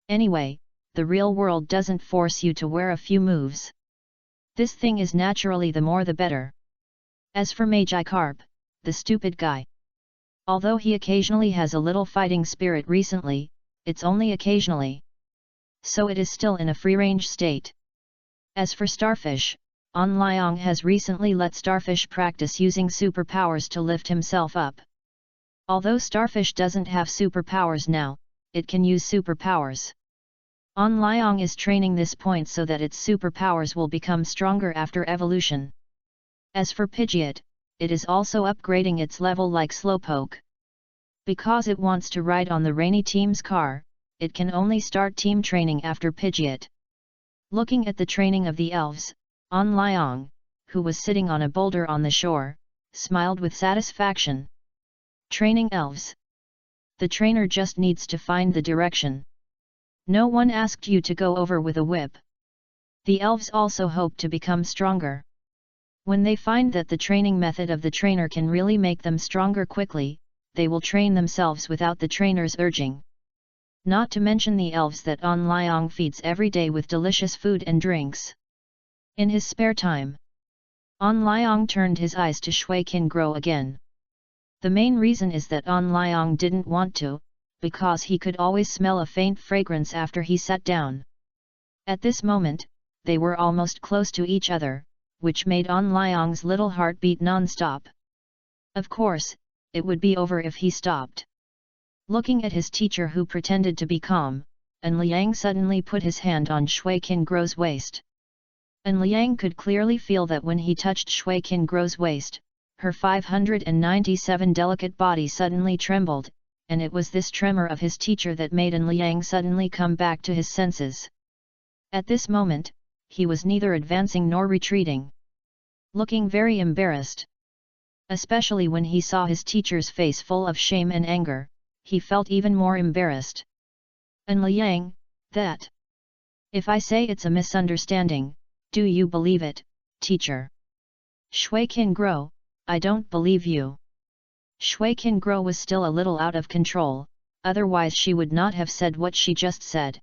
Anyway, the real world doesn't force you to wear a few moves. This thing is naturally the more the better. As for Magikarp, the stupid guy. Although he occasionally has a little fighting spirit recently, it's only occasionally. so it is still in a free-range state. As for Starfish, An Liang has recently let Starfish practice using superpowers to lift himself up. Although Starfish doesn't have superpowers now, it can use superpowers. An Liang is training this point so that its superpowers will become stronger after evolution. As for Pidgeot, it is also upgrading its level like Slowpoke. Because it wants to ride on the Rainy Team's car, it can only start team training after Pidgeot. Looking at the training of the elves, An Liang, who was sitting on a boulder on the shore, smiled with satisfaction. Training elves. The trainer just needs to find the direction. No one asked you to go over with a whip. The elves also hope to become stronger. When they find that the training method of the trainer can really make them stronger quickly, they will train themselves without the trainer's urging. Not to mention the elves that An Liang feeds every day with delicious food and drinks. In his spare time, An Liang turned his eyes to Shui Qingguo again. The main reason is that An Liang didn't want to, because he could always smell a faint fragrance after he sat down. At this moment, they were almost close to each other, which made An Liang's little heart beat non-stop. Of course, it would be over if he stopped. Looking at his teacher who pretended to be calm, An Liang suddenly put his hand on Shui Qingguo's waist. An Liang could clearly feel that when he touched Shui Qingguo's waist, her 597 delicate body suddenly trembled, and it was this tremor of his teacher that made An Liang suddenly come back to his senses. At this moment, he was neither advancing nor retreating. Looking very embarrassed. Especially when he saw his teacher's face full of shame and anger, he felt even more embarrassed. An Liang, that. If I say it's a misunderstanding, do you believe it, teacher? Shui Qingguo, I don't believe you. Shui Qingguo was still a little out of control, otherwise she would not have said what she just said.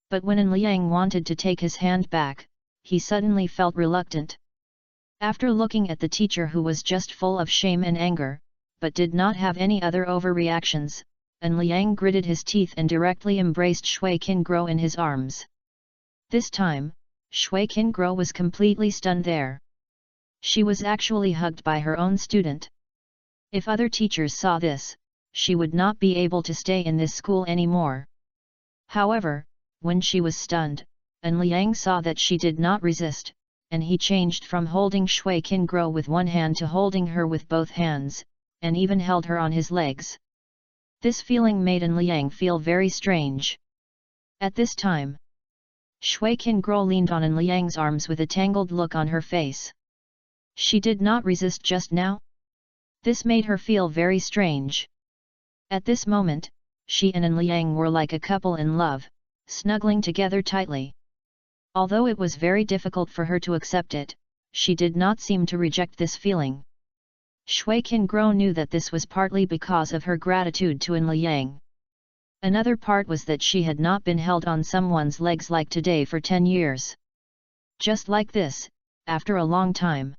But when An Liang wanted to take his hand back, he suddenly felt reluctant. After looking at the teacher who was just full of shame and anger, but did not have any other overreactions, An Liang gritted his teeth and directly embraced Shui Qingguo in his arms. This time, Shui Qingguo was completely stunned there. She was actually hugged by her own student. If other teachers saw this, she would not be able to stay in this school anymore. However, when she was stunned, An Liang saw that she did not resist, and he changed from holding Shui Qingguo with one hand to holding her with both hands, and even held her on his legs. This feeling made An Liang feel very strange. At this time, Shui Qingguo leaned on An Liang's arms with a tangled look on her face. She did not resist just now? This made her feel very strange. At this moment, she and An Liang were like a couple in love, snuggling together tightly. Although it was very difficult for her to accept it, she did not seem to reject this feeling. Shui Qingguo knew that this was partly because of her gratitude to An Liang. Another part was that she had not been held on someone's legs like today for 10 years. Just like this, after a long time.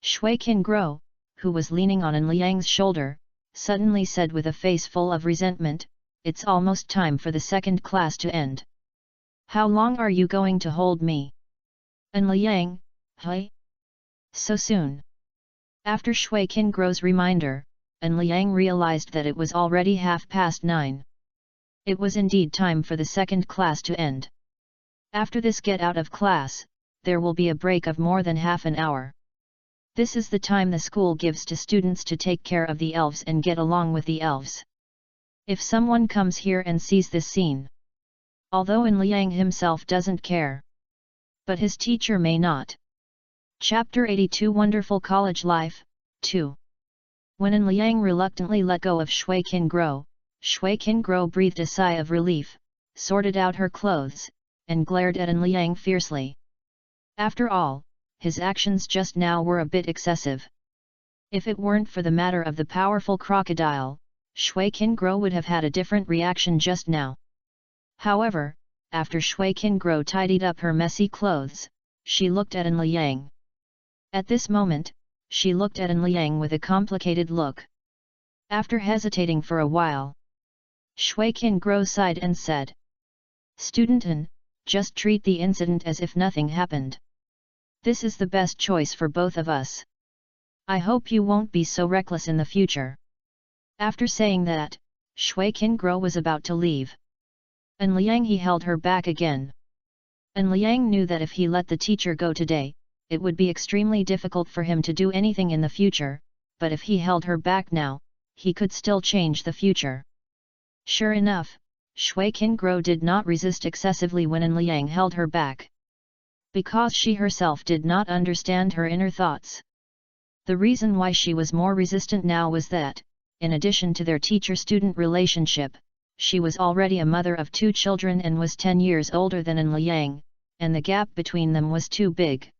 Shui Qingguo, who was leaning on An Liang's shoulder, suddenly said with a face full of resentment, "It's almost time for the second class to end. How long are you going to hold me?" An Liang, "Hey? So soon?" After Shui Qingguo's reminder, An Liang realized that it was already 9:30. It was indeed time for the second class to end. After this get out of class, there will be a break of more than half an hour. This is the time the school gives to students to take care of the elves and get along with the elves. If someone comes here and sees this scene, although An Liang himself doesn't care, but his teacher may not. Chapter 82 Wonderful College Life, 2. When An Liang reluctantly let go of Shui Qingguo breathed a sigh of relief, sorted out her clothes, and glared at An Liang fiercely. After all, his actions just now were a bit excessive. If it weren't for the matter of the powerful crocodile, Shui Qingguo would have had a different reaction just now. However, after Shui Qingguo tidied up her messy clothes, she looked at An Liang. At this moment, she looked at An Liang with a complicated look. After hesitating for a while, Shui Qingguo sighed and said, Student N, just treat the incident as if nothing happened. This is the best choice for both of us. I hope you won't be so reckless in the future. After saying that, Shui Qingguo was about to leave. And Liang he held her back again. And Liang knew that if he let the teacher go today, it would be extremely difficult for him to do anything in the future, but if he held her back now, he could still change the future. Sure enough, Shui Qingguo did not resist excessively when An Liang held her back. Because she herself did not understand her inner thoughts. The reason why she was more resistant now was that, in addition to their teacher-student relationship, she was already a mother of 2 children and was 10 years older than An Liang, and the gap between them was too big.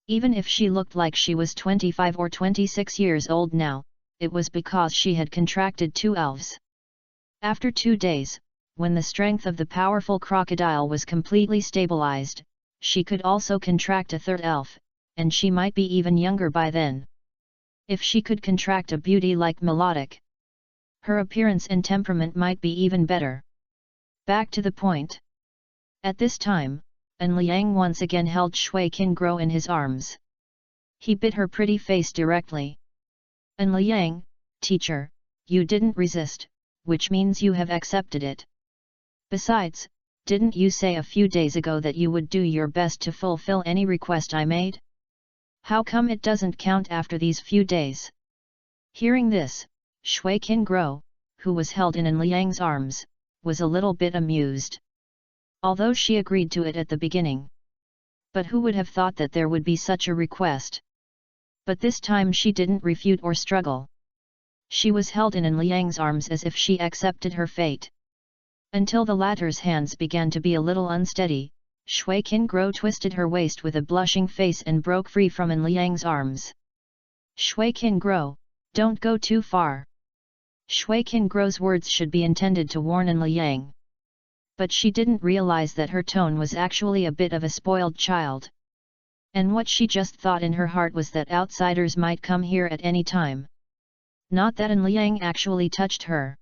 Even if she looked like she was 25 or 26 years old now, it was because she had contracted 2 elves. After 2 days, when the strength of the powerful crocodile was completely stabilized, she could also contract a 3rd elf, and she might be even younger by then. If she could contract a beauty like Melodic, her appearance and temperament might be even better. Back to the point. At this time, An Liang once again held Shui Qingguo in his arms. He bit her pretty face directly. An Liang, teacher, you didn't resist, which means you have accepted it. Besides, didn't you say a few days ago that you would do your best to fulfill any request I made? How come it doesn't count after these few days? Hearing this, Shui Qingguo, who was held in An Liang's arms, was a little bit amused. Although she agreed to it at the beginning. But who would have thought that there would be such a request? But this time she didn't refute or struggle. She was held in An Liang's arms as if she accepted her fate. Until the latter's hands began to be a little unsteady, Shui Qingguo twisted her waist with a blushing face and broke free from An Liang's arms. Shui Qingguo, don't go too far. Shui Qingguo's words should be intended to warn An Liang. But she didn't realize that her tone was actually a bit of a spoiled child. And what she just thought in her heart was that outsiders might come here at any time. Not that An Liang actually touched her.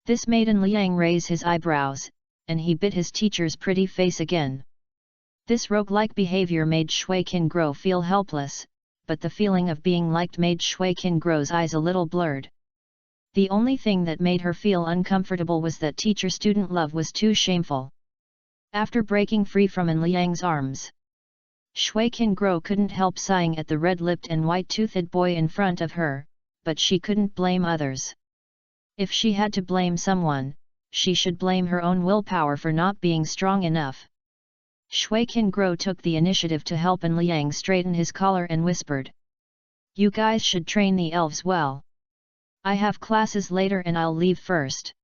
This made An Liang raise his eyebrows, and he bit his teacher's pretty face again. This rogue-like behavior made Shui Qingguo feel helpless, but the feeling of being liked made Shui Qingguo's eyes a little blurred. The only thing that made her feel uncomfortable was that teacher-student love was too shameful. After breaking free from An Liang's arms, Shui Qingguo couldn't help sighing at the red-lipped and white-toothed boy in front of her, but she couldn't blame others. If she had to blame someone, she should blame her own willpower for not being strong enough. Shui Qingguo took the initiative to help An Liang straighten his collar and whispered, "You guys should train the elves well. I have classes later and I'll leave first."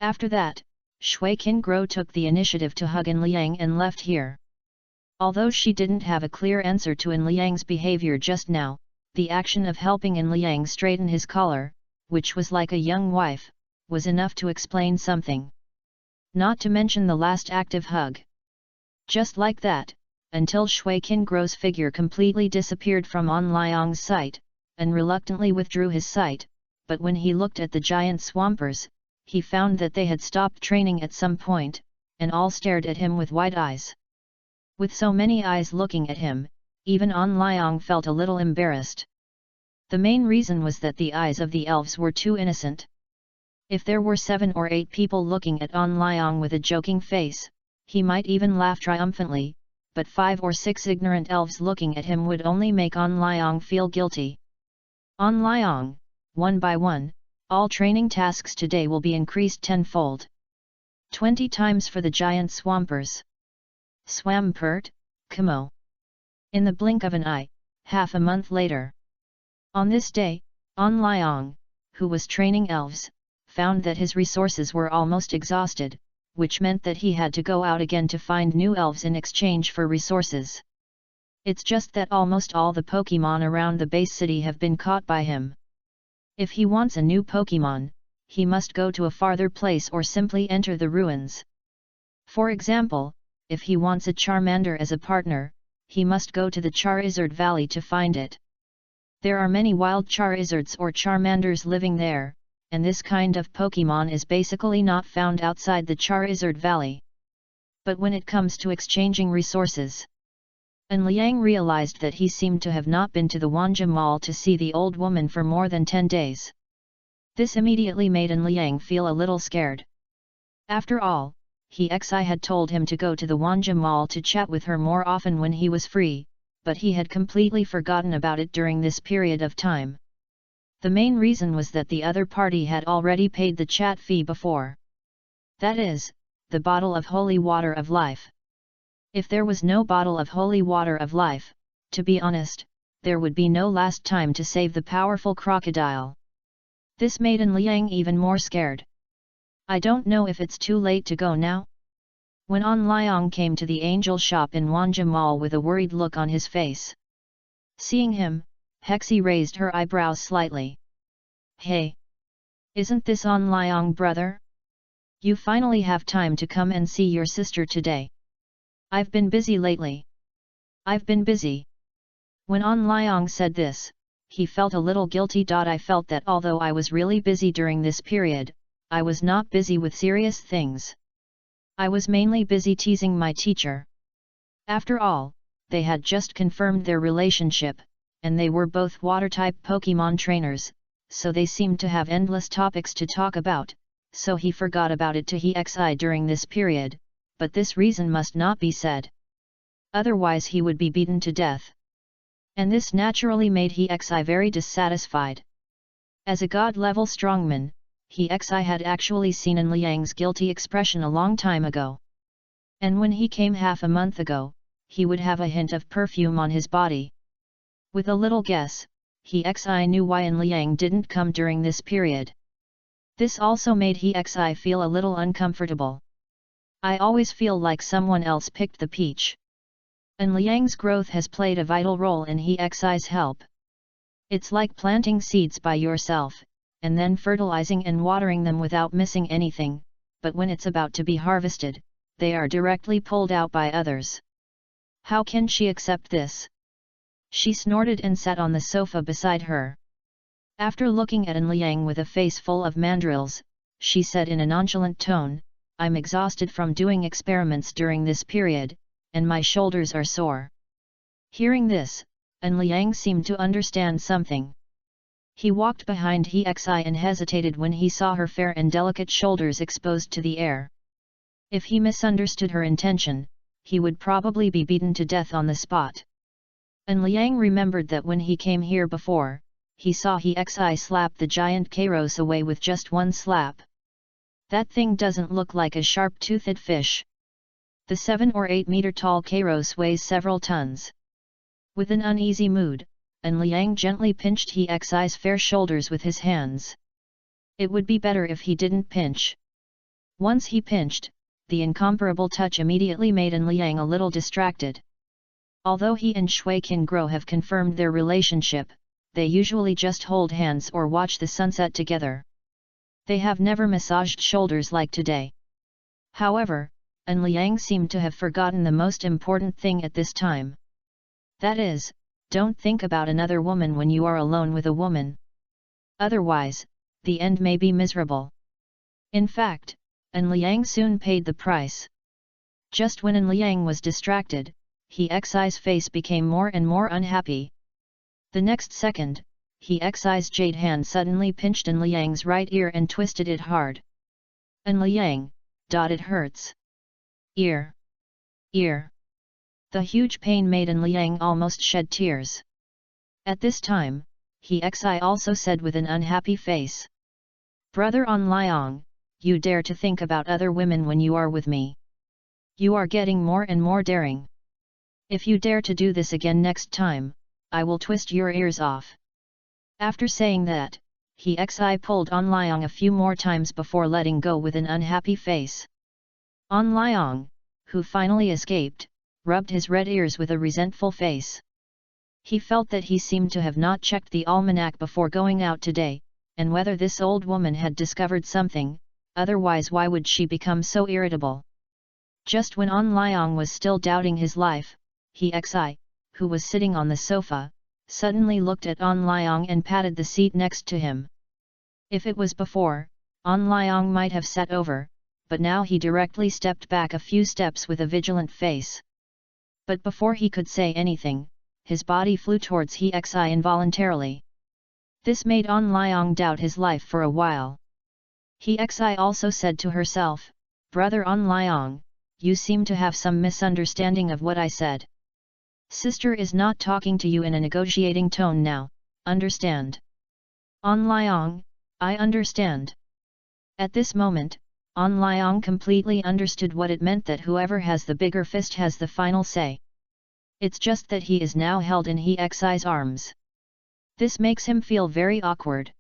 After that, Shui Qingguo took the initiative to hug An Liang and left here. Although she didn't have a clear answer to An Liang's behavior just now, the action of helping An Liang straighten his collar, which was like a young wife, was enough to explain something. Not to mention the last active hug. Just like that, until Shui Qingguo's figure completely disappeared from An Liang's sight, and reluctantly withdrew his sight, but when he looked at the giant swampers, he found that they had stopped training at some point, and all stared at him with wide eyes. With so many eyes looking at him, even An Liang felt a little embarrassed. The main reason was that the eyes of the elves were too innocent. If there were 7 or 8 people looking at An Liang with a joking face, he might even laugh triumphantly, but 5 or 6 ignorant elves looking at him would only make An Liang feel guilty. An Liang, one by one, all training tasks today will be increased 10-fold. 20 times for the giant swampers. Swampert, Kamo. In the blink of an eye, half a month later. On this day, An Liang, who was training elves, found that his resources were almost exhausted, which meant that he had to go out again to find new elves in exchange for resources. It's just that almost all the Pokémon around the base city have been caught by him. If he wants a new Pokémon, he must go to a farther place or simply enter the ruins. For example, if he wants a Charmander as a partner, he must go to the Charizard Valley to find it. There are many wild Charizards or Charmanders living there, and this kind of Pokémon is basically not found outside the Charizard Valley. but when it comes to exchanging resources. And Liang realized that he seemed to have not been to the Wanjie Mall to see the old woman for more than 10 days. This immediately made Liang feel a little scared. After all, Xi had told him to go to the Wanjie Mall to chat with her more often when he was free, but he had completely forgotten about it during this period of time. The main reason was that the other party had already paid the chat fee before. That is, the bottle of holy water of life. If there was no bottle of holy water of life, to be honest, there would be no last time to save the powerful crocodile. This made Liang even more scared. I don't know if it's too late to go now? When Liang came to the angel shop in Wanjie Mall with a worried look on his face. Seeing him, Hexi raised her eyebrows slightly. Hey! Isn't this Liang, brother? You finally have time to come and see your sister today. I've been busy lately. I've been busy. When Liang said this, he felt a little guilty. I felt that although I was really busy during this period, I was not busy with serious things. I was mainly busy teasing my teacher. After all, they had just confirmed their relationship, and they were both water-type Pokemon trainers, so they seemed to have endless topics to talk about, so he forgot about it to Xi during this period, but this reason must not be said. Otherwise he would be beaten to death. And this naturally made Xi very dissatisfied. As a god-level strongman, Xi had actually seen Liang's guilty expression a long time ago. And when he came half a month ago, he would have a hint of perfume on his body. With a little guess, Xi knew why Liang didn't come during this period. This also made Xi feel a little uncomfortable. I always feel like someone else picked the peach. And Liang's growth has played a vital role in Xi's help. It's like planting seeds by yourself, and then fertilizing and watering them without missing anything, but when it's about to be harvested, they are directly pulled out by others. How can she accept this? She snorted and sat on the sofa beside her. After looking at Liang with a face full of mandrills, she said in a nonchalant tone, I'm exhausted from doing experiments during this period, and my shoulders are sore. Hearing this, Liang seemed to understand something. He walked behind Xi and hesitated when he saw her fair and delicate shoulders exposed to the air. If he misunderstood her intention, he would probably be beaten to death on the spot. Liang remembered that when he came here before, he saw Xi slap the giant Kairos away with just one slap. That thing doesn't look like a sharp-toothed fish. The 7 or 8 meter tall Kairos weighs several tons. With an uneasy mood, Liang gently pinched Xi's fair shoulders with his hands. It would be better if he didn't pinch. Once he pinched, the incomparable touch immediately made Liang a little distracted. Although he and Shui Qingguo have confirmed their relationship, they usually just hold hands or watch the sunset together. They have never massaged shoulders like today. However, Liang seemed to have forgotten the most important thing at this time. That is, don't think about another woman when you are alone with a woman. Otherwise, the end may be miserable. In fact, Liang soon paid the price. Just when Liang was distracted, Xi's face became more and more unhappy. The next second, Xi's jade hand suddenly pinched Liang's right ear and twisted it hard. Liang, it hurts. Ear. Ear. The huge pain made Liang almost shed tears. At this time, Xi also said with an unhappy face. Brother Liang, you dare to think about other women when you are with me. You are getting more and more daring. If you dare to do this again next time, I will twist your ears off. After saying that, Xi pulled Liang a few more times before letting go with an unhappy face. Liang, who finally escaped, rubbed his red ears with a resentful face. He felt that he seemed to have not checked the almanac before going out today, and whether this old woman had discovered something, otherwise why would she become so irritable? Just when Liang was still doubting his life, Xi, who was sitting on the sofa, suddenly looked at Liang and patted the seat next to him. If it was before, Liang might have sat over, but now he directly stepped back a few steps with a vigilant face. But before he could say anything, his body flew towards Hexi involuntarily. This made An Liang doubt his life for a while. Hexi also said to herself, "Brother An Liang, you seem to have some misunderstanding of what I said. Sister is not talking to you in a negotiating tone now, understand?" "An Liang, I understand." At this moment, An Liang completely understood what it meant that whoever has the bigger fist has the final say. It's just that he is now held in Hexi's arms. This makes him feel very awkward.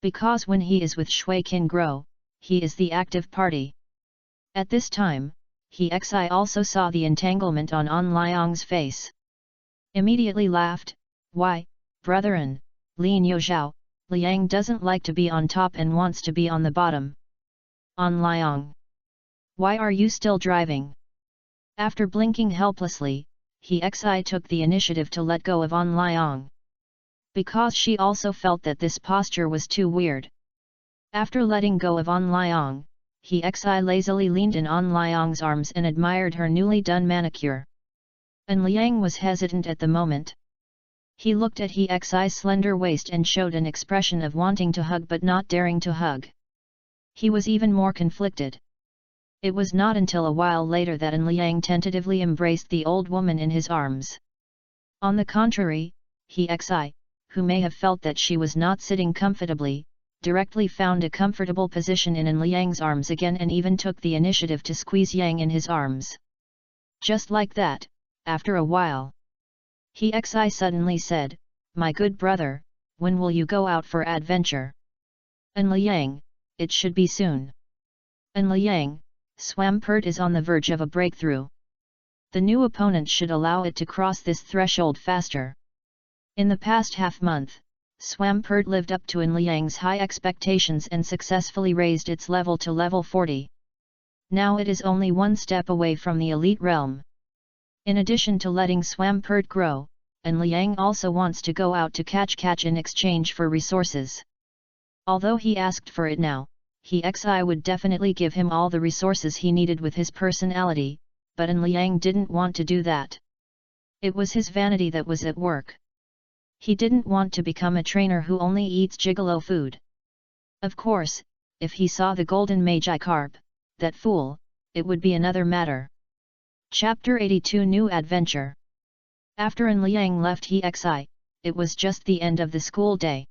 Because when he is with Shui Qingguo, he is the active party. At this time, Hexi also saw the entanglement on An Liang's face. Immediately laughed, "Why, brethren, Lin Yozhao, Liang doesn't like to be on top and wants to be on the bottom. An Liang, why are you still driving?" After blinking helplessly, Hexi took the initiative to let go of An Liang. Because she also felt that this posture was too weird. After letting go of An Liang, Hexi lazily leaned in An Liang's arms and admired her newly done manicure. An Liang was hesitant at the moment. He looked at Hexi's slender waist and showed an expression of wanting to hug but not daring to hug. He was even more conflicted. It was not until a while later that An Liang tentatively embraced the old woman in his arms. On the contrary, Hexi, who may have felt that she was not sitting comfortably, directly found a comfortable position in An Liang's arms again and even took the initiative to squeeze Yang in his arms. Just like that, after a while, Hexi suddenly said, "My good brother, when will you go out for adventure?" "An Liang, it should be soon." "An Liang, Swampert is on the verge of a breakthrough. The new opponent should allow it to cross this threshold faster." In the past half-month, Swampert lived up to An Liang's high expectations and successfully raised its level to level 40. Now it is only one step away from the elite realm. In addition to letting Swampert grow, An Liang also wants to go out to catch in exchange for resources. Although he asked for it now, Hexi would definitely give him all the resources he needed with his personality, but An Liang didn't want to do that. It was his vanity that was at work. He didn't want to become a trainer who only eats gigolo food. Of course, if he saw the golden magi carp, that fool, it would be another matter. Chapter 82 New Adventure. After An Liang left Hexi, it was just the end of the school day.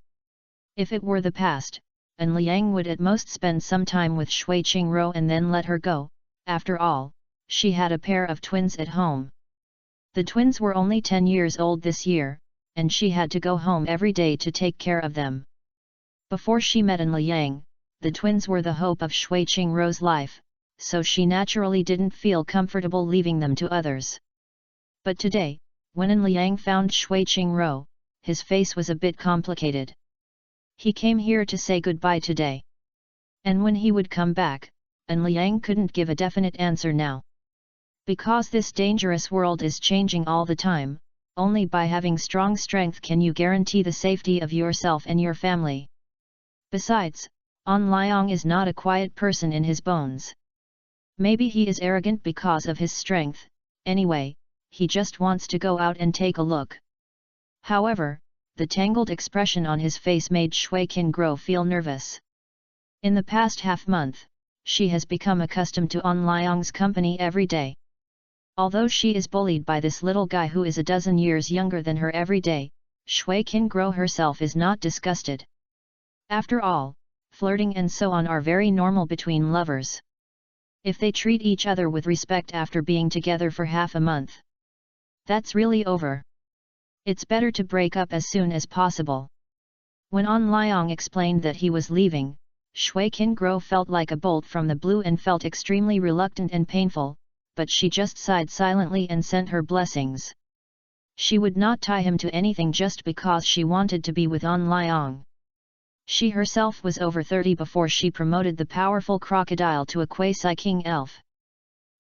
If it were the past, An Liang would at most spend some time with Shui Qingguo and then let her go. After all, she had a pair of twins at home. The twins were only 10 years old this year, and she had to go home every day to take care of them. Before she met An Liang, the twins were the hope of Shui Qingguo's life, so she naturally didn't feel comfortable leaving them to others. But today, when An Liang found Shui Qingguo, his face was a bit complicated. He came here to say goodbye today. And when he would come back, An Liang couldn't give a definite answer now. Because this dangerous world is changing all the time, only by having strong strength can you guarantee the safety of yourself and your family. Besides, An Liang is not a quiet person in his bones. Maybe he is arrogant because of his strength, anyway, he just wants to go out and take a look. However, the tangled expression on his face made Shui Qingguo feel nervous. In the past half-month, she has become accustomed to An Liang's company every day. Although she is bullied by this little guy who is a dozen years younger than her every day, Shui Qingguo herself is not disgusted. After all, flirting and so on are very normal between lovers. If they treat each other with respect after being together for half a month, that's really over. It's better to break up as soon as possible. When An Liang explained that he was leaving, Shui Qingguo felt like a bolt from the blue and felt extremely reluctant and painful, but she just sighed silently and sent her blessings. She would not tie him to anything just because she wanted to be with An Liang. She herself was over 30 before she promoted the powerful crocodile to a quasi-king elf.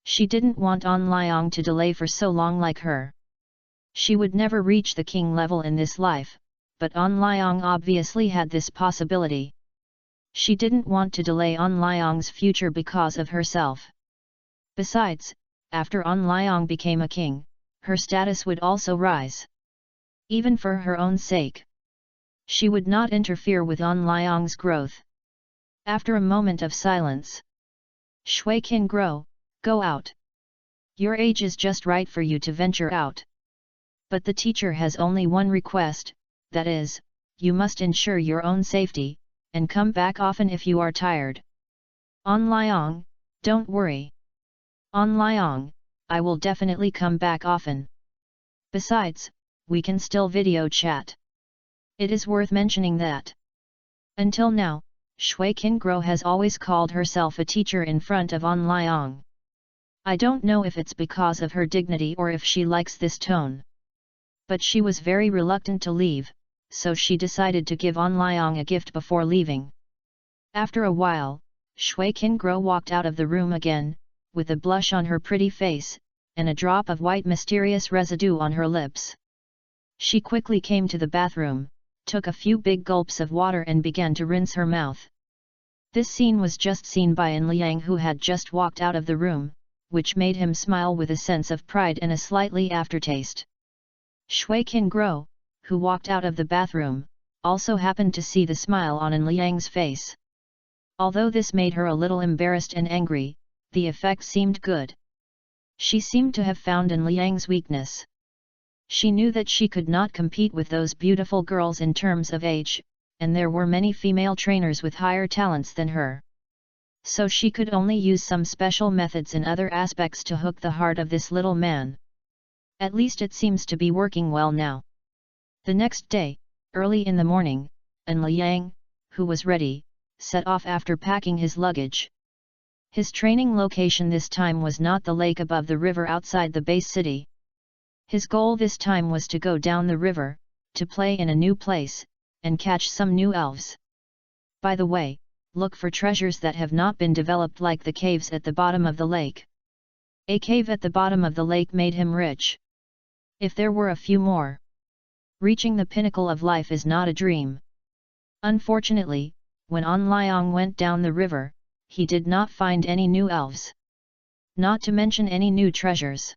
She didn't want An Liang to delay for so long like her. She would never reach the king level in this life, but An Liang obviously had this possibility. She didn't want to delay An Liang's future because of herself. Besides, after An Liang became a king, her status would also rise. Even for her own sake, she would not interfere with An Liang's growth. After a moment of silence, Shui Qingguo, go out. Your age is just right for you to venture out. But the teacher has only one request, that is, you must ensure your own safety, and come back often if you are tired. An Liang, don't worry. An Liang, I will definitely come back often. Besides, we can still video chat. It is worth mentioning that until now, Shui Qingguo has always called herself a teacher in front of An Liang. I don't know if it's because of her dignity or if she likes this tone. But she was very reluctant to leave, so she decided to give An Liang a gift before leaving. After a while, Shui Qingguo walked out of the room again, with a blush on her pretty face, and a drop of white mysterious residue on her lips. She quickly came to the bathroom, took a few big gulps of water and began to rinse her mouth. This scene was just seen by An Liang, who had just walked out of the room, which made him smile with a sense of pride and a slightly aftertaste. Shui Qingguo, who walked out of the bathroom, also happened to see the smile on An Liang's face. Although this made her a little embarrassed and angry, the effect seemed good. She seemed to have found An Liang's weakness. She knew that she could not compete with those beautiful girls in terms of age, and there were many female trainers with higher talents than her. So she could only use some special methods and other aspects to hook the heart of this little man. At least it seems to be working well now. The next day, early in the morning, An Liang, who was ready, set off after packing his luggage. His training location this time was not the lake above the river outside the base city. His goal this time was to go down the river, to play in a new place, and catch some new elves. By the way, look for treasures that have not been developed, like the caves at the bottom of the lake. A cave at the bottom of the lake made him rich. If there were a few more. Reaching the pinnacle of life is not a dream. Unfortunately, when An Liang went down the river, he did not find any new elves. Not to mention any new treasures.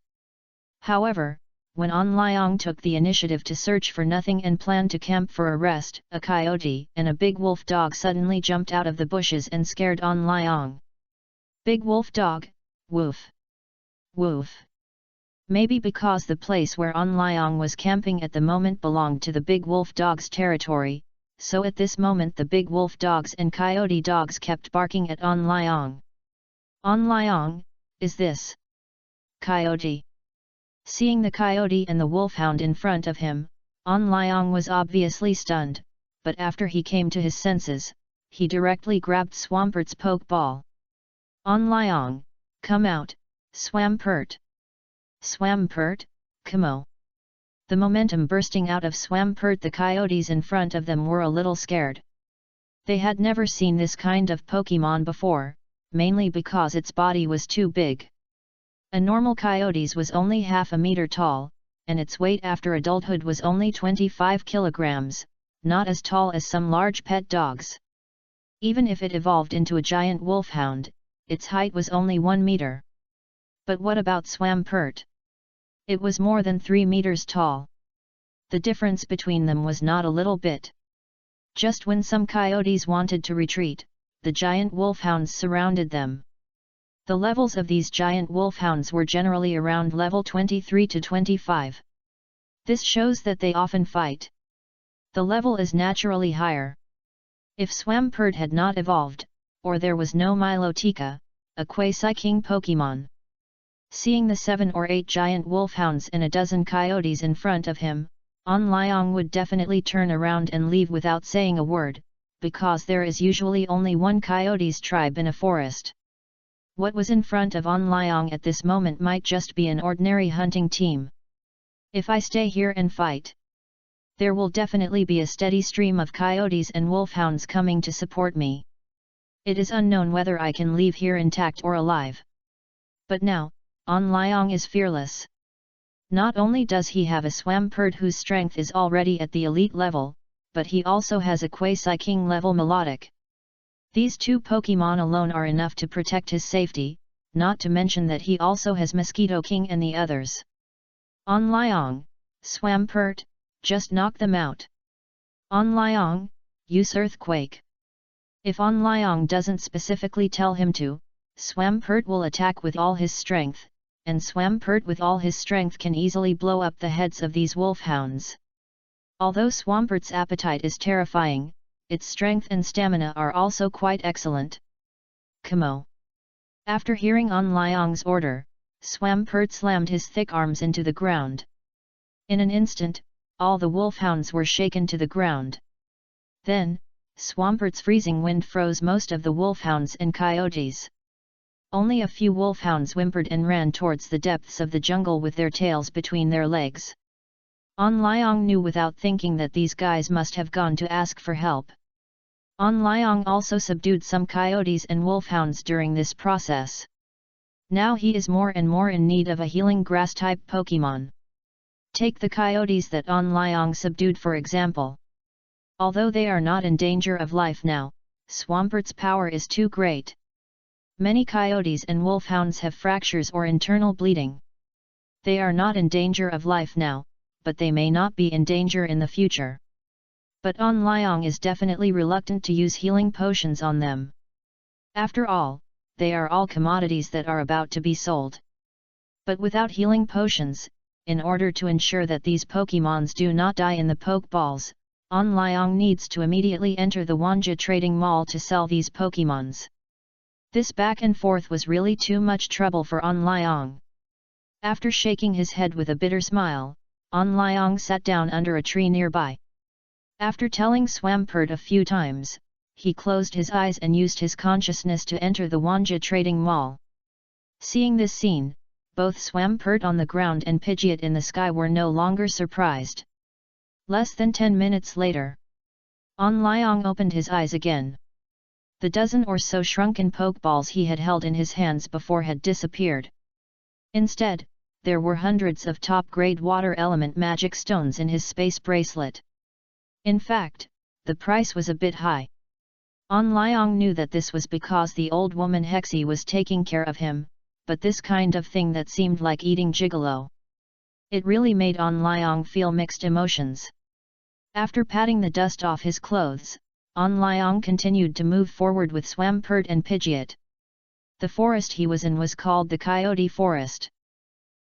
However, when An Liang took the initiative to search for nothing and planned to camp for a rest, a coyote and a big wolf dog suddenly jumped out of the bushes and scared An Liang. Big wolf dog, woof. Woof. Maybe because the place where An Liang was camping at the moment belonged to the big wolf dog's territory, so at this moment the big wolf dogs and coyote dogs kept barking at An Liang. An Liang, is this coyote? Seeing the coyote and the wolfhound in front of him, An Liang was obviously stunned, but after he came to his senses, he directly grabbed Swampert's pokeball. An Liang, come out, Swampert. Swampert, come. The momentum bursting out of Swampert, the coyotes in front of them were a little scared. They had never seen this kind of Pokemon before, mainly because its body was too big. A normal coyote's was only half a meter tall, and its weight after adulthood was only 25 kilograms, not as tall as some large pet dogs. Even if it evolved into a giant wolfhound, its height was only 1 meter. But what about Swampert? It was more than 3 meters tall. The difference between them was not a little bit. Just when some coyotes wanted to retreat, the giant wolfhounds surrounded them. The levels of these giant wolfhounds were generally around level 23 to 25. This shows that they often fight. The level is naturally higher. If Swampert had not evolved, or there was no Milotica, a quasi-king Pokemon. Seeing the 7 or 8 giant wolfhounds and a dozen coyotes in front of him, An Liang would definitely turn around and leave without saying a word, because there is usually only one coyote's tribe in a forest. What was in front of An Liang at this moment might just be an ordinary hunting team. If I stay here and fight, there will definitely be a steady stream of coyotes and wolfhounds coming to support me. It is unknown whether I can leave here intact or alive. But now, An Liang is fearless. Not only does he have a Swampert whose strength is already at the elite level, but he also has a quasi-king level melodic. These 2 Pokemon alone are enough to protect his safety, not to mention that he also has Mosquito King and the others. On Liang, Swampert, just knock them out. On Liang, use Earthquake. If On Liang doesn't specifically tell him to, Swampert will attack with all his strength, and Swampert with all his strength can easily blow up the heads of these wolfhounds. Although Swampert's appetite is terrifying, its strength and stamina are also quite excellent. Kamo. After hearing On Liang's order, Swampert slammed his thick arms into the ground. In an instant, all the wolfhounds were shaken to the ground. Then, Swampert's freezing wind froze most of the wolfhounds and coyotes. Only a few wolfhounds whimpered and ran towards the depths of the jungle with their tails between their legs. On Liang knew without thinking that these guys must have gone to ask for help. On Liang also subdued some coyotes and wolfhounds during this process. Now he is more and more in need of a healing grass-type Pokemon. Take the coyotes that On Liang subdued for example. Although they are not in danger of life now, Swampert's power is too great. Many coyotes and wolfhounds have fractures or internal bleeding. They are not in danger of life now, but they may not be in danger in the future. But On Liang is definitely reluctant to use healing potions on them. After all, they are all commodities that are about to be sold. But without healing potions, in order to ensure that these Pokemons do not die in the Pokeballs, On Liang needs to immediately enter the Wanjie Trading Mall to sell these Pokemons. This back and forth was really too much trouble for On Liang. After shaking his head with a bitter smile, On Liang sat down under a tree nearby. After telling Swampert a few times, he closed his eyes and used his consciousness to enter the Wanjie Trading Mall. Seeing this scene, both Swampert on the ground and Pidgeot in the sky were no longer surprised. Less than 10 minutes later, On Liang opened his eyes again. The dozen or so shrunken Pokeballs he had held in his hands before had disappeared. Instead, there were hundreds of top-grade water element magic stones in his space bracelet. In fact, the price was a bit high. On Liang knew that this was because the old woman Hexie was taking care of him, but this kind of thing that seemed like eating gigolo. It really made On Liang feel mixed emotions. After patting the dust off his clothes, On Liang continued to move forward with Swampert and Pidgeot. The forest he was in was called the Coyote Forest.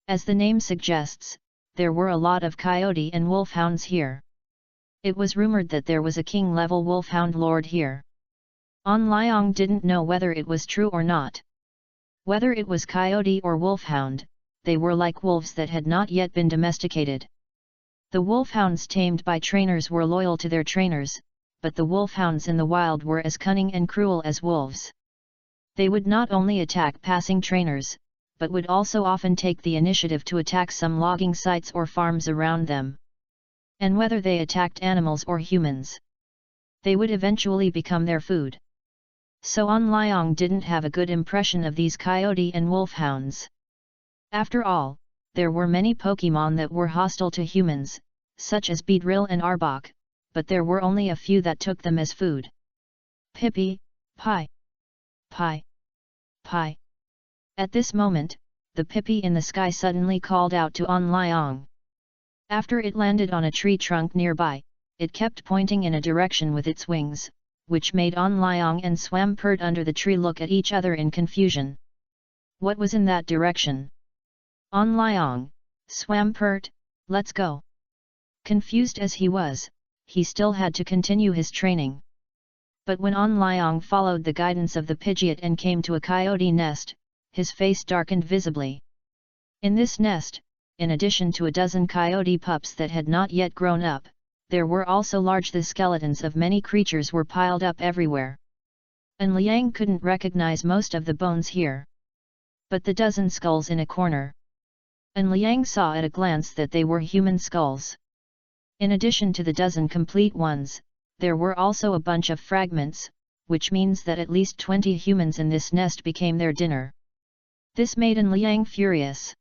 As the name suggests, there were a lot of coyote and wolfhounds here. It was rumored that there was a king-level wolfhound lord here. On Liang didn't know whether it was true or not. Whether it was coyote or wolfhound, they were like wolves that had not yet been domesticated. The wolfhounds tamed by trainers were loyal to their trainers, but the wolfhounds in the wild were as cunning and cruel as wolves. They would not only attack passing trainers, but would also often take the initiative to attack some logging sites or farms around them. And whether they attacked animals or humans, they would eventually become their food. So On Liang didn't have a good impression of these coyote and wolfhounds. After all, there were many Pokemon that were hostile to humans, such as Beedrill and Arbok, but there were only a few that took them as food. Pippi, Pie. Pie. Pie. At this moment, the Pippi in the sky suddenly called out to On Liang. After it landed on a tree trunk nearby, it kept pointing in a direction with its wings, which made On Liang and Swampert under the tree look at each other in confusion. What was in that direction? On Liang, Swampert, let's go. Confused as he was, he still had to continue his training. But when On Liang followed the guidance of the Pidgeot and came to a coyote nest, his face darkened visibly. In this nest, in addition to a dozen coyote pups that had not yet grown up, there were also the skeletons of many creatures were piled up everywhere. And Liang couldn't recognize most of the bones here. But the dozen skulls in a corner. And Liang saw at a glance that they were human skulls. In addition to the dozen complete ones, there were also a bunch of fragments, which means that at least 20 humans in this nest became their dinner. This made Liang furious.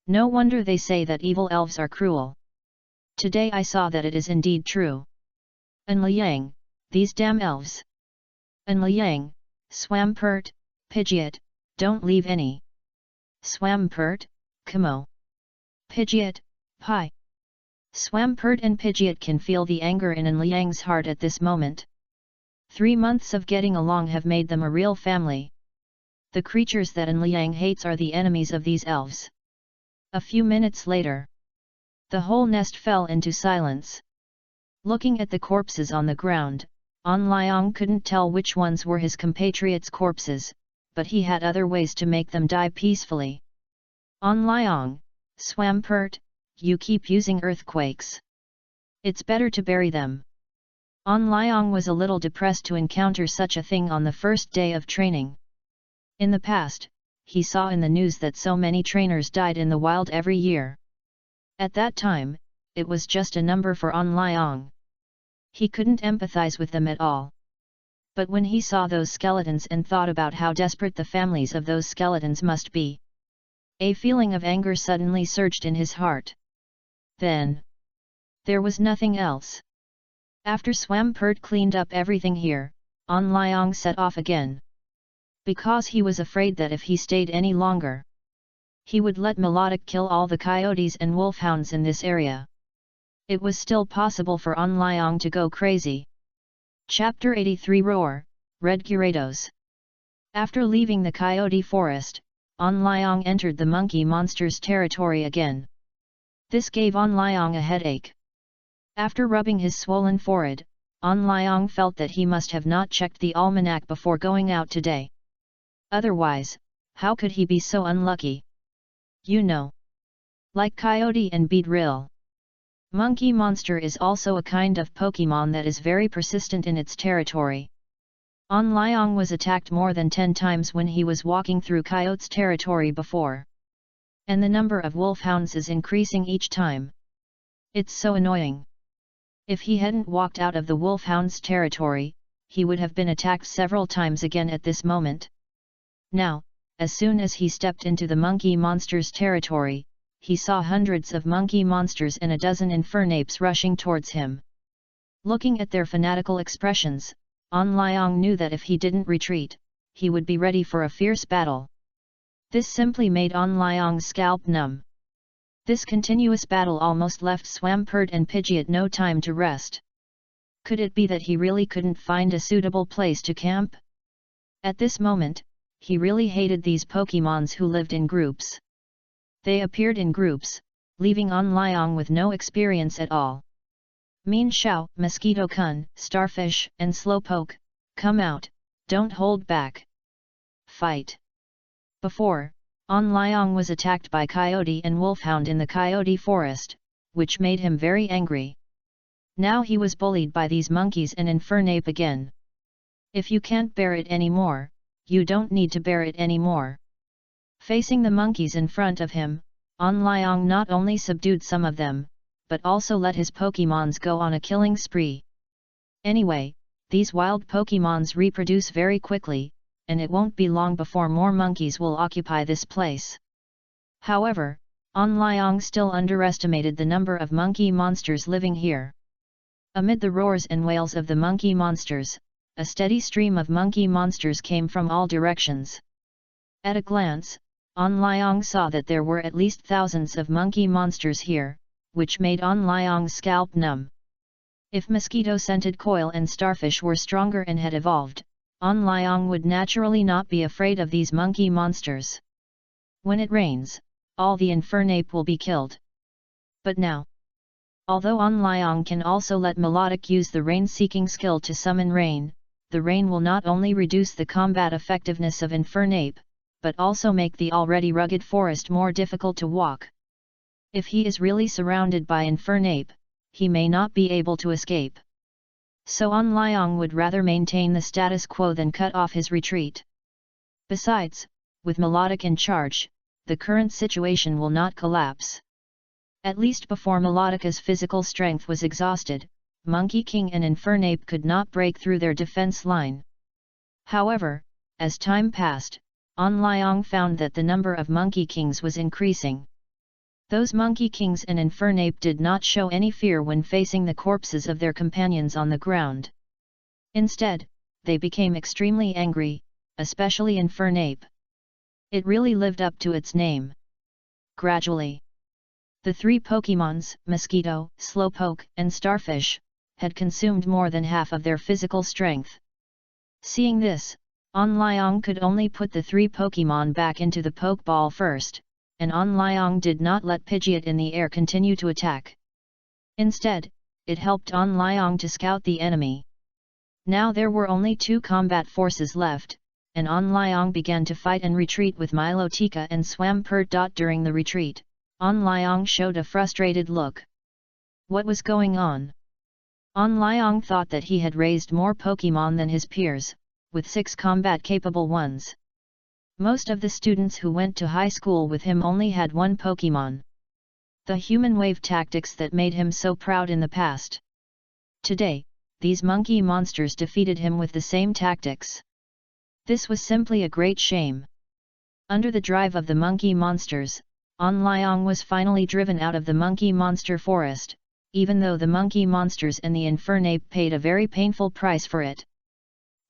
No wonder they say that evil elves are cruel. Today I saw that it is indeed true. And Liang, these damn elves. And Liang, Swampert, Pidgeot, don't leave any. Swampert, Kamo. Pidgeot, Pi. Swampert and Pidgeot can feel the anger in Liang's heart at this moment. 3 months of getting along have made them a real family. The creatures that Liang hates are the enemies of these elves. A few minutes later, the whole nest fell into silence. Looking at the corpses on the ground, Liang couldn't tell which ones were his compatriots' corpses, but he had other ways to make them die peacefully. Liang, Swampert, you keep using earthquakes. It's better to bury them. Liang was a little depressed to encounter such a thing on the first day of training. In the past, he saw in the news that so many trainers died in the wild every year. At that time, it was just a number for Liang. He couldn't empathize with them at all. But when he saw those skeletons and thought about how desperate the families of those skeletons must be, a feeling of anger suddenly surged in his heart. Then, there was nothing else. After Swampert cleaned up everything here, Liang set off again. Because he was afraid that if he stayed any longer, he would let Melodic kill all the coyotes and wolfhounds in this area. It was still possible for Liang to go crazy. Chapter 83 Roar, Red Gyarados. After leaving the coyote forest, Liang entered the monkey monster's territory again. This gave Liang a headache. After rubbing his swollen forehead, Liang felt that he must have not checked the almanac before going out today. Otherwise, how could he be so unlucky? You know. Like Coyote and Beedrill. Monkey Monster is also a kind of Pokemon that is very persistent in its territory. Liang was attacked more than 10 times when he was walking through Coyote's territory before. And the number of wolfhounds is increasing each time. It's so annoying. If he hadn't walked out of the wolfhound's territory, he would have been attacked several times again at this moment. Now, as soon as he stepped into the monkey monster's territory, he saw hundreds of monkey monsters and a dozen infernapes rushing towards him. Looking at their fanatical expressions, Liang knew that if he didn't retreat, he would be ready for a fierce battle. This simply made Liang's scalp numb. This continuous battle almost left Swampert and Pidgeot no time to rest. Could it be that he really couldn't find a suitable place to camp? At this moment, he really hated these Pokemons who lived in groups. They appeared in groups, leaving Liang with no experience at all. Mean Xiao, Mosquito-kun, Starfish, and Slowpoke, come out, don't hold back. Fight. Before, Liang was attacked by Coyote and Wolfhound in the Coyote Forest, which made him very angry. Now he was bullied by these monkeys and Infernape again. If you can't bear it anymore, you don't need to bear it anymore. Facing the monkeys in front of him, Liang not only subdued some of them, but also let his Pokemons go on a killing spree. Anyway, these wild Pokemons reproduce very quickly, and it won't be long before more monkeys will occupy this place. However, Liang still underestimated the number of monkey monsters living here. Amid the roars and wails of the monkey monsters, a steady stream of monkey monsters came from all directions. At a glance, Liang saw that there were at least thousands of monkey monsters here, which made Liang's scalp numb. If mosquito-scented coil and starfish were stronger and had evolved, Liang would naturally not be afraid of these monkey monsters. When it rains, all the Infernape will be killed. But now, although Liang can also let Melodic use the rain-seeking skill to summon rain, the rain will not only reduce the combat effectiveness of Infernape, but also make the already rugged forest more difficult to walk. If he is really surrounded by Infernape, he may not be able to escape. So Liang would rather maintain the status quo than cut off his retreat. Besides, with Melodic in charge, the current situation will not collapse. At least before Melodica's physical strength was exhausted, Monkey King and Infernape could not break through their defense line. However, as time passed, Liang found that the number of Monkey Kings was increasing. Those Monkey Kings and Infernape did not show any fear when facing the corpses of their companions on the ground. Instead, they became extremely angry, especially Infernape. It really lived up to its name. Gradually, the three Pokémons, Mosquito, Slowpoke, and Starfish, had consumed more than half of their physical strength. Seeing this, Onlyong could only put the three Pokémon back into the Pokeball first, and Onlyong did not let Pidgeot in the air continue to attack. Instead, it helped Onlyong to scout the enemy. Now there were only two combat forces left, and Onlyong began to fight and retreat with Milotica and Swampert. During the retreat, Onlyong showed a frustrated look. What was going on? Onlyong thought that he had raised more Pokémon than his peers, with 6 combat-capable ones. Most of the students who went to high school with him only had one Pokémon. The human wave tactics that made him so proud in the past. Today, these monkey monsters defeated him with the same tactics. This was simply a great shame. Under the drive of the monkey monsters, Onlyong was finally driven out of the monkey monster forest, even though the monkey monsters and the Infernape paid a very painful price for it.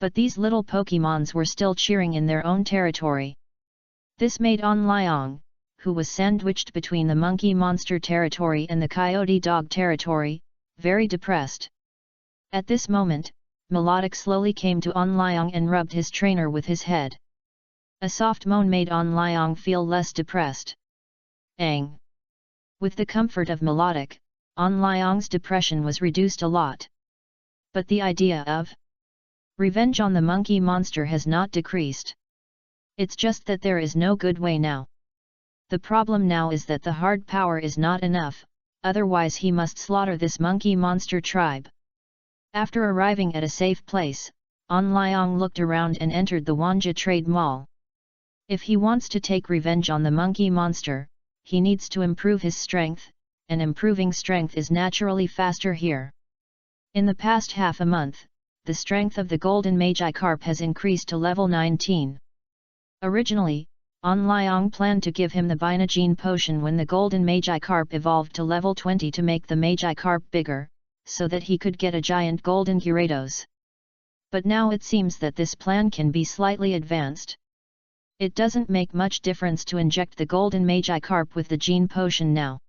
But these little Pokémons were still cheering in their own territory. This made Onlyong, who was sandwiched between the monkey monster territory and the coyote dog territory, very depressed. At this moment, Melodic slowly came to Onlyong and rubbed his trainer with his head. A soft moan made Onlyong feel less depressed. Ang! With the comfort of Melodic, Onlyong's depression was reduced a lot. But the idea of revenge on the monkey monster has not decreased. It's just that there is no good way now. The problem now is that the hard power is not enough, otherwise he must slaughter this monkey monster tribe. After arriving at a safe place, Onlyong looked around and entered the Wanjie Trade Mall. If he wants to take revenge on the monkey monster, he needs to improve his strength, and improving strength is naturally faster here. In the past half a month, the strength of the Golden Magikarp has increased to level 19. Originally, Onlyong planned to give him the Binagene potion when the Golden Magikarp evolved to level 20 to make the Magikarp bigger, so that he could get a giant Golden Gyarados. But now it seems that this plan can be slightly advanced. It doesn't make much difference to inject the Golden Magikarp with the Gene potion now.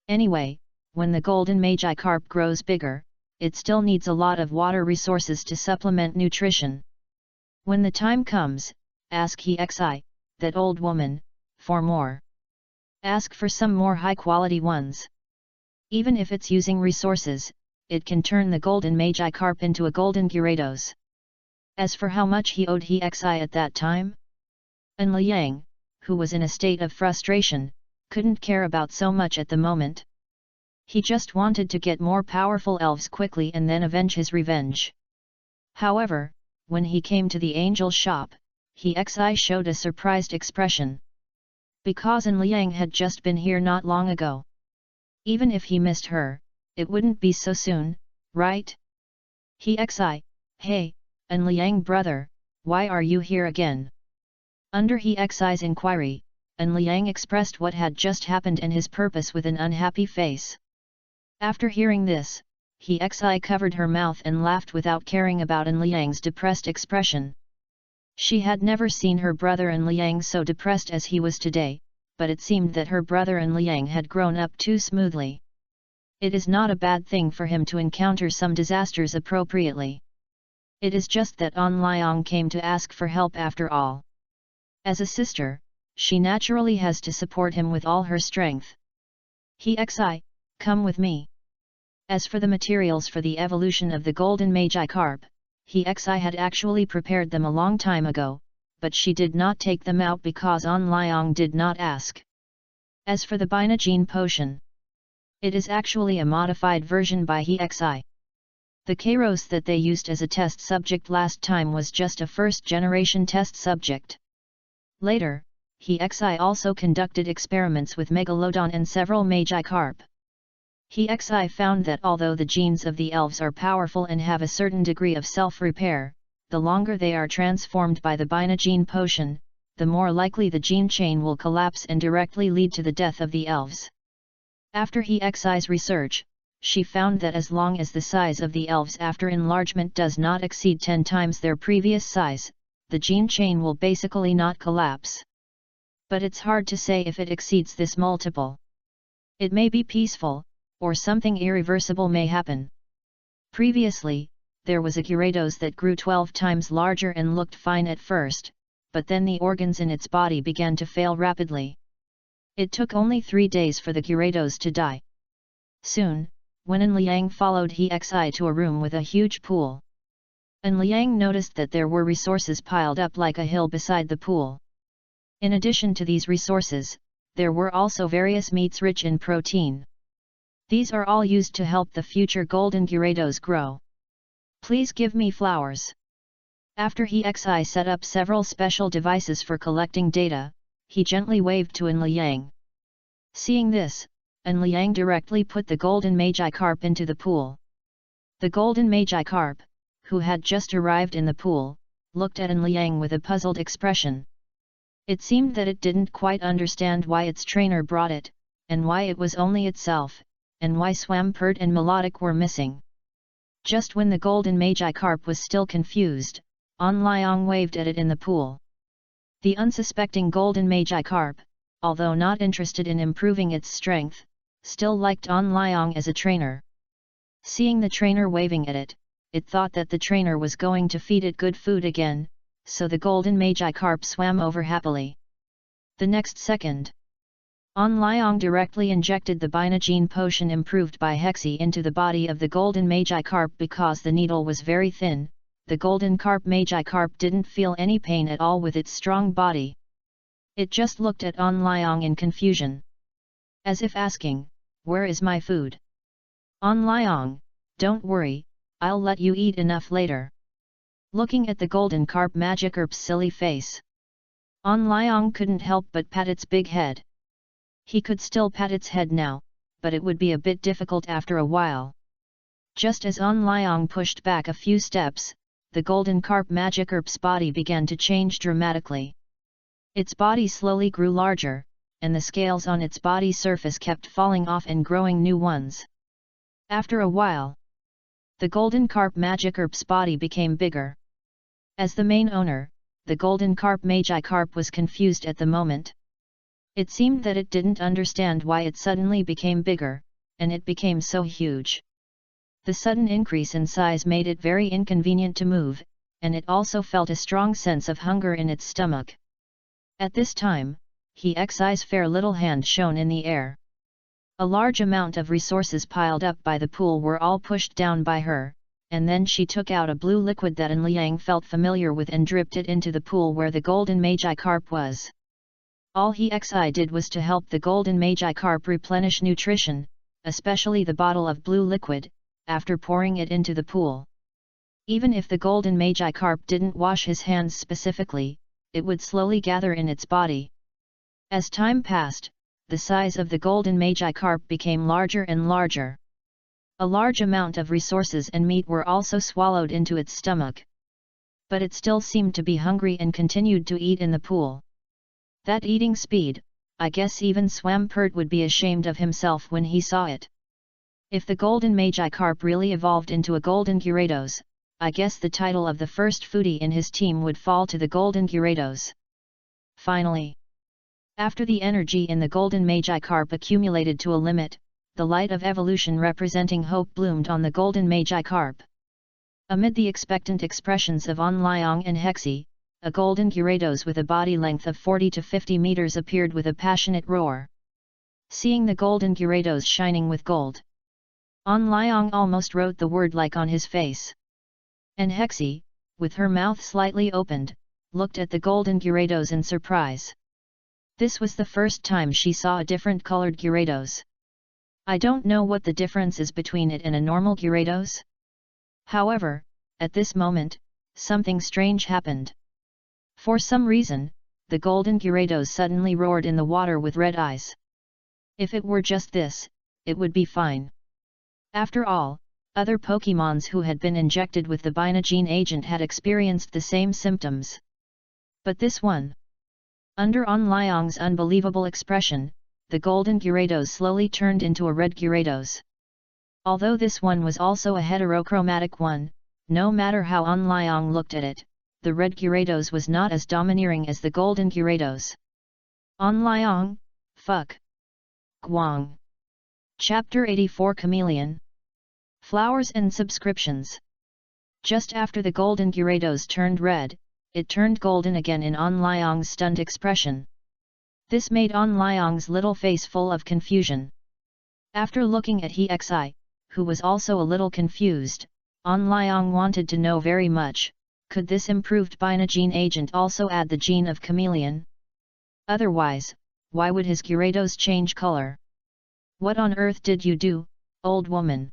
Anyway, when the Golden Magikarp grows bigger, it still needs a lot of water resources to supplement nutrition. When the time comes, ask Hexi, that old woman, for more. Ask for some more high-quality ones. Even if it's using resources, it can turn the Golden Magikarp into a Golden Gyarados. As for how much he owed Hexi at that time? And Liang, who was in a state of frustration, couldn't care about so much at the moment. He just wanted to get more powerful elves quickly and then avenge his revenge. However, when he came to the angel shop, Hexi showed a surprised expression. Because An Liang had just been here not long ago. Even if he missed her, it wouldn't be so soon, right? Hexi, hey, An Liang brother, why are you here again? Under Hexi's inquiry, An Liang expressed what had just happened and his purpose with an unhappy face. After hearing this, Hexi covered her mouth and laughed without caring about An Liang's depressed expression. She had never seen her brother An Liang so depressed as he was today, but it seemed that her brother An Liang had grown up too smoothly. It is not a bad thing for him to encounter some disasters appropriately. It is just that An Liang came to ask for help after all. As a sister, she naturally has to support him with all her strength. Hexi, come with me. As for the materials for the evolution of the Golden Magikarp, Hexi had actually prepared them a long time ago, but she did not take them out because An Liang did not ask. As for the Binagene potion, it is actually a modified version by Hexi. The Kairos that they used as a test subject last time was just a first-generation test subject. Later, Hexi also conducted experiments with Megalodon and several Magikarp. Hexi found that although the genes of the elves are powerful and have a certain degree of self-repair, the longer they are transformed by the Binagene potion, the more likely the gene chain will collapse and directly lead to the death of the elves. After Hexi's research, she found that as long as the size of the elves after enlargement does not exceed 10 times their previous size, the gene chain will basically not collapse. But it's hard to say if it exceeds this multiple. It may be peaceful, or something irreversible may happen. Previously, there was a Gyarados that grew 12 times larger and looked fine at first, but then the organs in its body began to fail rapidly. It took only 3 days for the Gyarados to die. Soon, Wen and Liang followed He Xi to a room with a huge pool. And Liang noticed that there were resources piled up like a hill beside the pool. In addition to these resources, there were also various meats rich in protein. These are all used to help the future golden Gyarados grow. Please give me flowers. After He Xi set up several special devices for collecting data, he gently waved to An Liang. Seeing this, An Liang directly put the golden Magikarp into the pool. The golden Magikarp, who had just arrived in the pool, looked at An Liang with a puzzled expression. It seemed that it didn't quite understand why its trainer brought it, and why it was only itself, and why Swampert and Melodic were missing. Just when the golden Magikarp was still confused, An Liang waved at it in the pool. The unsuspecting golden Magikarp, although not interested in improving its strength, still liked An Liang as a trainer. Seeing the trainer waving at it, it thought that the trainer was going to feed it good food again, so the golden Magikarp swam over happily. The next second, An Liang directly injected the Binogene potion improved by Hexi into the body of the golden Magikarp. Because the needle was very thin, the golden carp Magikarp didn't feel any pain at all with its strong body. It just looked at An Liang in confusion, as if asking, "Where is my food?" An Liang, "Don't worry, I'll let you eat enough later." Looking at the golden carp Magikarp's silly face, An Liang couldn't help but pat its big head. He could still pat its head now, but it would be a bit difficult after a while. Just as An Liang pushed back a few steps, the golden carp Magikarp's body began to change dramatically. Its body slowly grew larger, and the scales on its body surface kept falling off and growing new ones. After a while, the golden carp Magikarp's body became bigger. As the main owner, the golden carp Magikarp was confused at the moment. It seemed that it didn't understand why it suddenly became bigger, and it became so huge. The sudden increase in size made it very inconvenient to move, and it also felt a strong sense of hunger in its stomach. At this time, He Xi's fair little hand shone in the air. A large amount of resources piled up by the pool were all pushed down by her, and then she took out a blue liquid that An Liang felt familiar with and dripped it into the pool where the golden Magikarp was. All He Xi did was to help the golden Magikarp replenish nutrition, especially the bottle of blue liquid, after pouring it into the pool. Even if the golden Magikarp didn't wash his hands specifically, it would slowly gather in its body. As time passed, the size of the golden Magikarp became larger and larger. A large amount of resources and meat were also swallowed into its stomach. But it still seemed to be hungry and continued to eat in the pool. That eating speed, I guess even Swampert would be ashamed of himself when he saw it. If the golden Magikarp really evolved into a golden Gyarados, I guess the title of the first foodie in his team would fall to the golden Gyarados. Finally, after the energy in the golden Magikarp accumulated to a limit, the light of evolution representing hope bloomed on the golden Magikarp. Amid the expectant expressions of An Liang and Hexi, a golden Gyarados with a body length of 40 to 50 meters appeared with a passionate roar. Seeing the golden Gyarados shining with gold, An Liang almost wrote the word "like" on his face. And Hexi, with her mouth slightly opened, looked at the golden Gyarados in surprise. This was the first time she saw a different colored Gyarados. I don't know what the difference is between it and a normal Gyarados. However, at this moment, something strange happened. For some reason, the golden Gyarados suddenly roared in the water with red eyes. If it were just this, it would be fine. After all, other Pokémons who had been injected with the Binogene agent had experienced the same symptoms. But this one. Under An Liang's unbelievable expression, the golden Gyarados slowly turned into a red Gyarados. Although this one was also a heterochromatic one, no matter how An Liang looked at it, the red Gyarados was not as domineering as the golden Gyarados. An Liang, fuck. Guang. Chapter 84 Chameleon. Flowers and Subscriptions. Just after the golden Gyarados turned red, it turned golden again in An Liang's stunned expression. This made An Liang's little face full of confusion. After looking at He Xi, who was also a little confused, An Liang wanted to know very much, could this improved Bina gene agent also add the gene of chameleon? Otherwise, why would his Gyarados change color? What on earth did you do, old woman?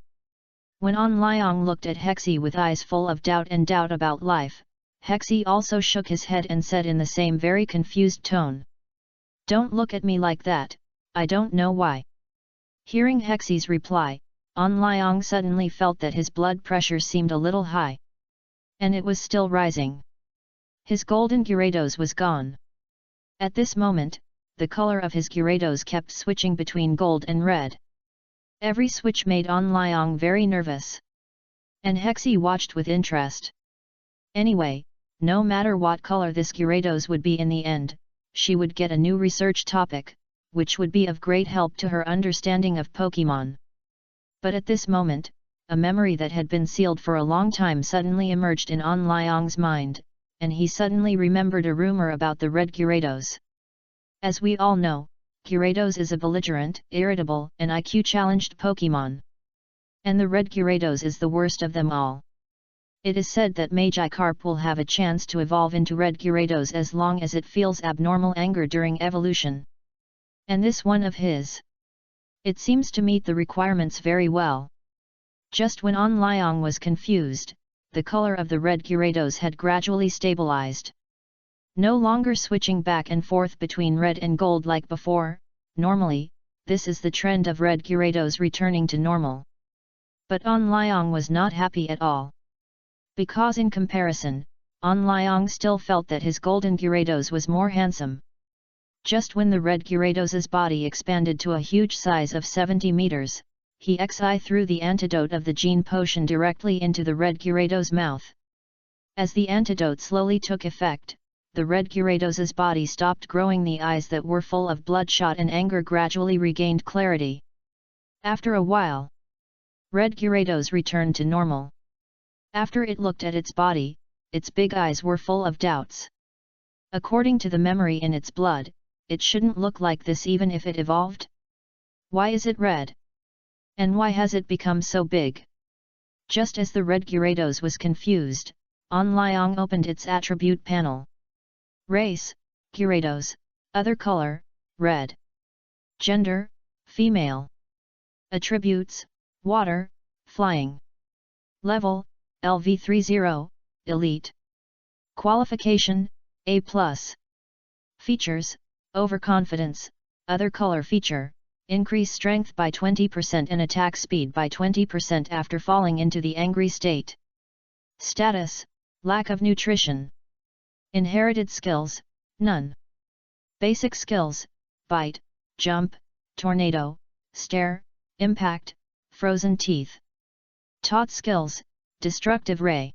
When An Liang looked at Hexi with eyes full of doubt and doubt about life, Hexi also shook his head and said in the same very confused tone. Don't look at me like that, I don't know why. Hearing Hexi's reply, An Liang suddenly felt that his blood pressure seemed a little high. And it was still rising. His golden Gyarados was gone. At this moment, the color of his Gyarados kept switching between gold and red. Every switch made An Liang very nervous. And Hexi watched with interest. Anyway, no matter what color this Gyarados would be in the end, she would get a new research topic, which would be of great help to her understanding of Pokémon. But at this moment, a memory that had been sealed for a long time suddenly emerged in An Liang's mind, and he suddenly remembered a rumor about the red Gyarados. As we all know, Gyarados is a belligerent, irritable, and IQ-challenged Pokémon. And the red Gyarados is the worst of them all. It is said that Magikarp will have a chance to evolve into red Gyarados as long as it feels abnormal anger during evolution. And this one of his. It seems to meet the requirements very well. Just when An Liang was confused, the color of the red Gyarados had gradually stabilized. No longer switching back and forth between red and gold like before. Normally, this is the trend of red Gyarados returning to normal. But An Liang was not happy at all. Because in comparison, An Liang still felt that his golden Gyarados was more handsome. Just when the red Gyarados' body expanded to a huge size of 70 meters, He Xi threw the antidote of the gene potion directly into the red Gyarados' mouth. As the antidote slowly took effect, the red Gyarados' body stopped growing. The eyes that were full of bloodshot and anger gradually regained clarity. After a while, red Gyarados returned to normal. After it looked at its body, its big eyes were full of doubts. According to the memory in its blood, it shouldn't look like this even if it evolved. Why is it red? And why has it become so big? Just as the red Gyarados was confused, An Liang opened its attribute panel. Race, Gyarados. Other color, red. Gender, female. Attributes, water, flying. Level, LV30, Elite. Qualification, A+. Features, Overconfidence. Other color feature, increase strength by 20% and attack speed by 20% after falling into the angry state. Status, lack of nutrition. Inherited skills, none. Basic skills, bite, jump, tornado, stare, impact, frozen teeth. Taught skills, destructive ray.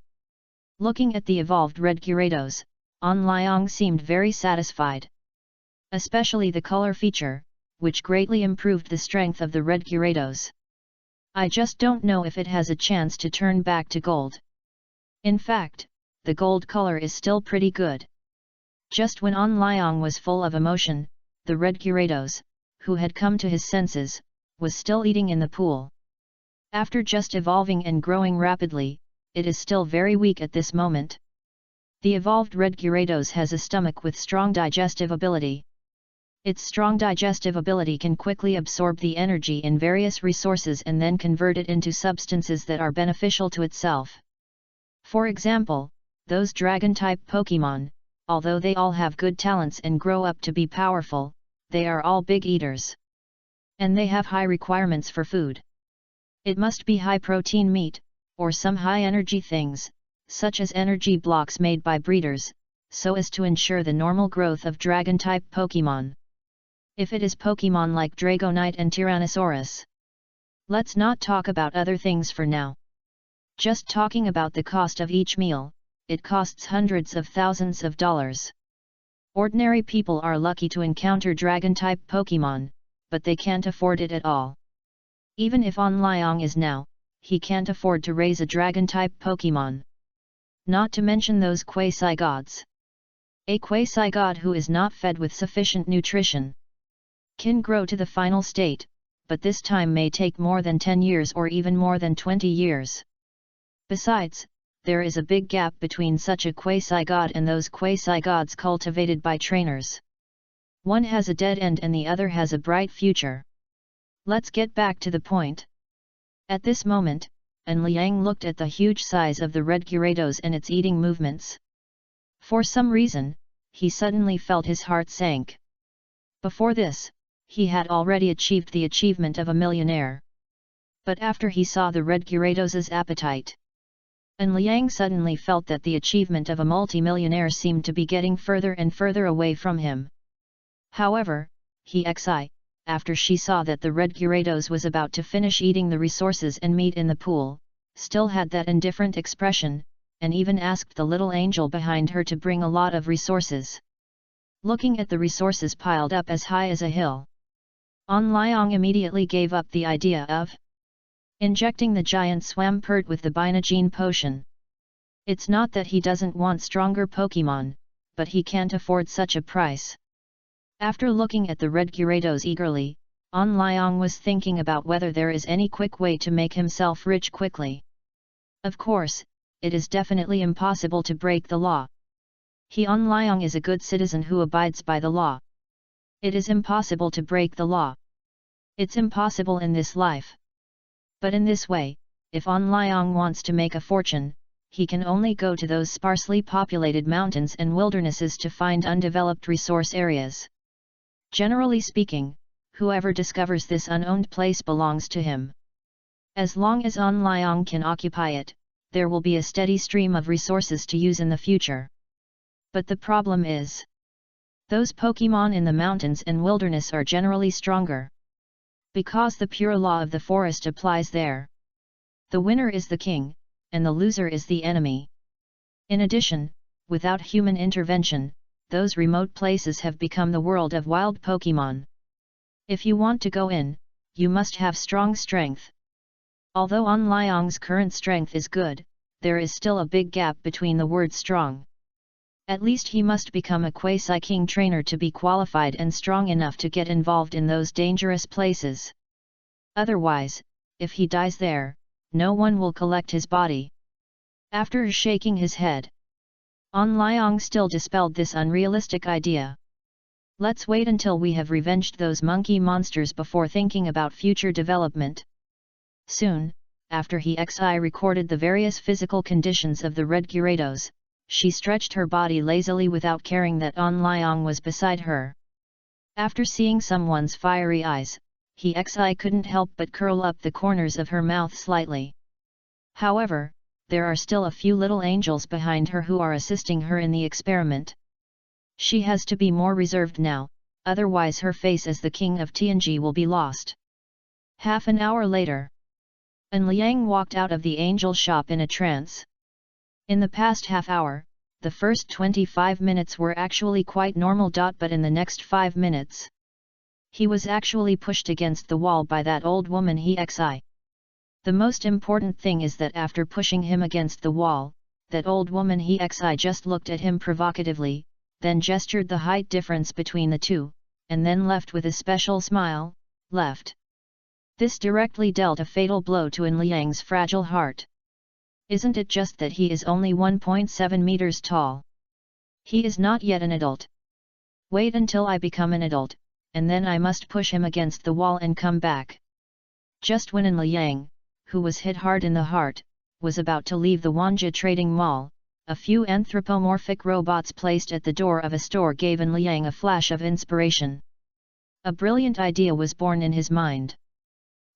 Looking at the evolved red Gyarados, An Liang seemed very satisfied. Especially the color feature, which greatly improved the strength of the red Gyarados. I just don't know if it has a chance to turn back to gold. In fact, the gold color is still pretty good. Just when An Liang was full of emotion, the red Gyarados, who had come to his senses, was still eating in the pool. After just evolving and growing rapidly, it is still very weak at this moment. The evolved red Gyarados has a stomach with strong digestive ability. Its strong digestive ability can quickly absorb the energy in various resources and then convert it into substances that are beneficial to itself. For example, those dragon-type Pokémon, although they all have good talents and grow up to be powerful, they are all big eaters. And they have high requirements for food. It must be high-protein meat, or some high-energy things, such as energy blocks made by breeders, so as to ensure the normal growth of dragon-type Pokémon. If it is Pokémon like Dragonite and Tyrannosaurus, Let's not talk about other things for now. Just talking about the cost of each meal, it costs hundreds of thousands of dollars. Ordinary people are lucky to encounter dragon-type Pokemon, but they can't afford it at all. Even if On Liang is now, he can't afford to raise a dragon-type Pokemon. Not to mention those quasi-gods. A quasi-god who is not fed with sufficient nutrition can grow to the final state, but this time may take more than 10 years or even more than 20 years. Besides, there is a big gap between such a quasi-god and those quasi-gods cultivated by trainers. One has a dead end and the other has a bright future. Let's get back to the point. At this moment, An Liang looked at the huge size of the red Gyarados and its eating movements. For some reason, he suddenly felt his heart sank. Before this, he had already achieved the achievement of a millionaire. But after he saw the red Gyarados' appetite, An Liang suddenly felt that the achievement of a multimillionaire seemed to be getting further and further away from him. However, after she saw that the red Gyarados was about to finish eating the resources and meat in the pool, still had that indifferent expression, and even asked the little angel behind her to bring a lot of resources. Looking at the resources piled up as high as a hill, An Liang immediately gave up the idea of injecting the giant Swampert with the Binogene potion. It's not that he doesn't want stronger Pokemon, but he can't afford such a price. After looking at the red Gyarados eagerly, An Liang was thinking about whether there is any quick way to make himself rich quickly. Of course, it is definitely impossible to break the law. An Liang is a good citizen who abides by the law. It is impossible to break the law. It's impossible in this life. But in this way, if An Liang wants to make a fortune, he can only go to those sparsely populated mountains and wildernesses to find undeveloped resource areas. Generally speaking, whoever discovers this unowned place belongs to him. As long as An Liang can occupy it, there will be a steady stream of resources to use in the future. But the problem is, those Pokemon in the mountains and wilderness are generally stronger. Because the pure law of the forest applies there. The winner is the king, and the loser is the enemy. In addition, without human intervention, those remote places have become the world of wild Pokemon. If you want to go in, you must have strong strength. Although An Liang's current strength is good, there is still a big gap between the word strong. At least he must become a quasi-king trainer to be qualified and strong enough to get involved in those dangerous places. Otherwise, if he dies there, no one will collect his body. After shaking his head, An Liang still dispelled this unrealistic idea. Let's wait until we have revenged those monkey monsters before thinking about future development. Soon, after he recorded the various physical conditions of the red Gyarados, she stretched her body lazily without caring that An Liang was beside her. After seeing someone's fiery eyes, he couldn't help but curl up the corners of her mouth slightly. However, there are still a few little angels behind her who are assisting her in the experiment. She has to be more reserved now, otherwise her face as the king of Tianji will be lost. Half an hour later, An Liang walked out of the angel shop in a trance. In the past half hour, the first 25 minutes were actually quite normal. But in the next 5 minutes, he was actually pushed against the wall by that old woman The most important thing is that after pushing him against the wall, that old woman just looked at him provocatively, then gestured the height difference between the two, and then left with a special smile, left. This directly dealt a fatal blow to An Liang's fragile heart. Isn't it just that he is only 1.7 meters tall? He is not yet an adult. Wait until I become an adult, and then I must push him against the wall and come back. Just when An Liang, who was hit hard in the heart, was about to leave the Wanjie Trading Mall, a few anthropomorphic robots placed at the door of a store gave An Liang a flash of inspiration. A brilliant idea was born in his mind.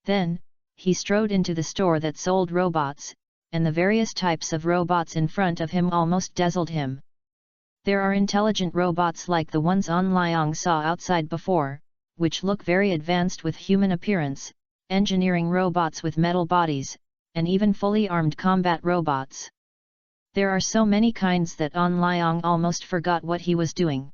Then, he strode into the store that sold robots, and the various types of robots in front of him almost dazzled him. There are intelligent robots like the ones An Liang saw outside before, which look very advanced with human appearance, engineering robots with metal bodies, and even fully armed combat robots. There are so many kinds that An Liang almost forgot what he was doing.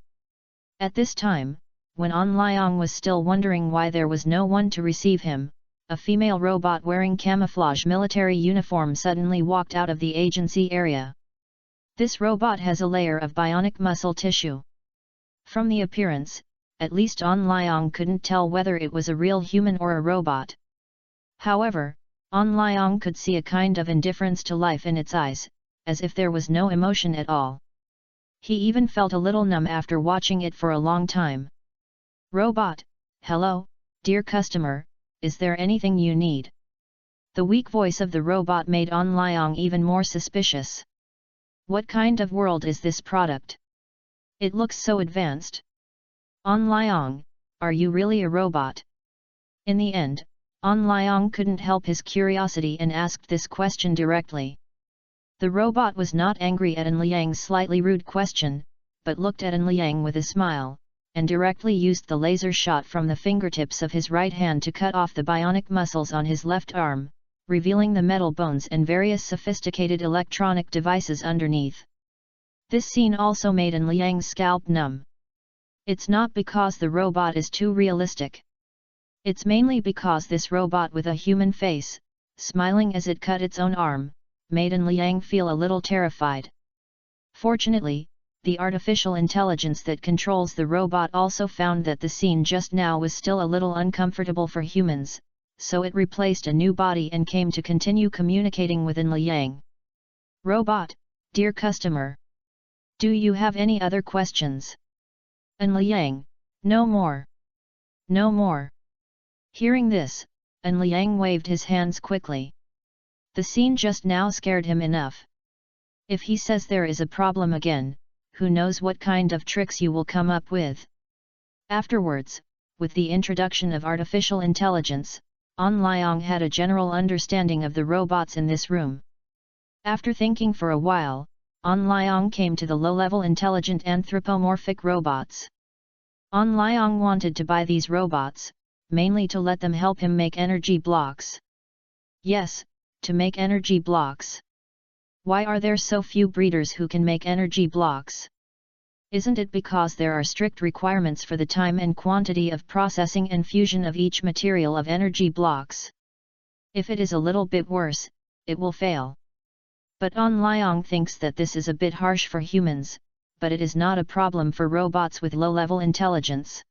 At this time, when An Liang was still wondering why there was no one to receive him, a female robot wearing camouflage military uniform suddenly walked out of the agency area. This robot has a layer of bionic muscle tissue. From the appearance, at least An Liang couldn't tell whether it was a real human or a robot. However, An Liang could see a kind of indifference to life in its eyes, as if there was no emotion at all. He even felt a little numb after watching it for a long time. Robot, hello, dear customer, is there anything you need? The weak voice of the robot made An Liang even more suspicious. What kind of world is this product? It looks so advanced. An Liang, are you really a robot? In the end, An Liang couldn't help his curiosity and asked this question directly. The robot was not angry at An Liang's slightly rude question, but looked at An Liang with a smile, and directly used the laser shot from the fingertips of his right hand to cut off the bionic muscles on his left arm, revealing the metal bones and various sophisticated electronic devices underneath. This scene also made An Liang's scalp numb. It's not because the robot is too realistic. It's mainly because this robot with a human face, smiling as it cut its own arm, made An Liang feel a little terrified. Fortunately, the artificial intelligence that controls the robot also found that the scene just now was still a little uncomfortable for humans, so it replaced a new body and came to continue communicating with An Liang. Robot, dear customer. Do you have any other questions? An Liang, no more. No more. Hearing this, An Liang waved his hands quickly. The scene just now scared him enough. If he says there is a problem again, who knows what kind of tricks you will come up with. Afterwards, with the introduction of artificial intelligence, An Liang had a general understanding of the robots in this room. After thinking for a while, An Liang came to the low-level intelligent anthropomorphic robots. An Liang wanted to buy these robots, mainly to let them help him make energy blocks. Yes, to make energy blocks. Why are there so few breeders who can make energy blocks? Isn't it because there are strict requirements for the time and quantity of processing and fusion of each material of energy blocks? If it is a little bit worse, it will fail. But An Liang thinks that this is a bit harsh for humans, but it is not a problem for robots with low-level intelligence.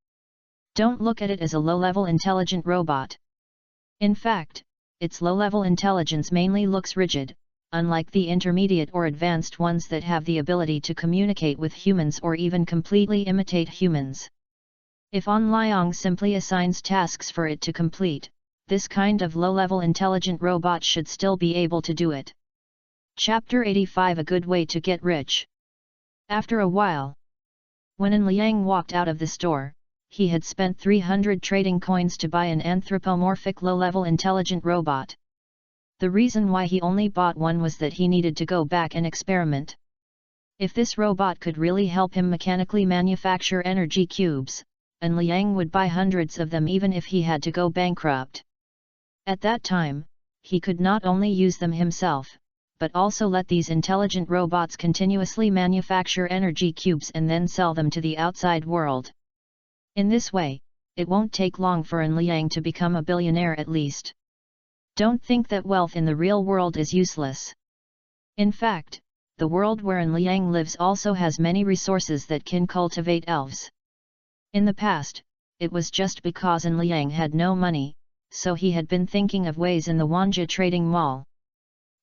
Don't look at it as a low-level intelligent robot. In fact, its low-level intelligence mainly looks rigid, unlike the intermediate or advanced ones that have the ability to communicate with humans or even completely imitate humans. If An Liang simply assigns tasks for it to complete, this kind of low-level intelligent robot should still be able to do it. Chapter 85 A Good Way to Get Rich. After a while, when An Liang walked out of the store, he had spent 300 trading coins to buy an anthropomorphic low-level intelligent robot. The reason why he only bought one was that he needed to go back and experiment. If this robot could really help him mechanically manufacture energy cubes, An Liang would buy hundreds of them even if he had to go bankrupt. At that time, he could not only use them himself, but also let these intelligent robots continuously manufacture energy cubes and then sell them to the outside world. In this way, it won't take long for An Liang to become a billionaire at least. Don't think that wealth in the real world is useless. In fact, the world where An Liang lives also has many resources that can cultivate elves. In the past, it was just because An Liang had no money, so he had been thinking of ways in the Wanjie Trading Mall.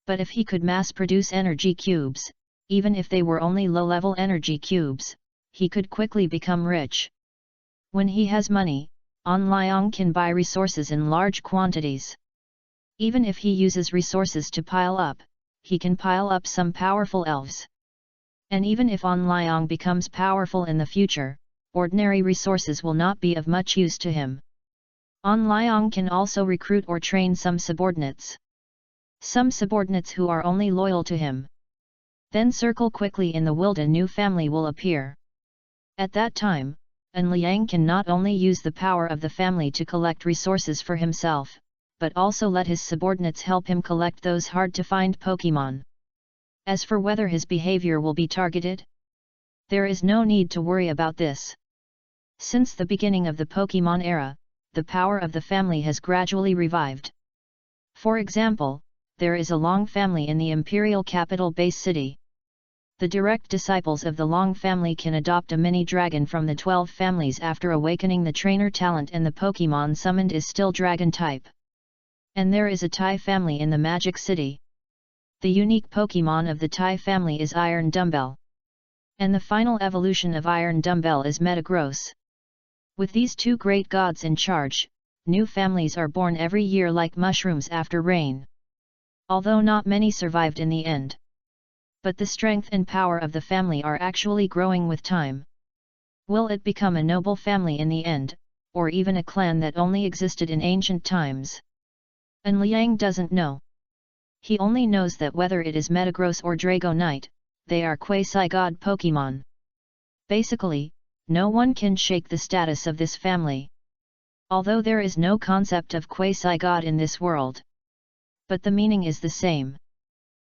But if he could mass-produce energy cubes, even if they were only low-level energy cubes, he could quickly become rich. When he has money, An Liang can buy resources in large quantities. Even if he uses resources to pile up, he can pile up some powerful elves. And even if An Liang becomes powerful in the future, ordinary resources will not be of much use to him. An Liang can also recruit or train some subordinates. Some subordinates who are only loyal to him. Then circle quickly in the world a new family will appear. At that time, An Liang can not only use the power of the family to collect resources for himself, but also let his subordinates help him collect those hard-to-find Pokémon. As for whether his behavior will be targeted, there is no need to worry about this. Since the beginning of the Pokémon era, the power of the family has gradually revived. For example, there is a Long family in the imperial capital base city. The direct disciples of the Long family can adopt a mini dragon from the 12 families after awakening the trainer talent, and the Pokémon summoned is still dragon type. And there is a Tai family in the Magic City. The unique Pokémon of the Tai family is Iron Dumbbell. And the final evolution of Iron Dumbbell is Metagross. With these two great gods in charge, new families are born every year like mushrooms after rain. Although not many survived in the end. But the strength and power of the family are actually growing with time. Will it become a noble family in the end, or even a clan that only existed in ancient times? And Liang doesn't know. He only knows that whether it is Metagross or Dragonite, they are quasi-god Pokémon. Basically, no one can shake the status of this family. Although there is no concept of quasi-god in this world. But the meaning is the same.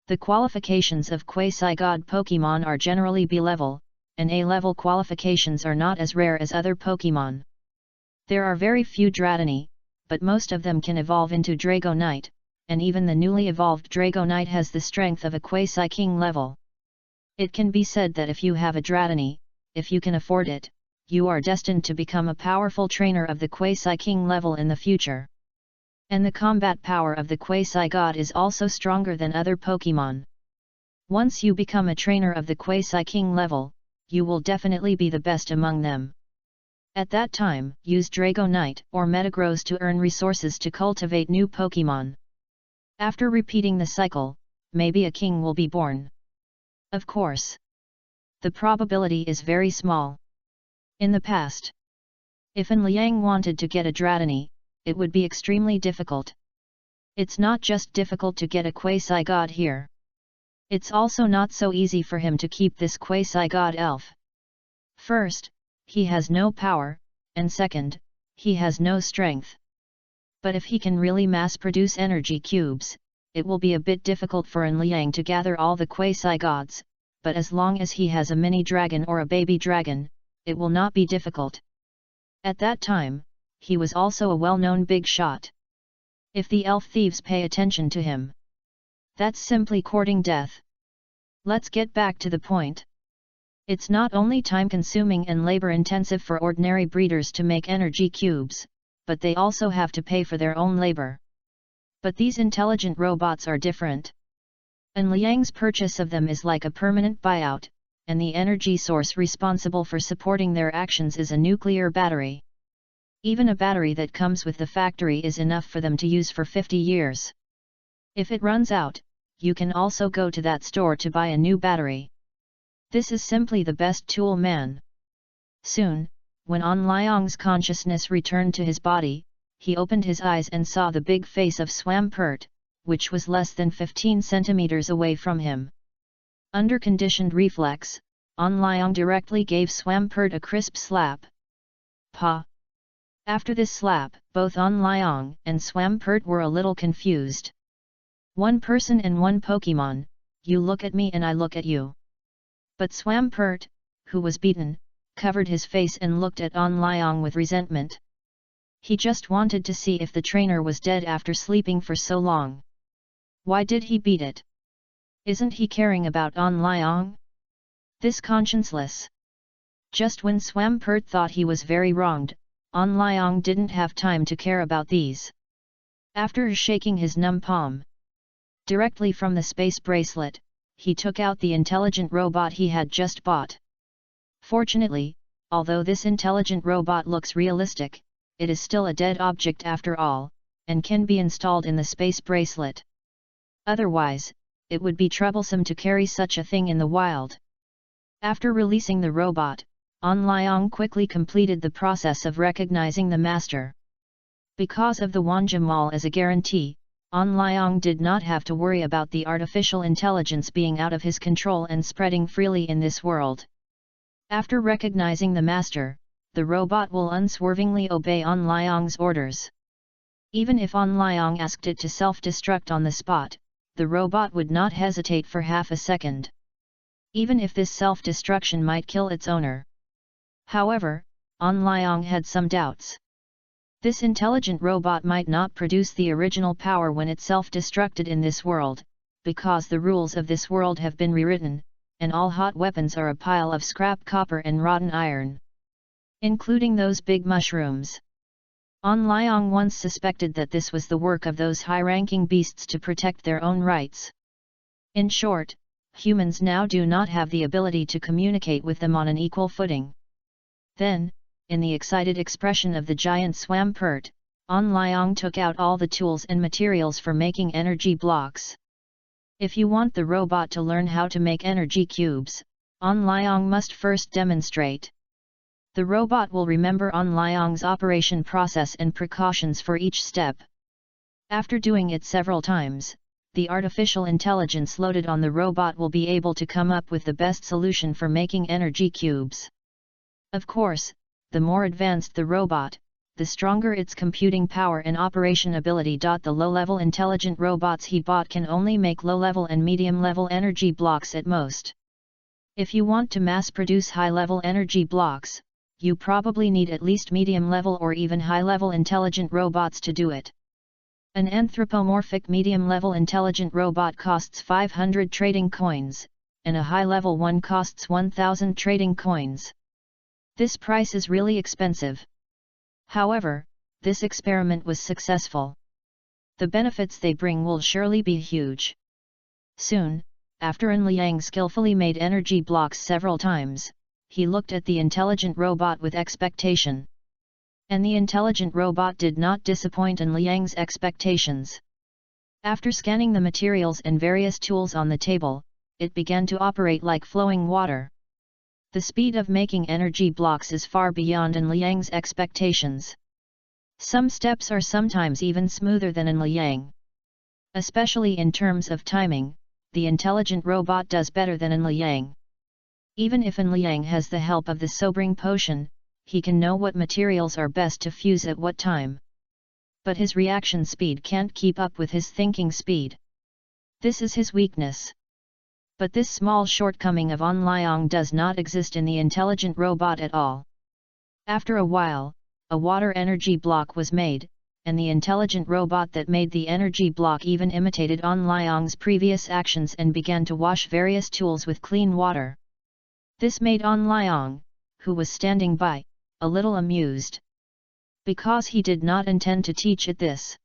The qualifications of quasi-god Pokémon are generally B-level, and A-level qualifications are not as rare as other Pokémon. There are very few Dratini, but most of them can evolve into Dragonite, and even the newly evolved Dragonite has the strength of a quasi-king level. It can be said that if you have a Dratini, if you can afford it, you are destined to become a powerful trainer of the quasi-king level in the future. And the combat power of the quasi-god is also stronger than other Pokémon. Once you become a trainer of the quasi-king level, you will definitely be the best among them. At that time, use Dragonite or Metagross to earn resources to cultivate new Pokémon. After repeating the cycle, maybe a king will be born. Of course. The probability is very small. In the past, if An Liang wanted to get a Dratini, it would be extremely difficult. It's not just difficult to get a quasi-god here. It's also not so easy for him to keep this quasi-god elf. First, he has no power, and second, he has no strength. But if he can really mass-produce energy cubes, it will be a bit difficult for An Liang to gather all the quasi-gods, but as long as he has a mini dragon or a baby dragon, it will not be difficult. At that time, he was also a well-known big shot. If the elf thieves pay attention to him, that's simply courting death. Let's get back to the point. It's not only time-consuming and labor-intensive for ordinary breeders to make energy cubes, but they also have to pay for their own labor. But these intelligent robots are different. An Liang's purchase of them is like a permanent buyout, and the energy source responsible for supporting their actions is a nuclear battery. Even a battery that comes with the factory is enough for them to use for 50 years. If it runs out, you can also go to that store to buy a new battery. This is simply the best tool man. Soon, when An Liang's consciousness returned to his body, he opened his eyes and saw the big face of Swampert, which was less than 15 centimeters away from him. Under conditioned reflex, An Liang directly gave Swampert a crisp slap. Pa! After this slap, both An Liang and Swampert were a little confused. One person and one Pokémon, you look at me and I look at you. But Swampert, who was beaten, covered his face and looked at An Liang with resentment. He just wanted to see if the trainer was dead after sleeping for so long. Why did he beat it? Isn't he caring about An Liang? This conscienceless. Just when Swampert thought he was very wronged, An Liang didn't have time to care about these. After shaking his numb palm directly from the space bracelet, he took out the intelligent robot he had just bought. Fortunately, although this intelligent robot looks realistic, it is still a dead object after all, and can be installed in the space bracelet. Otherwise, it would be troublesome to carry such a thing in the wild. After releasing the robot, An Liang quickly completed the process of recognizing the master. Because of the Wanjie Mall as a guarantee, An Liang did not have to worry about the artificial intelligence being out of his control and spreading freely in this world. After recognizing the master, the robot will unswervingly obey An Liang's orders. Even if An Liang asked it to self-destruct on the spot, the robot would not hesitate for half a second. Even if this self-destruction might kill its owner. However, An Liang had some doubts. This intelligent robot might not produce the original power when it self-destructed in this world, because the rules of this world have been rewritten, and all hot weapons are a pile of scrap copper and rotten iron. Including those big mushrooms. An Liang once suspected that this was the work of those high-ranking beasts to protect their own rights. In short, humans now do not have the ability to communicate with them on an equal footing. Then, in the excited expression of the giant Swampert, An Liang took out all the tools and materials for making energy blocks. If you want the robot to learn how to make energy cubes, An Liang must first demonstrate. The robot will remember An Liang's operation process and precautions for each step. After doing it several times, the artificial intelligence loaded on the robot will be able to come up with the best solution for making energy cubes. Of course, the more advanced the robot, the stronger its computing power and operation ability. The low-level intelligent robots he bought can only make low-level and medium-level energy blocks at most. If you want to mass-produce high-level energy blocks, you probably need at least medium-level or even high-level intelligent robots to do it. An anthropomorphic medium-level intelligent robot costs 500 trading coins, and a high-level one costs 1000 trading coins. This price is really expensive. However, this experiment was successful. The benefits they bring will surely be huge. Soon, after An Liang skillfully made energy blocks several times, he looked at the intelligent robot with expectation. And the intelligent robot did not disappoint An Liang's expectations. After scanning the materials and various tools on the table, it began to operate like flowing water. The speed of making energy blocks is far beyond An Liang's expectations. Some steps are sometimes even smoother than An Liang. Especially in terms of timing, the intelligent robot does better than An Liang. Even if An Liang has the help of the sobering potion, he can know what materials are best to fuse at what time. But his reaction speed can't keep up with his thinking speed. This is his weakness. But this small shortcoming of An Liang does not exist in the intelligent robot at all. After a while, a water energy block was made, and the intelligent robot that made the energy block even imitated An Liang's previous actions and began to wash various tools with clean water. This made An Liang, who was standing by, a little amused. Because he did not intend to teach it this.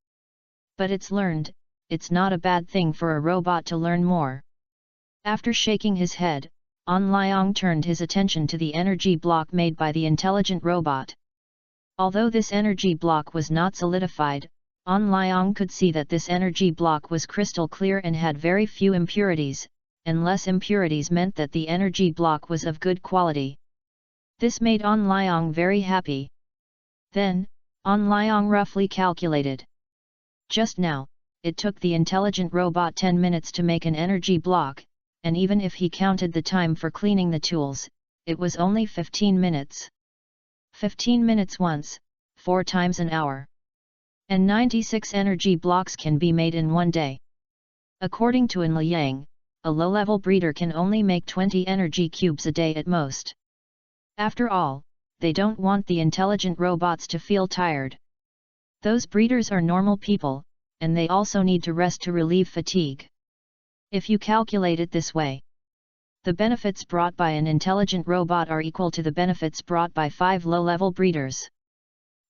But it's learned, it's not a bad thing for a robot to learn more. After shaking his head, An Liang turned his attention to the energy block made by the intelligent robot. Although this energy block was not solidified, An Liang could see that this energy block was crystal clear and had very few impurities, and less impurities meant that the energy block was of good quality. This made An Liang very happy. Then, An Liang roughly calculated. Just now, it took the intelligent robot 10 minutes to make an energy block, and even if he counted the time for cleaning the tools, it was only 15 minutes. 15 minutes once, 4 times an hour. And 96 energy blocks can be made in one day. According to An Liang, a low-level breeder can only make 20 energy cubes a day at most. After all, they don't want the intelligent robots to feel tired. Those breeders are normal people, and they also need to rest to relieve fatigue. If you calculate it this way, the benefits brought by an intelligent robot are equal to the benefits brought by 5 low-level breeders.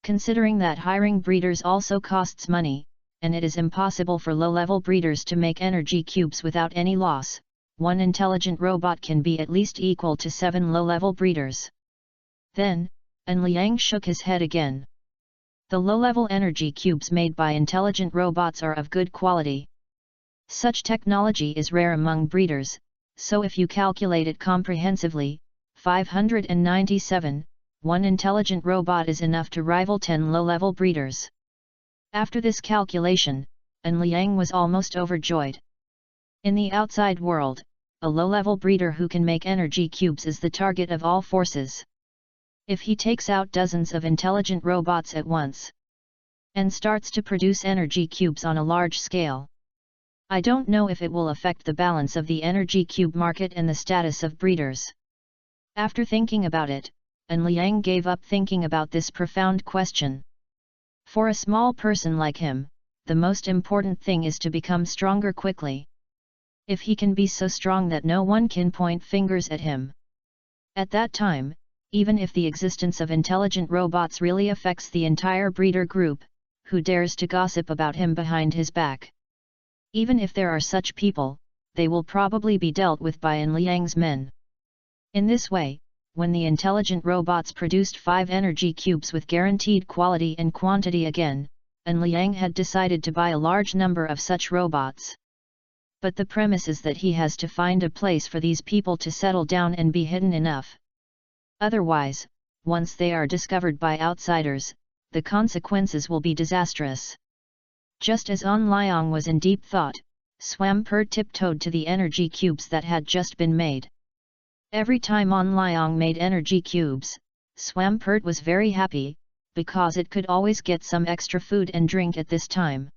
Considering that hiring breeders also costs money, and it is impossible for low-level breeders to make energy cubes without any loss, one intelligent robot can be at least equal to 7 low-level breeders. Then, An Liang shook his head again. The low-level energy cubes made by intelligent robots are of good quality. Such technology is rare among breeders, so if you calculate it comprehensively, 597, one intelligent robot is enough to rival 10 low-level breeders. After this calculation, An Liang was almost overjoyed. In the outside world, a low-level breeder who can make energy cubes is the target of all forces. If he takes out dozens of intelligent robots at once, and starts to produce energy cubes on a large scale. I don't know if it will affect the balance of the energy cube market and the status of breeders. After thinking about it, Liang gave up thinking about this profound question. For a small person like him, the most important thing is to become stronger quickly. If he can be so strong that no one can point fingers at him. At that time, even if the existence of intelligent robots really affects the entire breeder group, who dares to gossip about him behind his back? Even if there are such people, they will probably be dealt with by Liang's men. In this way, when the intelligent robots produced 5 energy cubes with guaranteed quality and quantity again, Liang had decided to buy a large number of such robots. But the premise is that he has to find a place for these people to settle down and be hidden enough. Otherwise, once they are discovered by outsiders, the consequences will be disastrous. Just as Liang was in deep thought, Swampert tiptoed to the energy cubes that had just been made. Every time Liang made energy cubes, Swampert was very happy, because it could always get some extra food and drink at this time.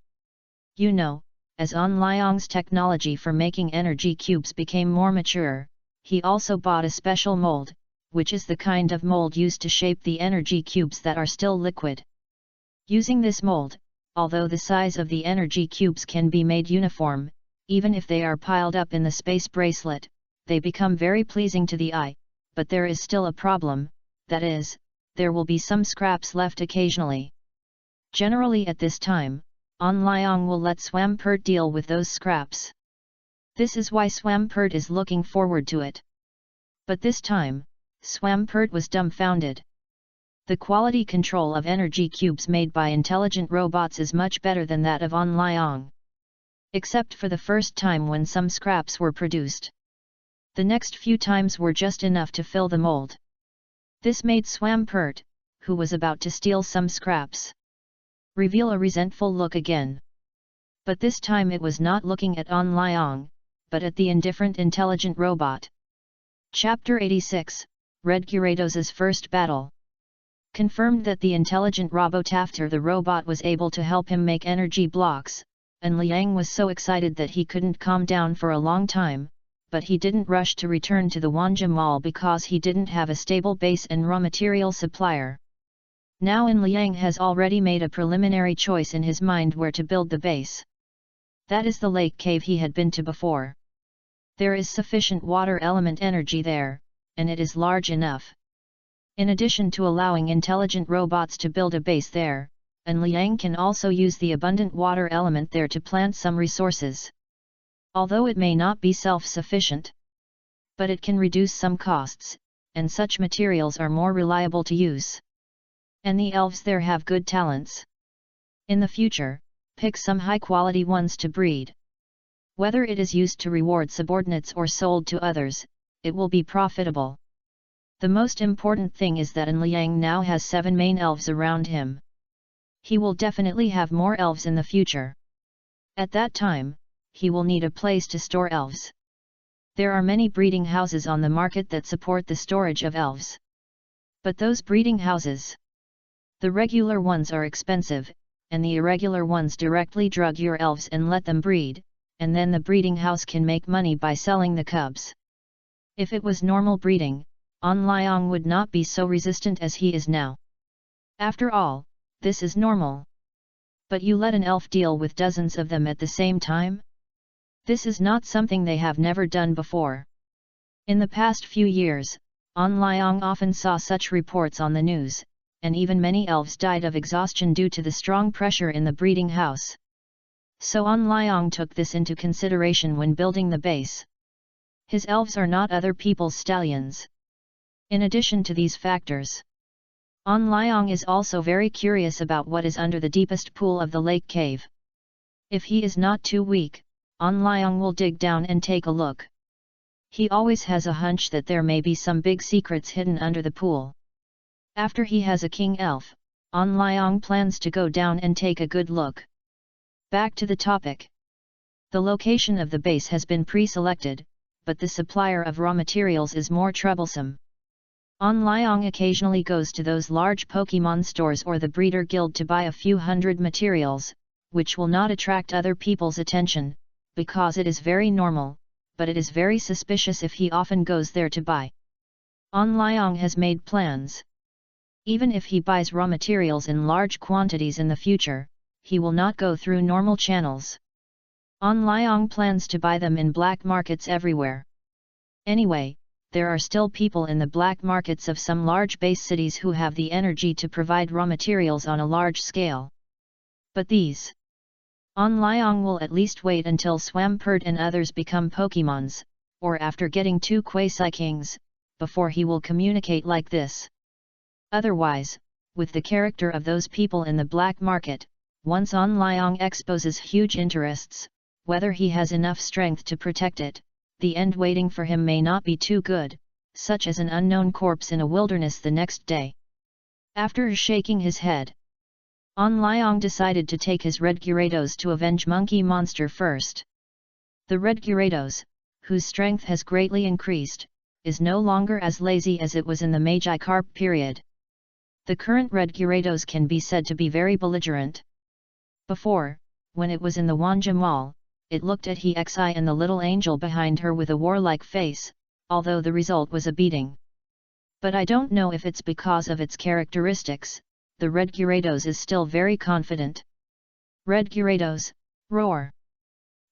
You know, as Liang's technology for making energy cubes became more mature, he also bought a special mold, which is the kind of mold used to shape the energy cubes that are still liquid. Using this mold, although the size of the energy cubes can be made uniform, even if they are piled up in the space bracelet, they become very pleasing to the eye, but there is still a problem, that is, there will be some scraps left occasionally. Generally at this time, Liang will let Swampert deal with those scraps. This is why Swampert is looking forward to it. But this time, Swampert was dumbfounded. The quality control of energy cubes made by intelligent robots is much better than that of Liang. Except for the first time when some scraps were produced. The next few times were just enough to fill the mold. This made Swampert, who was about to steal some scraps, reveal a resentful look again. But this time it was not looking at Liang, but at the indifferent intelligent robot. Chapter 86, Red Gyarados' First Battle. Confirmed that the intelligent robot after the robot was able to help him make energy blocks, Liang was so excited that he couldn't calm down for a long time, but he didn't rush to return to the Wanjie Mall because he didn't have a stable base and raw material supplier. Now Liang has already made a preliminary choice in his mind where to build the base. That is the lake cave he had been to before. There is sufficient water element energy there, and it is large enough. In addition to allowing intelligent robots to build a base there, Liang can also use the abundant water element there to plant some resources. Although it may not be self-sufficient, but it can reduce some costs, and such materials are more reliable to use. And the elves there have good talents. In the future, pick some high-quality ones to breed. Whether it is used to reward subordinates or sold to others, it will be profitable. The most important thing is that Liang now has 7 main elves around him. He will definitely have more elves in the future. At that time, he will need a place to store elves. There are many breeding houses on the market that support the storage of elves. But those breeding houses, the regular ones are expensive, and the irregular ones directly drug your elves and let them breed, and then the breeding house can make money by selling the cubs. If it was normal breeding, Liang would not be so resistant as he is now. After all, this is normal. But you let an elf deal with dozens of them at the same time? This is not something they have never done before. In the past few years, Liang often saw such reports on the news, and even many elves died of exhaustion due to the strong pressure in the breeding house. So Liang took this into consideration when building the base. His elves are not other people's stallions. In addition to these factors, Liang is also very curious about what is under the deepest pool of the lake cave. If he is not too weak, Liang will dig down and take a look. He always has a hunch that there may be some big secrets hidden under the pool. After he has a king elf, Liang plans to go down and take a good look. Back to the topic. The location of the base has been pre-selected, but the supplier of raw materials is more troublesome. On Liang occasionally goes to those large Pokemon stores or the breeder guild to buy a few hundred materials, which will not attract other people's attention, because it is very normal, but it is very suspicious if he often goes there to buy. On Liang has made plans. Even if he buys raw materials in large quantities in the future, he will not go through normal channels. On Liang plans to buy them in black markets everywhere. Anyway, there are still people in the black markets of some large base cities who have the energy to provide raw materials on a large scale. But these On Liang will at least wait until Swampert and others become Pokemons, or after getting 2 Quasi-Kings, before he will communicate like this. Otherwise, with the character of those people in the black market, once On Liang exposes huge interests, whether he has enough strength to protect it, the end waiting for him may not be too good, such as an unknown corpse in a wilderness the next day. After shaking his head, On Liang decided to take his Red Gyarados to avenge Monkey Monster first. The Red Gyarados, whose strength has greatly increased, is no longer as lazy as it was in the Magikarp period. The current Red Gyarados can be said to be very belligerent. Before, when it was in the Wanjie Mall, it looked at Hexi and the little angel behind her with a warlike face, although the result was a beating. But I don't know if it's because of its characteristics, the Red Gyarados is still very confident. Red Gyarados, roar!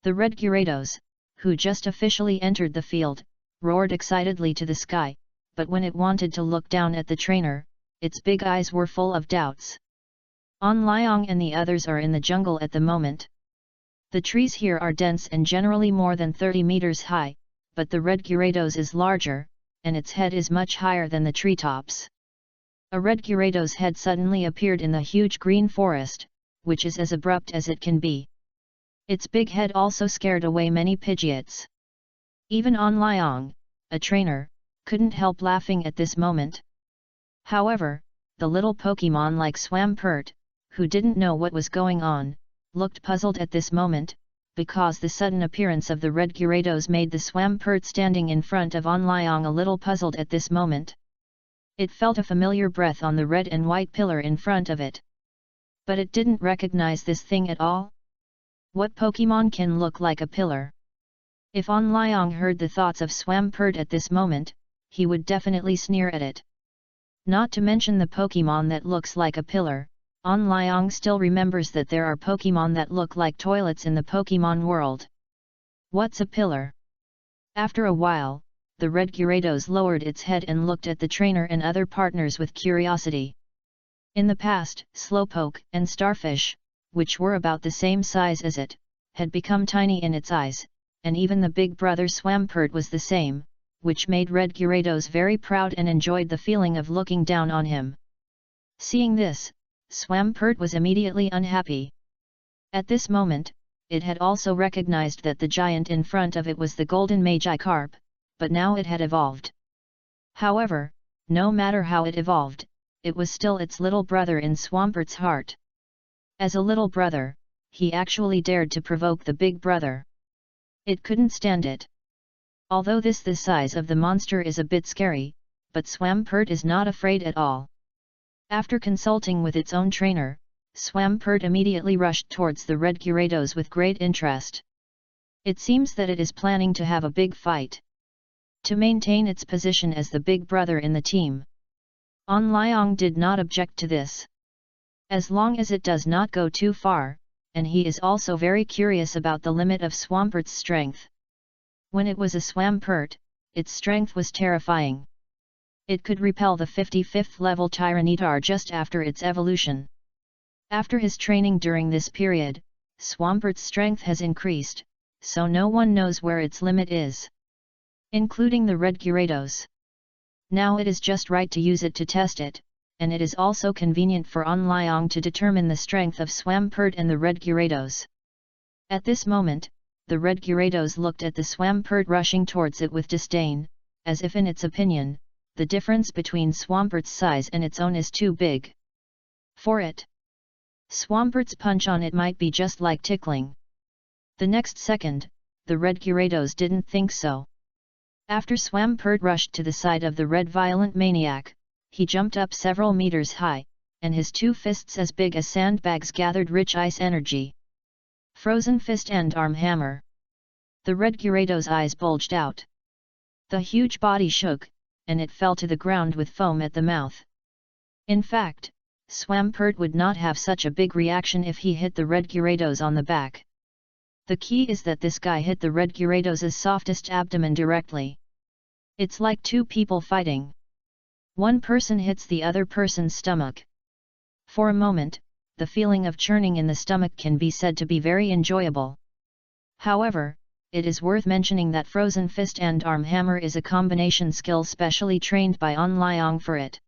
The Red Gyarados, who just officially entered the field, roared excitedly to the sky, but when it wanted to look down at the trainer, its big eyes were full of doubts. On Liang and the others are in the jungle at the moment. The trees here are dense and generally more than 30 meters high, but the Red Gyarados is larger, and its head is much higher than the treetops. A Red Gyarados head suddenly appeared in the huge green forest, which is as abrupt as it can be. Its big head also scared away many Pidgeots. Even On Liang, a trainer, couldn't help laughing at this moment. However, the little Pokemon like Swampert, who didn't know what was going on, looked puzzled at this moment, because the sudden appearance of the Red Gyarados made the Swampert standing in front of On Liang a little puzzled at this moment. It felt a familiar breath on the red and white pillar in front of it. But it didn't recognize this thing at all. What Pokemon can look like a pillar? If On Liang heard the thoughts of Swampert at this moment, he would definitely sneer at it. Not to mention the Pokemon that looks like a pillar, On Liang still remembers that there are Pokemon that look like toilets in the Pokemon world. What's a pillar? After a while, the Red Gyarados lowered its head and looked at the trainer and other partners with curiosity. In the past, Slowpoke and Starfish, which were about the same size as it, had become tiny in its eyes, and even the big brother Swampert was the same, which made Red Gyarados very proud and enjoyed the feeling of looking down on him. Seeing this, Swampert was immediately unhappy. At this moment, it had also recognized that the giant in front of it was the golden Magikarp, but now it had evolved. However, no matter how it evolved, it was still its little brother in Swampert's heart. As a little brother, he actually dared to provoke the big brother. It couldn't stand it. Although the size of the monster is a bit scary, but Swampert is not afraid at all. After consulting with its own trainer, Swampert immediately rushed towards the Red Gyarados with great interest. It seems that it is planning to have a big fight to maintain its position as the big brother in the team. On Liang did not object to this, as long as it does not go too far, and he is also very curious about the limit of Swampert's strength. When it was a Swampert, its strength was terrifying. It could repel the 55th level Tyranitar just after its evolution. After his training during this period, Swampert's strength has increased, so no one knows where its limit is, including the Red Gyarados. Now it is just right to use it to test it, and it is also convenient for On Liang to determine the strength of Swampert and the Red Gyarados. At this moment, the Red Gyarados looked at the Swampert rushing towards it with disdain, as if in its opinion, the difference between Swampert's size and its own is too big for it. Swampert's punch on it might be just like tickling. The next second, the Red Gyarados didn't think so. After Swampert rushed to the side of the red violent maniac, he jumped up several meters high, and his two fists as big as sandbags gathered rich ice energy. Frozen fist and arm hammer. The red Gyarados' eyes bulged out. The huge body shook, and it fell to the ground with foam at the mouth. In fact, Swampert would not have such a big reaction if he hit the red Gyarados on the back. The key is that this guy hit the red Gyarados' softest abdomen directly. It's like two people fighting. One person hits the other person's stomach. For a moment, the feeling of churning in the stomach can be said to be very enjoyable. However, it is worth mentioning that Frozen Fist and Arm Hammer is a combination skill specially trained by On Liang for it.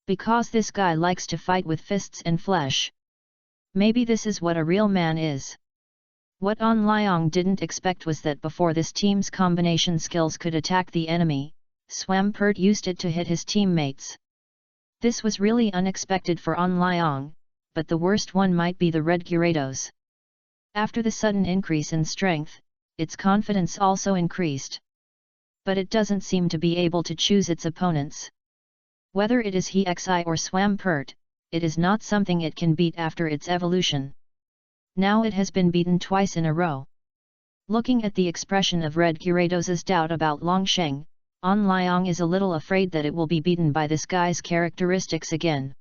Because this guy likes to fight with fists and flesh. Maybe this is what a real man is. What On Liang didn't expect was that before this team's combination skills could attack the enemy, Swampert used it to hit his teammates. This was really unexpected for On Liang, but the worst one might be the red Gyarados. After the sudden increase in strength, its confidence also increased. But it doesn't seem to be able to choose its opponents. Whether it is Hexi or Swampert, it is not something it can beat after its evolution. Now it has been beaten twice in a row. Looking at the expression of red Gyarados' doubt about Longsheng, On Liang is a little afraid that it will be beaten by this guy's characteristics again.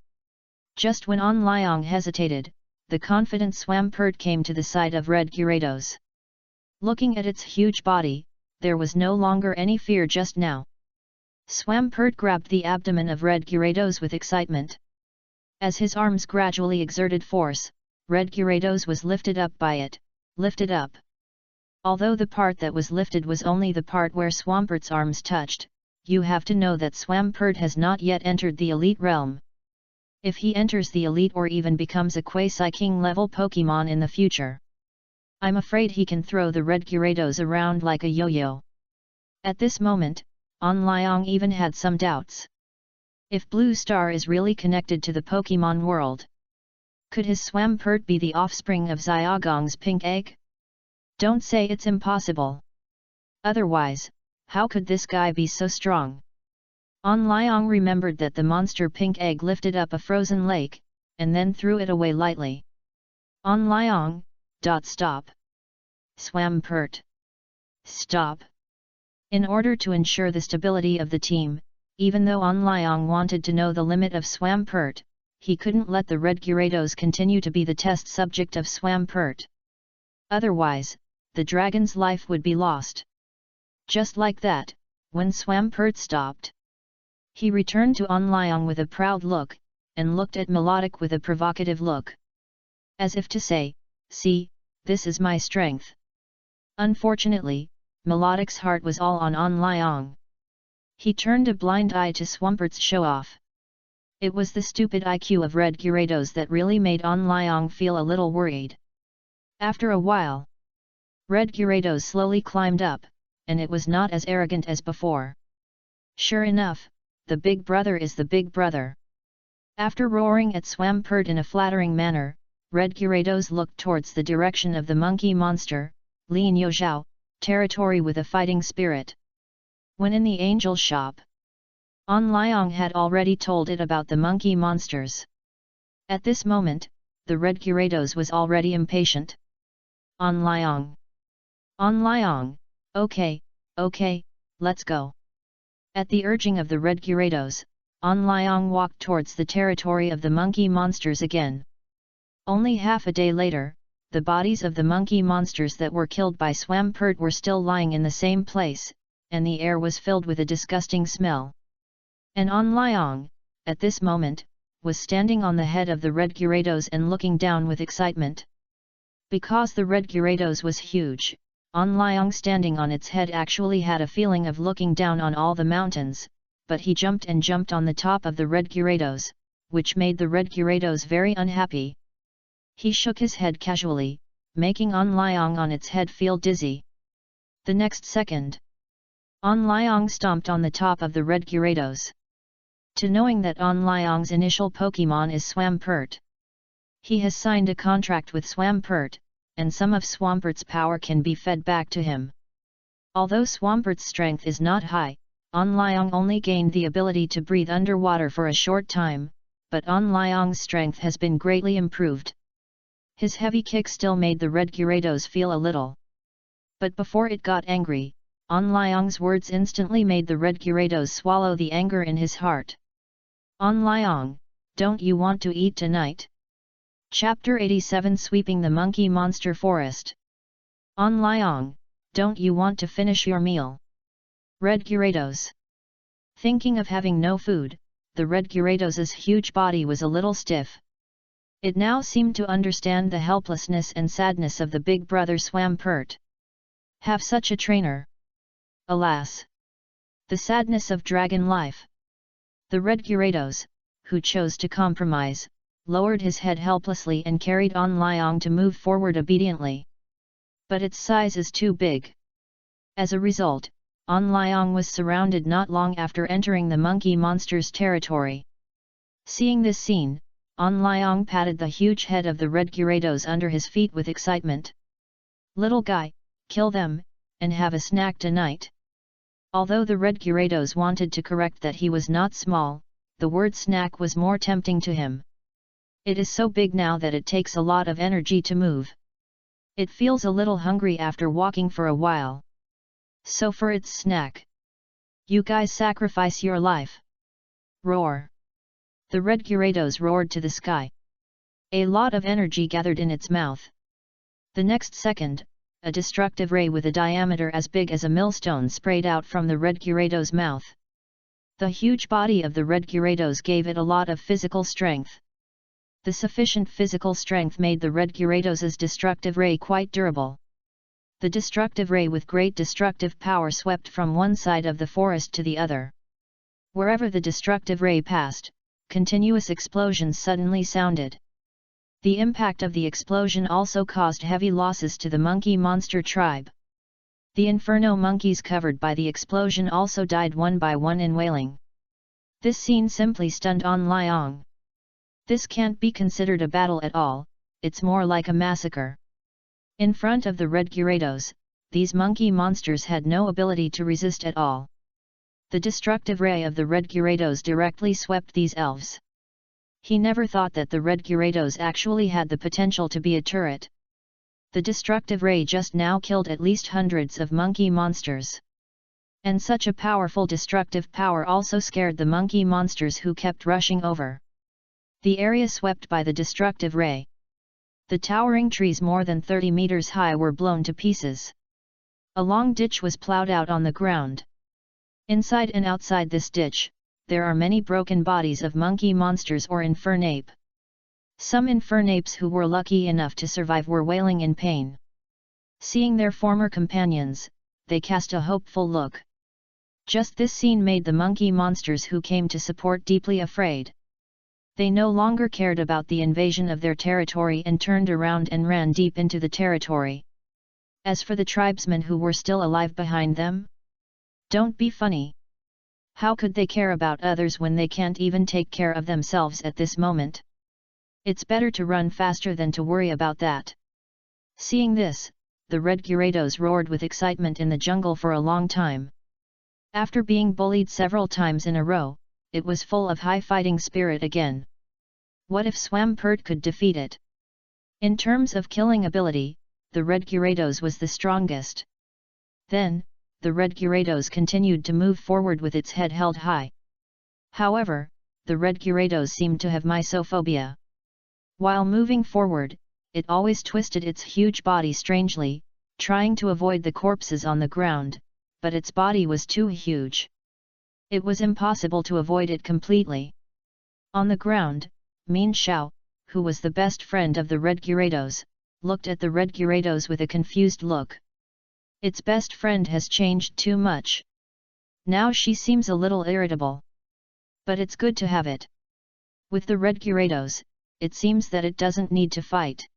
Just when On Liang hesitated, the confident Swampert came to the side of red Gyarados. Looking at its huge body, there was no longer any fear just now. Swampert grabbed the abdomen of red Gyarados with excitement. As his arms gradually exerted force, red Gyarados was lifted up by it, lifted up. Although the part that was lifted was only the part where Swampert's arms touched, you have to know that Swampert has not yet entered the elite realm. If he enters the elite or even becomes a quasi-king level Pokemon in the future, I'm afraid he can throw the red Gyarados around like a yo-yo. At this moment, On Liang even had some doubts. If Blue Star is really connected to the Pokemon world, could his Swampert be the offspring of Xiaogong's pink egg? Don't say it's impossible. Otherwise, how could this guy be so strong? On Liang remembered that the monster pink egg lifted up a frozen lake, and then threw it away lightly. On Liang, stop. Swampert. Stop. In order to ensure the stability of the team, even though On Liang wanted to know the limit of Swampert, he couldn't let the red Gyarados continue to be the test subject of Swampert. Otherwise, the dragon's life would be lost. Just like that, when Swampert stopped, he returned to On Liang with a proud look, and looked at Melodic with a provocative look. As if to say, see, this is my strength. Unfortunately, Melodic's heart was all on Liang. He turned a blind eye to Swampert's show-off. It was the stupid IQ of red Gyarados that really made On Liang feel a little worried. After a while, red Gyarados slowly climbed up, and it was not as arrogant as before. Sure enough, the big brother is the big brother. After roaring at Swampert in a flattering manner, red Gyarados looked towards the direction of the monkey monster, Lin Yozhao, territory with a fighting spirit. When in the angel shop, On Liang had already told it about the monkey monsters. At this moment, the red Gyarados was already impatient. On Liang. On Liang, okay, let's go. At the urging of the red Gyarados, On Liang walked towards the territory of the monkey monsters again. Only half a day later, the bodies of the monkey monsters that were killed by Swampert were still lying in the same place, and the air was filled with a disgusting smell. And On Liang, at this moment, was standing on the head of the red Gyarados and looking down with excitement. Because the red Gyarados was huge, On Liang standing on its head actually had a feeling of looking down on all the mountains, but he jumped on the top of the red Gyarados, which made the red Gyarados very unhappy. He shook his head casually, making On Liang on its head feel dizzy. The next second, On Liang stomped on the top of the red Gyarados. To knowing that On Liang's initial Pokemon is Swampert. He has signed a contract with Swampert, and some of Swampert's power can be fed back to him. Although Swampert's strength is not high, An Liang only gained the ability to breathe underwater for a short time, but An Liang's strength has been greatly improved. His heavy kick still made the red Gyarados feel a little. But before it got angry, An Liang's words instantly made the red Gyarados swallow the anger in his heart. An Liang, don't you want to eat tonight? Chapter 87 Sweeping the Monkey Monster Forest. An Liang, don't you want to finish your meal? Red Gyarados. Thinking of having no food, the red Gyarados' huge body was a little stiff. It now seemed to understand the helplessness and sadness of the big brother Swampert. Have such a trainer. Alas! The sadness of dragon life. The red Gyarados, who chose to compromise, lowered his head helplessly and carried An Liang to move forward obediently. But its size is too big. As a result, An Liang was surrounded not long after entering the monkey monster's territory. Seeing this scene, An Liang patted the huge head of the red Gyarados under his feet with excitement. Little guy, kill them, and have a snack tonight. Although the red Gyarados wanted to correct that he was not small, the word snack was more tempting to him. It is so big now that it takes a lot of energy to move. It feels a little hungry after walking for a while. So for its snack, you guys sacrifice your life. Roar! The red Gyarados roared to the sky. A lot of energy gathered in its mouth. The next second, a destructive ray with a diameter as big as a millstone sprayed out from the red Gyarados' mouth. The huge body of the red Gyarados gave it a lot of physical strength. The sufficient physical strength made the red Gyarados' destructive ray quite durable. The destructive ray with great destructive power swept from one side of the forest to the other. Wherever the destructive ray passed, continuous explosions suddenly sounded. The impact of the explosion also caused heavy losses to the monkey monster tribe. The inferno monkeys covered by the explosion also died one by one in wailing. This scene simply stunned An Liang. This can't be considered a battle at all, it's more like a massacre. In front of the red Gyarados, these monkey monsters had no ability to resist at all. The destructive ray of the red Gyarados directly swept these elves. He never thought that the red Gyarados actually had the potential to be a turret. The destructive ray just now killed at least hundreds of monkey monsters. And such a powerful destructive power also scared the monkey monsters who kept rushing over the area swept by the destructive ray. The towering trees more than 30 meters high were blown to pieces. A long ditch was plowed out on the ground. Inside and outside this ditch, there are many broken bodies of monkey monsters or infernape. Some infernapes who were lucky enough to survive were wailing in pain. Seeing their former companions, they cast a hopeful look. Just this scene made the monkey monsters who came to support deeply afraid. They no longer cared about the invasion of their territory and turned around and ran deep into the territory. As for the tribesmen who were still alive behind them, don't be funny. How could they care about others when they can't even take care of themselves at this moment? It's better to run faster than to worry about that. Seeing this, the red Gyarados roared with excitement in the jungle for a long time. After being bullied several times in a row, it was full of high fighting spirit again. What if Swampert could defeat it? In terms of killing ability, the red Gyarados was the strongest. Then, the red Gyarados continued to move forward with its head held high. However, the red Gyarados seemed to have mysophobia. While moving forward, it always twisted its huge body strangely, trying to avoid the corpses on the ground, but its body was too huge. It was impossible to avoid it completely. On the ground, Min Xiao, who was the best friend of the red Gyarados, looked at the red Gyarados with a confused look. Its best friend has changed too much. Now she seems a little irritable. But it's good to have it. With the red Gyarados, it seems that it doesn't need to fight.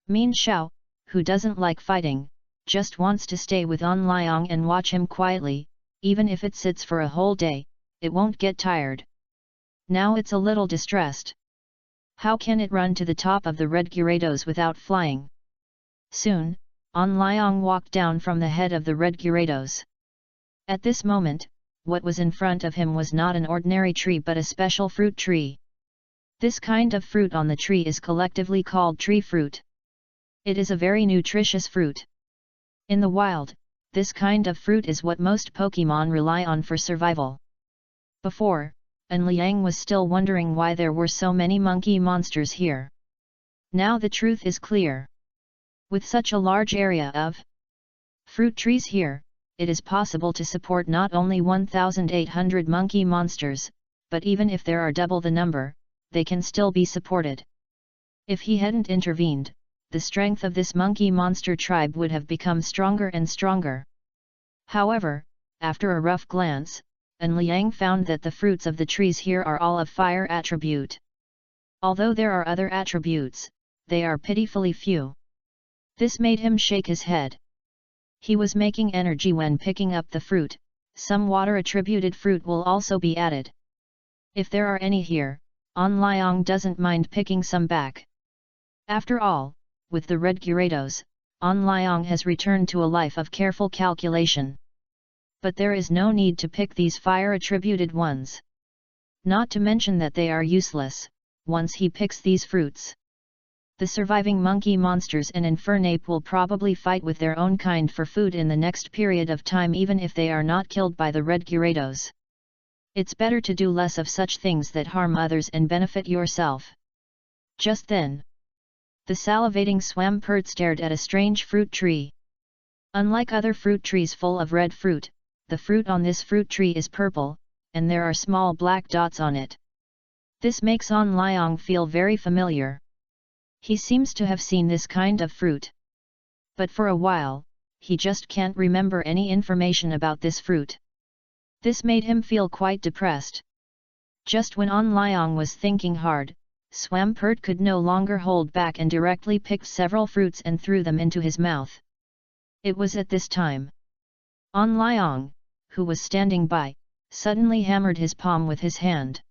Min Xiao, who doesn't like fighting, just wants to stay with An Liang and watch him quietly. Even if it sits for a whole day, it won't get tired. Now it's a little distressed. How can it run to the top of the red Gyarados without flying? Soon, An Liang walked down from the head of the red Gyarados. At this moment, what was in front of him was not an ordinary tree but a special fruit tree. This kind of fruit on the tree is collectively called tree fruit. It is a very nutritious fruit. In the wild, this kind of fruit is what most Pokémon rely on for survival. Before, An Liang was still wondering why there were so many monkey monsters here. Now the truth is clear. With such a large area of fruit trees here, it is possible to support not only 1,800 monkey monsters, but even if there are double the number, they can still be supported. If he hadn't intervened, the strength of this monkey monster tribe would have become stronger and stronger. However, after a rough glance, An Liang found that the fruits of the trees here are all of fire attribute. Although there are other attributes, they are pitifully few. This made him shake his head. He was making energy when picking up the fruit. Some water-attributed fruit will also be added. If there are any here, An Liang doesn't mind picking some back. After all, with the red Gyarados, An Liang has returned to a life of careful calculation. But there is no need to pick these fire-attributed ones. Not to mention that they are useless, once he picks these fruits. The surviving monkey monsters and Infernape will probably fight with their own kind for food in the next period of time even if they are not killed by the red Gyarados. It's better to do less of such things that harm others and benefit yourself. Just then, the salivating Swampert stared at a strange fruit tree. Unlike other fruit trees full of red fruit, the fruit on this fruit tree is purple, and there are small black dots on it. This makes An Liang feel very familiar. He seems to have seen this kind of fruit. But for a while, he just can't remember any information about this fruit. This made him feel quite depressed. Just when An Liang was thinking hard, Swampert could no longer hold back and directly picked several fruits and threw them into his mouth. It was at this time. An Liang, who was standing by, suddenly hammered his palm with his hand.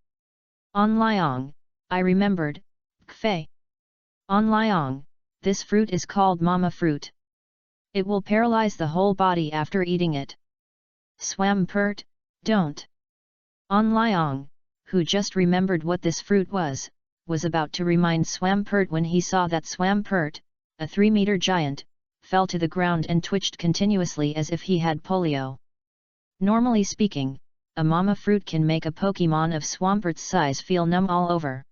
An Liang, I remembered, Kfei. An Liang, this fruit is called Mama fruit. It will paralyze the whole body after eating it. Swampert, don't. An Liang, who just remembered what this fruit was about to remind Swampert when he saw that Swampert, a 3-meter giant, fell to the ground and twitched continuously as if he had polio. Normally speaking, a mama fruit can make a Pokémon of Swampert's size feel numb all over.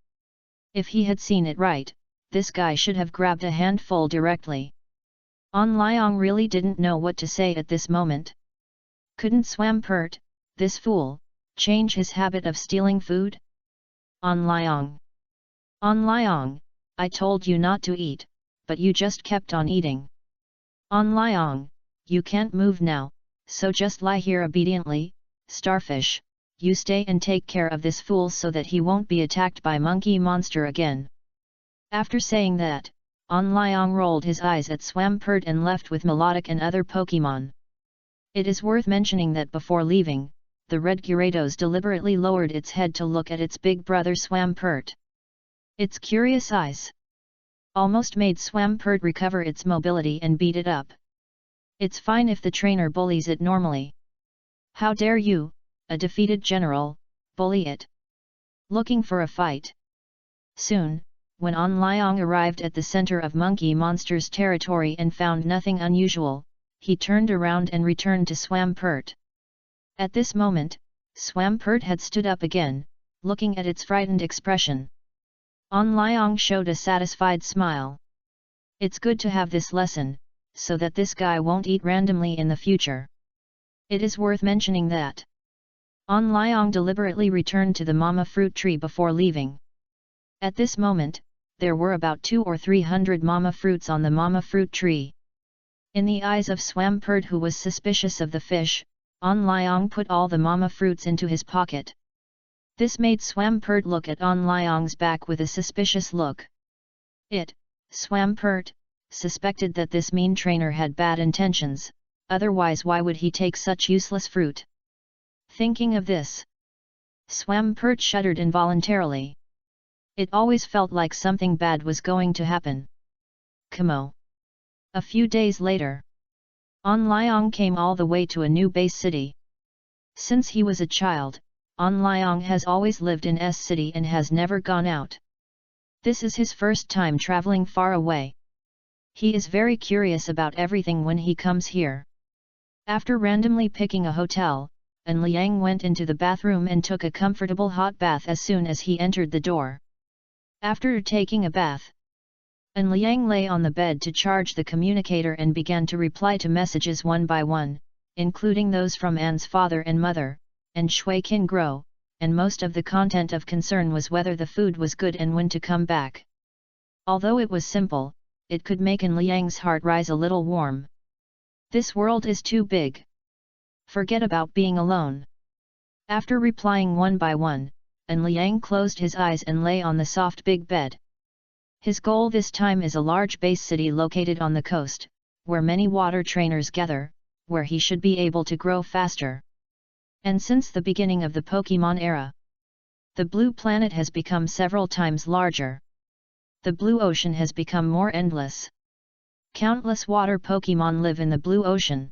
If he had seen it right, this guy should have grabbed a handful directly. An Liang really didn't know what to say at this moment. Couldn't Swampert, this fool, change his habit of stealing food? An Liang. An Liang, I told you not to eat, but you just kept on eating. An Liang, you can't move now, so just lie here obediently. Starfish, you stay and take care of this fool so that he won't be attacked by monkey monster again. After saying that, An Liang rolled his eyes at Swampert and left with Melodic and other Pokémon. It is worth mentioning that before leaving, the red Gyarados deliberately lowered its head to look at its big brother Swampert. Its curious eyes almost made Swampert recover its mobility and beat it up. It's fine if the trainer bullies it normally. How dare you, a defeated general, bully it? Looking for a fight? Soon, when An Liang arrived at the center of Monkey Monster's territory and found nothing unusual, he turned around and returned to Swampert. At this moment, Swampert had stood up again, looking at its frightened expression. An Liang showed a satisfied smile. It's good to have this lesson, so that this guy won't eat randomly in the future. It is worth mentioning that An Liang deliberately returned to the mama fruit tree before leaving. At this moment, there were about 200 or 300 mama fruits on the mama fruit tree. In the eyes of Swampert, who was suspicious of the fish, An Liang put all the mama fruits into his pocket. This made Swampert look at An Liang's back with a suspicious look. Swampert, suspected that this mean trainer had bad intentions, otherwise why would he take such useless fruit? Thinking of this, Swampert shuddered involuntarily. It always felt like something bad was going to happen. Kamo. A few days later, An Liang came all the way to a new base city. Since he was a child, An Liang has always lived in S city and has never gone out. This is his first time traveling far away. He is very curious about everything when he comes here. After randomly picking a hotel, An Liang went into the bathroom and took a comfortable hot bath as soon as he entered the door. After taking a bath, An Liang lay on the bed to charge the communicator and began to reply to messages one by one, including those from An's father and mother, and Shui Qin Gro, and most of the content of concern was whether the food was good and when to come back. Although it was simple, it could make An Liang's heart rise a little warm. This world is too big. Forget about being alone. After replying one by one, An Liang closed his eyes and lay on the soft big bed. His goal this time is a large base city located on the coast, where many water trainers gather, where he should be able to grow faster. And since the beginning of the Pokémon era, the blue planet has become several times larger. The blue ocean has become more endless. Countless water Pokémon live in the blue ocean.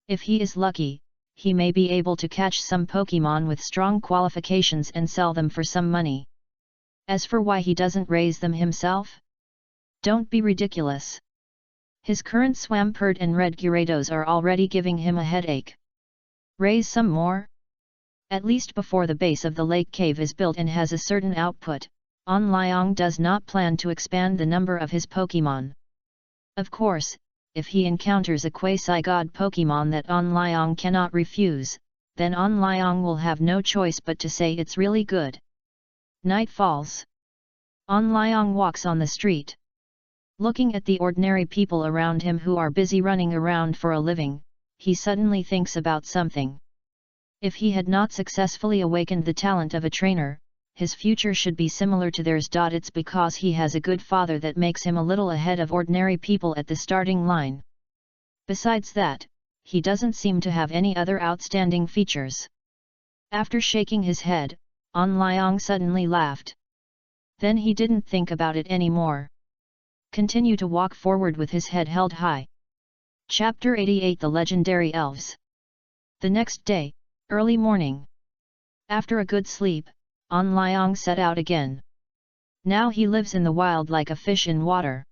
If he is lucky, he may be able to catch some Pokémon with strong qualifications and sell them for some money. As for why he doesn't raise them himself? Don't be ridiculous. His current Swampert and Red Gyarados are already giving him a headache. Raise some more? At least before the base of the lake cave is built and has a certain output, An Liang does not plan to expand the number of his Pokémon. Of course, if he encounters a quasi-god Pokémon that An Liang cannot refuse, then An Liang will have no choice but to say it's really good. Night falls. An Liang walks on the street. Looking at the ordinary people around him who are busy running around for a living, he suddenly thinks about something. If he had not successfully awakened the talent of a trainer, his future should be similar to theirs. It's because he has a good father that makes him a little ahead of ordinary people at the starting line. Besides that, he doesn't seem to have any other outstanding features. After shaking his head, An Liang suddenly laughed. Then he didn't think about it anymore. Continue to walk forward with his head held high. Chapter 88 The Legendary Elves. The next day, early morning. After a good sleep, An Liang set out again. Now he lives in the wild like a fish in water.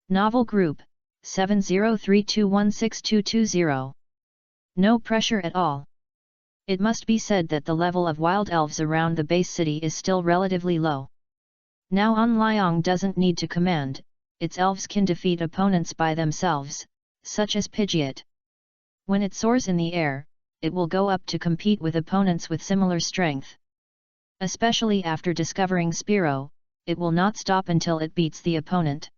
Novel Group, 7032162220. No pressure at all. It must be said that the level of wild elves around the base city is still relatively low. Now An Liang doesn't need to command, its elves can defeat opponents by themselves, such as Pidgeot. When it soars in the air, it will go up to compete with opponents with similar strength. Especially after discovering Spearow, it will not stop until it beats the opponent.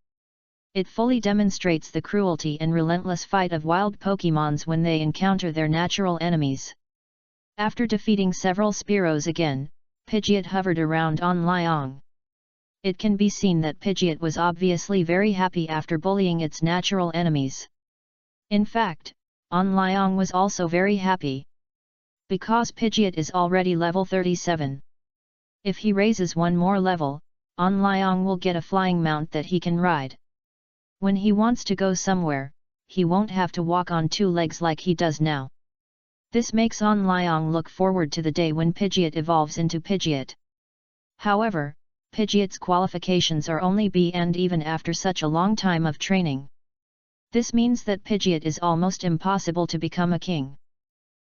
It fully demonstrates the cruelty and relentless fight of wild Pokémons when they encounter their natural enemies. After defeating several Spearows again, Pidgeot hovered around An Liang. It can be seen that Pidgeot was obviously very happy after bullying its natural enemies. In fact, An Liang was also very happy. Because Pidgeot is already level 37. If he raises one more level, An Liang will get a flying mount that he can ride. When he wants to go somewhere, he won't have to walk on two legs like he does now. This makes An Liang look forward to the day when Pidgeot evolves into Pidgeot. However, Pidgeot's qualifications are only B and even after such a long time of training. This means that Pidgeot is almost impossible to become a king.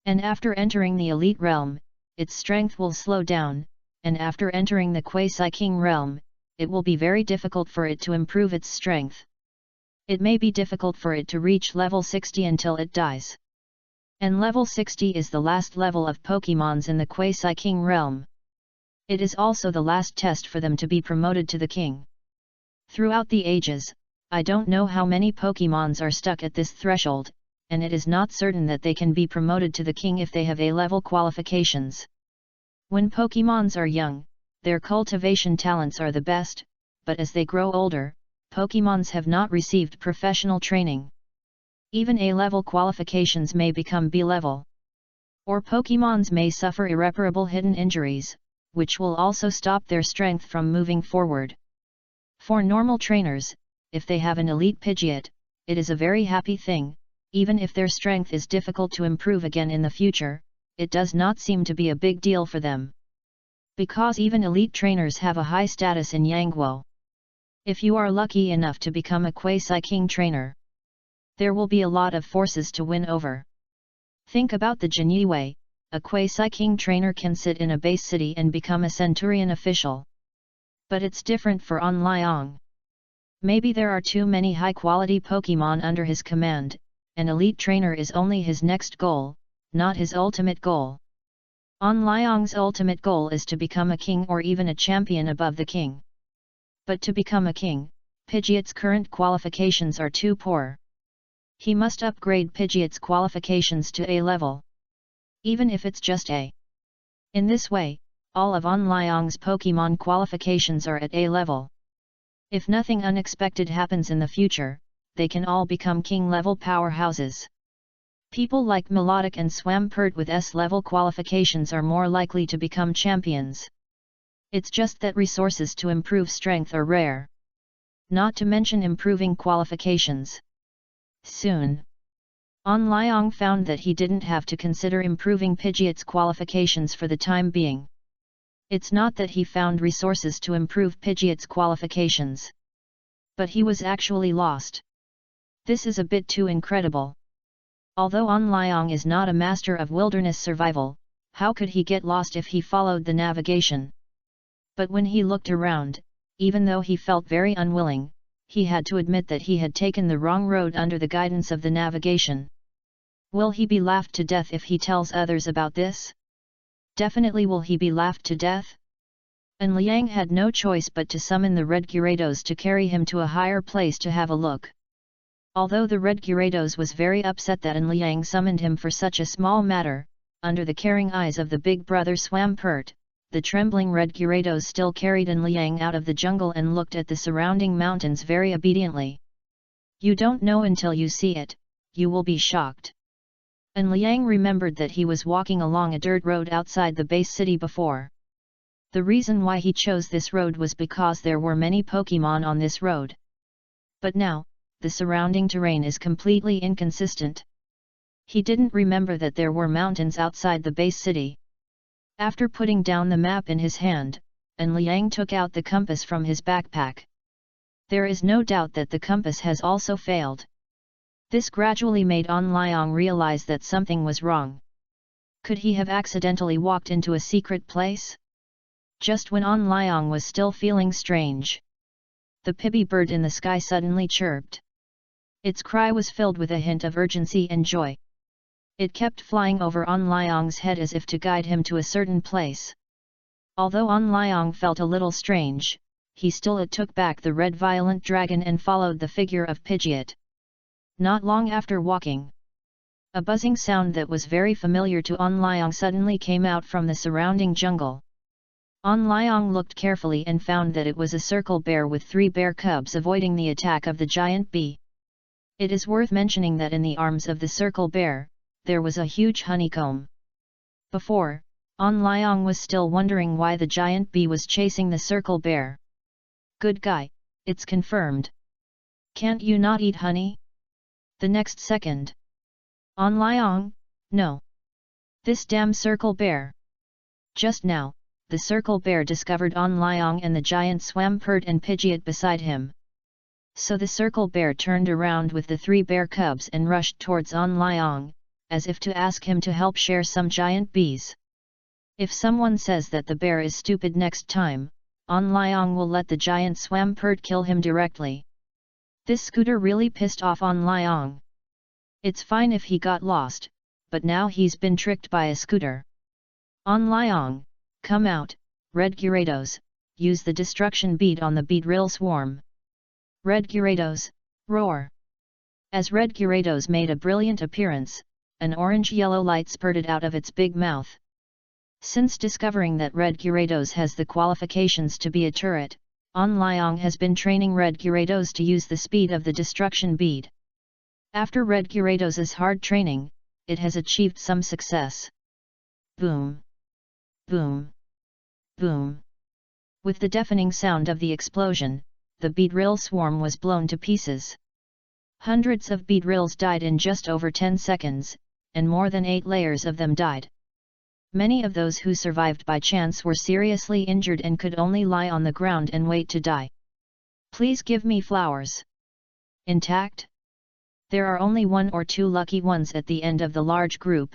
And after entering the elite realm, its strength will slow down, and after entering the quasi-king realm, it will be very difficult for it to improve its strength. It may be difficult for it to reach level 60 until it dies. And level 60 is the last level of Pokémons in the quasi-king realm. It is also the last test for them to be promoted to the king. Throughout the ages, I don't know how many Pokémons are stuck at this threshold, and it is not certain that they can be promoted to the king if they have A-level qualifications. When Pokémons are young, their cultivation talents are the best, but as they grow older, Pokémons have not received professional training. Even A-level qualifications may become B-level. Or Pokémons may suffer irreparable hidden injuries, which will also stop their strength from moving forward. For normal trainers, if they have an elite Pidgeot, it is a very happy thing, even if their strength is difficult to improve again in the future, it does not seem to be a big deal for them. Because even elite trainers have a high status in Yangguo. If you are lucky enough to become a quasi-king trainer, there will be a lot of forces to win over. Think about the Jinyiwei, a quasi-king trainer can sit in a base city and become a centurion official. But it's different for An Liang. Maybe there are too many high-quality Pokemon under his command, and elite trainer is only his next goal, not his ultimate goal. An Liang's ultimate goal is to become a king or even a champion above the king. But to become a king, Pidgeot's current qualifications are too poor. He must upgrade Pidgeot's qualifications to A level. Even if it's just A. In this way, all of An Liang's Pokemon qualifications are at A level. If nothing unexpected happens in the future, they can all become king-level powerhouses. People like Melodic and Swampert with S-level qualifications are more likely to become champions. It's just that resources to improve strength are rare. Not to mention improving qualifications. Soon, An Liang found that he didn't have to consider improving Pidgeot's qualifications for the time being. It's not that he found resources to improve Pidgeot's qualifications. But he was actually lost. This is a bit too incredible. Although An Liang is not a master of wilderness survival, how could he get lost if he followed the navigation? But when he looked around, even though he felt very unwilling, he had to admit that he had taken the wrong road under the guidance of the navigation. Will he be laughed to death if he tells others about this? Definitely will he be laughed to death? And Liang had no choice but to summon the Red Gyarados to carry him to a higher place to have a look. Although the Red Gyarados was very upset that An Liang summoned him for such a small matter, under the caring eyes of the big brother Swampert, the trembling Red Gyarados still carried An Liang out of the jungle and looked at the surrounding mountains very obediently. You don't know until you see it, you will be shocked. An Liang remembered that he was walking along a dirt road outside the base city before. The reason why he chose this road was because there were many Pokemon on this road. But now, the surrounding terrain is completely inconsistent. He didn't remember that there were mountains outside the base city. After putting down the map in his hand, An Liang took out the compass from his backpack. There is no doubt that the compass has also failed. This gradually made An Liang realize that something was wrong. Could he have accidentally walked into a secret place? Just when An Liang was still feeling strange, the Pibby bird in the sky suddenly chirped. Its cry was filled with a hint of urgency and joy. It kept flying over An Liang's head as if to guide him to a certain place. Although An Liang felt a little strange, he still took back the red violent dragon and followed the figure of Pidgeot. Not long after walking, a buzzing sound that was very familiar to An Liang suddenly came out from the surrounding jungle. An Liang looked carefully and found that it was a circle bear with 3 bear cubs avoiding the attack of the giant bee. It is worth mentioning that in the arms of the circle bear, there was a huge honeycomb. Before, An Liang was still wondering why the giant bee was chasing the circle bear. Good guy, it's confirmed. Can't you not eat honey? The next second. An Liang, no. This damn circle bear. Just now, the circle bear discovered An Liang and the giant Swampert and Pidgeot beside him. So the circle bear turned around with the 3 bear cubs and rushed towards An Liang, as if to ask him to help share some giant bees. If someone says that the bear is stupid next time, An Liang will let the giant Swampert kill him directly. This scooter really pissed off An Liang. It's fine if he got lost, but now he's been tricked by a scooter. An Liang, come out, Red Gyarados, use the destruction bead on the Beedrill swarm. Red Gyarados, roar! As Red Gyarados made a brilliant appearance, an orange-yellow light spurted out of its big mouth. Since discovering that Red Gyarados has the qualifications to be a turret, An Liang has been training Red Gyarados to use the speed of the destruction bead. After Red Gyarados' hard training, it has achieved some success. Boom! Boom! Boom! With the deafening sound of the explosion, the Beedrill swarm was blown to pieces. Hundreds of beedrills died in just over 10 seconds, and more than 8 layers of them died. Many of those who survived by chance were seriously injured and could only lie on the ground and wait to die. Please give me flowers. Intact? There are only 1 or 2 lucky ones at the end of the large group.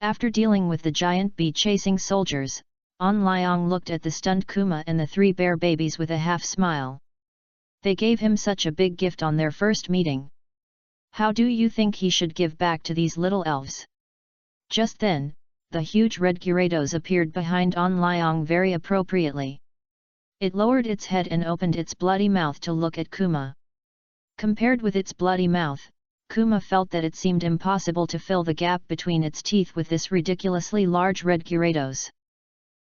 After dealing with the giant bee-chasing soldiers, An Liang looked at the stunned Kuma and the 3 bear babies with a half-smile. They gave him such a big gift on their first meeting. How do you think he should give back to these little elves? Just then, the huge red Gyarados appeared behind An Liang very appropriately. It lowered its head and opened its bloody mouth to look at Kuma. Compared with its bloody mouth, Kuma felt that it seemed impossible to fill the gap between its teeth with this ridiculously large red Gyarados.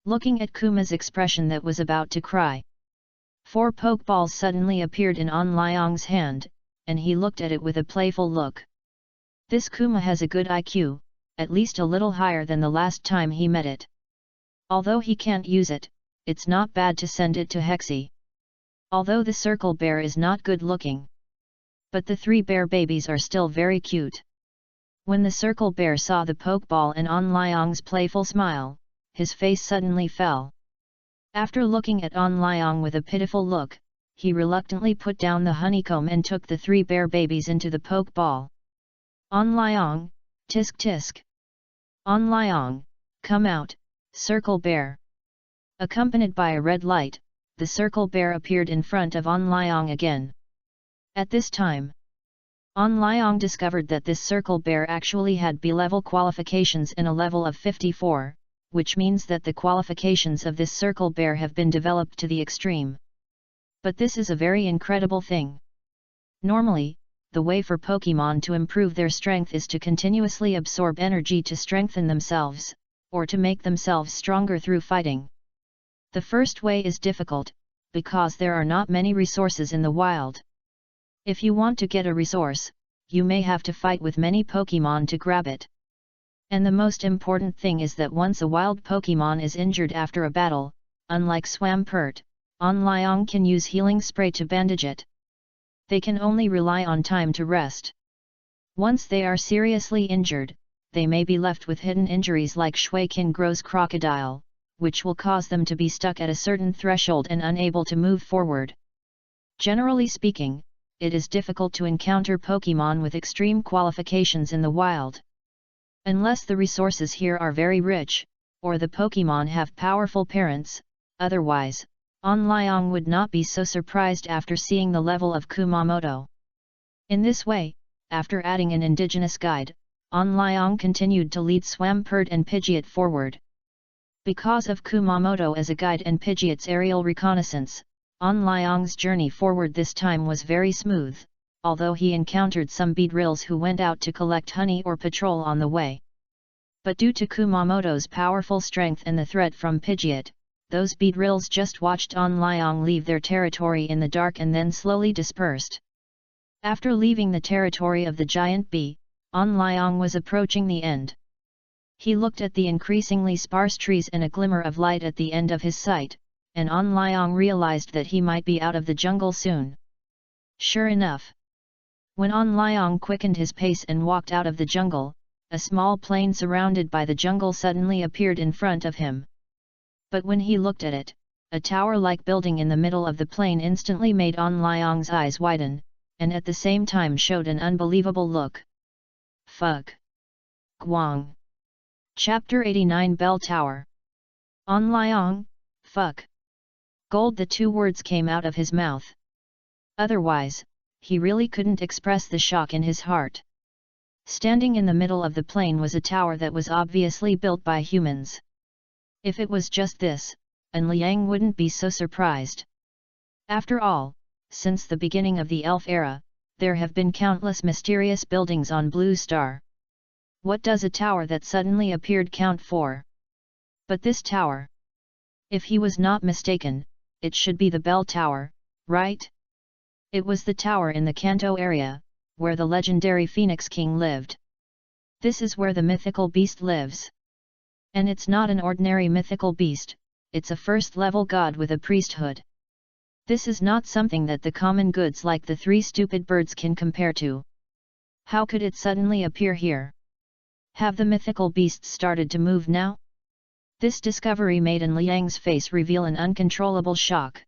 Looking at Kuma's expression that was about to cry, 4 pokeballs suddenly appeared in An Liang's hand, and he looked at it with a playful look. This Kuma has a good IQ, at least a little higher than the last time he met it. Although he can't use it, it's not bad to send it to Hexy. Although the circle bear is not good looking, but the 3 bear babies are still very cute. When the circle bear saw the pokeball and An Liang's playful smile, his face suddenly fell. After looking at An Liang with a pitiful look, he reluctantly put down the honeycomb and took the 3 bear babies into the pokeball. An Liang, tisk tisk. An Liang, come out, circle bear. Accompanied by a red light, the circle bear appeared in front of An Liang again. At this time, An Liang discovered that this circle bear actually had B-level qualifications in a level of 54, which means that the qualifications of this circle bear have been developed to the extreme. But this is a very incredible thing. Normally, the way for Pokémon to improve their strength is to continuously absorb energy to strengthen themselves, or to make themselves stronger through fighting. The first way is difficult, because there are not many resources in the wild. If you want to get a resource, you may have to fight with many Pokémon to grab it. And the most important thing is that once a wild Pokémon is injured after a battle, unlike Swampert, An Liang can use healing spray to bandage it. They can only rely on time to rest. Once they are seriously injured, they may be left with hidden injuries like Shuiqin Gro's crocodile, which will cause them to be stuck at a certain threshold and unable to move forward. Generally speaking, it is difficult to encounter Pokémon with extreme qualifications in the wild. Unless the resources here are very rich, or the Pokémon have powerful parents, otherwise, An Liang would not be so surprised after seeing the level of Kumamoto. In this way, after adding an indigenous guide, An Liang continued to lead Swampert and Pidgeot forward. Because of Kumamoto as a guide and Pidgeot's aerial reconnaissance, An Liang's journey forward this time was very smooth, although he encountered some beedrills who went out to collect honey or patrol on the way. But due to Kumamoto's powerful strength and the threat from Pidgeot, those beedrills just watched An Liang leave their territory in the dark and then slowly dispersed. After leaving the territory of the giant bee, An Liang was approaching the end. He looked at the increasingly sparse trees and a glimmer of light at the end of his sight, and An Liang realized that he might be out of the jungle soon. Sure enough, when An Liang quickened his pace and walked out of the jungle, a small plain surrounded by the jungle suddenly appeared in front of him. But when he looked at it, a tower-like building in the middle of the plain instantly made An Liang's eyes widen, and at the same time showed an unbelievable look. Fuck. Guang. Chapter 89 Bell Tower. An Liang, fuck. Gold, the 2 words came out of his mouth. Otherwise, he really couldn't express the shock in his heart. Standing in the middle of the plain was a tower that was obviously built by humans. If it was just this, An Liang wouldn't be so surprised. After all, since the beginning of the Elf era, there have been countless mysterious buildings on Blue Star. What does a tower that suddenly appeared count for? But this tower. If he was not mistaken, it should be the Bell Tower, right? It was the tower in the Kanto area, where the legendary Phoenix King lived. This is where the mythical beast lives. And it's not an ordinary mythical beast, it's a first-level god with a priesthood. This is not something that the common goods like the three stupid birds can compare to. How could it suddenly appear here? Have the mythical beasts started to move now? This discovery made An Liang's face reveal an uncontrollable shock.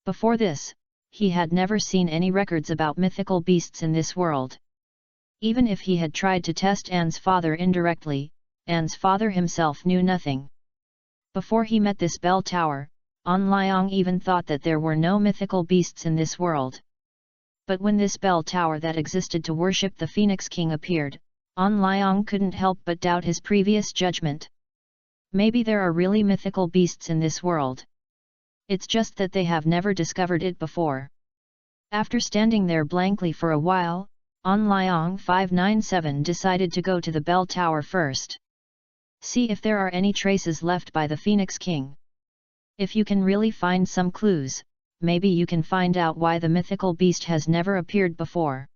Before this, he had never seen any records about mythical beasts in this world. Even if he had tried to test An's father indirectly, An's father himself knew nothing. Before he met this bell tower, An Liang even thought that there were no mythical beasts in this world. But when this bell tower that existed to worship the Phoenix King appeared, An Liang couldn't help but doubt his previous judgment. Maybe there are really mythical beasts in this world. It's just that they have never discovered it before. After standing there blankly for a while, An Liang 597 decided to go to the bell tower first. See if there are any traces left by the Phoenix King. If you can really find some clues, maybe you can find out why the mythical beast has never appeared before.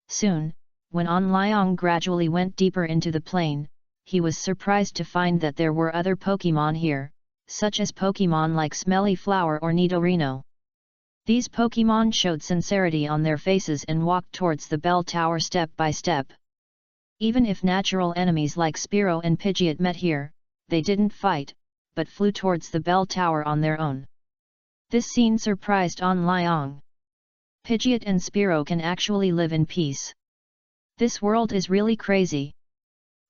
Soon, when An Liang gradually went deeper into the plain, he was surprised to find that there were other Pokémon here, such as Pokémon like Smelly Flower or Nidorino. These Pokémon showed sincerity on their faces and walked towards the bell tower step by step. Even if natural enemies like Spearow and Pidgeot met here, they didn't fight, but flew towards the bell tower on their own. This scene surprised An Liang. Pidgeot and Spearow can actually live in peace. This world is really crazy.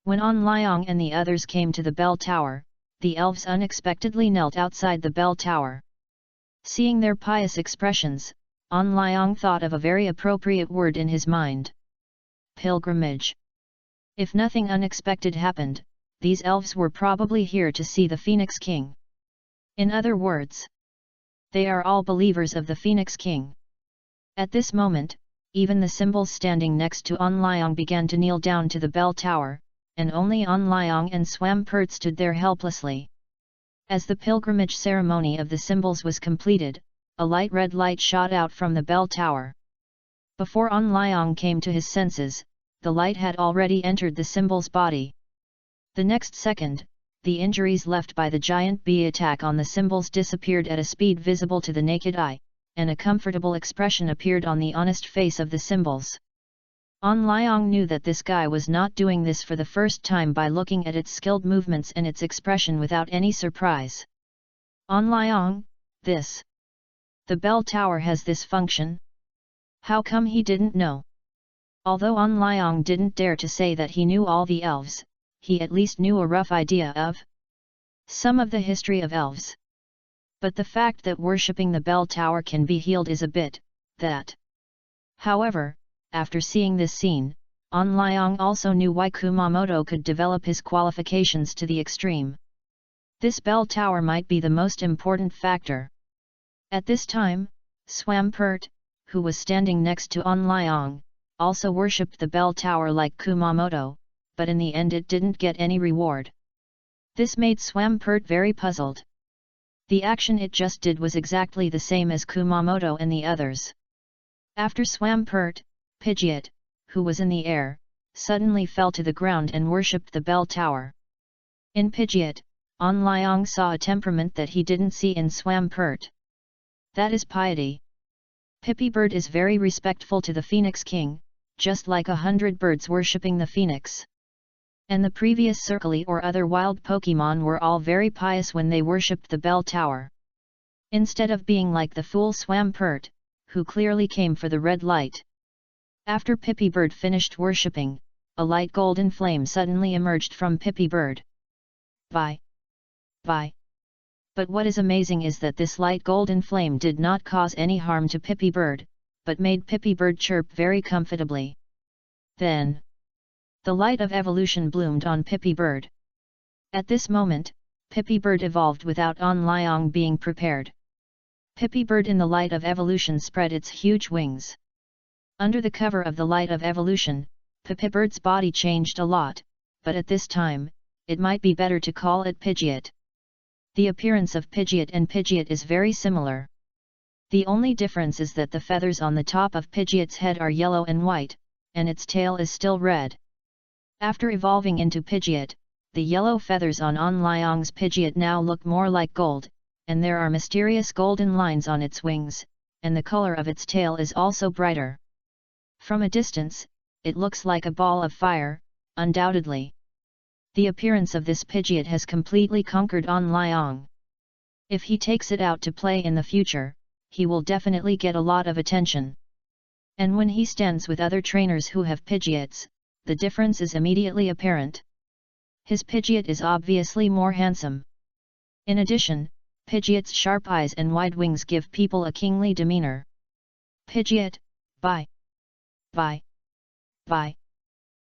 When An Liang and the others came to the bell tower, the elves unexpectedly knelt outside the bell tower. Seeing their pious expressions, An Liang thought of a very appropriate word in his mind. Pilgrimage. If nothing unexpected happened, these elves were probably here to see the Phoenix King. In other words, they are all believers of the Phoenix King. At this moment, even the symbols standing next to An Liang began to kneel down to the bell tower, and only An Liang and Swampert stood there helplessly. As the pilgrimage ceremony of the symbols was completed, a light red light shot out from the bell tower. Before An Liang came to his senses, the light had already entered the symbol's body. The next second, the injuries left by the giant bee attack on the symbols disappeared at a speed visible to the naked eye, and a comfortable expression appeared on the honest face of the symbols. An Liang knew that this guy was not doing this for the first time by looking at its skilled movements and its expression without any surprise. An Liang, this. The bell tower has this function? How come he didn't know? Although An Liang didn't dare to say that he knew all the elves, he at least knew a rough idea of some of the history of elves. But the fact that worshipping the bell tower can be healed is a bit, that. However, after seeing this scene, An Liang also knew why Kumamoto could develop his qualifications to the extreme. This bell tower might be the most important factor. At this time, Swampert, who was standing next to An Liang, also worshipped the bell tower like Kumamoto, but in the end it didn't get any reward. This made Swampert very puzzled. The action it just did was exactly the same as Kumamoto and the others. After Swampert, Pidgeot, who was in the air, suddenly fell to the ground and worshipped the bell tower. In Pidgeot, An Liang saw a temperament that he didn't see in Swampert. That is piety. Pippibird is very respectful to the Phoenix King, just like 100 birds worshipping the Phoenix. And the previous Circly or other wild Pokémon were all very pious when they worshipped the bell tower. Instead of being like the fool Swampert, who clearly came for the red light. After Pippibird finished worshipping, a light golden flame suddenly emerged from Pippibird. Bye. Bye. But what is amazing is that this light golden flame did not cause any harm to Pippibird, but made Pippibird chirp very comfortably. Then, the light of evolution bloomed on Pippibird. At this moment, Pippibird evolved without An Liang being prepared. Pippibird in the light of evolution spread its huge wings. Under the cover of the light of evolution, Pippibird's body changed a lot, but at this time, it might be better to call it Pidgeot. The appearance of Pidgeot and Pidgeot is very similar. The only difference is that the feathers on the top of Pidgeot's head are yellow and white, and its tail is still red. After evolving into Pidgeot, the yellow feathers on An Liang's Pidgeot now look more like gold, and there are mysterious golden lines on its wings, and the color of its tail is also brighter. From a distance, it looks like a ball of fire, undoubtedly. The appearance of this Pidgeot has completely conquered An Liang. If he takes it out to play in the future, he will definitely get a lot of attention. And when he stands with other trainers who have Pidgeots, the difference is immediately apparent. His Pidgeot is obviously more handsome. In addition, Pidgeot's sharp eyes and wide wings give people a kingly demeanor. Pidgeot, bye. Bye. Bye.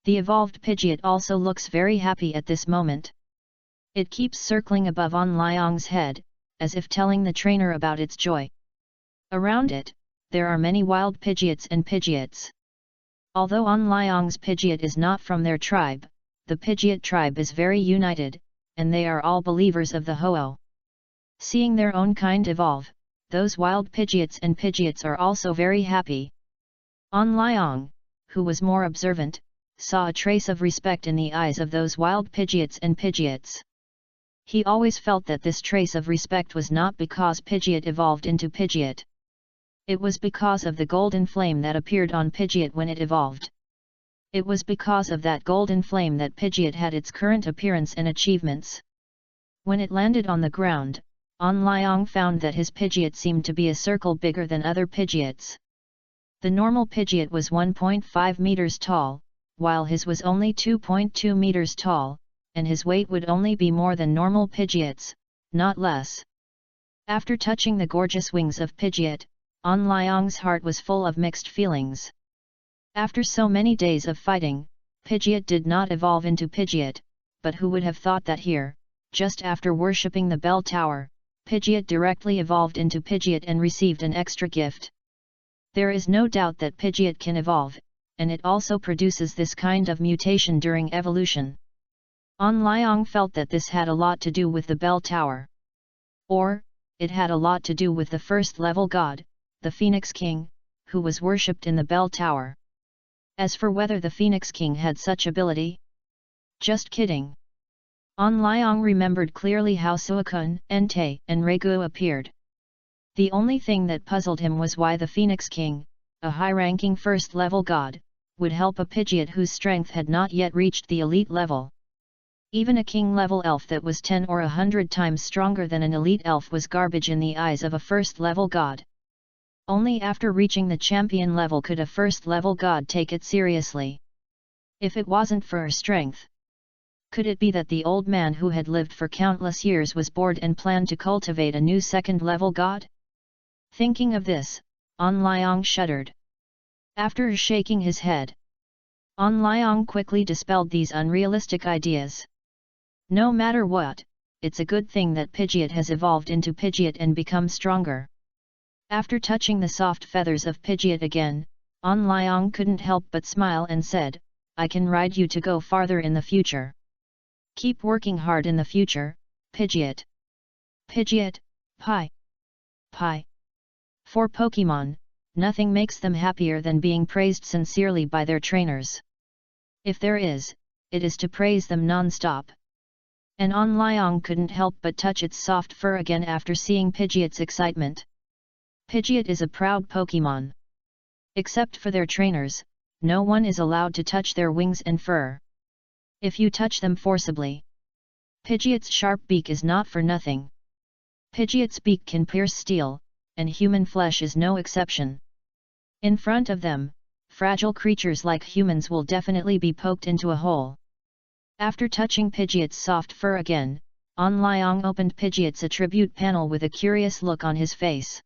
The evolved Pidgeot also looks very happy at this moment. It keeps circling above An Liang's head, as if telling the trainer about its joy. Around it, there are many wild Pidgeots and Pidgeots. Although An Liang's Pidgeot is not from their tribe, the Pidgeot tribe is very united, and they are all believers of the Ho-Oh. Seeing their own kind evolve, those wild Pidgeots and Pidgeots are also very happy. An Liang, who was more observant, saw a trace of respect in the eyes of those wild Pidgeots and Pidgeots. He always felt that this trace of respect was not because Pidgeot evolved into Pidgeot. It was because of the golden flame that appeared on Pidgeot when it evolved. It was because of that golden flame that Pidgeot had its current appearance and achievements. When it landed on the ground, An Liang found that his Pidgeot seemed to be a circle bigger than other Pidgeots. The normal Pidgeot was 1.5 meters tall, while his was only 2.2 meters tall, and his weight would only be more than normal Pidgeots, not less. After touching the gorgeous wings of Pidgeot, An Liang's heart was full of mixed feelings. After so many days of fighting, Pidgeot did not evolve into Pidgeot, but who would have thought that here, just after worshipping the bell tower, Pidgeot directly evolved into Pidgeot and received an extra gift. There is no doubt that Pidgeot can evolve, and it also produces this kind of mutation during evolution. An Liang felt that this had a lot to do with the bell tower. Or, it had a lot to do with the first level god, the Phoenix King, who was worshipped in the bell tower. As for whether the Phoenix King had such ability? Just kidding. An Liang remembered clearly how Suicune, Entei, and Regu appeared. The only thing that puzzled him was why the Phoenix King, a high-ranking first-level god, would help a Pidgeot whose strength had not yet reached the elite level. Even a king-level elf that was 10 or 100 times stronger than an elite elf was garbage in the eyes of a first-level god. Only after reaching the champion level could a first-level god take it seriously. If it wasn't for her strength. Could it be that the old man who had lived for countless years was bored and planned to cultivate a new second-level god? Thinking of this, An Liang shuddered. After shaking his head, An Liang quickly dispelled these unrealistic ideas. No matter what, it's a good thing that Pidgeot has evolved into Pidgeot and become stronger. After touching the soft feathers of Pidgeot again, An Liang couldn't help but smile and said, "I can ride you to go farther in the future. Keep working hard in the future, Pidgeot." Pidgeot, pie. Pie. For Pokemon, nothing makes them happier than being praised sincerely by their trainers. If there is, it is to praise them non-stop. And An Liang couldn't help but touch its soft fur again after seeing Pidgeot's excitement. Pidgeot is a proud Pokemon. Except for their trainers, no one is allowed to touch their wings and fur. If you touch them forcibly, Pidgeot's sharp beak is not for nothing. Pidgeot's beak can pierce steel, and human flesh is no exception. In front of them, fragile creatures like humans will definitely be poked into a hole. After touching Pidgeot's soft fur again, An Liang opened Pidgeot's attribute panel with a curious look on his face.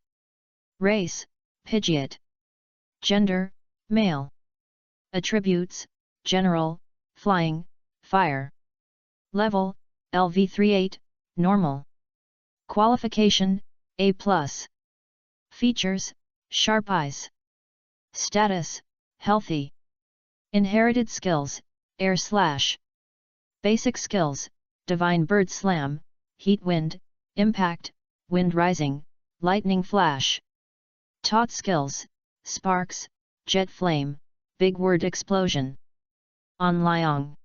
Race, Pidgeot. Gender, male. Attributes, general, flying, fire. Level, LV38, normal. Qualification, A+. Features, sharp eyes. Status, healthy. Inherited skills, air slash. Basic skills, divine bird slam, heat wind, impact, wind rising, lightning flash. Taught skills, sparks, jet flame, big word explosion. An Liang.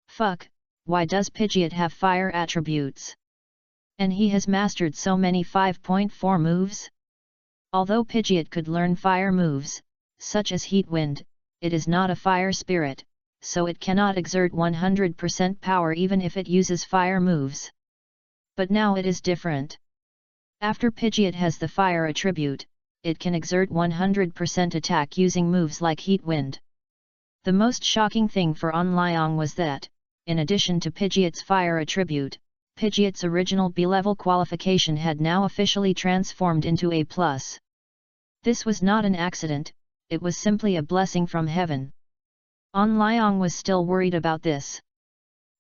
Fuck, why does Pidgeot have fire attributes? And he has mastered so many 5.4 moves? Although Pidgeot could learn fire moves, such as Heat Wind, it is not a fire spirit, so it cannot exert 100% power even if it uses fire moves. But now it is different. After Pidgeot has the fire attribute, it can exert 100% attack using moves like Heat Wind. The most shocking thing for Onlyong was that, in addition to Pidgeot's fire attribute, Pidgeot's original B-level qualification had now officially transformed into A+. This was not an accident, it was simply a blessing from heaven. Onlyong was still worried about this.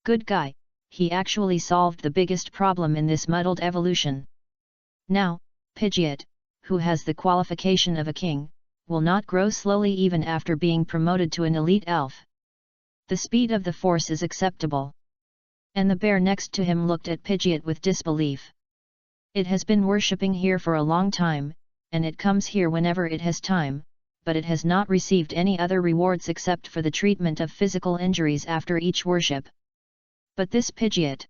Good guy, he actually solved the biggest problem in this muddled evolution. Now, Pidgeot, who has the qualification of a king, will not grow slowly even after being promoted to an elite elf. The speed of the force is acceptable. And the bear next to him looked at Pidgeot with disbelief. It has been worshipping here for a long time, and it comes here whenever it has time, but it has not received any other rewards except for the treatment of physical injuries after each worship. But this Pidgeot.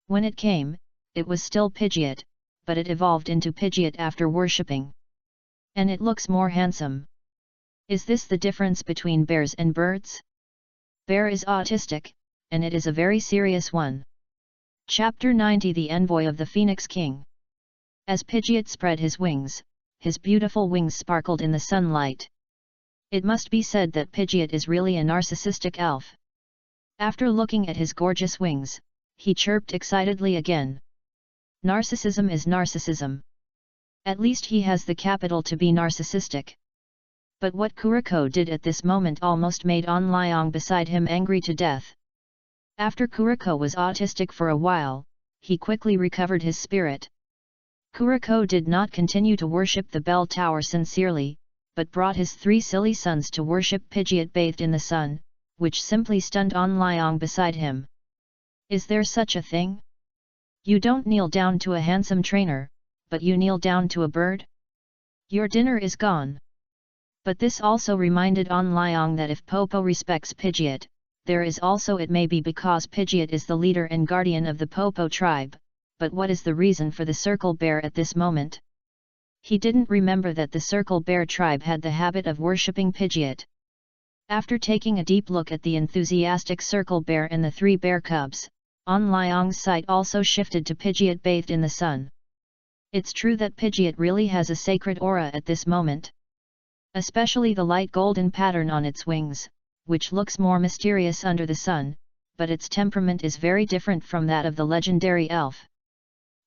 When it came, it was still Pidgeot, but it evolved into Pidgeot after worshipping. And it looks more handsome. Is this the difference between bears and birds? Bear is autistic, and it is a very serious one. Chapter 90 The Envoy of the Phoenix King. As Pidgeot spread his wings, his beautiful wings sparkled in the sunlight. It must be said that Pidgeot is really a narcissistic elf. After looking at his gorgeous wings, he chirped excitedly again. Narcissism is narcissism. At least he has the capital to be narcissistic. But what Kuriko did at this moment almost made Onlyong beside him angry to death. After Kuriko was autistic for a while, he quickly recovered his spirit. Kuriko did not continue to worship the bell tower sincerely, but brought his 3 silly sons to worship Pidgeot bathed in the sun, which simply stunned Onlyong beside him. Is there such a thing? You don't kneel down to a handsome trainer, but you kneel down to a bird? Your dinner is gone. But this also reminded Onlyong that if Popo respects Pidgeot, there is also it may be because Pidgeot is the leader and guardian of the Popo tribe, but what is the reason for the Circle Bear at this moment? He didn't remember that the Circle Bear tribe had the habit of worshipping Pidgeot. After taking a deep look at the enthusiastic Circle Bear and the 3 bear cubs, Onlyong's sight also shifted to Pidgeot bathed in the sun. It's true that Pidgeot really has a sacred aura at this moment. Especially the light golden pattern on its wings, which looks more mysterious under the sun, but its temperament is very different from that of the legendary elf.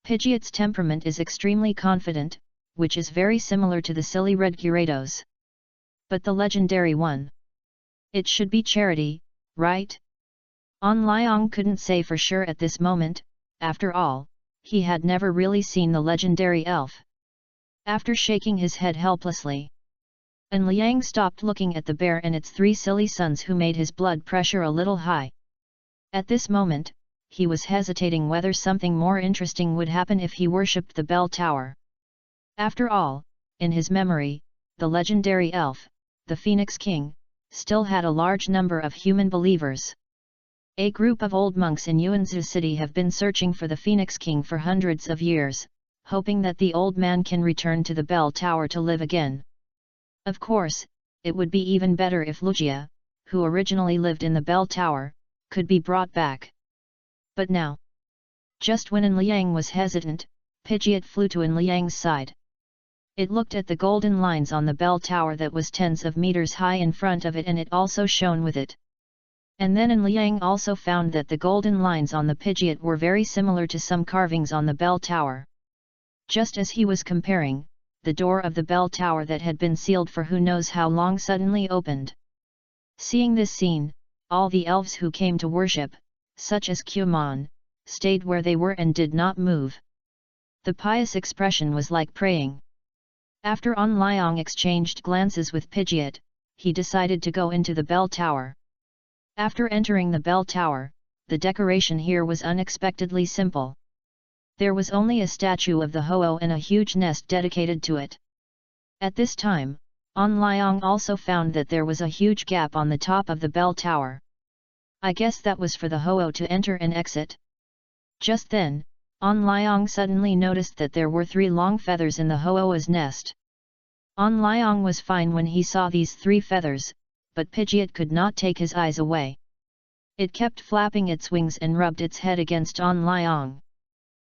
Pidgeot's temperament is extremely confident, which is very similar to the silly red Gyarados. But the legendary one? It should be Charity, right? Onlyong couldn't say for sure at this moment, after all, he had never really seen the legendary elf. After shaking his head helplessly, Liang stopped looking at the bear and its 3 silly sons who made his blood pressure a little high. At this moment, he was hesitating whether something more interesting would happen if he worshipped the bell tower. After all, in his memory, the legendary elf, the Phoenix King, still had a large number of human believers. A group of old monks in Yuanzhou City have been searching for the Phoenix King for hundreds of years, hoping that the old man can return to the bell tower to live again. Of course, it would be even better if Lugia, who originally lived in the bell tower, could be brought back. But now, just when Liang was hesitant, Pidgeot flew to Liang's side. It looked at the golden lines on the bell tower that was tens of meters high in front of it, and it also shone with it. And then Liang also found that the golden lines on the Pidgeot were very similar to some carvings on the bell tower. Just as he was comparing, the door of the bell tower that had been sealed for who knows how long suddenly opened. Seeing this scene, all the elves who came to worship, such as Qmon, stayed where they were and did not move. The pious expression was like praying. After Onlyong exchanged glances with Pidgeot, he decided to go into the bell tower. After entering the bell tower, the decoration here was unexpectedly simple. There was only a statue of the Ho-Oh and a huge nest dedicated to it. At this time, Onlyong also found that there was a huge gap on the top of the bell tower. I guess that was for the Ho-Oh to enter and exit. Just then, An Liang suddenly noticed that there were 3 long feathers in the Hoa's nest. An Liang was fine when he saw these 3 feathers, but Pidgeot could not take his eyes away. It kept flapping its wings and rubbed its head against An Liang.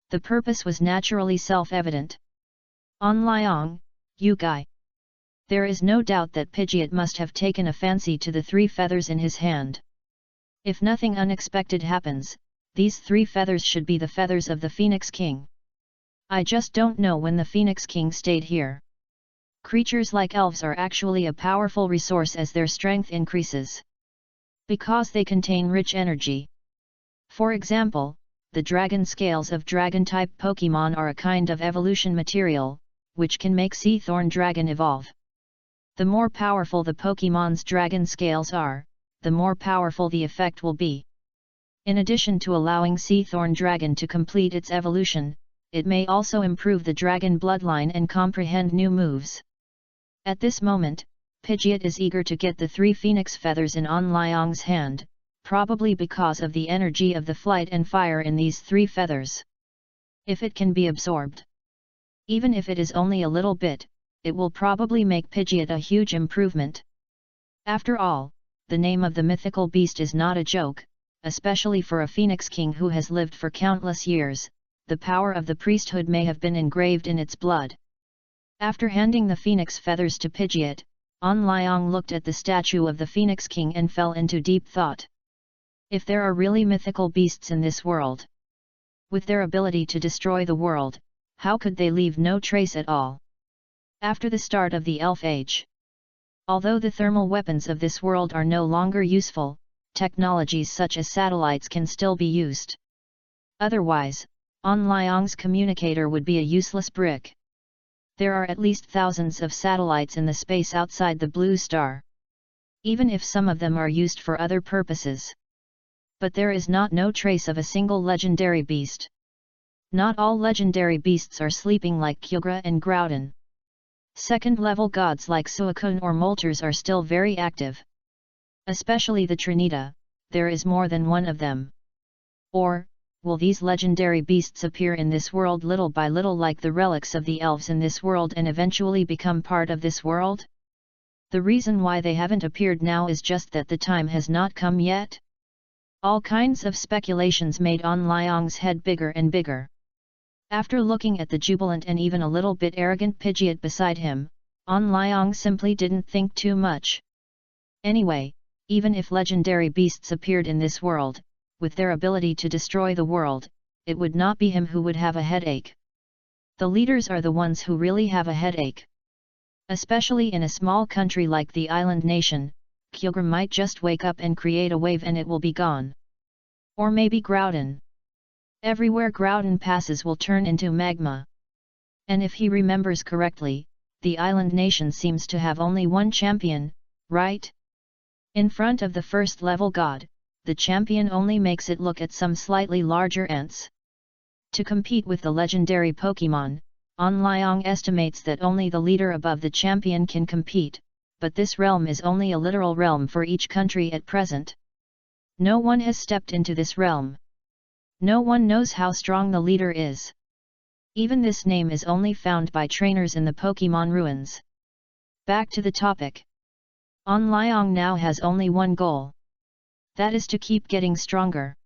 The purpose was naturally self-evident. An Liang, you guy. There is no doubt that Pidgeot must have taken a fancy to the 3 feathers in his hand. If nothing unexpected happens, these 3 feathers should be the feathers of the Phoenix King. I just don't know when the Phoenix King stayed here. Creatures like elves are actually a powerful resource as their strength increases. Because they contain rich energy. For example, the dragon scales of dragon-type Pokémon are a kind of evolution material, which can make Seathorn Dragon evolve. The more powerful the Pokémon's dragon scales are, the more powerful the effect will be. In addition to allowing Seathorn Dragon to complete its evolution, it may also improve the dragon bloodline and comprehend new moves. At this moment, Pidgeot is eager to get the 3 phoenix feathers in An Liang's hand, probably because of the energy of the flight and fire in these 3 feathers. If it can be absorbed, even if it is only a little bit, it will probably make Pidgeot a huge improvement. After all, the name of the mythical beast is not a joke, especially for a Phoenix King who has lived for countless years. The power of the priesthood may have been engraved in its blood. After handing the phoenix feathers to Pidgeot, An Liang looked at the statue of the Phoenix King and fell into deep thought. If there are really mythical beasts in this world, with their ability to destroy the world, how could they leave no trace at all? After the start of the Elf Age, although the thermal weapons of this world are no longer useful, technologies such as satellites can still be used. Otherwise, An Liang's communicator would be a useless brick. There are at least thousands of satellites in the space outside the blue star. Even if some of them are used for other purposes. But there is no trace of a single legendary beast. Not all legendary beasts are sleeping like Kyogre and Groudon. Second-level gods like Suicune or Moltres are still very active. Especially the Trinita, there is more than one of them. Or, will these legendary beasts appear in this world little by little like the relics of the elves in this world and eventually become part of this world? The reason why they haven't appeared now is just that the time has not come yet. All kinds of speculations made An Liang's head bigger and bigger. After looking at the jubilant and even a little bit arrogant Pidgeot beside him, An Liang simply didn't think too much. Anyway, even if legendary beasts appeared in this world, with their ability to destroy the world, it would not be him who would have a headache. The leaders are the ones who really have a headache. Especially in a small country like the island nation, Kyogre might just wake up and create a wave and it will be gone. Or maybe Groudon. Everywhere Groudon passes will turn into magma. And if he remembers correctly, the island nation seems to have only one champion, right? In front of the first level god, the champion only makes it look at some slightly larger ants. To compete with the legendary Pokémon, An Liang estimates that only the leader above the champion can compete, but this realm is only a literal realm for each country at present. No one has stepped into this realm. No one knows how strong the leader is. Even this name is only found by trainers in the Pokémon ruins. Back to the topic. An Liang now has only one goal. That is to keep getting stronger.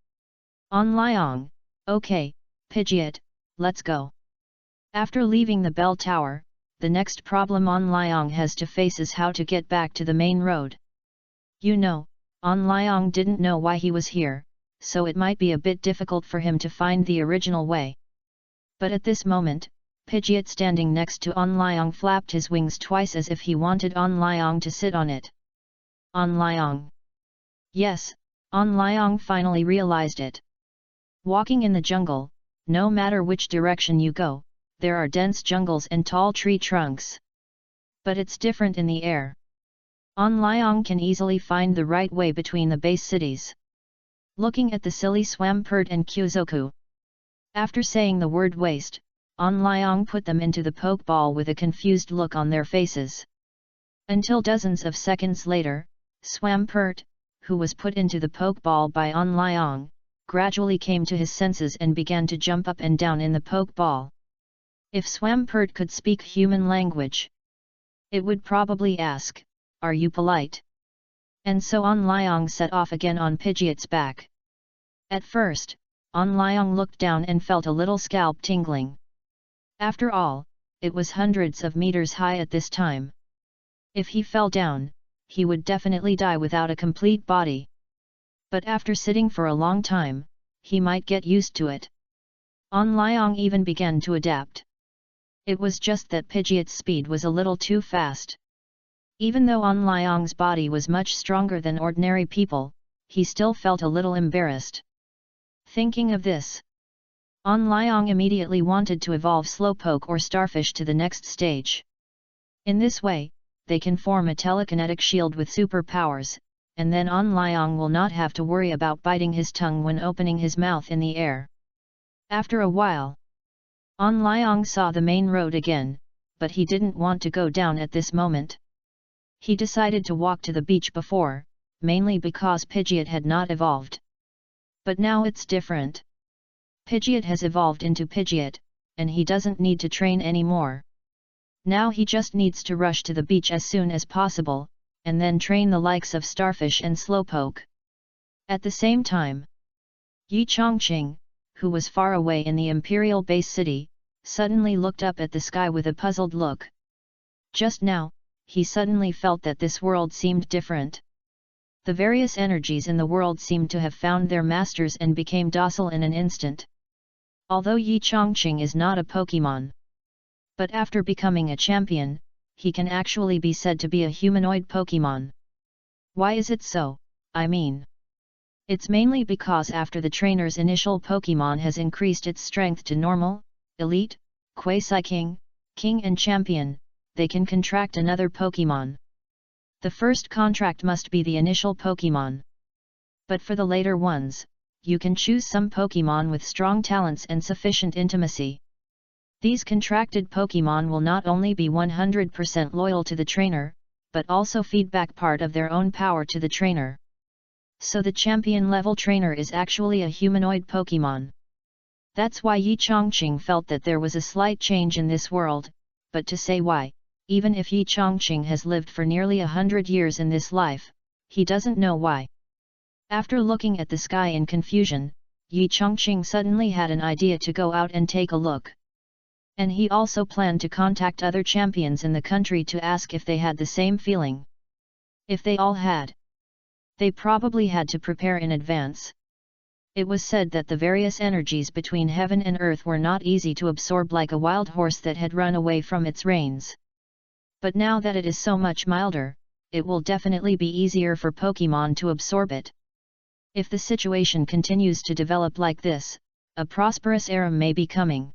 An Liang, okay, Pidgeot, let's go. After leaving the bell tower, the next problem An Liang has to face is how to get back to the main road. You know, An Liang didn't know why he was here, so it might be a bit difficult for him to find the original way. But at this moment, Pidgeot standing next to An Liang flapped his wings twice as if he wanted An Liang to sit on it. An Liang. Yes, An Liang finally realized it. Walking in the jungle, no matter which direction you go, there are dense jungles and tall tree trunks. But it's different in the air. An Liang can easily find the right way between the base cities. Looking at the silly Swampert and Kuzoku. After saying the word waste, An Liang put them into the Pokeball with a confused look on their faces. Until dozens of seconds later, Swampert, who was put into the Pokeball by An Liang, gradually came to his senses and began to jump up and down in the pokeball. If Swampert could speak human language, it would probably ask, "Are you polite?" And so On Liang set off again on Pidgeot's back. At first, On Liang looked down and felt a little scalp tingling. After all, it was hundreds of meters high at this time. If he fell down, he would definitely die without a complete body. But after sitting for a long time, he might get used to it. On Liang even began to adapt. It was just that Pidgeot's speed was a little too fast. Even though On Liang's body was much stronger than ordinary people, he still felt a little embarrassed. Thinking of this, On Liang immediately wanted to evolve Slowpoke or Starfish to the next stage. In this way, they can form a telekinetic shield with superpowers, and then On Liang will not have to worry about biting his tongue when opening his mouth in the air. After a while, On Liang saw the main road again, but he didn't want to go down at this moment. He decided to walk to the beach before, mainly because Pidgeot had not evolved. But now it's different. Pidgeot has evolved into Pidgeot, and he doesn't need to train anymore. Now he just needs to rush to the beach as soon as possible, and then train the likes of Starfish and Slowpoke. At the same time, Yi Chongqing, who was far away in the Imperial Base City, suddenly looked up at the sky with a puzzled look. Just now, he suddenly felt that this world seemed different. The various energies in the world seemed to have found their masters and became docile in an instant. Although Yi Chongqing is not a Pokemon, but after becoming a champion, he can actually be said to be a humanoid Pokemon. Why is it so? I mean, it's mainly because after the trainer's initial Pokemon has increased its strength to normal, elite, quasi-king, king and champion, they can contract another Pokemon. The first contract must be the initial Pokemon. But for the later ones, you can choose some Pokemon with strong talents and sufficient intimacy. These contracted Pokemon will not only be 100% loyal to the trainer, but also feed back part of their own power to the trainer. So the champion-level trainer is actually a humanoid Pokemon. That's why Yi Chongqing felt that there was a slight change in this world, but to say why, even if Yi Chongqing has lived for nearly 100 years in this life, he doesn't know why. After looking at the sky in confusion, Yi Chongqing suddenly had an idea to go out and take a look. And he also planned to contact other champions in the country to ask if they had the same feeling. If they all had, they probably had to prepare in advance. It was said that the various energies between heaven and earth were not easy to absorb like a wild horse that had run away from its reins. But now that it is so much milder, it will definitely be easier for Pokemon to absorb it. If the situation continues to develop like this, a prosperous era may be coming.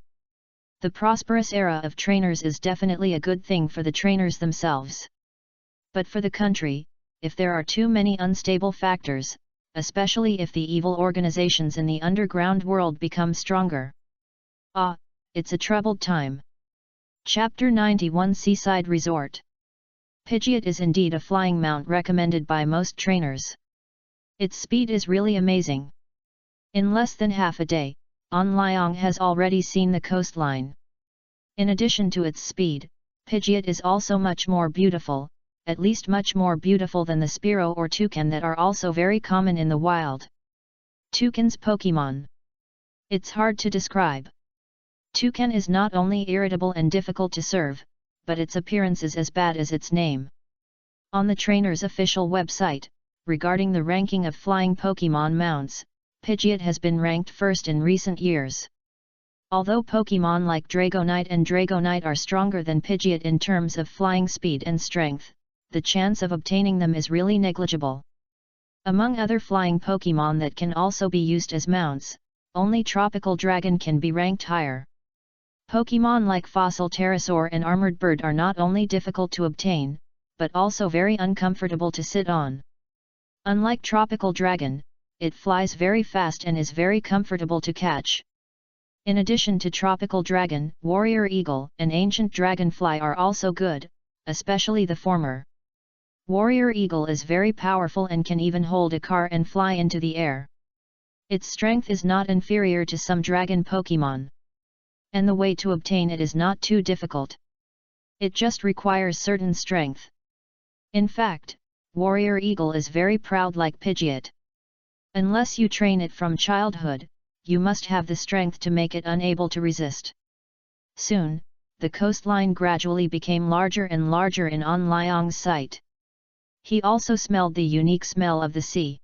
The prosperous era of trainers is definitely a good thing for the trainers themselves. But for the country, if there are too many unstable factors, especially if the evil organizations in the underground world become stronger, it's a troubled time. Chapter 91 Seaside Resort. Pidgeot is indeed a flying mount recommended by most trainers. Its speed is really amazing. In less than half a day, On Liang has already seen the coastline. In addition to its speed, Pidgeot is also much more beautiful, at least much more beautiful than the Spearow or Toucan that are also very common in the wild. Toucan's Pokemon. It's hard to describe. Toucan is not only irritable and difficult to serve, but its appearance is as bad as its name. On the trainer's official website, regarding the ranking of flying Pokemon mounts, Pidgeot has been ranked first in recent years. Although Pokemon like Dragonite and Dragonite are stronger than Pidgeot in terms of flying speed and strength, the chance of obtaining them is really negligible. Among other flying Pokemon that can also be used as mounts, only Tropical Dragon can be ranked higher. Pokemon like Fossil Pterosaur and Armored Bird are not only difficult to obtain, but also very uncomfortable to sit on. Unlike Tropical Dragon, it flies very fast and is very comfortable to catch. In addition to Tropical Dragon, Warrior Eagle and Ancient Dragonfly are also good, especially the former. Warrior Eagle is very powerful and can even hold a car and fly into the air. Its strength is not inferior to some dragon Pokemon. And the way to obtain it is not too difficult. It just requires certain strength. In fact, Warrior Eagle is very proud like Pidgeot. Unless you train it from childhood, you must have the strength to make it unable to resist. Soon, the coastline gradually became larger and larger in An Liang's sight. He also smelled the unique smell of the sea.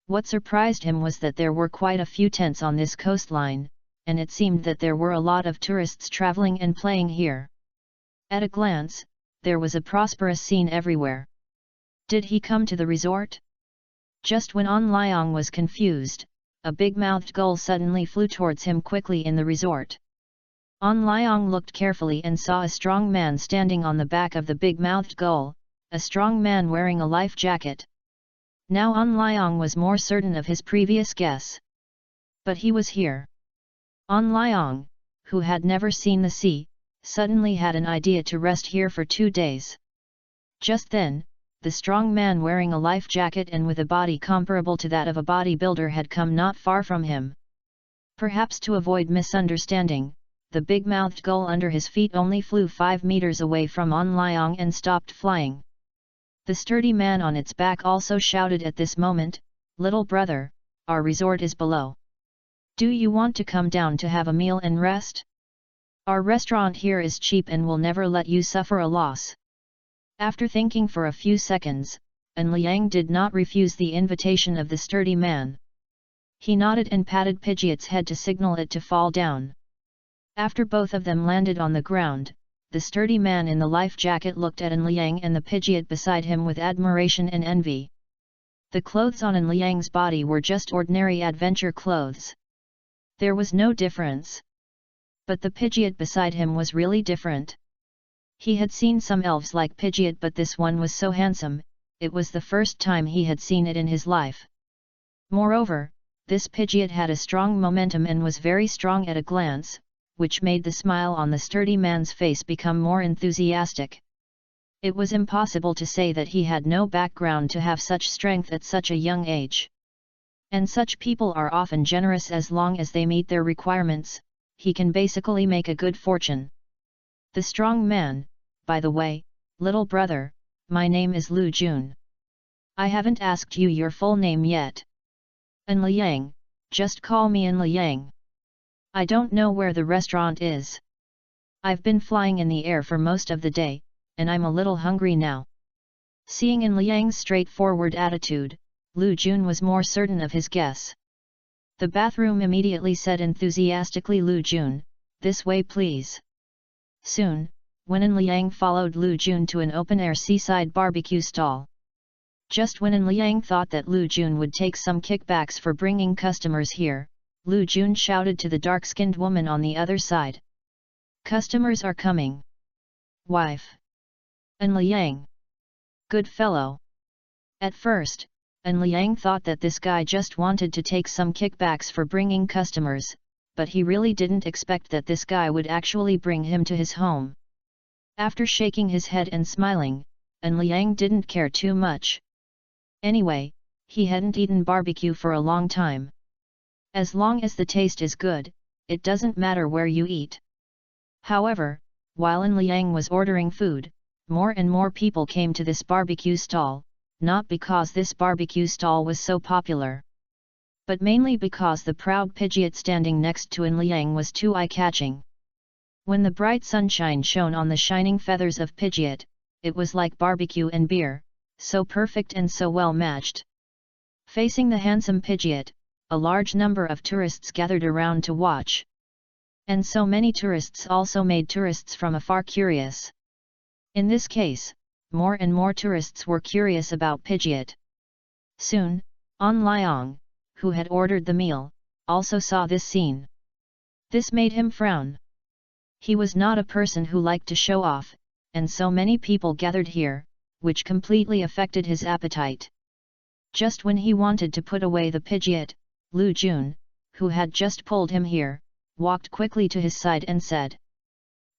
What surprised him was that there were quite a few tents on this coastline, and it seemed that there were a lot of tourists traveling and playing here. At a glance, there was a prosperous scene everywhere. Did he come to the resort? Just when An Liang was confused, a big-mouthed gull suddenly flew towards him quickly in the resort. An Liang looked carefully and saw a strong man standing on the back of the big-mouthed gull, a strong man wearing a life jacket. Now An Liang was more certain of his previous guess. But he was here. An Liang, who had never seen the sea, suddenly had an idea to rest here for 2 days. Just then, the strong man wearing a life jacket and with a body comparable to that of a bodybuilder had come not far from him. Perhaps to avoid misunderstanding, the big-mouthed gull under his feet only flew 5 meters away from An Liang and stopped flying. The sturdy man on its back also shouted at this moment, "Little brother, our resort is below. Do you want to come down to have a meal and rest? Our restaurant here is cheap and will never let you suffer a loss." After thinking for a few seconds, An Liang did not refuse the invitation of the sturdy man. He nodded and patted Pidgeot's head to signal it to fall down. After both of them landed on the ground, the sturdy man in the life jacket looked at An Liang and the Pidgeot beside him with admiration and envy. The clothes on An Liang's body were just ordinary adventure clothes. There was no difference. But the Pidgeot beside him was really different. He had seen some elves like Pidgeot, but this one was so handsome, it was the first time he had seen it in his life. Moreover, this Pidgeot had a strong momentum and was very strong at a glance, which made the smile on the sturdy man's face become more enthusiastic. It was impossible to say that he had no background to have such strength at such a young age. And such people are often generous as long as they meet their requirements. He can basically make a good fortune. The strong man, "By the way, little brother, my name is Lu Jun. I haven't asked you your full name yet." "An Liang, just call me An Liang. I don't know where the restaurant is. I've been flying in the air for most of the day, and I'm a little hungry now." Seeing An Liang's straightforward attitude, Lu Jun was more certain of his guess. The bathroom immediately said enthusiastically, "Lu Jun, this way please." Soon, when An Liang followed Lu Jun to an open-air seaside barbecue stall. Just when An Liang thought that Lu Jun would take some kickbacks for bringing customers here, Lu Jun shouted to the dark-skinned woman on the other side. "Customers are coming. Wife. An Liang. Good fellow." At first, An Liang thought that this guy just wanted to take some kickbacks for bringing customers, but he really didn't expect that this guy would actually bring him to his home. After shaking his head and smiling, An Liang didn't care too much. Anyway, he hadn't eaten barbecue for a long time. As long as the taste is good, it doesn't matter where you eat. However, while An Liang was ordering food, more and more people came to this barbecue stall, not because this barbecue stall was so popular, but mainly because the proud Pidgeot standing next to An Liang was too eye-catching. When the bright sunshine shone on the shining feathers of Pidgeot, it was like barbecue and beer, so perfect and so well matched. Facing the handsome Pidgeot, a large number of tourists gathered around to watch. And so many tourists also made tourists from afar curious. In this case, more and more tourists were curious about Pidgeot. Soon, An Liang, who had ordered the meal, also saw this scene. This made him frown. He was not a person who liked to show off, and so many people gathered here, which completely affected his appetite. Just when he wanted to put away the Pidgeot, Lu Jun, who had just pulled him here, walked quickly to his side and said,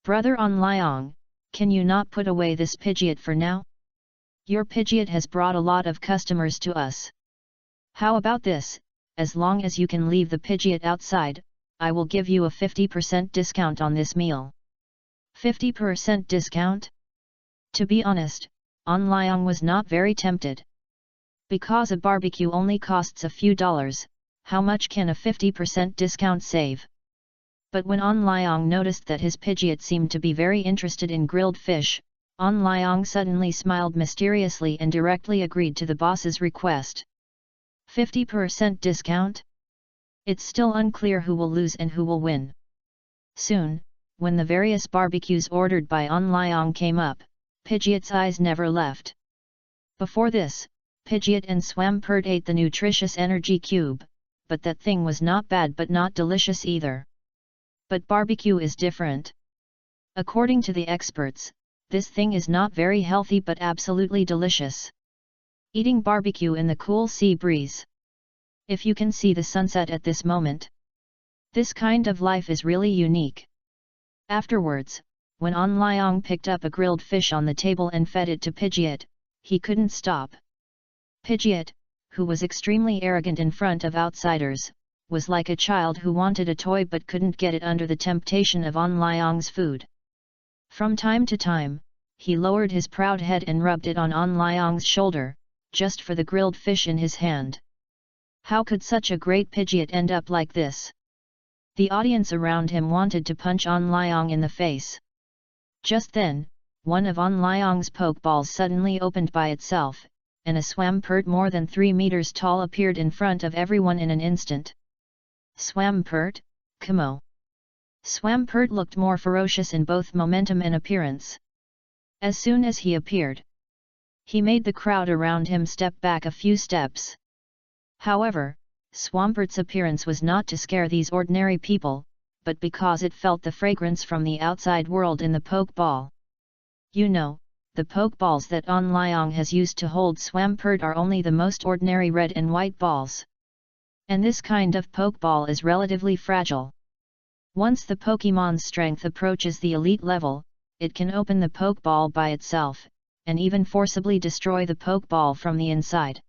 "Brother An Liang, can you not put away this Pidgeot for now? Your Pidgeot has brought a lot of customers to us. How about this, as long as you can leave the Pidgeot outside, I will give you a 50% discount on this meal. 50% discount? To be honest, An Liang was not very tempted. Because a barbecue only costs a few dollars, how much can a 50% discount save? But when An Liang noticed that his Pidgeot seemed to be very interested in grilled fish, An Liang suddenly smiled mysteriously and directly agreed to the boss's request. 50% discount? It's still unclear who will lose and who will win. Soon, when the various barbecues ordered by An Liang came up, Pidgeot's eyes never left. Before this, Pidgeot and Swampert ate the nutritious energy cube, but that thing was not bad but not delicious either. But barbecue is different. According to the experts, this thing is not very healthy but absolutely delicious. Eating barbecue in the cool sea breeze. If you can see the sunset at this moment. This kind of life is really unique. Afterwards, when An Liang picked up a grilled fish on the table and fed it to Pidgeot, he couldn't stop. Pidgeot, who was extremely arrogant in front of outsiders, was like a child who wanted a toy but couldn't get it under the temptation of An Liang's food. From time to time, he lowered his proud head and rubbed it on An Liang's shoulder, just for the grilled fish in his hand. How could such a great Pidgeot end up like this? The audience around him wanted to punch An Liang in the face. Just then, one of An Liang's pokeballs suddenly opened by itself, and a Swampert more than 3 meters tall appeared in front of everyone in an instant. Swampert, Kamo. Swampert looked more ferocious in both momentum and appearance. As soon as he appeared, he made the crowd around him step back a few steps. However, Swampert's appearance was not to scare these ordinary people, but because it felt the fragrance from the outside world in the pokeball. You know, the pokeballs that An Liang has used to hold Swampert are only the most ordinary red and white balls. And this kind of pokeball is relatively fragile. Once the Pokémon's strength approaches the elite level, it can open the pokeball by itself, and even forcibly destroy the pokeball from the inside.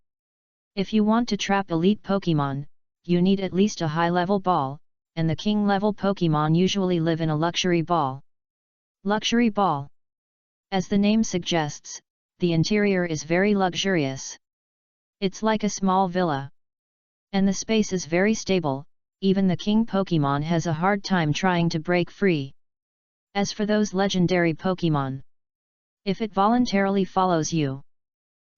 If you want to trap elite Pokémon, you need at least a high-level ball, and the king-level Pokémon usually live in a luxury ball. Luxury ball. As the name suggests, the interior is very luxurious. It's like a small villa. And the space is very stable, even the king Pokémon has a hard time trying to break free. As for those legendary Pokémon, if it voluntarily follows you,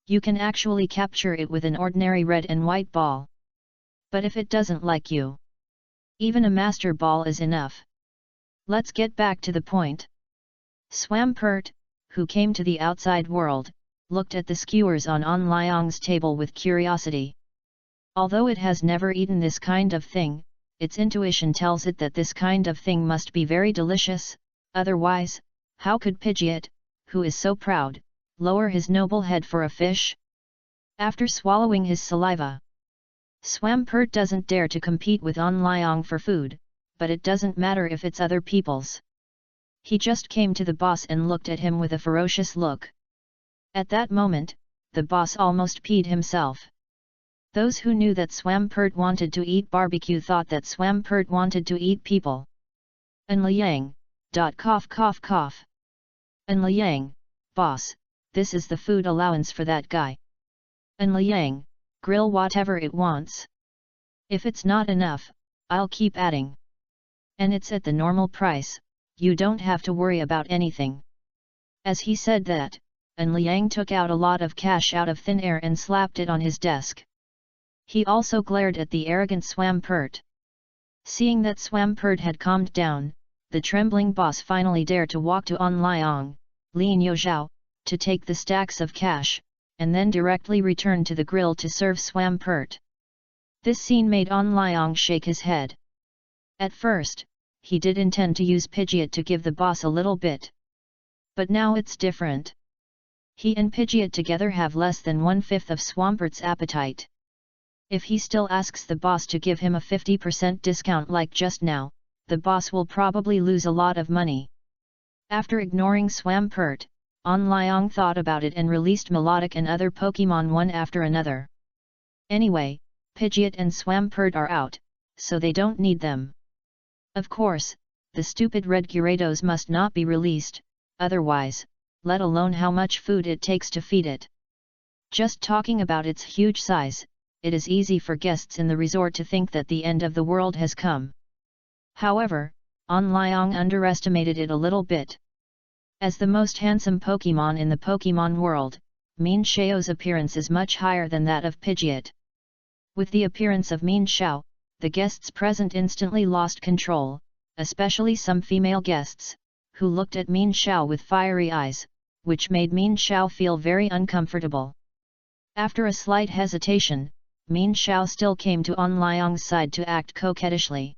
you can actually capture it with an ordinary red and white ball. But if it doesn't like you, even a master ball is enough. Let's get back to the point. Swampert, who came to the outside world, looked at the skewers on An Liang's table with curiosity. Although it has never eaten this kind of thing, its intuition tells it that this kind of thing must be very delicious, otherwise, how could Pidgeot, who is so proud, lower his noble head for a fish? After swallowing his saliva, Swampert doesn't dare to compete with An Liang for food, but it doesn't matter if it's other people's. He just came to the boss and looked at him with a ferocious look. At that moment, the boss almost peed himself. Those who knew that Swampert wanted to eat barbecue thought that Swampert wanted to eat people. An Liang, cough cough cough. An Liang, boss, this is the food allowance for that guy. An Liang, grill whatever it wants. If it's not enough, I'll keep adding. And it's at the normal price, you don't have to worry about anything. As he said that, An Liang took out a lot of cash out of thin air and slapped it on his desk. He also glared at the arrogant Swampert. Seeing that Swampert had calmed down, the trembling boss finally dared to walk to An Liang, Lin Yozhao, to take the stacks of cash, and then directly return to the grill to serve Swampert. This scene made An Liang shake his head. At first, he did intend to use Pidgeot to give the boss a little bit. But now it's different. He and Pidgeot together have less than 1/5 of Swampert's appetite. If he still asks the boss to give him a 50% discount like just now, the boss will probably lose a lot of money. After ignoring Swampert, An Liang thought about it and released Melodic and other Pokémon one after another. Anyway, Pidgeot and Swampert are out, so they don't need them. Of course, the stupid red Gyarados must not be released, otherwise, let alone how much food it takes to feed it. Just talking about its huge size, it is easy for guests in the resort to think that the end of the world has come. However, Onlyong underestimated it a little bit. As the most handsome Pokémon in the Pokémon world, Mean Xiao's appearance is much higher than that of Pidgeot. With the appearance of Mean Xiao, the guests present instantly lost control, especially some female guests, who looked at Mean Xiao with fiery eyes, which made Mean Xiao feel very uncomfortable. After a slight hesitation, Mean Xiao still came to Onlyong's side to act coquettishly.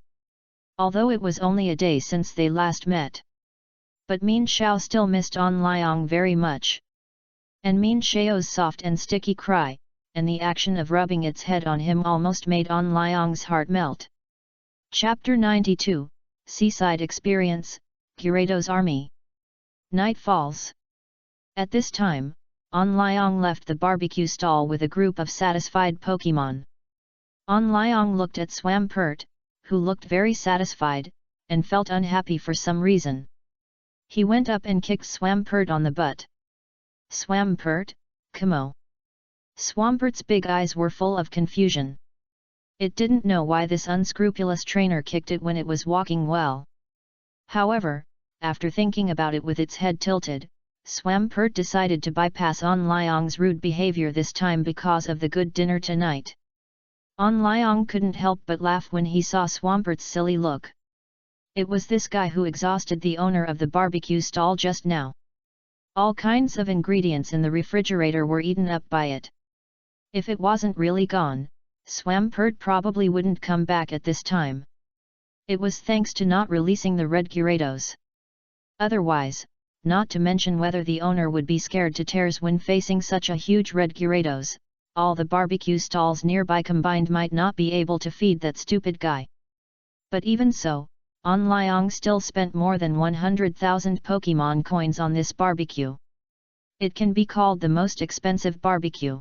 Although it was only a day since they last met. But Mean Xiao still missed Onlyong very much. And Mean Xiao's soft and sticky cry, and the action of rubbing its head on him almost made Onlyong's heart melt. Chapter 92, Seaside Experience, Gyarados Army. Night falls. At this time, Onlyong left the barbecue stall with a group of satisfied Pokémon. Onlyong looked at Swampert, who looked very satisfied, and felt unhappy for some reason. He went up and kicked Swampert on the butt. Swampert, Kamo. Swampert's big eyes were full of confusion. It didn't know why this unscrupulous trainer kicked it when it was walking well. However, after thinking about it with its head tilted, Swampert decided to bypass Onlyong's rude behavior this time because of the good dinner tonight. Onlyong couldn't help but laugh when he saw Swampert's silly look. It was this guy who exhausted the owner of the barbecue stall just now. All kinds of ingredients in the refrigerator were eaten up by it. If it wasn't really gone, Swampert probably wouldn't come back at this time. It was thanks to not releasing the red Gyarados. Otherwise, not to mention whether the owner would be scared to tears when facing such a huge red Gyarados, all the barbecue stalls nearby combined might not be able to feed that stupid guy. But even so, Onlyong still spent more than 100,000 Pokémon coins on this barbecue. It can be called the most expensive barbecue.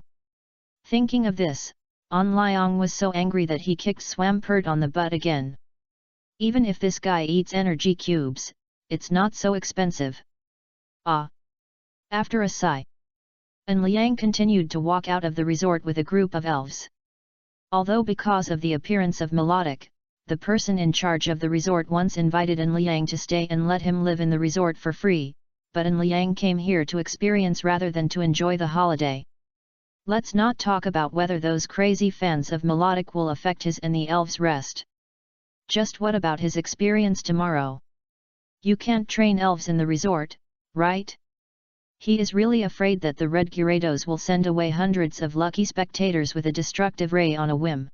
Thinking of this, Onlyong was so angry that he kicked Swampert on the butt again. Even if this guy eats energy cubes, it's not so expensive. Ah! After a sigh, Liang continued to walk out of the resort with a group of elves. Although because of the appearance of Melodic, the person in charge of the resort once invited Liang to stay and let him live in the resort for free, but Liang came here to experience rather than to enjoy the holiday. Let's not talk about whether those crazy fans of Melodic will affect his and the elves' rest. Just what about his experience tomorrow? You can't train elves in the resort, right? He is really afraid that the red Gyarados will send away hundreds of lucky spectators with a destructive ray on a whim.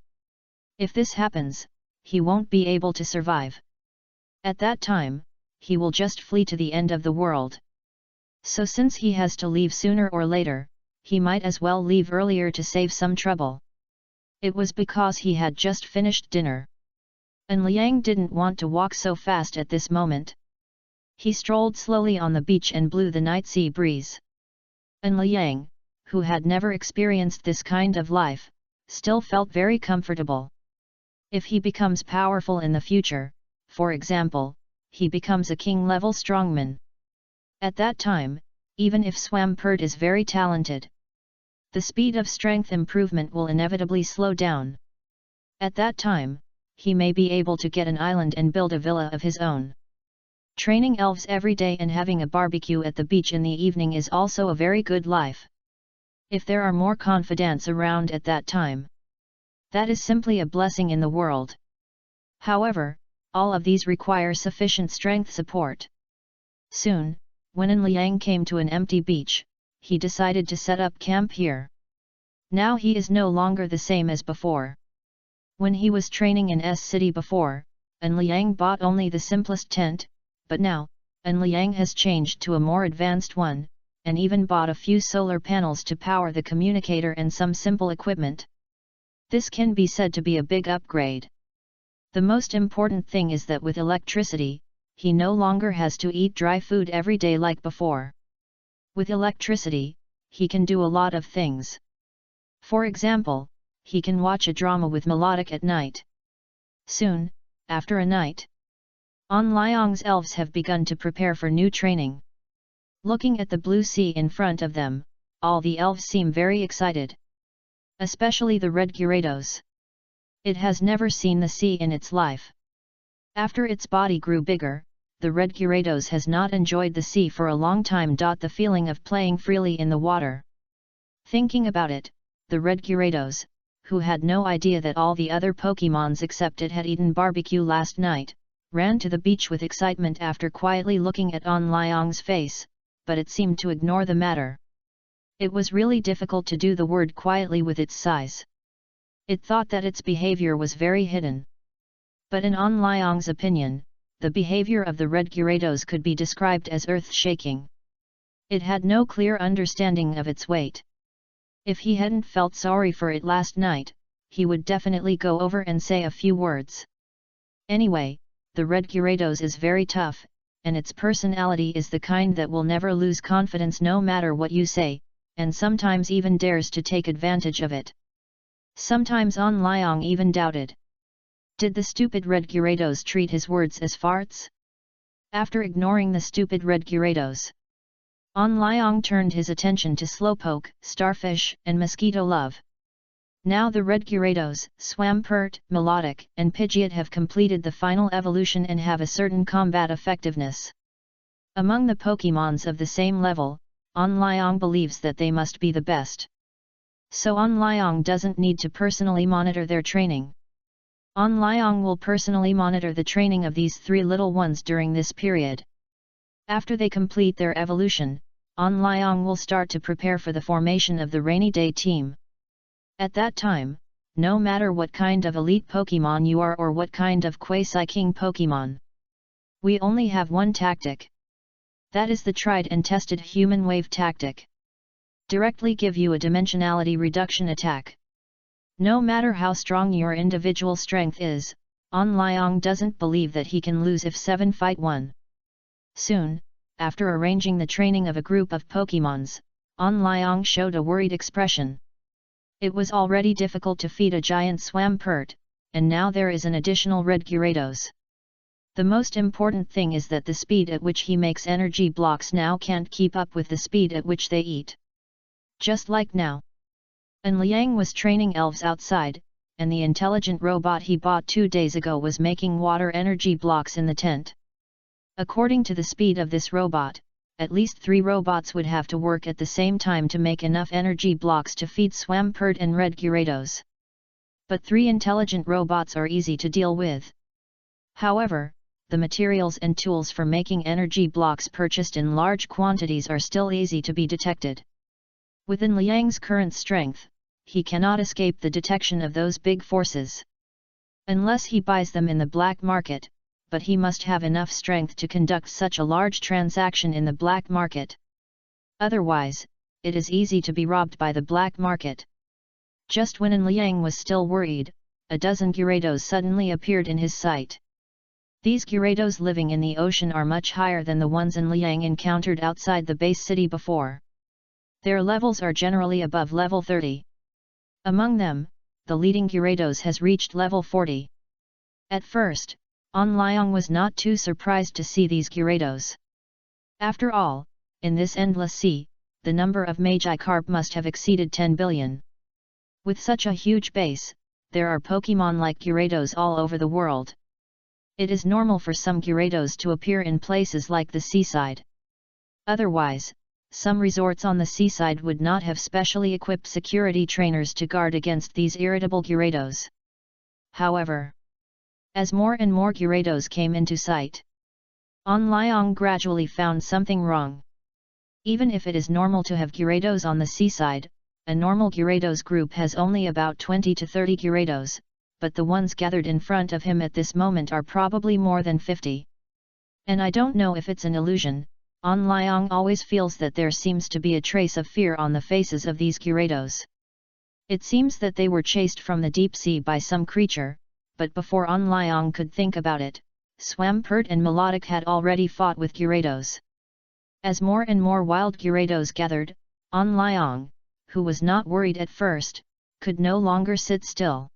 If this happens, he won't be able to survive. At that time, he will just flee to the end of the world. So since he has to leave sooner or later, he might as well leave earlier to save some trouble. It was because he had just finished dinner. Liang didn't want to walk so fast at this moment. He strolled slowly on the beach and blew the night sea breeze. Liang, who had never experienced this kind of life, still felt very comfortable. If he becomes powerful in the future, for example, he becomes a king-level strongman. At that time, even if Swampert is very talented, the speed of strength improvement will inevitably slow down. At that time, he may be able to get an island and build a villa of his own. Training elves every day and having a barbecue at the beach in the evening is also a very good life. If there are more confidants around at that time, that is simply a blessing in the world. However, all of these require sufficient strength support. Soon, when Liang came to an empty beach, he decided to set up camp here. Now he is no longer the same as before. When he was training in S-City before, Liang bought only the simplest tent, but now, Liang has changed to a more advanced one, and even bought a few solar panels to power the communicator and some simple equipment. This can be said to be a big upgrade. The most important thing is that with electricity, he no longer has to eat dry food every day like before. With electricity, he can do a lot of things. For example, he can watch a drama with Melodic at night. Soon, after a night, On Liang's elves have begun to prepare for new training. Looking at the blue sea in front of them, all the elves seem very excited. Especially the red Gyarados. It has never seen the sea in its life. After its body grew bigger, the red Gyarados has not enjoyed the sea for a long time. The feeling of playing freely in the water. Thinking about it, the red Gyarados, who had no idea that all the other Pokémons except it had eaten barbecue last night, ran to the beach with excitement after quietly looking at On Liang's face, but it seemed to ignore the matter. It was really difficult to do the word quietly with its size. It thought that its behavior was very hidden. But in On Liang's opinion, the behavior of the red Gyarados could be described as earth-shaking. It had no clear understanding of its weight. If he hadn't felt sorry for it last night, he would definitely go over and say a few words. Anyway, the red Gyarados is very tough, and its personality is the kind that will never lose confidence no matter what you say, and sometimes even dares to take advantage of it. Sometimes On Liang even doubted. Did the stupid red Gyarados treat his words as farts? After ignoring the stupid red Gyarados, On Liang turned his attention to Slowpoke, Starfish, and Mosquito Love. Now the red Gyarados, Swampert, Melodic, and Pidgeot have completed the final evolution and have a certain combat effectiveness. Among the Pokémons of the same level, On Liang believes that they must be the best. So On Liang doesn't need to personally monitor their training. On Liang will personally monitor the training of these three little ones during this period. After they complete their evolution, On Liang will start to prepare for the formation of the Rainy Day team. At that time, no matter what kind of elite Pokémon you are or what kind of quasi-king Pokémon, we only have one tactic. That is the tried and tested human wave tactic. Directly give you a dimensionality reduction attack. No matter how strong your individual strength is, On Liang doesn't believe that he can lose if 7 fight 1. Soon, after arranging the training of a group of Pokémons, On Liang showed a worried expression. It was already difficult to feed a giant Swampert, and now there is an additional red Gyarados. The most important thing is that the speed at which he makes energy blocks now can't keep up with the speed at which they eat. Just like now. And Liang was training elves outside, and the intelligent robot he bought 2 days ago was making water energy blocks in the tent. According to the speed of this robot, at least 3 robots would have to work at the same time to make enough energy blocks to feed Swampert and red Gyarados. But 3 intelligent robots are easy to deal with. However, the materials and tools for making energy blocks purchased in large quantities are still easy to be detected. Within Liang's current strength, he cannot escape the detection of those big forces. Unless he buys them in the black market, but he must have enough strength to conduct such a large transaction in the black market. Otherwise, it is easy to be robbed by the black market. Just when Liang was still worried, a dozen Gyarados suddenly appeared in his sight. These Gyarados living in the ocean are much higher than the ones Liang encountered outside the base city before. Their levels are generally above level 30. Among them, the leading Gyarados has reached level 40. At first, On Liang was not too surprised to see these Gyarados. After all, in this endless sea, the number of Magikarp must have exceeded 10 billion. With such a huge base, there are Pokémon like Gyarados all over the world. It is normal for some Gyarados to appear in places like the seaside. Otherwise, some resorts on the seaside would not have specially equipped security trainers to guard against these irritable Gyarados. However, as more and more Gyarados came into sight, On Liang gradually found something wrong. Even if it is normal to have Gyarados on the seaside, a normal Gyarados group has only about 20 to 30 Gyarados, but the ones gathered in front of him at this moment are probably more than 50. And I don't know if it's an illusion, On Liang always feels that there seems to be a trace of fear on the faces of these Gyarados. It seems that they were chased from the deep sea by some creature, but before On Liang could think about it, Swampert and Melodic had already fought with Gyarados. As more and more wild Gyarados gathered, On Liang, who was not worried at first, could no longer sit still.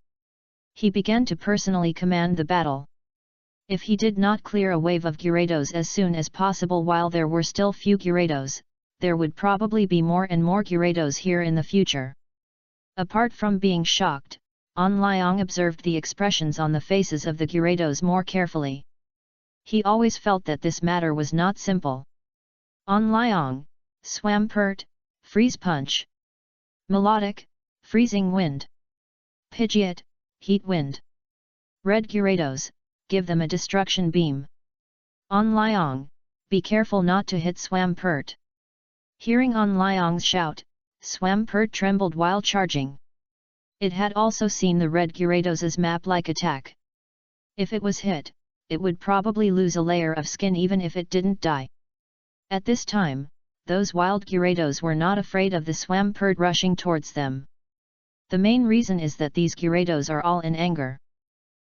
He began to personally command the battle. If he did not clear a wave of Gyarados as soon as possible while there were still few Gyarados, there would probably be more and more Gyarados here in the future. Apart from being shocked, An Liang observed the expressions on the faces of the Gyarados more carefully. He always felt that this matter was not simple. An Liang, Swampert, Freeze Punch. Melodic, Freezing Wind. Pidgeot, Heat Wind. Red Gyarados, give them a destruction beam. An Liang, be careful not to hit Swampert. Hearing An Liang's shout, Swampert trembled while charging. It had also seen the red Gyarados' map-like attack. If it was hit, it would probably lose a layer of skin even if it didn't die. At this time, those wild Gyarados were not afraid of the Swampert rushing towards them. The main reason is that these Gyarados are all in anger.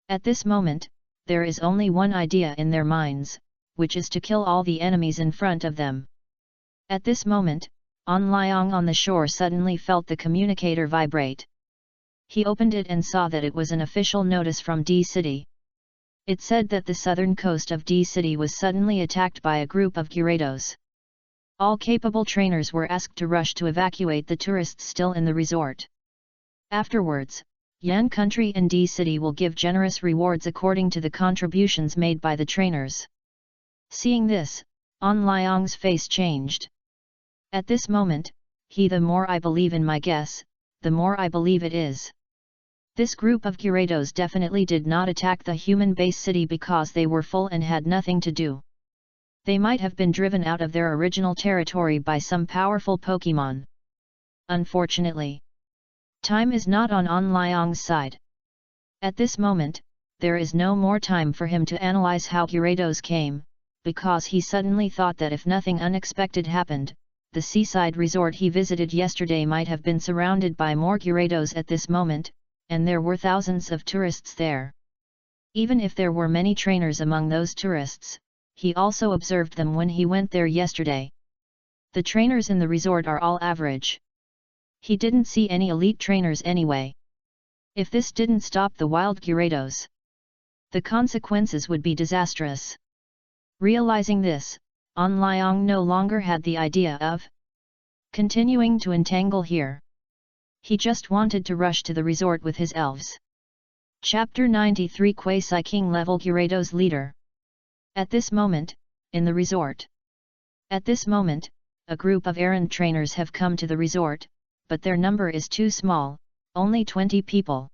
At this moment, there is only one idea in their minds, which is to kill all the enemies in front of them. At this moment, An Liang on the shore suddenly felt the communicator vibrate. He opened it and saw that it was an official notice from D City. It said that the southern coast of D City was suddenly attacked by a group of Gyarados. All capable trainers were asked to rush to evacuate the tourists still in the resort. Afterwards, Yan Country and D City will give generous rewards according to the contributions made by the trainers. Seeing this, An Liang's face changed. At this moment, the more I believe in my guess, the more I believe it is. This group of Gyarados definitely did not attack the human base city because they were full and had nothing to do. They might have been driven out of their original territory by some powerful Pokémon. Unfortunately, time is not on An Liang's side. At this moment, there is no more time for him to analyze how Gyarados came, because he suddenly thought that if nothing unexpected happened, the seaside resort he visited yesterday might have been surrounded by more Gyarados at this moment, and there were thousands of tourists there. Even if there were many trainers among those tourists, he also observed them when he went there yesterday. The trainers in the resort are all average. He didn't see any elite trainers anyway. If this didn't stop the wild Gyarados, the consequences would be disastrous. Realizing this, An Liang no longer had the idea of continuing to entangle here. He just wanted to rush to the resort with his elves. Chapter 93 Quasi King Level Gyarados Leader. At this moment, in the resort. At this moment, a group of errand trainers have come to the resort, but their number is too small, only 20 people.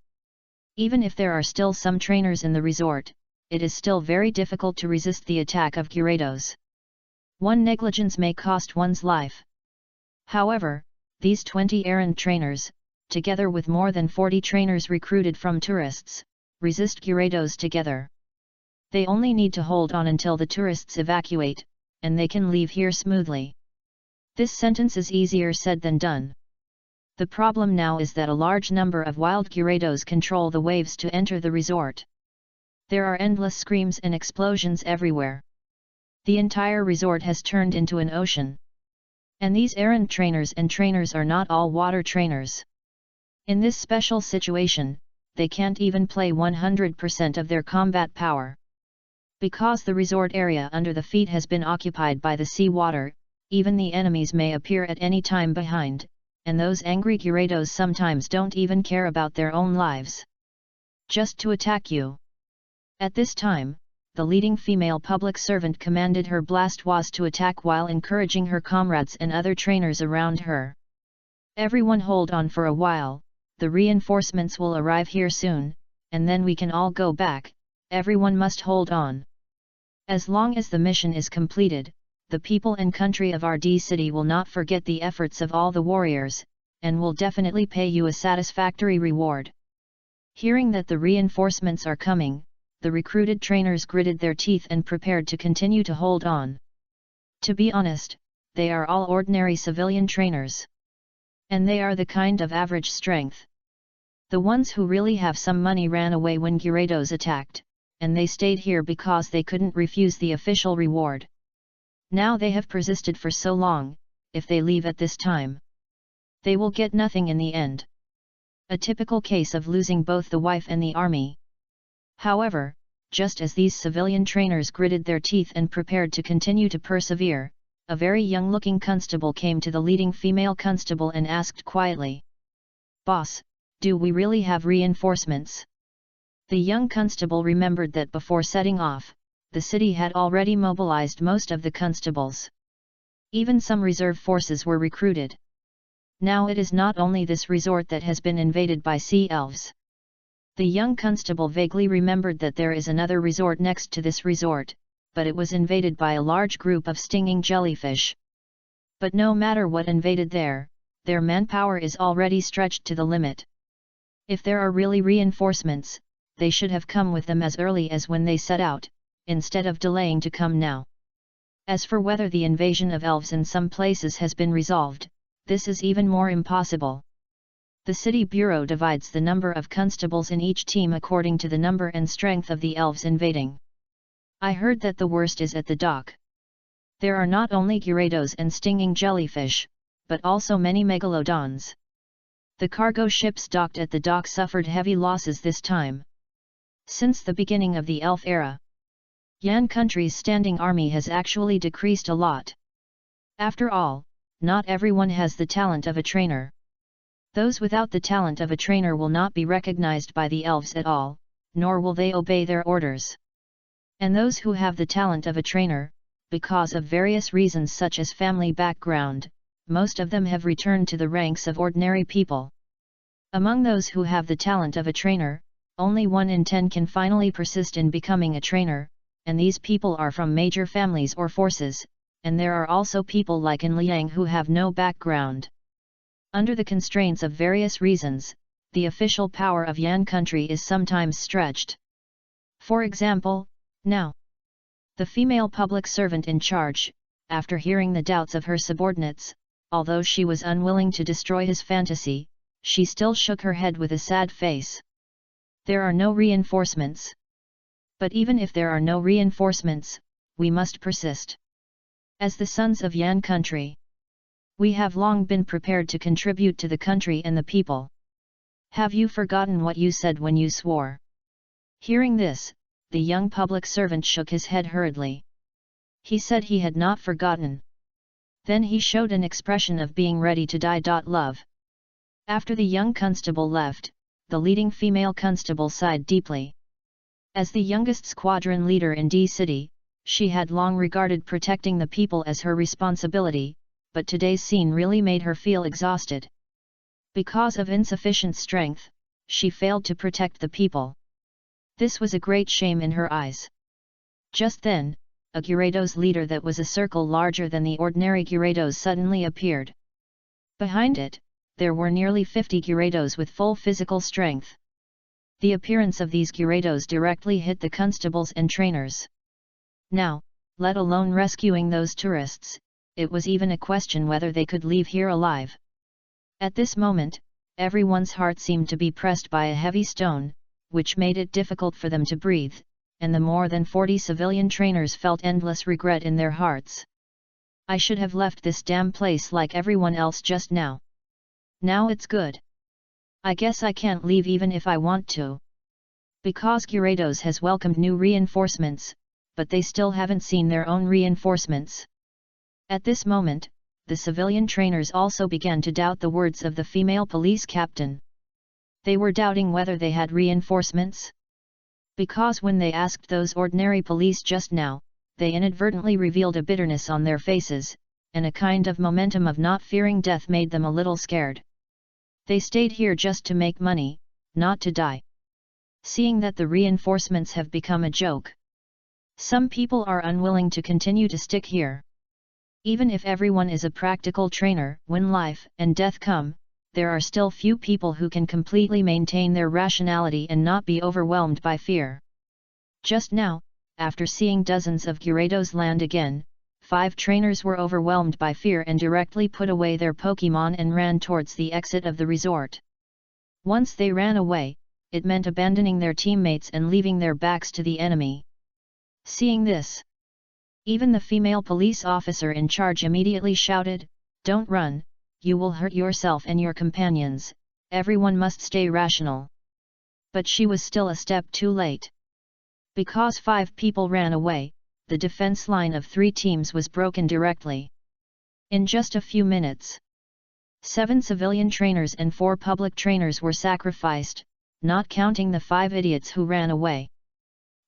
Even if there are still some trainers in the resort, it is still very difficult to resist the attack of Gyarados. One negligence may cost one's life. However, these 20 errand trainers, together with more than 40 trainers recruited from tourists, resist Gyarados together. They only need to hold on until the tourists evacuate, and they can leave here smoothly. This sentence is easier said than done. The problem now is that a large number of wild Gyarados control the waves to enter the resort. There are endless screams and explosions everywhere. The entire resort has turned into an ocean. And these errand trainers and trainers are not all water trainers. In this special situation, they can't even play 100% of their combat power. Because the resort area under the feet has been occupied by the sea water, even the enemies may appear at any time behind, and those angry Gyarados sometimes don't even care about their own lives. Just to attack you. At this time, the leading female public servant commanded her Blastoise to attack while encouraging her comrades and other trainers around her. Everyone hold on for a while, the reinforcements will arrive here soon, and then we can all go back, everyone must hold on. As long as the mission is completed, the people and country of RD City will not forget the efforts of all the warriors, and will definitely pay you a satisfactory reward. Hearing that the reinforcements are coming, the recruited trainers gritted their teeth and prepared to continue to hold on. To be honest, they are all ordinary civilian trainers. And they are the kind of average strength. The ones who really have some money ran away when Gyarados attacked, and they stayed here because they couldn't refuse the official reward. Now they have persisted for so long, if they leave at this time, they will get nothing in the end. A typical case of losing both the wife and the army. However, just as these civilian trainers gritted their teeth and prepared to continue to persevere, a very young-looking constable came to the leading female constable and asked quietly, "Boss, do we really have reinforcements?" The young constable remembered that before setting off, the city had already mobilized most of the constables. Even some reserve forces were recruited. Now it is not only this resort that has been invaded by sea elves. The young constable vaguely remembered that there is another resort next to this resort, but it was invaded by a large group of stinging jellyfish. But no matter what invaded there, their manpower is already stretched to the limit. If there are really reinforcements, they should have come with them as early as when they set out, instead of delaying to come now. As for whether the invasion of elves in some places has been resolved, this is even more impossible. The city bureau divides the number of constables in each team according to the number and strength of the elves invading. I heard that the worst is at the dock. There are not only gyarados and stinging jellyfish, but also many megalodons. The cargo ships docked at the dock suffered heavy losses this time. Since the beginning of the elf era, Yan country's standing army has actually decreased a lot. After all, not everyone has the talent of a trainer. Those without the talent of a trainer will not be recognized by the elves at all, nor will they obey their orders. And those who have the talent of a trainer, because of various reasons such as family background, most of them have returned to the ranks of ordinary people. Among those who have the talent of a trainer, only 1 in 10 can finally persist in becoming a trainer, and these people are from major families or forces, and there are also people like in Liang who have no background. Under the constraints of various reasons, the official power of Yan country is sometimes stretched. For example, now, the female public servant in charge, after hearing the doubts of her subordinates, although she was unwilling to destroy his fantasy, she still shook her head with a sad face. There are no reinforcements. But even if there are no reinforcements, we must persist. As the sons of Yan country, we have long been prepared to contribute to the country and the people. Have you forgotten what you said when you swore? Hearing this, the young public servant shook his head hurriedly. He said he had not forgotten. Then he showed an expression of being ready to die. Love. After the young constable left, the leading female constable sighed deeply. As the youngest squadron leader in D City, she had long regarded protecting the people as her responsibility, but today's scene really made her feel exhausted. Because of insufficient strength, she failed to protect the people. This was a great shame in her eyes. Just then, a Gyarados leader that was a circle larger than the ordinary Gyarados suddenly appeared. Behind it, there were nearly 50 Gyarados with full physical strength. The appearance of these Gyarados directly hit the constables and trainers. Now, let alone rescuing those tourists, it was even a question whether they could leave here alive. At this moment, everyone's heart seemed to be pressed by a heavy stone, which made it difficult for them to breathe, and the more than 40 civilian trainers felt endless regret in their hearts. I should have left this damn place like everyone else just now. Now it's good. I guess I can't leave even if I want to. Because Gyarados has welcomed new reinforcements, but they still haven't seen their own reinforcements. At this moment, the civilian trainers also began to doubt the words of the female police captain. They were doubting whether they had reinforcements. Because when they asked those ordinary police just now, they inadvertently revealed a bitterness on their faces, and a kind of momentum of not fearing death made them a little scared. They stayed here just to make money, not to die. Seeing that the reinforcements have become a joke, some people are unwilling to continue to stick here. Even if everyone is a practical trainer, when life and death come, there are still few people who can completely maintain their rationality and not be overwhelmed by fear. Just now, after seeing dozens of Gyarados land again, 5 trainers were overwhelmed by fear and directly put away their Pokémon and ran towards the exit of the resort. Once they ran away, it meant abandoning their teammates and leaving their backs to the enemy. Seeing this, even the female police officer in charge immediately shouted, "Don't run, you will hurt yourself and your companions, everyone must stay rational. But she was still a step too late. Because 5 people ran away, the defense line of 3 teams was broken directly. In just a few minutes, 7 civilian trainers and 4 public trainers were sacrificed, not counting the 5 idiots who ran away.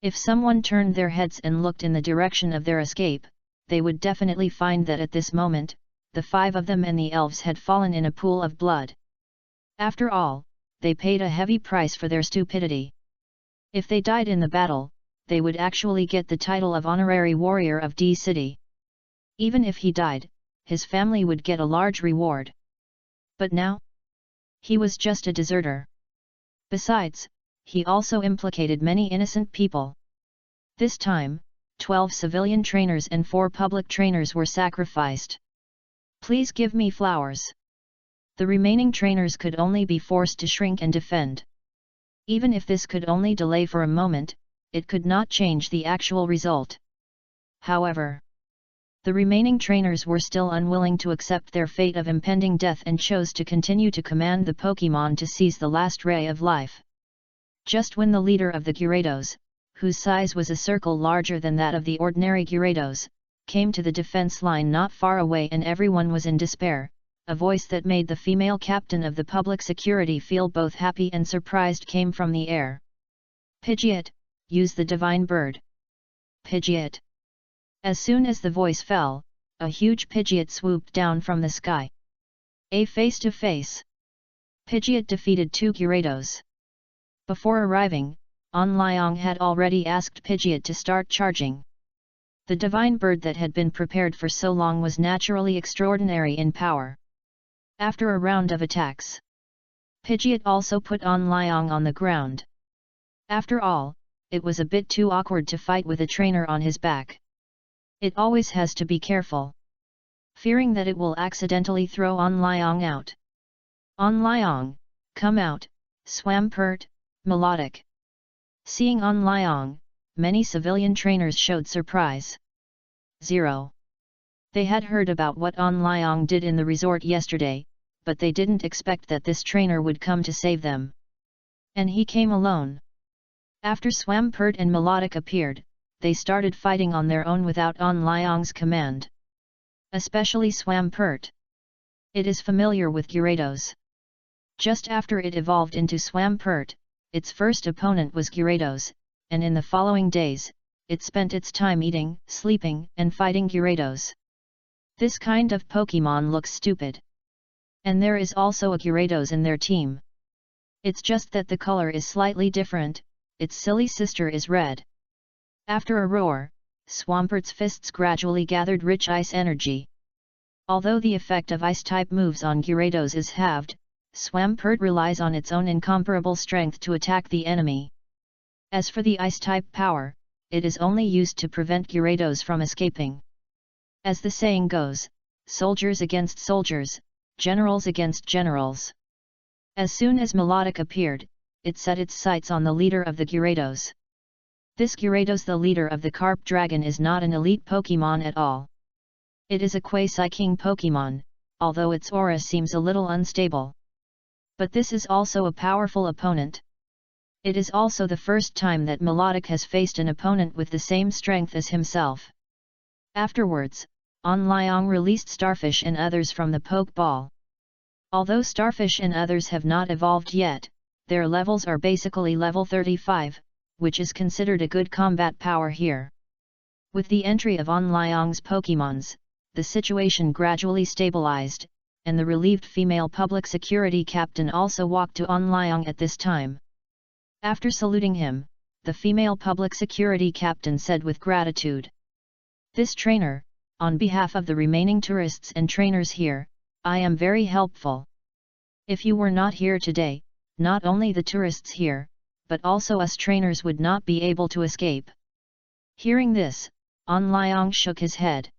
If someone turned their heads and looked in the direction of their escape, they would definitely find that at this moment, the 5 of them and the elves had fallen in a pool of blood. After all, they paid a heavy price for their stupidity. If they died in the battle, they would actually get the title of Honorary Warrior of D City. Even if he died, his family would get a large reward. But now? He was just a deserter. Besides, he also implicated many innocent people. This time, 12 civilian trainers and 4 public trainers were sacrificed. Please give me flowers. The remaining trainers could only be forced to shrink and defend. Even if this could only delay for a moment, it could not change the actual result. However, the remaining trainers were still unwilling to accept their fate of impending death and chose to continue to command the Pokémon to seize the last ray of life. Just when the leader of the Gyarados, whose size was a circle larger than that of the ordinary Gyarados, came to the defense line not far away and everyone was in despair, a voice that made the female captain of the public security feel both happy and surprised came from the air. Pidgeot, use the divine bird. Pidgeot. As soon as the voice fell, a huge Pidgeot swooped down from the sky. A face-to-face. Pidgeot defeated 2 Gyarados. Before arriving, Onlyong had already asked Pidgeot to start charging. The divine bird that had been prepared for so long was naturally extraordinary in power. After a round of attacks, Pidgeot also put Onlyong on the ground. After all, it was a bit too awkward to fight with a trainer on his back. It always has to be careful. Fearing that it will accidentally throw Onlyong out. Onlyong, come out, Swampert, melodic. Seeing Onlyong, many civilian trainers showed surprise. 0. They had heard about what Onlyong did in the resort yesterday, but they didn't expect that this trainer would come to save them. And he came alone. After Swampert and Melodic appeared, they started fighting on their own without Onlyong's command. Especially Swampert. It is familiar with Gyarados. Just after it evolved into Swampert, its first opponent was Gyarados, and in the following days, it spent its time eating, sleeping, and fighting Gyarados. This kind of Pokémon looks stupid. And there is also a Gyarados in their team. It's just that the color is slightly different, its silly sister is red. After a roar, Swampert's fists gradually gathered rich ice energy. Although the effect of ice-type moves on Gyarados is halved, Swampert relies on its own incomparable strength to attack the enemy. As for the ice-type power, it is only used to prevent Gyarados from escaping. As the saying goes, soldiers against soldiers, generals against generals. As soon as Melodic appeared, it set its sights on the leader of the Gyarados. This Gyarados, the leader of the Carp Dragon, is not an elite Pokémon at all. It is a quasi-king Pokémon, although its aura seems a little unstable. But this is also a powerful opponent. It is also the first time that Melodic has faced an opponent with the same strength as himself. Afterwards, Onlyong released Starfish and others from the Pokeball. Although Starfish and others have not evolved yet, their levels are basically level 35, which is considered a good combat power here. With the entry of Onlyong's Pokémons, the situation gradually stabilized, and the relieved female public security captain also walked to Onlyong at this time. After saluting him, the female public security captain said with gratitude, "This trainer, on behalf of the remaining tourists and trainers here, I am very helpful. If you were not here today, not only the tourists here, but also us trainers would not be able to escape." Hearing this, Onlyong shook his head.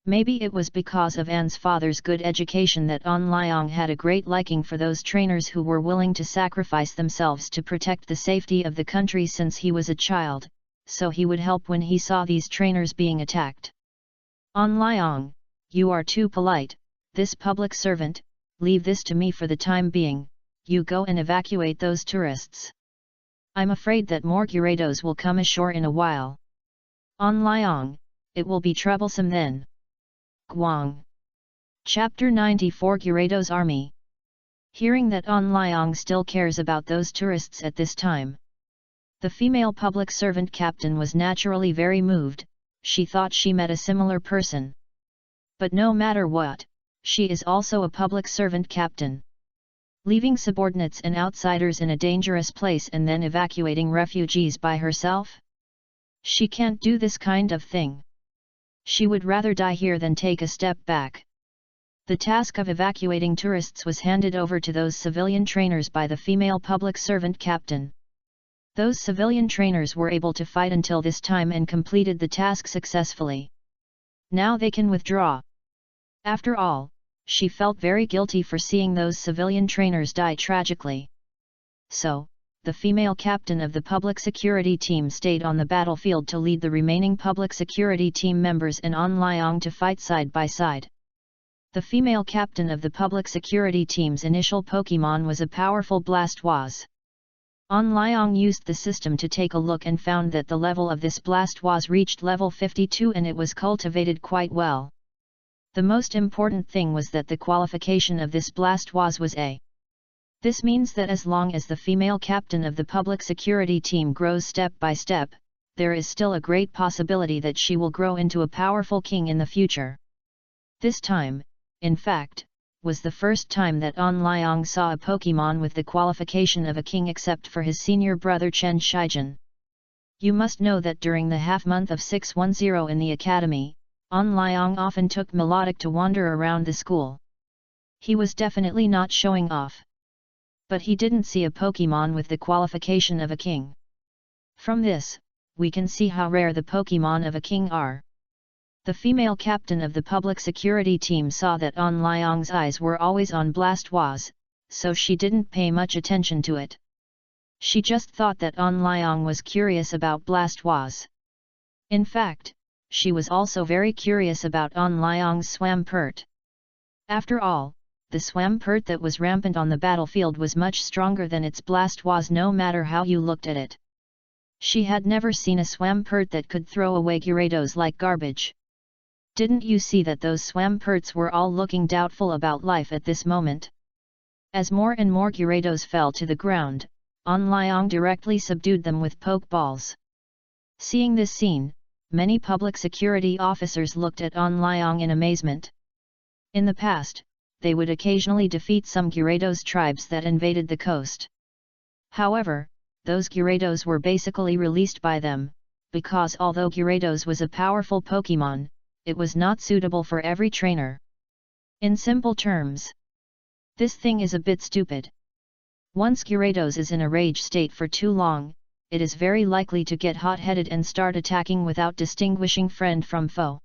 Maybe it was because of Anne's father's good education that Onlyong had a great liking for those trainers who were willing to sacrifice themselves to protect the safety of the country since he was a child, so he would help when he saw these trainers being attacked. "Onlyong, you are too polite, this public servant, leave this to me for the time being, you go and evacuate those tourists. I'm afraid that more Gyarados will come ashore in a while. On Liang, it will be troublesome then. Guang. Chapter 94 Gyarados Army. Hearing that On Liang still cares about those tourists at this time, the female public servant captain was naturally very moved. She thought she met a similar person. But no matter what, she is also a public servant captain. Leaving subordinates and outsiders in a dangerous place and then evacuating refugees by herself? She can't do this kind of thing. She would rather die here than take a step back. The task of evacuating tourists was handed over to those civilian trainers by the female public servant captain. Those civilian trainers were able to fight until this time and completed the task successfully. Now they can withdraw. After all, she felt very guilty for seeing those civilian trainers die tragically. So, the female captain of the public security team stayed on the battlefield to lead the remaining public security team members and On Liang to fight side by side. The female captain of the public security team's initial Pokémon was a powerful Blastoise. On Liang used the system to take a look and found that the level of this Blastoise reached level 52 and it was cultivated quite well. The most important thing was that the qualification of this Blastoise was A. This means that as long as the female captain of the public security team grows step by step, there is still a great possibility that she will grow into a powerful king in the future. This time, in fact, was the first time that On Liang saw a Pokémon with the qualification of a king except for his senior brother Chen Shijin. You must know that during the half-month of 610 in the academy, On Liang often took Melodic to wander around the school. He was definitely not showing off. But he didn't see a Pokémon with the qualification of a king. From this, we can see how rare the Pokémon of a king are. The female captain of the public security team saw that On Liang's eyes were always on Blastoise, so she didn't pay much attention to it. She just thought that On Liang was curious about Blastoise. In fact, she was also very curious about On Liang's Swampert. After all, the Swampert that was rampant on the battlefield was much stronger than its Blastoise no matter how you looked at it. She had never seen a Swampert that could throw away Gyarados like garbage. Didn't you see that those Swamperts were all looking doubtful about life at this moment? As more and more Gyarados fell to the ground, On Liang directly subdued them with Pokeballs. Seeing this scene, many public security officers looked at On Liang in amazement. In the past, they would occasionally defeat some Gyarados tribes that invaded the coast. However, those Gyarados were basically released by them, because although Gyarados was a powerful Pokémon, it was not suitable for every trainer. In simple terms, this thing is a bit stupid. Once Gyarados is in a rage state for too long, it is very likely to get hot-headed and start attacking without distinguishing friend from foe.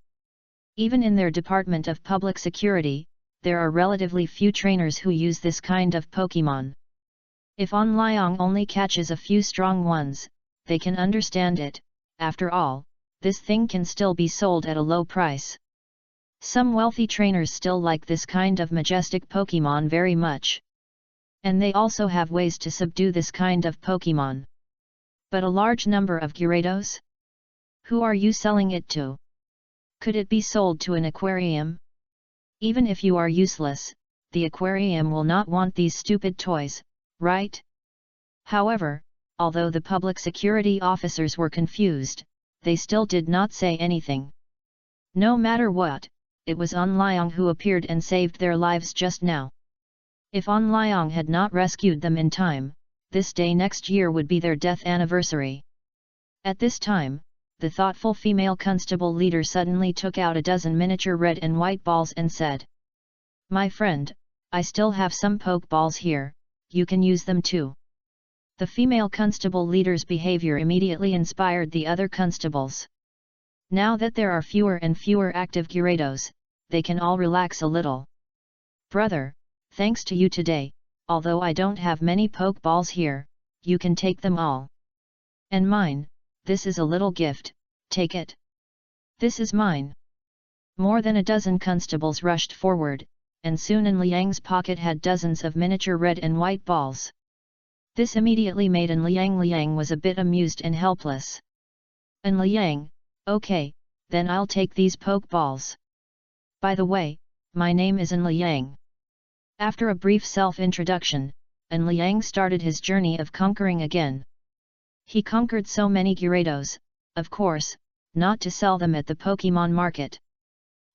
Even in their department of public security, there are relatively few trainers who use this kind of Pokémon. If On Liang only catches a few strong ones, they can understand it. After all, this thing can still be sold at a low price. Some wealthy trainers still like this kind of majestic Pokémon very much. And they also have ways to subdue this kind of Pokémon. But a large number of Gyarados? Who are you selling it to? Could it be sold to an aquarium? Even if you are useless, the aquarium will not want these stupid toys, right? However, although the public security officers were confused, they still did not say anything. No matter what, it was On Liang who appeared and saved their lives just now. If On Liang had not rescued them in time, this day next year would be their death anniversary. At this time, the thoughtful female constable leader suddenly took out a dozen miniature red and white balls and said, "My friend, I still have some Pokeballs here, you can use them too." The female constable leader's behavior immediately inspired the other constables. Now that there are fewer and fewer active Gyarados, they can all relax a little. "Brother, thanks to you today, although I don't have many Pokeballs here, you can take them all. And mine, this is a little gift, take it." "This is mine." More than a dozen constables rushed forward, and soon An Liang's pocket had dozens of miniature red and white balls. This immediately made An Liang was a bit amused and helpless. An Liang, okay, then I'll take these poke balls. By the way, my name is An Liang. After a brief self-introduction, An Liang started his journey of conquering again. He conquered so many Gyarados, of course, not to sell them at the Pokemon market.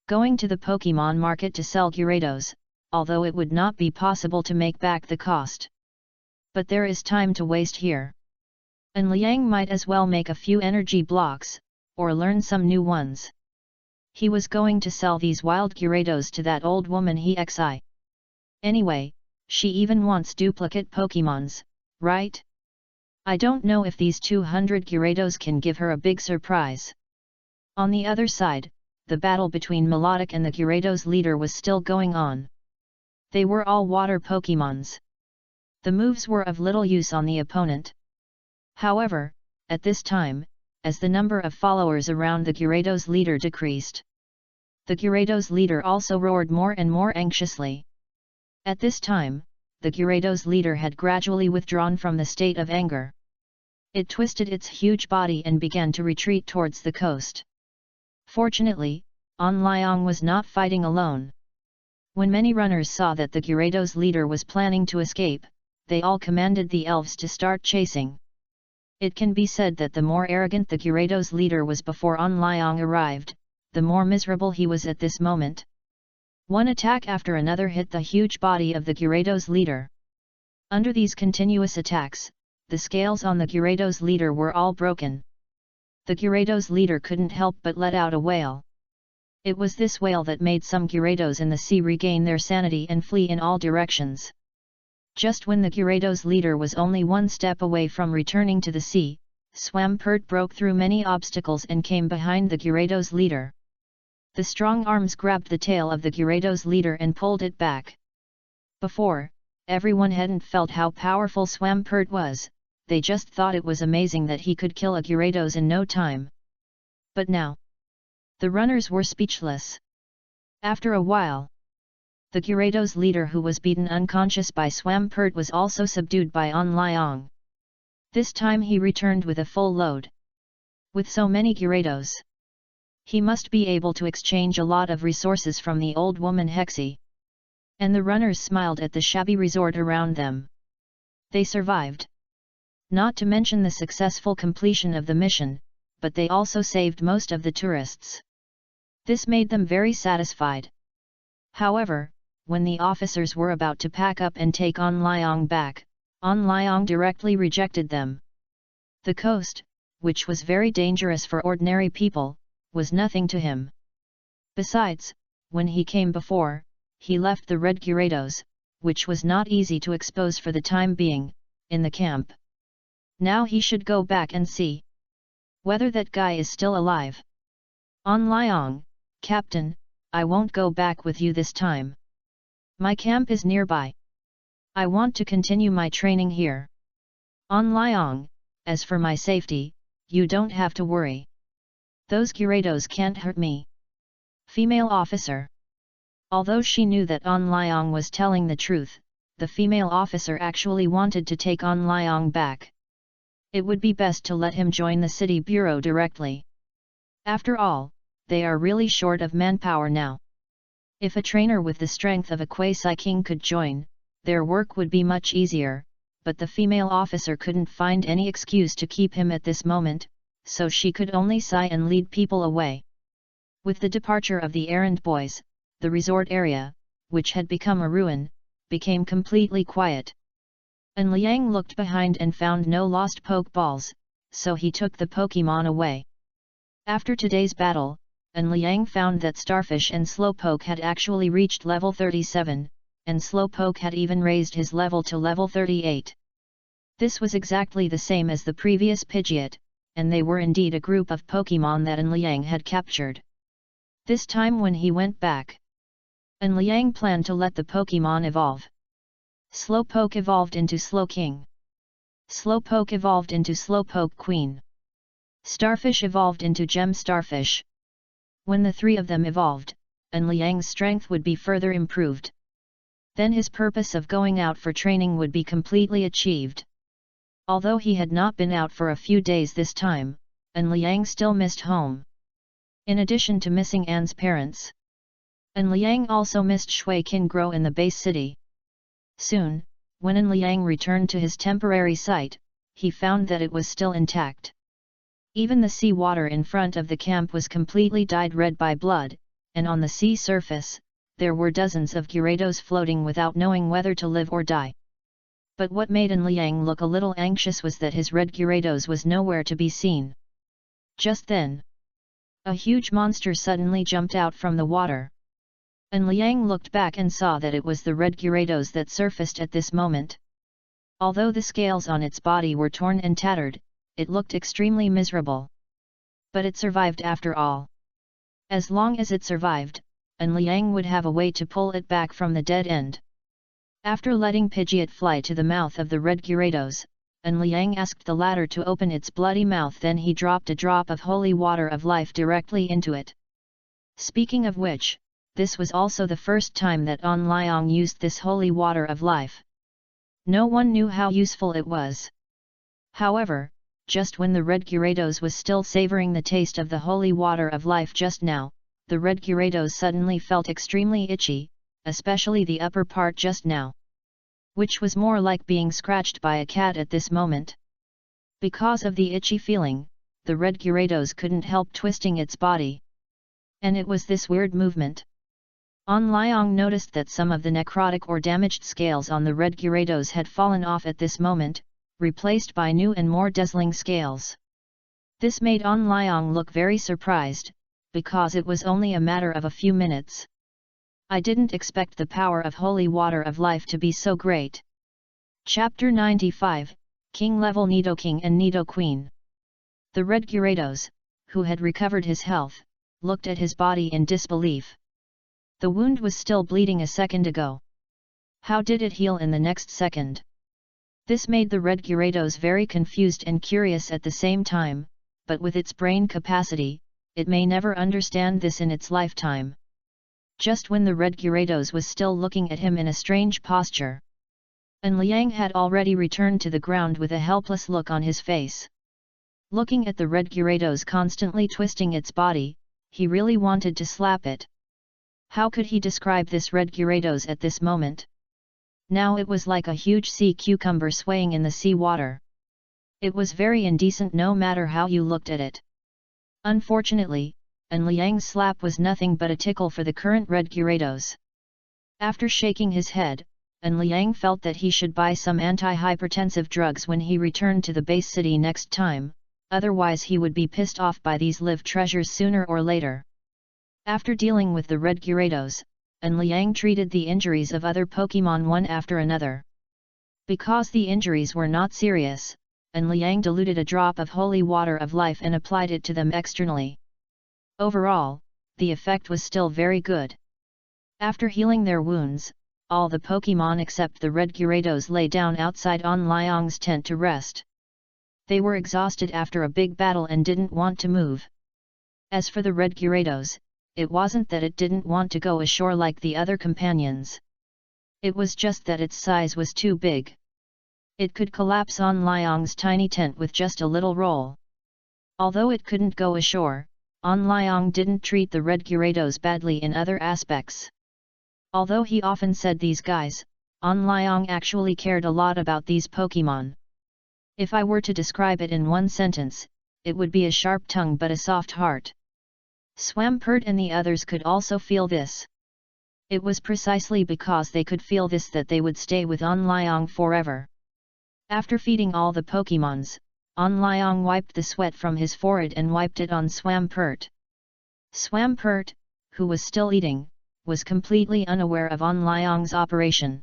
Going to the Pokemon market to sell Gyarados, although it would not be possible to make back the cost. But there is time to waste here. An Liang might as well make a few energy blocks, or learn some new ones. He was going to sell these wild Gyarados to that old woman Hexi. Anyway, she even wants duplicate Pokemons, right? I don't know if these 200 Gyarados can give her a big surprise. On the other side, the battle between Melodic and the Gyarados leader was still going on. They were all water Pokemons. The moves were of little use on the opponent. However, at this time, as the number of followers around the Gyarados leader decreased, the Gyarados leader also roared more and more anxiously. At this time, the Gyarados leader had gradually withdrawn from the state of anger. It twisted its huge body and began to retreat towards the coast. Fortunately, An Liang was not fighting alone. When many runners saw that the Gyarados leader was planning to escape, they all commanded the elves to start chasing. It can be said that the more arrogant the Gyarados leader was before An Liang arrived, the more miserable he was at this moment. One attack after another hit the huge body of the Gyarados leader. Under these continuous attacks, the scales on the Gyarados leader were all broken. The Gyarados leader couldn't help but let out a wail. It was this wail that made some Gyarados in the sea regain their sanity and flee in all directions. Just when the Gyarados leader was only one step away from returning to the sea, Swampert broke through many obstacles and came behind the Gyarados leader. The strong arms grabbed the tail of the Gyarados leader and pulled it back. Before, everyone hadn't felt how powerful Swampert was, they just thought it was amazing that he could kill a Gyarados in no time. But now, the runners were speechless. After a while, the Gyarados leader who was beaten unconscious by Swampert was also subdued by An Liang. This time he returned with a full load. With so many Gyarados, he must be able to exchange a lot of resources from the old woman Hexi. And the runners smiled at the shabby resort around them. They survived. Not to mention the successful completion of the mission, but they also saved most of the tourists. This made them very satisfied. However, when the officers were about to pack up and take An Liang back, An Liang directly rejected them. The coast, which was very dangerous for ordinary people, was nothing to him. Besides, when he came before, he left the red Gyarados, which was not easy to expose for the time being, in the camp. Now he should go back and see whether that guy is still alive. An Liang, Captain, I won't go back with you this time. My camp is nearby. I want to continue my training here. An Liang, as for my safety, you don't have to worry. Those Gyarados can't hurt me. Female officer. Although she knew that An Liang was telling the truth, the female officer actually wanted to take An Liang back. It would be best to let him join the city bureau directly. After all, they are really short of manpower now. If a trainer with the strength of a Quasi-King could join, their work would be much easier, but the female officer couldn't find any excuse to keep him at this moment, so she could only sigh and lead people away. With the departure of the errand boys, the resort area, which had become a ruin, became completely quiet. An Liang looked behind and found no lost Pokeballs, so he took the Pokemon away. After today's battle, An Liang found that Starfish and Slowpoke had actually reached level 37, and Slowpoke had even raised his level to level 38. This was exactly the same as the previous Pidgeot, and they were indeed a group of Pokemon that An Liang had captured. This time when he went back, An Liang planned to let the Pokemon evolve. Slowpoke evolved into Slowking. Slowpoke evolved into Slowpoke Queen. Starfish evolved into Gem Starfish. When the three of them evolved, An Liang's strength would be further improved. Then his purpose of going out for training would be completely achieved. Although he had not been out for a few days this time, An Liang still missed home. In addition to missing An's parents, An Liang also missed Shui Qingguo in the base city. Soon, when An Liang returned to his temporary site, he found that it was still intact. Even the sea water in front of the camp was completely dyed red by blood, and on the sea surface, there were dozens of gyarados floating without knowing whether to live or die. But what made An Liang look a little anxious was that his red gyarados was nowhere to be seen. Just then, a huge monster suddenly jumped out from the water. An Liang looked back and saw that it was the red gyarados that surfaced at this moment. Although the scales on its body were torn and tattered, it looked extremely miserable. But it survived after all. As long as it survived, An Liang would have a way to pull it back from the dead end. After letting Pidgeot fly to the mouth of the red gyarados, An Liang asked the latter to open its bloody mouth, then he dropped a drop of holy water of life directly into it. Speaking of which, this was also the first time that An Liang used this holy water of life. No one knew how useful it was. However, just when the red gyarados was still savoring the taste of the holy water of life just now, the red gyarados suddenly felt extremely itchy, especially the upper part just now, which was more like being scratched by a cat at this moment. Because of the itchy feeling, the red gyarados couldn't help twisting its body. And it was this weird movement. An Liang noticed that some of the necrotic or damaged scales on the red gyarados had fallen off at this moment, replaced by new and more dazzling scales. This made An Liang look very surprised, because it was only a matter of a few minutes. I didn't expect the power of holy water of life to be so great. Chapter 95, King Level Nidoking and Nidoqueen. The red gyarados, who had recovered his health, looked at his body in disbelief. The wound was still bleeding a second ago. How did it heal in the next second? This made the red gyarados very confused and curious at the same time, but with its brain capacity, it may never understand this in its lifetime. Just when the red gyarados was still looking at him in a strange posture, An Liang had already returned to the ground with a helpless look on his face. Looking at the red gyarados constantly twisting its body, he really wanted to slap it. How could he describe this red gyarados at this moment? Now it was like a huge sea cucumber swaying in the sea water. It was very indecent no matter how you looked at it. Unfortunately, An Liang's slap was nothing but a tickle for the current red gyarados. After shaking his head, An Liang felt that he should buy some anti-hypertensive drugs when he returned to the base city next time, otherwise he would be pissed off by these live treasures sooner or later. After dealing with the red gyarados, An Liang treated the injuries of other Pokémon one after another. Because the injuries were not serious, An Liang diluted a drop of holy water of life and applied it to them externally. Overall, the effect was still very good. After healing their wounds, all the Pokémon except the red gyarados lay down outside An Liang's tent to rest. They were exhausted after a big battle and didn't want to move. As for the red gyarados, it wasn't that it didn't want to go ashore like the other companions. It was just that its size was too big. It could collapse An Liang's tiny tent with just a little roll. Although it couldn't go ashore, An Liang didn't treat the red gyarados badly in other aspects. Although he often said these guys, An Liang actually cared a lot about these Pokémon. If I were to describe it in one sentence, it would be a sharp tongue but a soft heart. Swampert and the others could also feel this. It was precisely because they could feel this that they would stay with An Liang forever. After feeding all the Pokémons, An Liang wiped the sweat from his forehead and wiped it on Swampert. Swampert, who was still eating, was completely unaware of An Liang's operation.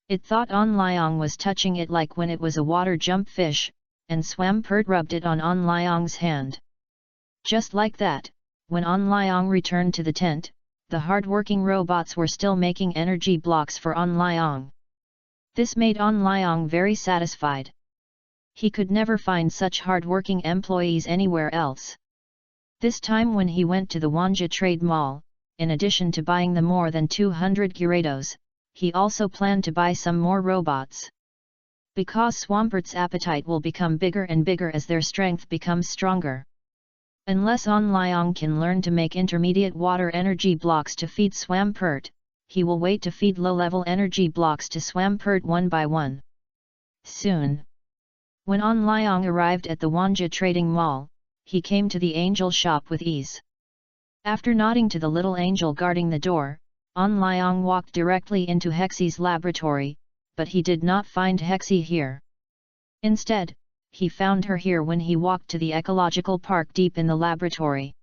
It thought An Liang was touching it like when it was a water jump fish, and Swampert rubbed it on An Liang's hand. Just like that, when An Liang returned to the tent, the hard-working robots were still making energy blocks for An Liang. This made An Liang very satisfied. He could never find such hard-working employees anywhere else. This time when he went to the Wanjie Trade Mall, in addition to buying the more than 200 gyarados, he also planned to buy some more robots. Because Swampert's appetite will become bigger and bigger as their strength becomes stronger. Unless On Liang can learn to make intermediate water energy blocks to feed Swampert, he will wait to feed low-level energy blocks to Swampert one by one. Soon. When On Liang arrived at the Wanjie Trading Mall, he came to the angel shop with ease. After nodding to the little angel guarding the door, On Liang walked directly into Hexie's laboratory, but he did not find Hexie here. Instead, he found her here when he walked to the ecological park deep in the laboratory.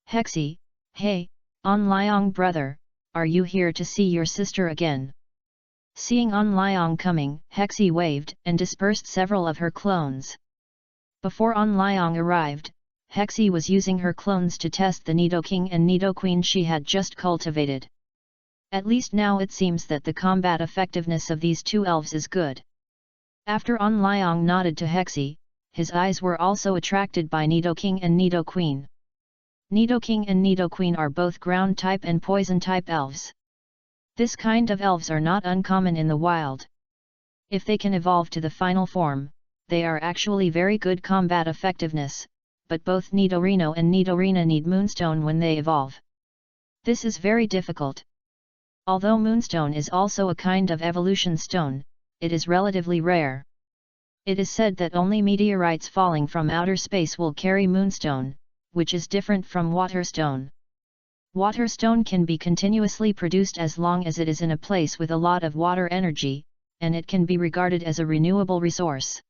Hexie, hey, On Liang brother, are you here to see your sister again? Seeing On Liang coming, Hexie waved and dispersed several of her clones. Before On Liang arrived, Hexie was using her clones to test the Nidoking and Nidoqueen she had just cultivated. At least now it seems that the combat effectiveness of these two elves is good. After On Liang nodded to Hexie, his eyes were also attracted by Nidoking and Nidoqueen. Nidoking and Nidoqueen are both ground-type and poison-type elves. This kind of elves are not uncommon in the wild. If they can evolve to the final form, they are actually very good combat effectiveness, but both Nidorino and Nidorina need Moonstone when they evolve. This is very difficult. Although Moonstone is also a kind of evolution stone, it is relatively rare. It is said that only meteorites falling from outer space will carry Moonstone, which is different from Waterstone. Waterstone can be continuously produced as long as it is in a place with a lot of water energy, and it can be regarded as a renewable resource.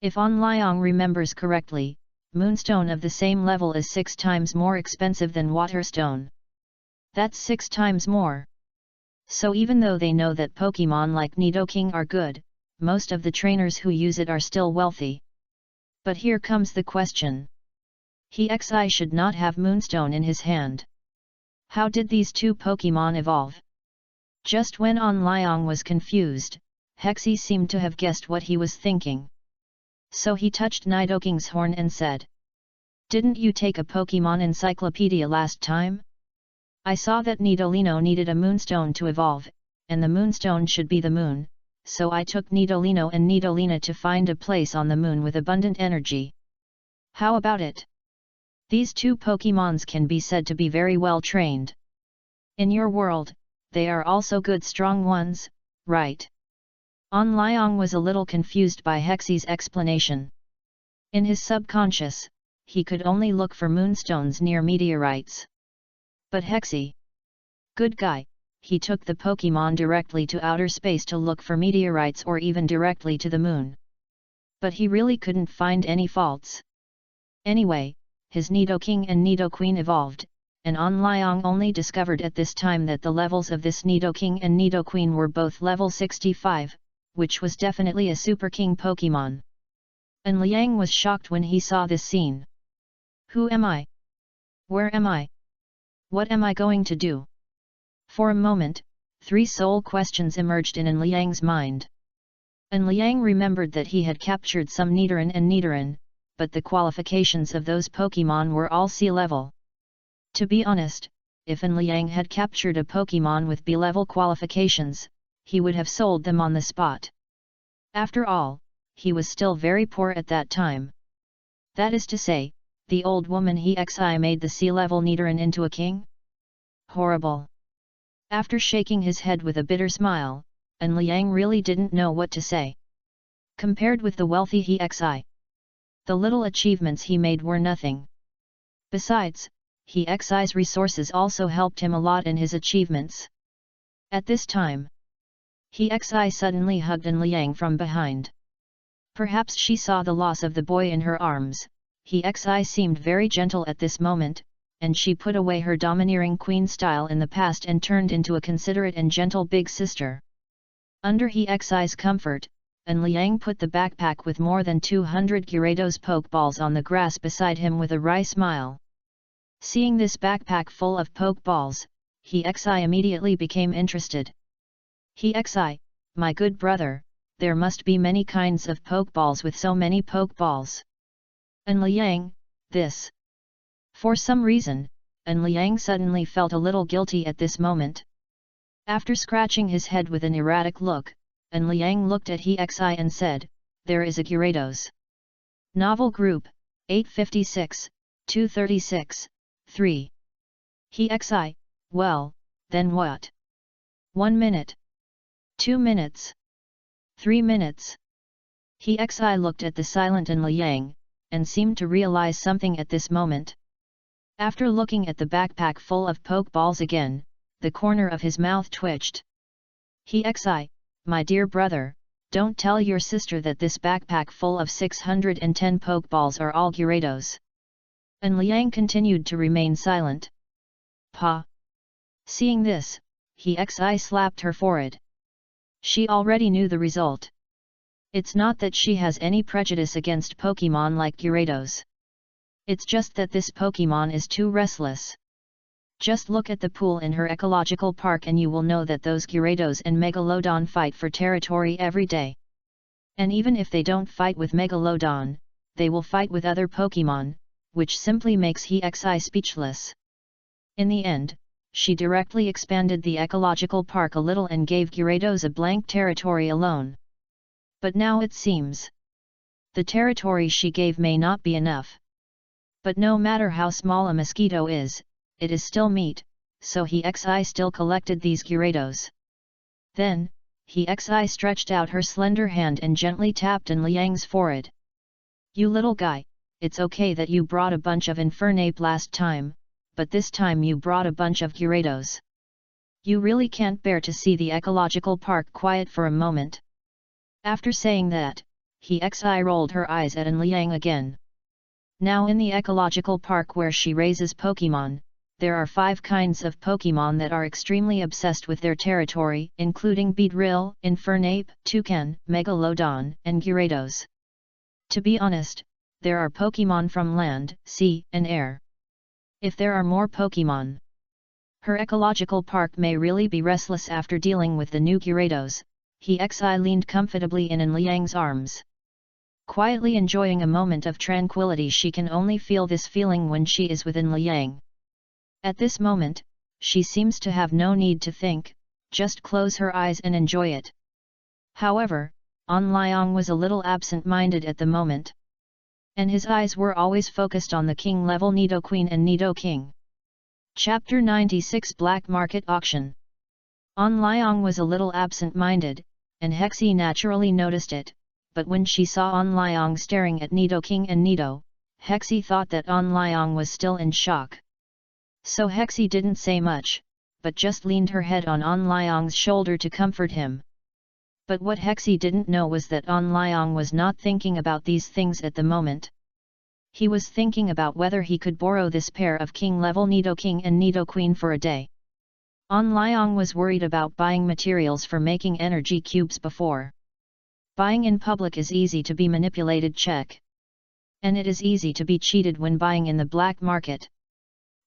If On Liang remembers correctly, Moonstone of the same level is 6 times more expensive than Waterstone. That's 6 times more. So even though they know that Pokémon like Nidoking are good, most of the trainers who use it are still wealthy. But here comes the question. Hexie should not have Moonstone in his hand. How did these two Pokémon evolve? Just when On Liang was confused, Hexie seemed to have guessed what he was thinking. So he touched Nidoking's horn and said, "Didn't you take a Pokémon encyclopedia last time? I saw that Nidolino needed a Moonstone to evolve, and the Moonstone should be the moon, so I took Nidolino and Nidolina to find a place on the moon with abundant energy. How about it? These two Pokémons can be said to be very well trained. In your world, they are also good strong ones, right?" On Liang was a little confused by Hexie's explanation. In his subconscious, he could only look for moonstones near meteorites. But Hexie, good guy, he took the Pokémon directly to outer space to look for meteorites or even directly to the moon. But he really couldn't find any faults. Anyway, his Nidoking and Nidoqueen evolved, and On Liang only discovered at this time that the levels of this Nidoking and Nidoqueen were both level 65, which was definitely a Super King Pokémon. And Liang was shocked when he saw this scene. Who am I? Where am I? What am I going to do? For a moment, 3 soul questions emerged in Liang's mind. And Liang remembered that he had captured some Nidoran and Nidoran, but the qualifications of those Pokémon were all C-level. To be honest, if Liang had captured a Pokémon with B-level qualifications, he would have sold them on the spot. After all, he was still very poor at that time. That is to say, the old woman Hexie made the C-level Nidoran into a king? Horrible. After shaking his head with a bitter smile, Liang really didn't know what to say. Compared with the wealthy Hexie, the little achievements he made were nothing. Besides, Hexie's resources also helped him a lot in his achievements. At this time, Hexie suddenly hugged Liang from behind. Perhaps she saw the loss of the boy in her arms. Hexie seemed very gentle at this moment, and she put away her domineering queen style in the past and turned into a considerate and gentle big sister. Under Hexie's comfort, Liang put the backpack with more than 200 Gyarados Pokeballs on the grass beside him with a wry smile. Seeing this backpack full of Pokeballs, Hexie immediately became interested. Hexie, my good brother, there must be many kinds of Pokeballs with so many Pokeballs. Liang, this. For some reason, Liang suddenly felt a little guilty at this moment. After scratching his head with an erratic look, and Liang looked at Hexi and said, "There is a Gyarados. Novel Group, 856, 236, 3. Hexi, well, then what? 1 minute. 2 minutes. 3 minutes. Hexi looked at the silent and Liang, and seemed to realize something at this moment. After looking at the backpack full of Pokeballs again, the corner of his mouth twitched. Hexi, my dear brother, don't tell your sister that this backpack full of 610 Pokeballs are all Gyarados. And Liang continued to remain silent. Pa. Seeing this, Hexi slapped her forehead. She already knew the result. It's not that she has any prejudice against Pokemon like Gyarados. It's just that this Pokemon is too restless. Just look at the pool in her ecological park and you will know that those Gyarados and Megalodon fight for territory every day. And even if they don't fight with Megalodon, they will fight with other Pokemon, which simply makes Hexi speechless. In the end, she directly expanded the ecological park a little and gave Gyarados a blank territory alone. But now it seems the territory she gave may not be enough. But no matter how small a mosquito is, it is still meat, so Hexi still collected these Gyarados. Then, Hexi stretched out her slender hand and gently tapped in Liang's forehead. You little guy, it's okay that you brought a bunch of Infernape last time, but this time you brought a bunch of Gyarados. You really can't bear to see the ecological park quiet for a moment. After saying that, Hexi rolled her eyes at Liang again. Now in the ecological park where she raises Pokemon, there are 5 kinds of Pokemon that are extremely obsessed with their territory, including Beedrill, Infernape, Toucan, Megalodon, and Gyarados. To be honest, there are Pokemon from land, sea, and air. If there are more Pokemon, her ecological park may really be restless after dealing with the new Gyarados. Hexi leaned comfortably in Liang's arms. Quietly enjoying a moment of tranquility, she can only feel this feeling when she is within Liang. At this moment, she seems to have no need to think, just close her eyes and enjoy it. However, Liang was a little absent-minded at the moment. And his eyes were always focused on the king-level Nidoqueen and Nidoking. Chapter 96 Black Market Auction. Liang was a little absent-minded, and Hexi naturally noticed it, but when she saw Liang staring at Nidoking and Nido, Hexi thought that Liang was still in shock. So Hexi didn't say much, but just leaned her head on Liang's shoulder to comfort him. But what Hexi didn't know was that Liang was not thinking about these things at the moment. He was thinking about whether he could borrow this pair of king-level Nidoking and Nidoqueen for a day. Liang was worried about buying materials for making energy cubes before. Buying in public is easy to be manipulated, check. And it is easy to be cheated when buying in the black market.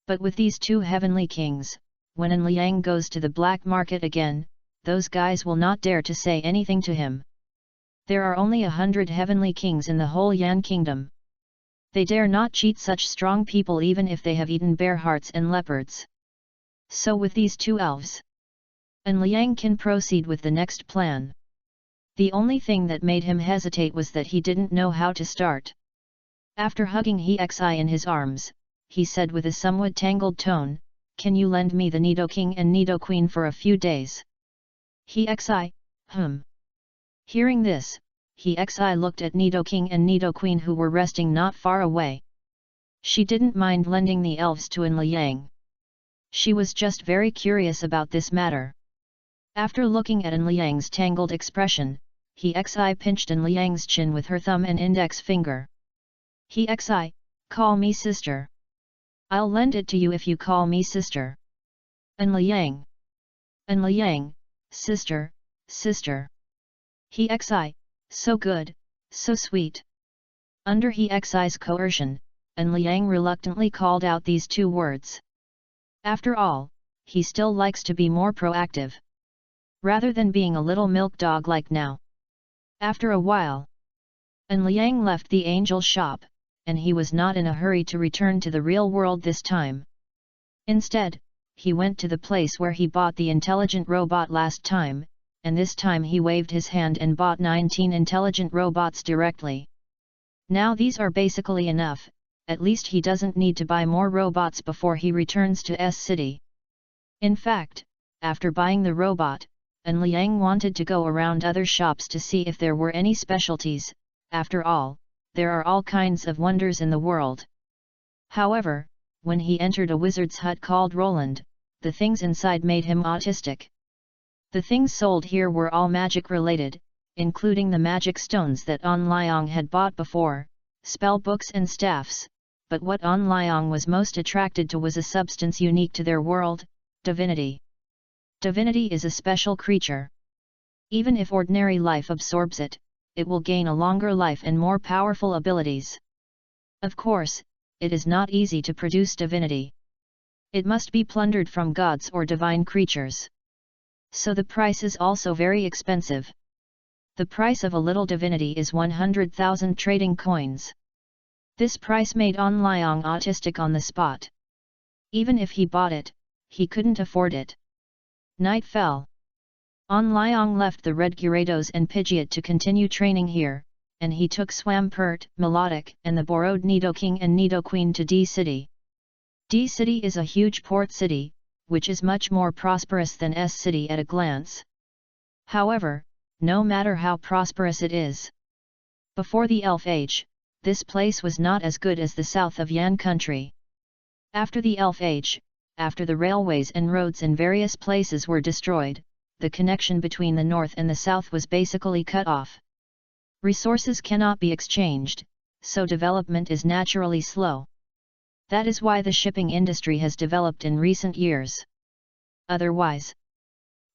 But with these 2 heavenly kings, when Liang goes to the black market again, those guys will not dare to say anything to him. There are only 100 heavenly kings in the whole Yan kingdom. They dare not cheat such strong people even if they have eaten bear hearts and leopards. So with these 2 elves, Liang can proceed with the next plan. The only thing that made him hesitate was that he didn't know how to start. After hugging Hexi in his arms, he said with a somewhat tangled tone, "Can you lend me the Nidoking and Nidoqueen for a few days?" Hexi, Hearing this, Hexi looked at Nidoking and Nidoqueen who were resting not far away. She didn't mind lending the elves to Liang. She was just very curious about this matter. After looking at Liang's tangled expression, Hexi pinched Liang's chin with her thumb and index finger. Hexi, call me sister. I'll lend it to you if you call me sister. Liang, sister, sister. Hexi, so good, so sweet. Under Hexi's coercion, Liang reluctantly called out these 2 words. After all, he still likes to be more proactive, rather than being a little milk dog like now. After a while, Liang left the angel shop, and he was not in a hurry to return to the real world this time. Instead, he went to the place where he bought the intelligent robot last time, and this time he waved his hand and bought 19 intelligent robots directly. Now these are basically enough, at least he doesn't need to buy more robots before he returns to S City. In fact, after buying the robot, Liang wanted to go around other shops to see if there were any specialties. After all, there are all kinds of wonders in the world. However, when he entered a wizard's hut called Roland, the things inside made him autistic. The things sold here were all magic related, including the magic stones that An Liang had bought before, spell books and staffs, but what An Liang was most attracted to was a substance unique to their world, divinity. Divinity is a special creature. Even if ordinary life absorbs it, it will gain a longer life and more powerful abilities. Of course, it is not easy to produce divinity. It must be plundered from gods or divine creatures. So the price is also very expensive. The price of a little divinity is 100,000 trading coins. This price made An Liang autistic on the spot. Even if he bought it, he couldn't afford it. Night fell. An Liang left the Red Gyarados and Pidgeot to continue training here, and he took Swampert, Melodic and the borrowed Nidoking and Nidoqueen to D City. D City is a huge port city, which is much more prosperous than S City at a glance. However, no matter how prosperous it is, before the Elf Age, this place was not as good as the south of Yan country. After the Elf Age, after the railways and roads in various places were destroyed, the connection between the north and the south was basically cut off. Resources cannot be exchanged, so development is naturally slow. That is why the shipping industry has developed in recent years. Otherwise,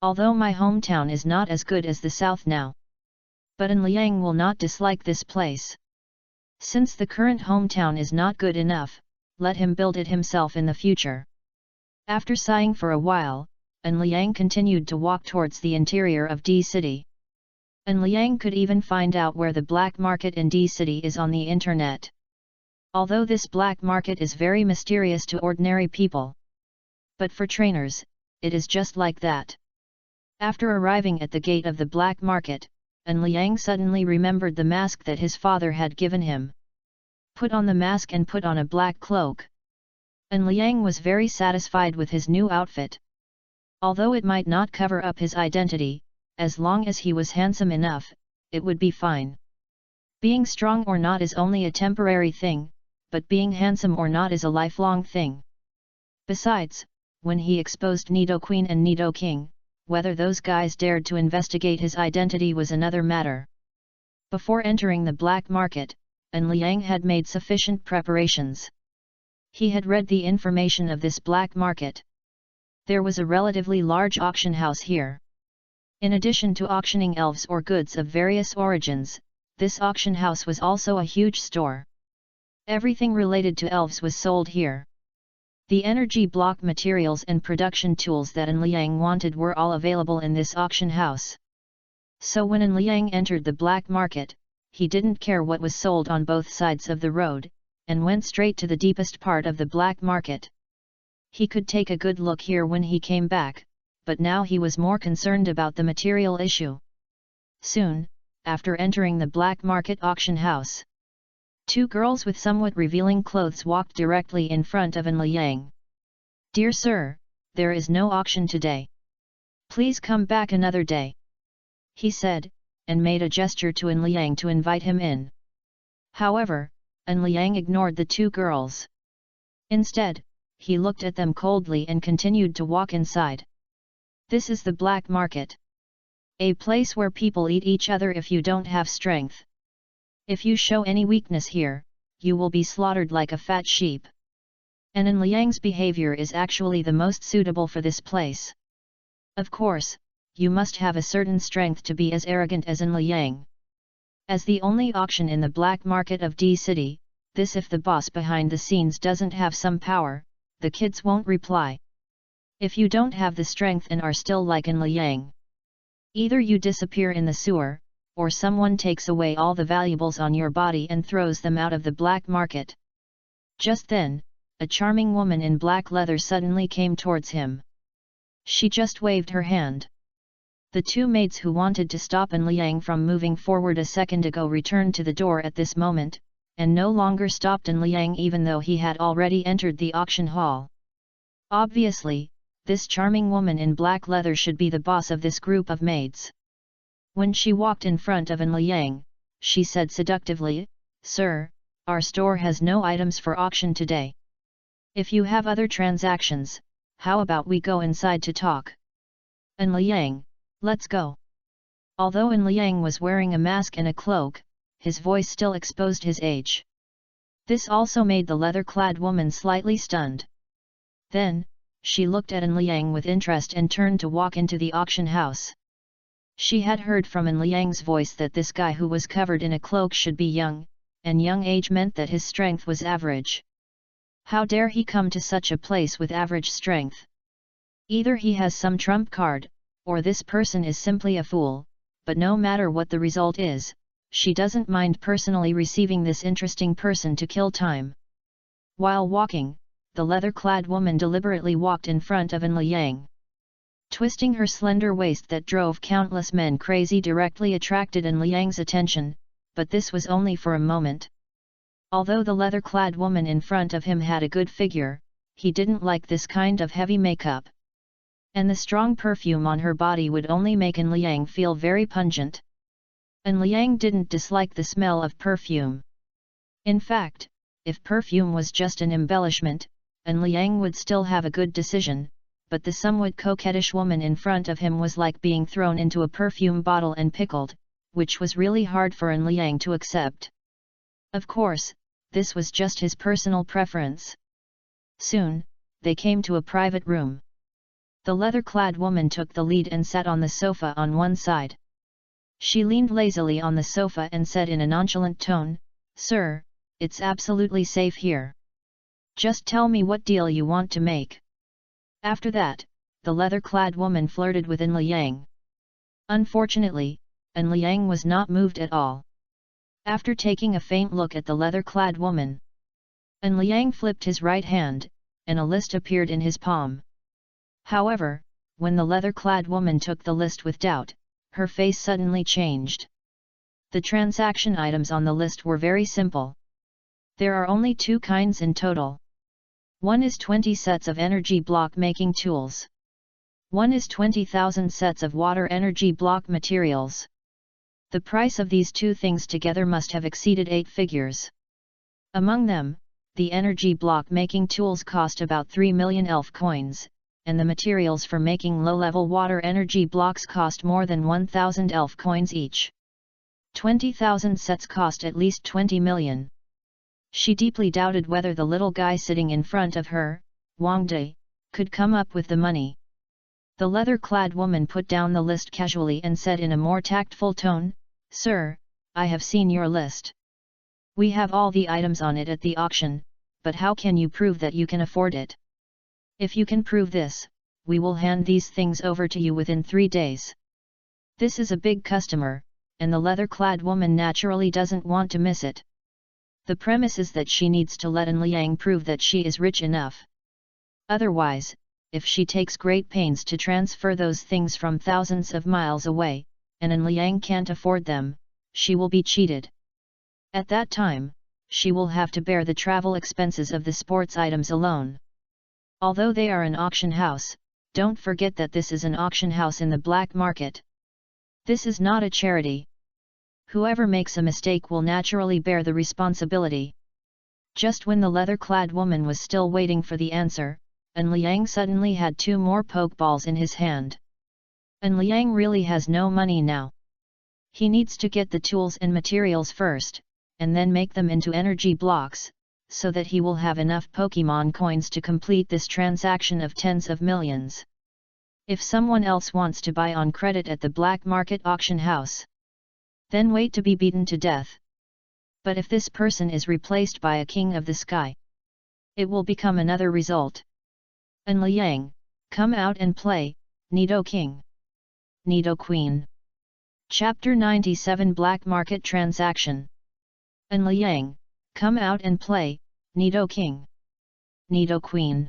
although my hometown is not as good as the south now, but An Liang will not dislike this place. Since the current hometown is not good enough, let him build it himself in the future. After sighing for a while, An Liang continued to walk towards the interior of D City. An Liang could even find out where the black market in D City is on the internet. Although this black market is very mysterious to ordinary people, but for trainers, it is just like that. After arriving at the gate of the black market, An Liang suddenly remembered the mask that his father had given him. Put on the mask and put on a black cloak. An Liang was very satisfied with his new outfit. Although it might not cover up his identity, as long as he was handsome enough, it would be fine. Being strong or not is only a temporary thing, but being handsome or not is a lifelong thing. Besides, when he exposed Nidoqueen and Nidoking, whether those guys dared to investigate his identity was another matter. Before entering the black market, An Liang had made sufficient preparations. He had read the information of this black market. There was a relatively large auction house here. In addition to auctioning elves or goods of various origins, this auction house was also a huge store. Everything related to elves was sold here. The energy block materials and production tools that An Liang wanted were all available in this auction house. So when An Liang entered the black market, he didn't care what was sold on both sides of the road, and went straight to the deepest part of the black market. He could take a good look here when he came back, but now he was more concerned about the material issue. Soon, after entering the black market auction house, two girls with somewhat revealing clothes walked directly in front of An Liang. "Dear sir, there is no auction today. Please come back another day," he said, and made a gesture to An Liang to invite him in. However, An Liang ignored the two girls. Instead, he looked at them coldly and continued to walk inside. This is the black market. A place where people eat each other if you don't have strength. If you show any weakness here, you will be slaughtered like a fat sheep. And An Liang's behavior is actually the most suitable for this place. Of course, you must have a certain strength to be as arrogant as An Liang. As the only auction in the black market of D City, this if the boss behind the scenes doesn't have some power, the kids won't reply. If you don't have the strength and are still like An Liang, either you disappear in the sewer, or someone takes away all the valuables on your body and throws them out of the black market. Just then, a charming woman in black leather suddenly came towards him. She just waved her hand. The two maids who wanted to stop An Liang from moving forward a second ago returned to the door at this moment, and no longer stopped An Liang even though he had already entered the auction hall. Obviously, this charming woman in black leather should be the boss of this group of maids. When she walked in front of An Liang, she said seductively, "Sir, our store has no items for auction today. If you have other transactions, how about we go inside to talk?" "An Liang, let's go." Although An Liang was wearing a mask and a cloak, his voice still exposed his age. This also made the leather-clad woman slightly stunned. Then, she looked at An Liang with interest and turned to walk into the auction house. She had heard from An Liang's voice that this guy who was covered in a cloak should be young, and young age meant that his strength was average. How dare he come to such a place with average strength? Either he has some trump card, or this person is simply a fool, but no matter what the result is, she doesn't mind personally receiving this interesting person to kill time. While walking, the leather-clad woman deliberately walked in front of An Liang. Twisting her slender waist that drove countless men crazy directly attracted An Liang's attention, but this was only for a moment. Although the leather-clad woman in front of him had a good figure, he didn't like this kind of heavy makeup. And the strong perfume on her body would only make An Liang feel very pungent. An Liang didn't dislike the smell of perfume. In fact, if perfume was just an embellishment, An Liang would still have a good decision, but the somewhat coquettish woman in front of him was like being thrown into a perfume bottle and pickled, which was really hard for An Liang to accept. Of course, this was just his personal preference. Soon, they came to a private room. The leather-clad woman took the lead and sat on the sofa on one side. She leaned lazily on the sofa and said in a nonchalant tone, "Sir, it's absolutely safe here. Just tell me what deal you want to make." After that, the leather-clad woman flirted with An Liang. Unfortunately, An Liang was not moved at all. After taking a faint look at the leather-clad woman, An Liang flipped his right hand, and a list appeared in his palm. However, when the leather-clad woman took the list with doubt, her face suddenly changed. The transaction items on the list were very simple. There are only two kinds in total. One is 20 sets of energy block making tools. One is 20,000 sets of water energy block materials. The price of these two things together must have exceeded 8 figures. Among them, the energy block making tools cost about 3 million elf coins, and the materials for making low-level water energy blocks cost more than 1,000 elf coins each. 20,000 sets cost at least 20 million. She deeply doubted whether the little guy sitting in front of her, Wanjie, could come up with the money. The leather-clad woman put down the list casually and said in a more tactful tone, "Sir, I have seen your list. We have all the items on it at the auction, but how can you prove that you can afford it? If you can prove this, we will hand these things over to you within 3 days." This is a big customer, and the leather-clad woman naturally doesn't want to miss it. The premise is that she needs to let An Liang prove that she is rich enough. Otherwise, if she takes great pains to transfer those things from thousands of miles away, and An Liang can't afford them, she will be cheated. At that time, she will have to bear the travel expenses of the sports items alone. Although they are an auction house, don't forget that this is an auction house in the black market. This is not a charity. Whoever makes a mistake will naturally bear the responsibility. Just when the leather-clad woman was still waiting for the answer, An Liang suddenly had 2 more pokeballs in his hand. An Liang really has no money now. He needs to get the tools and materials first, and then make them into energy blocks, so that he will have enough Pokemon coins to complete this transaction of tens of millions. If someone else wants to buy on credit at the black market auction house, then wait to be beaten to death. But if this person is replaced by a king of the sky, it will become another result. An Liang, come out and play, Nido King. Nido Queen. Chapter 97 Black Market Transaction. An Liang, come out and play, Nido King. Nido Queen.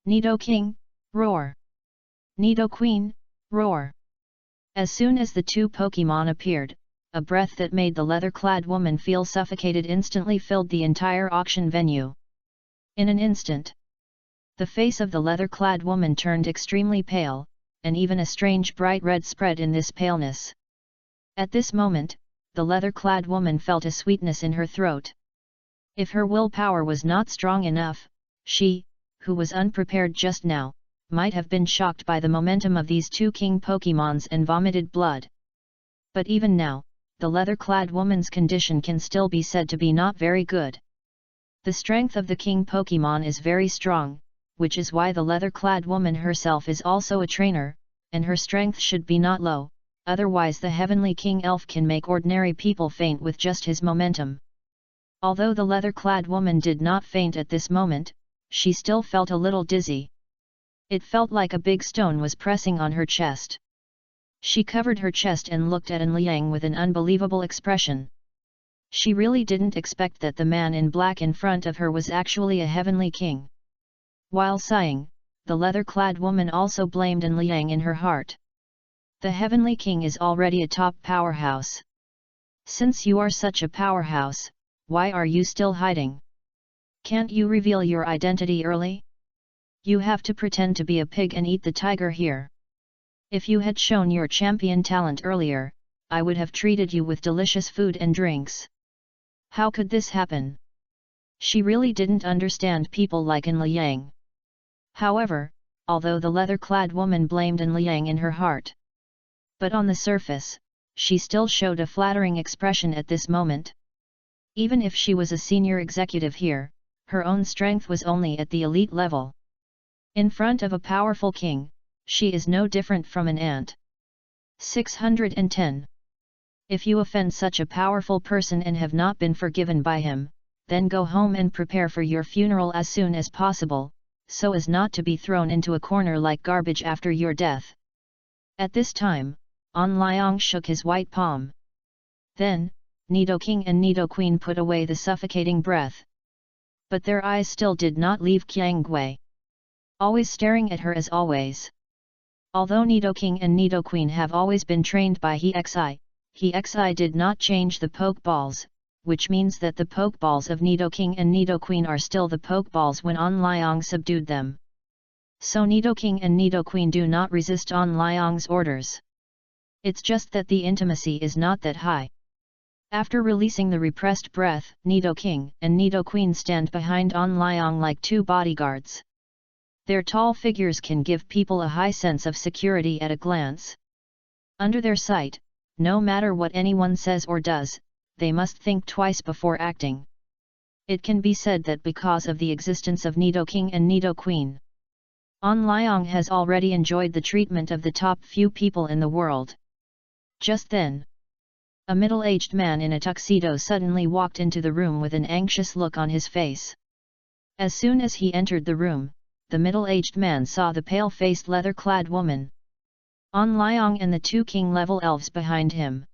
Nido King, roar. Nido Queen, roar. As soon as the two Pokemon appeared, a breath that made the leather-clad woman feel suffocated instantly filled the entire auction venue. In an instant, the face of the leather-clad woman turned extremely pale, and even a strange bright red spread in this paleness. At this moment, the leather-clad woman felt a sweetness in her throat. If her willpower was not strong enough, she, who was unprepared just now, might have been shocked by the momentum of these two king Pokemons and vomited blood. But even now, the leather-clad woman's condition can still be said to be not very good. The strength of the king Pokemon is very strong, which is why the leather-clad woman herself is also a trainer, and her strength should be not low, otherwise the heavenly king elf can make ordinary people faint with just his momentum. Although the leather-clad woman did not faint at this moment, she still felt a little dizzy. It felt like a big stone was pressing on her chest. She covered her chest and looked at An Liang with an unbelievable expression. She really didn't expect that the man in black in front of her was actually a heavenly king. While sighing, the leather-clad woman also blamed An Liang in her heart. The heavenly king is already a top powerhouse. Since you are such a powerhouse, why are you still hiding? Can't you reveal your identity early? You have to pretend to be a pig and eat the tiger here. If you had shown your champion talent earlier, I would have treated you with delicious food and drinks. How could this happen? She really didn't understand people like An Liang. However, although the leather-clad woman blamed An Liang in her heart, but on the surface, she still showed a flattering expression at this moment. Even if she was a senior executive here, her own strength was only at the elite level. In front of a powerful king, she is no different from an ant. 610. If you offend such a powerful person and have not been forgiven by him, then go home and prepare for your funeral as soon as possible, so as not to be thrown into a corner like garbage after your death. At this time, An Liang shook his white palm. Then, Nido King and Nido Queen put away the suffocating breath. But their eyes still did not leave Qiang Gui, always staring at her as always. Although Nido King and Nido Queen have always been trained by He did not change the Pokeballs, which means that the Pokeballs of Nido King and Nido Queen are still the Pokeballs when An Liang subdued them. So Nido King and Nido Queen do not resist An Liang's orders. It's just that the intimacy is not that high. After releasing the repressed breath, Nido King and Nido Queen stand behind An Liang like two bodyguards. Their tall figures can give people a high sense of security at a glance. Under their sight, no matter what anyone says or does, they must think twice before acting. It can be said that because of the existence of Nido King and Nido Queen, An Liang has already enjoyed the treatment of the top few people in the world. Just then, a middle-aged man in a tuxedo suddenly walked into the room with an anxious look on his face. As soon as he entered the room, the middle-aged man saw the pale-faced leather-clad woman, An Liang and the two king-level elves behind him.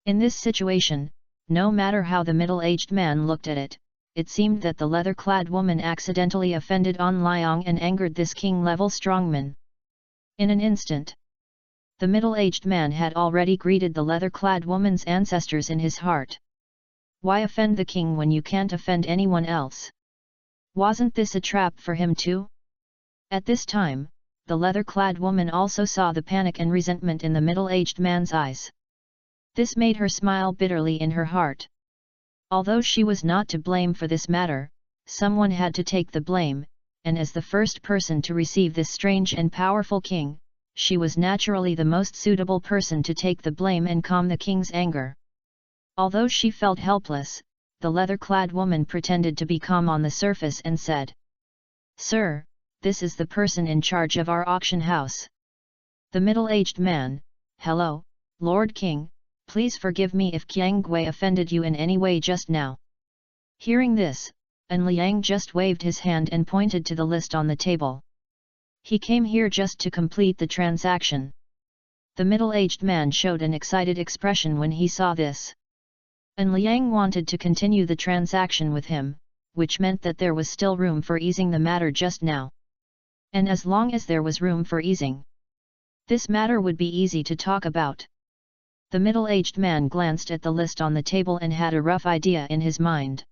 In this situation, no matter how the middle-aged man looked at it, it seemed that the leather-clad woman accidentally offended An Liang and angered this king-level strongman. In an instant, the middle-aged man had already greeted the leather-clad woman's ancestors in his heart. Why offend the king when you can't offend anyone else? Wasn't this a trap for him too? At this time, the leather-clad woman also saw the panic and resentment in the middle-aged man's eyes. This made her smile bitterly in her heart. Although she was not to blame for this matter, someone had to take the blame, and as the first person to receive this strange and powerful king, she was naturally the most suitable person to take the blame and calm the king's anger. Although she felt helpless, the leather-clad woman pretended to be calm on the surface and said, "Sir, this is the person in charge of our auction house." The middle-aged man, "Hello, Lord King, please forgive me if Qiang Gui offended you in any way just now." Hearing this, An Liang just waved his hand and pointed to the list on the table. He came here just to complete the transaction. The middle-aged man showed an excited expression when he saw this. An Liang wanted to continue the transaction with him, which meant that there was still room for easing the matter just now. And as long as there was room for easing, this matter would be easy to talk about. The middle-aged man glanced at the list on the table and had a rough idea in his mind.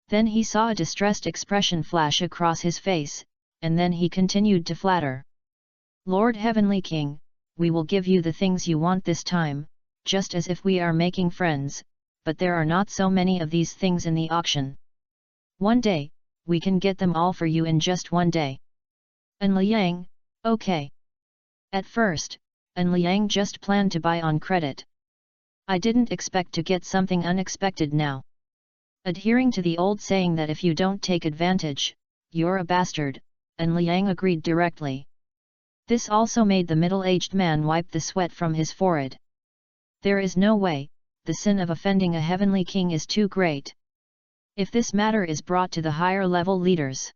Then he saw a distressed expression flash across his face, and then he continued to flatter. Lord Heavenly King, we will give you the things you want this time, just as if we are making friends, but there are not so many of these things in the auction. One day, we can get them all for you in just one day. And Liang, okay. At first, Liang just planned to buy on credit. I didn't expect to get something unexpected now. Adhering to the old saying that if you don't take advantage, you're a bastard, Liang agreed directly. This also made the middle-aged man wipe the sweat from his forehead. There is no way, the sin of offending a heavenly king is too great. If this matter is brought to the higher level leaders,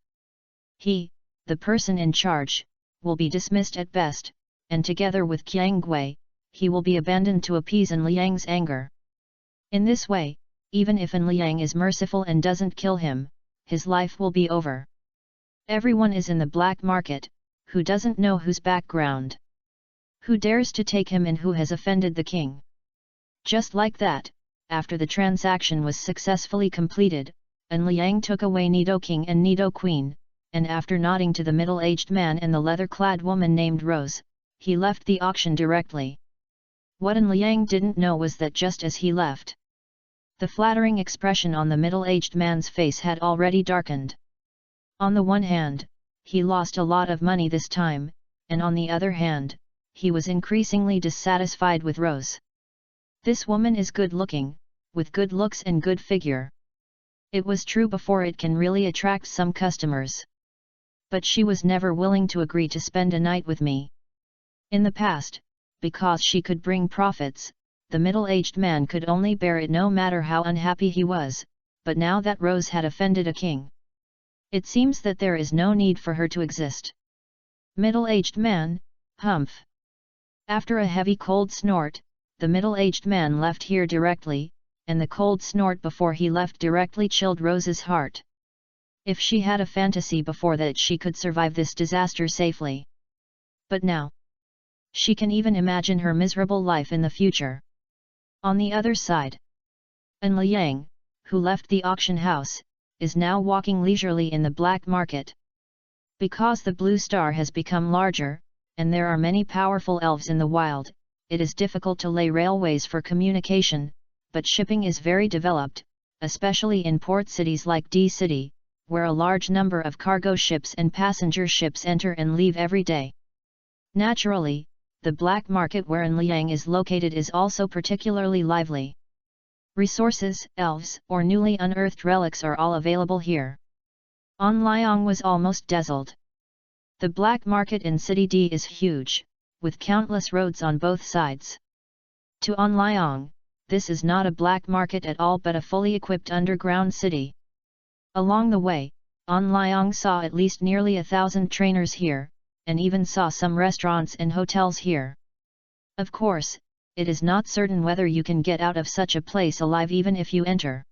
he, the person in charge, will be dismissed at best, and together with Qiang Gui, he will be abandoned to appease Liang's anger. In this way, even if Liang is merciful and doesn't kill him, his life will be over. Everyone is in the black market, who doesn't know whose background, who dares to take him and who has offended the king. Just like that, after the transaction was successfully completed, Liang took away Nido King and Nido Queen, and after nodding to the middle-aged man and the leather-clad woman named Rose, he left the auction directly. What Liang didn't know was that just as he left, the flattering expression on the middle-aged man's face had already darkened. On the one hand, he lost a lot of money this time, and on the other hand, he was increasingly dissatisfied with Rose. This woman is good-looking, with good looks and good figure. It was true before it can really attract some customers. But she was never willing to agree to spend a night with me. In the past, because she could bring profits, the middle-aged man could only bear it no matter how unhappy he was, but now that Rose had offended a king, it seems that there is no need for her to exist. Middle-aged man, humph. After a heavy cold snort, the middle-aged man left here directly, and the cold snort before he left directly chilled Rose's heart. If she had a fantasy before that she could survive this disaster safely. But now, she can even imagine her miserable life in the future. On the other side, Liang, who left the auction house, is now walking leisurely in the black market. Because the blue star has become larger, and there are many powerful elves in the wild, it is difficult to lay railways for communication, but shipping is very developed, especially in port cities like D-City, where a large number of cargo ships and passenger ships enter and leave every day. Naturally, the black market where Liang is located is also particularly lively. Resources, elves, or newly unearthed relics are all available here. Liang was almost dazzled. The black market in City D is huge, with countless roads on both sides. To Liang, this is not a black market at all but a fully equipped underground city. Along the way, Liang saw at least nearly 1,000 trainers here, and even saw some restaurants and hotels here. Of course, it is not certain whether you can get out of such a place alive even if you enter.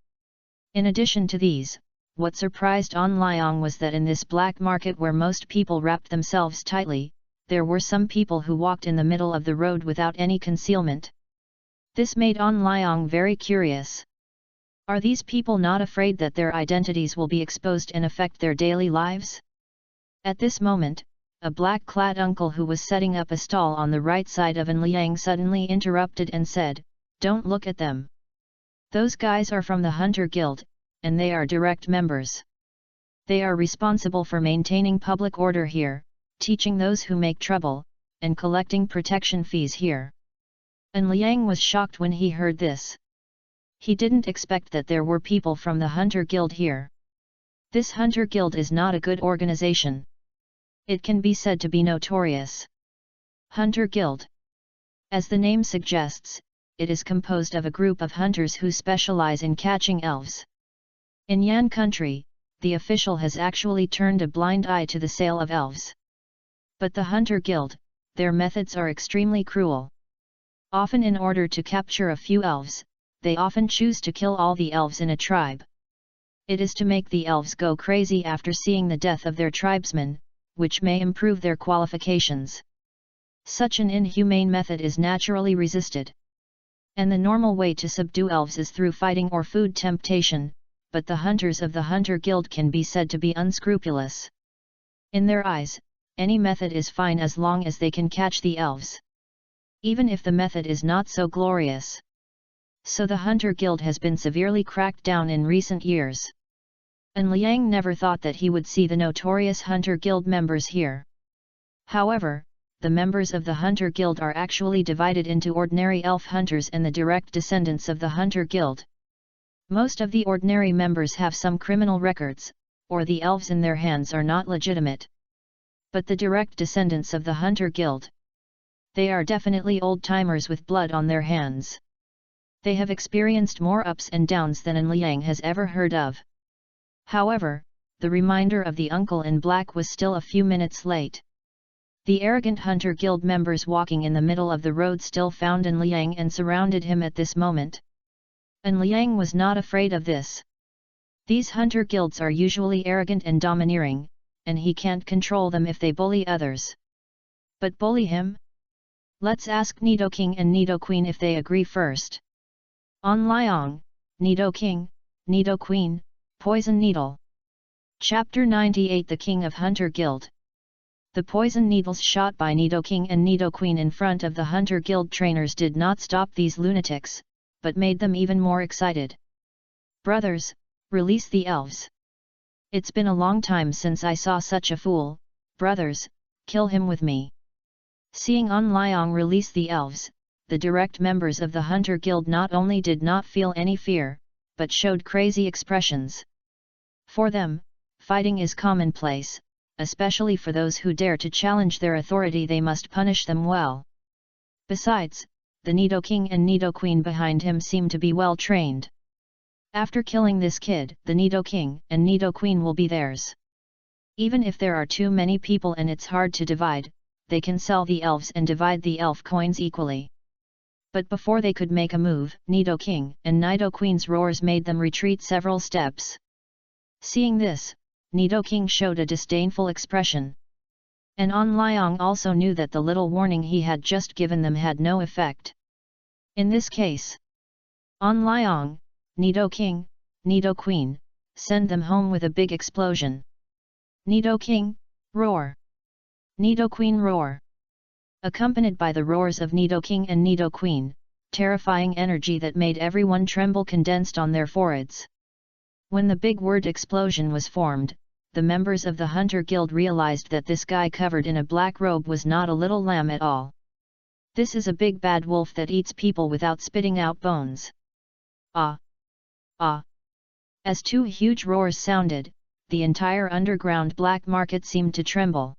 In addition to these, what surprised Liang was that in this black market where most people wrapped themselves tightly, there were some people who walked in the middle of the road without any concealment. This made Liang very curious. Are these people not afraid that their identities will be exposed and affect their daily lives? At this moment, a black-clad uncle who was setting up a stall on the right side of Liang suddenly interrupted and said, "Don't look at them. Those guys are from the Hunter Guild, and they are direct members. They are responsible for maintaining public order here, teaching those who make trouble, and collecting protection fees here." Liang was shocked when he heard this. He didn't expect that there were people from the Hunter Guild here. This Hunter Guild is not a good organization. It can be said to be notorious. Hunter Guild. As the name suggests, it is composed of a group of hunters who specialize in catching elves. In Yan country, the official has actually turned a blind eye to the sale of elves. But the Hunter Guild, their methods are extremely cruel. Often in order to capture a few elves, they often choose to kill all the elves in a tribe. It is to make the elves go crazy after seeing the death of their tribesmen, which may improve their qualifications. Such an inhumane method is naturally resisted. And the normal way to subdue elves is through fighting or food temptation, but the hunters of the Hunter Guild can be said to be unscrupulous. In their eyes, any method is fine as long as they can catch the elves, even if the method is not so glorious. So the Hunter Guild has been severely cracked down in recent years. And Liang never thought that he would see the notorious Hunter Guild members here. However, the members of the Hunter Guild are actually divided into ordinary elf hunters and the direct descendants of the Hunter Guild. Most of the ordinary members have some criminal records, or the elves in their hands are not legitimate. But the direct descendants of the Hunter Guild, they are definitely old-timers with blood on their hands. They have experienced more ups and downs than An Liang has ever heard of. However, the reminder of the uncle in black was still a few minutes late. The arrogant Hunter Guild members walking in the middle of the road still found An Liang and surrounded him at this moment. An Liang was not afraid of this. These Hunter Guilds are usually arrogant and domineering, and he can't control them if they bully others. But bully him? Let's ask Nidoking and Nidoqueen if they agree first. An Liang, Nidoking, Nidoqueen, Poison Needle. Chapter 98 The King of Hunter Guild. The poison needles shot by Nidoking and Nidoqueen in front of the Hunter Guild trainers did not stop these lunatics, but made them even more excited. Brothers, release the elves. It's been a long time since I saw such a fool. Brothers, kill him with me. Seeing An Liang release the elves, the direct members of the Hunter Guild not only did not feel any fear, but showed crazy expressions. For them, fighting is commonplace, especially for those who dare to challenge their authority. They must punish them well. Besides, the Nidoking and Nidoqueen behind him seem to be well trained. After killing this kid, the Nidoking and Nidoqueen will be theirs. Even if there are too many people and it's hard to divide, they can sell the elves and divide the elf coins equally. But before they could make a move, Nidoking and Nidoqueen's roars made them retreat several steps. Seeing this, Nidoking showed a disdainful expression. And An Liang also knew that the little warning he had just given them had no effect. In this case, An Liang, Nidoking, Nidoqueen, send them home with a big explosion. Nidoking, roar! Nidoqueen, roar! Accompanied by the roars of Nidoking and Nidoqueen, terrifying energy that made everyone tremble condensed on their foreheads. When the big word explosion was formed, the members of the Hunter Guild realized that this guy covered in a black robe was not a little lamb at all. This is a big bad wolf that eats people without spitting out bones. Ah! Ah! As two huge roars sounded, the entire underground black market seemed to tremble.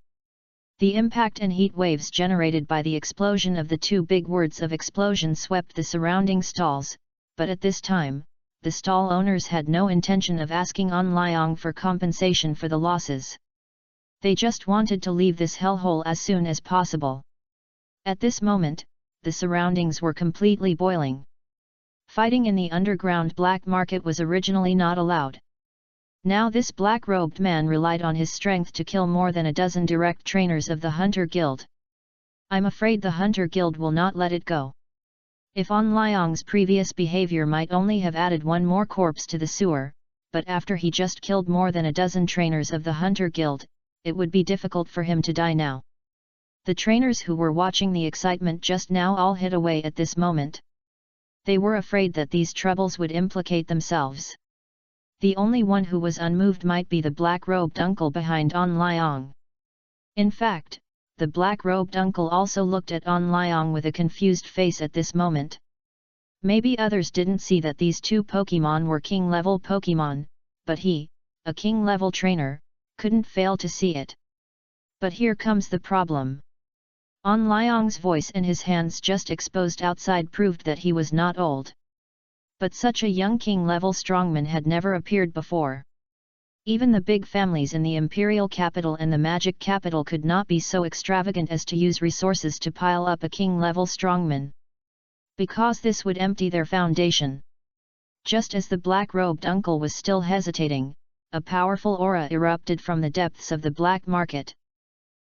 The impact and heat waves generated by the explosion of the two big words of explosion swept the surrounding stalls, but at this time, the stall owners had no intention of asking An Liang for compensation for the losses. They just wanted to leave this hellhole as soon as possible. At this moment, the surroundings were completely boiling. Fighting in the underground black market was originally not allowed. Now this black-robed man relied on his strength to kill more than a dozen direct trainers of the Hunter Guild. I'm afraid the Hunter Guild will not let it go. If An Liang's previous behavior might only have added one more corpse to the sewer, but after he just killed more than a dozen trainers of the Hunter Guild, it would be difficult for him to die now. The trainers who were watching the excitement just now all hid away at this moment. They were afraid that these troubles would implicate themselves. The only one who was unmoved might be the black-robed uncle behind An Liang. In fact, the black-robed uncle also looked at An Liang with a confused face at this moment. Maybe others didn't see that these two Pokémon were king-level Pokémon, but he, a king-level trainer, couldn't fail to see it. But here comes the problem. An Liang's voice and his hands just exposed outside proved that he was not old. But such a young king-level strongman had never appeared before. Even the big families in the imperial capital and the magic capital could not be so extravagant as to use resources to pile up a king-level strongman. Because this would empty their foundation. Just as the black-robed uncle was still hesitating, a powerful aura erupted from the depths of the black market.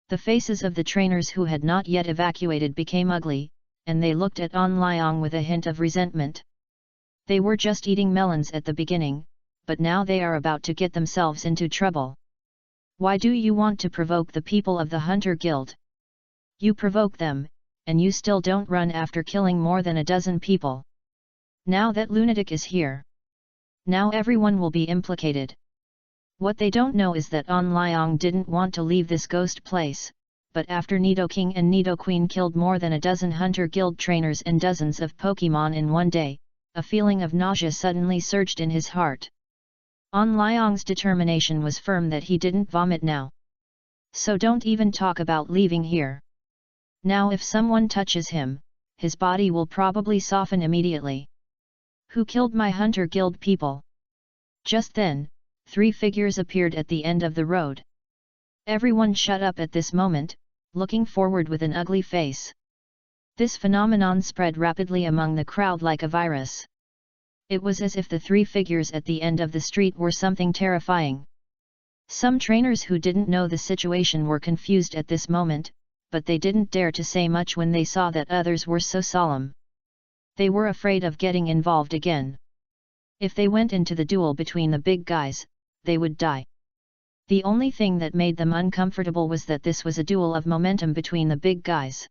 The faces of the trainers who had not yet evacuated became ugly, and they looked at An Liang with a hint of resentment. They were just eating melons at the beginning, but now they are about to get themselves into trouble. Why do you want to provoke the people of the Hunter Guild? You provoke them, and you still don't run after killing more than a dozen people. Now that lunatic is here. Now everyone will be implicated. What they don't know is that An Liang didn't want to leave this ghost place, but after Nidoking and Nidoqueen killed more than a dozen Hunter Guild trainers and dozens of Pokemon in one day, a feeling of nausea suddenly surged in his heart. An Liang's determination was firm that he didn't vomit now. So don't even talk about leaving here. Now if someone touches him, his body will probably soften immediately. Who killed my Hunter Guild people? Just then, 3 figures appeared at the end of the road. Everyone shut up at this moment, looking forward with an ugly face. This phenomenon spread rapidly among the crowd like a virus. It was as if the 3 figures at the end of the street were something terrifying. Some trainers who didn't know the situation were confused at this moment, but they didn't dare to say much when they saw that others were so solemn. They were afraid of getting involved again. If they went into the duel between the big guys, they would die. The only thing that made them uncomfortable was that this was a duel of momentum between the big guys.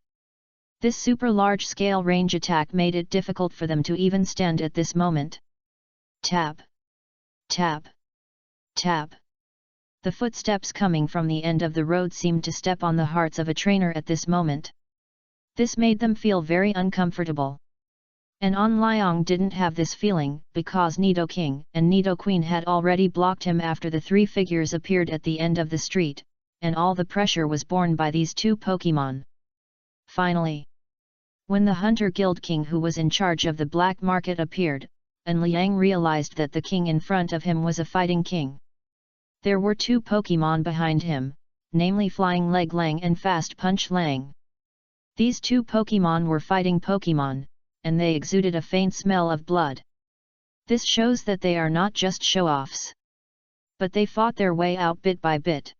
This super large-scale range attack made it difficult for them to even stand at this moment. Tap. Tap. Tap. The footsteps coming from the end of the road seemed to step on the hearts of a trainer at this moment. This made them feel very uncomfortable. And An Liang didn't have this feeling because Nidoking and Nidoqueen had already blocked him after the 3 figures appeared at the end of the street, and all the pressure was borne by these 2 Pokemon. Finally, when the Hunter Guild King who was in charge of the black market appeared, An Liang realized that the king in front of him was a fighting king. There were 2 Pokemon behind him, namely Flying Leg Lang and Fast Punch Lang. These 2 Pokemon were fighting Pokemon, and they exuded a faint smell of blood. This shows that they are not just show-offs. But they fought their way out bit by bit.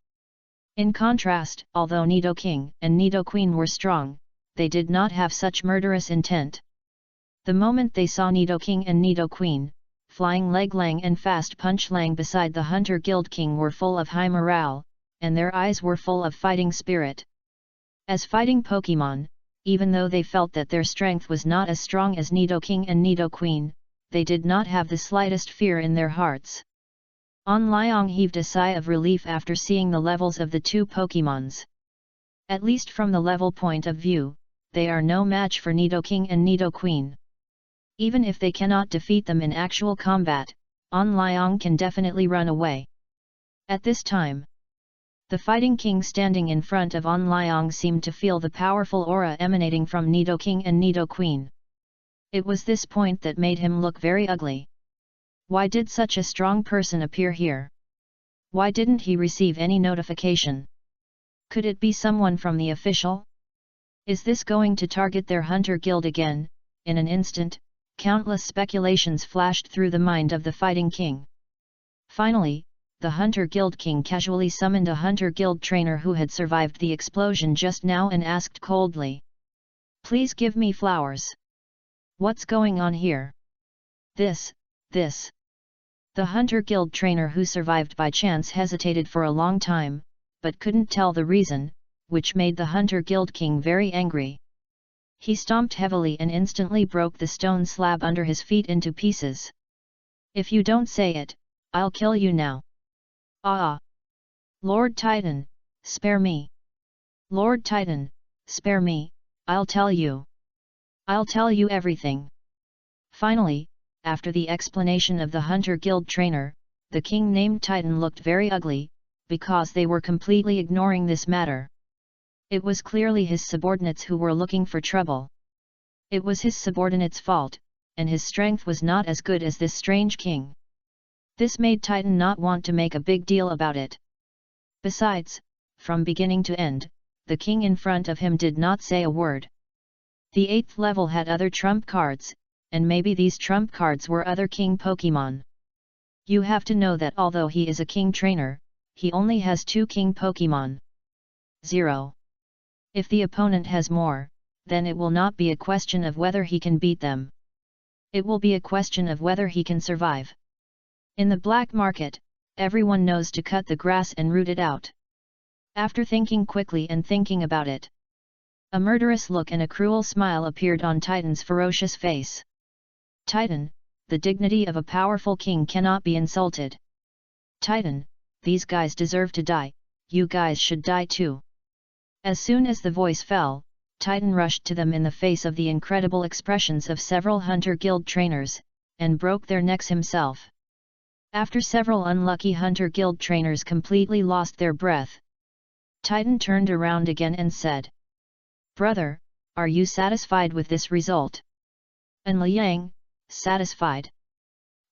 In contrast, although Nidoking and Nidoqueen were strong, they did not have such murderous intent. The moment they saw Nidoking and Nidoqueen, Flying Leg Lang and Fast Punch Lang beside the Hunter Guild King were full of high morale, and their eyes were full of fighting spirit. As fighting Pokemon, even though they felt that their strength was not as strong as Nidoking and Nidoqueen, they did not have the slightest fear in their hearts. An Liang heaved a sigh of relief after seeing the levels of the 2 Pokemons. At least from the level point of view, they are no match for Nidoking and Nidoqueen. Even if they cannot defeat them in actual combat, An Liang can definitely run away. At this time, the fighting king standing in front of An Liang seemed to feel the powerful aura emanating from Nidoking and Nidoqueen. It was this point that made him look very ugly. Why did such a strong person appear here? Why didn't he receive any notification? Could it be someone from the official? Is this going to target their Hunter Guild again? In an instant, countless speculations flashed through the mind of the fighting king. Finally, the Hunter Guild King casually summoned a Hunter Guild trainer who had survived the explosion just now and asked coldly. "Please give me flowers. What's going on here? This. The Hunter Guild trainer who survived by chance hesitated for a long time, but couldn't tell the reason, which made the Hunter Guild King very angry. He stomped heavily and instantly broke the stone slab under his feet into pieces. "If you don't say it, I'll kill you now. Ah! Lord Titan, spare me! Lord Titan, spare me, I'll tell you! I'll tell you everything!" Finally, after the explanation of the Hunter Guild trainer, the king named Titan looked very ugly, because they were completely ignoring this matter. It was clearly his subordinates who were looking for trouble. It was his subordinates' fault, and his strength was not as good as this strange king. This made Titan not want to make a big deal about it. Besides, from beginning to end, the king in front of him did not say a word. The 8th level had other trump cards, and maybe these trump cards were other king Pokemon. You have to know that although he is a king trainer, he only has 2 king Pokemon. 0. If the opponent has more, then it will not be a question of whether he can beat them. It will be a question of whether he can survive. In the black market, everyone knows to cut the grass and root it out. After thinking quickly and thinking about it, a murderous look and a cruel smile appeared on Titan's ferocious face. Titan, the dignity of a powerful king cannot be insulted. Titan, these guys deserve to die, you guys should die too. As soon as the voice fell, Titan rushed to them in the face of the incredible expressions of several Hunter Guild trainers, and broke their necks himself. After several unlucky Hunter Guild trainers completely lost their breath, Titan turned around again and said, "Brother, are you satisfied with this result?" And Liang, satisfied.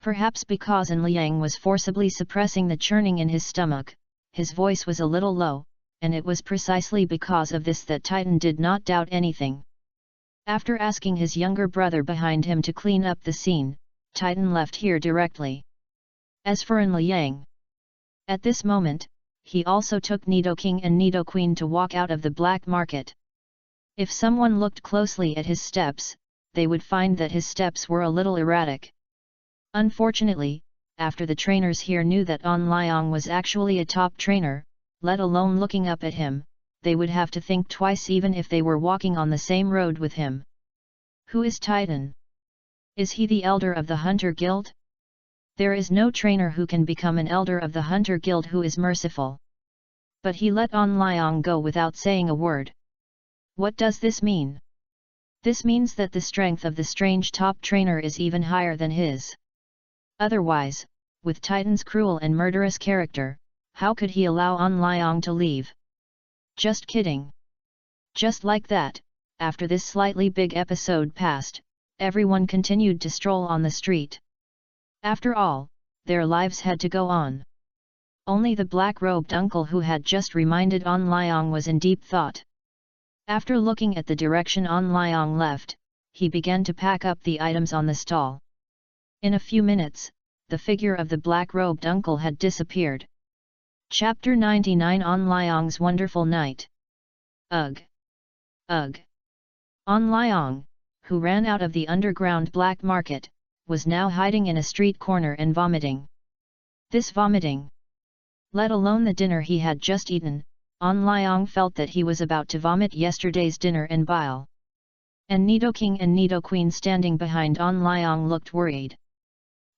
Perhaps because Liang was forcibly suppressing the churning in his stomach, his voice was a little low, and it was precisely because of this that Titan did not doubt anything. After asking his younger brother behind him to clean up the scene, Titan left here directly. As for Liang, at this moment, he also took Nidoking and Nidoqueen to walk out of the black market. If someone looked closely at his steps, they would find that his steps were a little erratic. Unfortunately, after the trainers here knew that Liang was actually a top trainer, let alone looking up at him, they would have to think twice even if they were walking on the same road with him. Who is Titan? Is he the elder of the Hunter Guild? There is no trainer who can become an elder of the Hunter Guild who is merciful. But he let Liang go without saying a word. What does this mean? This means that the strength of the strange top trainer is even higher than his. Otherwise, with Titan's cruel and murderous character, how could he allow Liang to leave? Just kidding. Just like that, after this slightly big episode passed, everyone continued to stroll on the street. After all, their lives had to go on. Only the black-robed uncle who had just reminded Liang was in deep thought. After looking at the direction Liang left, he began to pack up the items on the stall. In a few minutes, the figure of the black-robed uncle had disappeared. Chapter 99 Liang's Wonderful Night. Ugh! Ugh! Liang, who ran out of the underground black market, was now hiding in a street corner and vomiting. This vomiting, let alone the dinner he had just eaten, Liang felt that he was about to vomit yesterday's dinner and bile. And Nidoking and Nidoqueen standing behind Liang looked worried.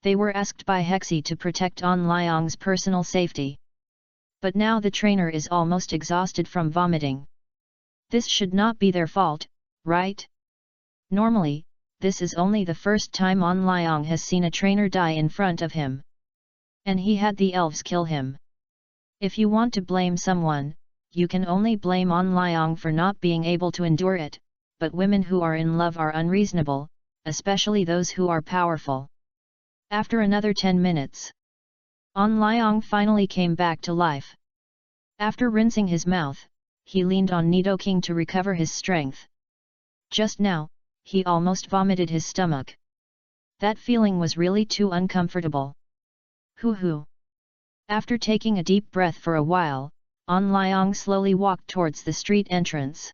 They were asked by Hexie to protect Liang's personal safety. But now the trainer is almost exhausted from vomiting. This should not be their fault, right? Normally, this is only the first time Liang has seen a trainer die in front of him. And he had the elves kill him. If you want to blame someone, you can only blame Liang for not being able to endure it, but women who are in love are unreasonable, especially those who are powerful. After another 10 minutes, Liang finally came back to life. After rinsing his mouth, he leaned on Nidoking to recover his strength. Just now, he almost vomited his stomach. That feeling was really too uncomfortable. Hoo-hoo! After taking a deep breath for a while, Liang slowly walked towards the street entrance.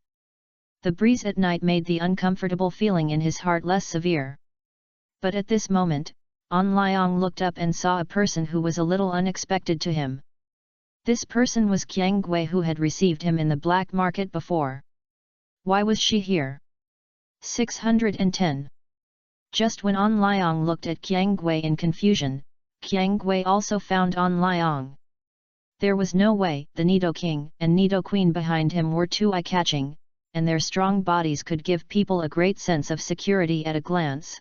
The breeze at night made the uncomfortable feeling in his heart less severe. But at this moment, Liang looked up and saw a person who was a little unexpected to him. This person was Qiang Gui, who had received him in the black market before. Why was she here? 610. Just when Liang looked at Qiang Gui in confusion, Qiang Gui also found Liang. There was no way the Nidoking and Nidoqueen behind him were too eye-catching, and their strong bodies could give people a great sense of security at a glance.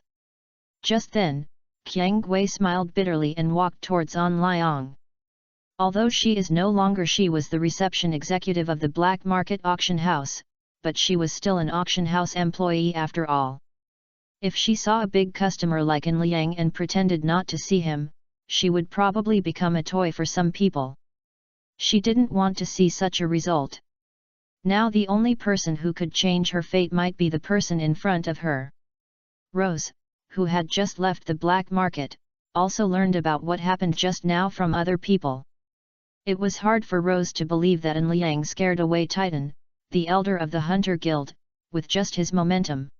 Just then, Qiang Gui smiled bitterly and walked towards Liang. Although she was the reception executive of the black market auction house, but she was still an auction house employee after all. If she saw a big customer like Liang and pretended not to see him, she would probably become a toy for some people. She didn't want to see such a result. Now the only person who could change her fate might be the person in front of her. Rose, who had just left the black market, also learned about what happened just now from other people. It was hard for Rose to believe that An Liang scared away Titan, the elder of the Hunter Guild, with just his momentum.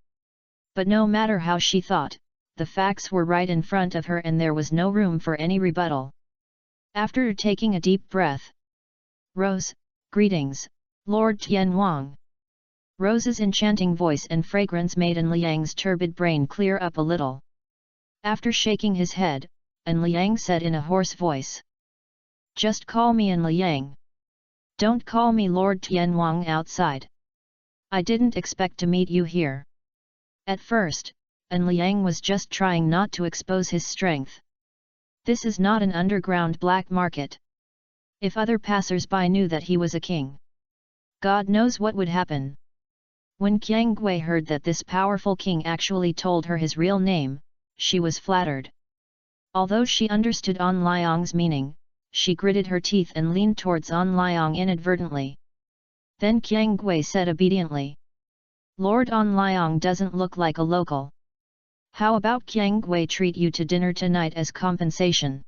But no matter how she thought, the facts were right in front of her and there was no room for any rebuttal. After taking a deep breath, "Rose, greetings, Lord Tianwang." Rose's enchanting voice and fragrance made An Liang's turbid brain clear up a little. After shaking his head, An Liang said in a hoarse voice, "Just call me An Liang. Don't call me Lord Tianwang outside. I didn't expect to meet you here." At first, An Liang was just trying not to expose his strength. This is not an underground black market. If other passers-by knew that he was a king, God knows what would happen. When Qiang Gui heard that this powerful king actually told her his real name, she was flattered. Although she understood An Liang's meaning, she gritted her teeth and leaned towards An Liang inadvertently. Then Qiang Gui said obediently, "Lord An Liang doesn't look like a local. How about Qiang Gui treat you to dinner tonight as compensation?"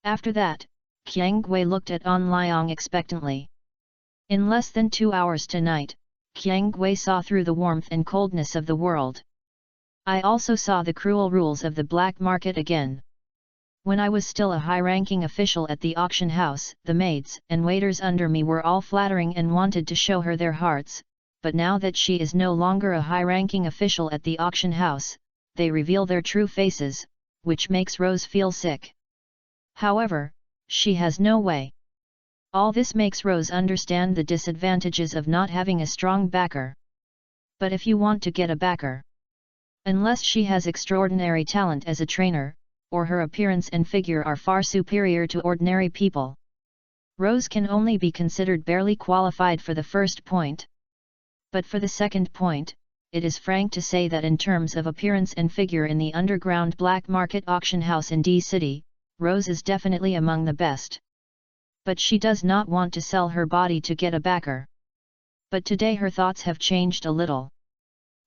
After that, Qiang Gui looked at An Liang expectantly. In less than 2 hours tonight, Qiang Gui saw through the warmth and coldness of the world. "I also saw the cruel rules of the black market again. When I was still a high-ranking official at the auction house, the maids and waiters under me were all flattering and wanted to show her their hearts, but now that she is no longer a high-ranking official at the auction house, they reveal their true faces, which makes Rose feel sick. However, she has no way. All this makes Rose understand the disadvantages of not having a strong backer. But if you want to get a backer, unless she has extraordinary talent as a trainer, or her appearance and figure are far superior to ordinary people, Rose can only be considered barely qualified for the first point. But for the second point, it is frank to say that in terms of appearance and figure in the underground black market auction house in D-City, Rose is definitely among the best. But she does not want to sell her body to get a backer. But today her thoughts have changed a little.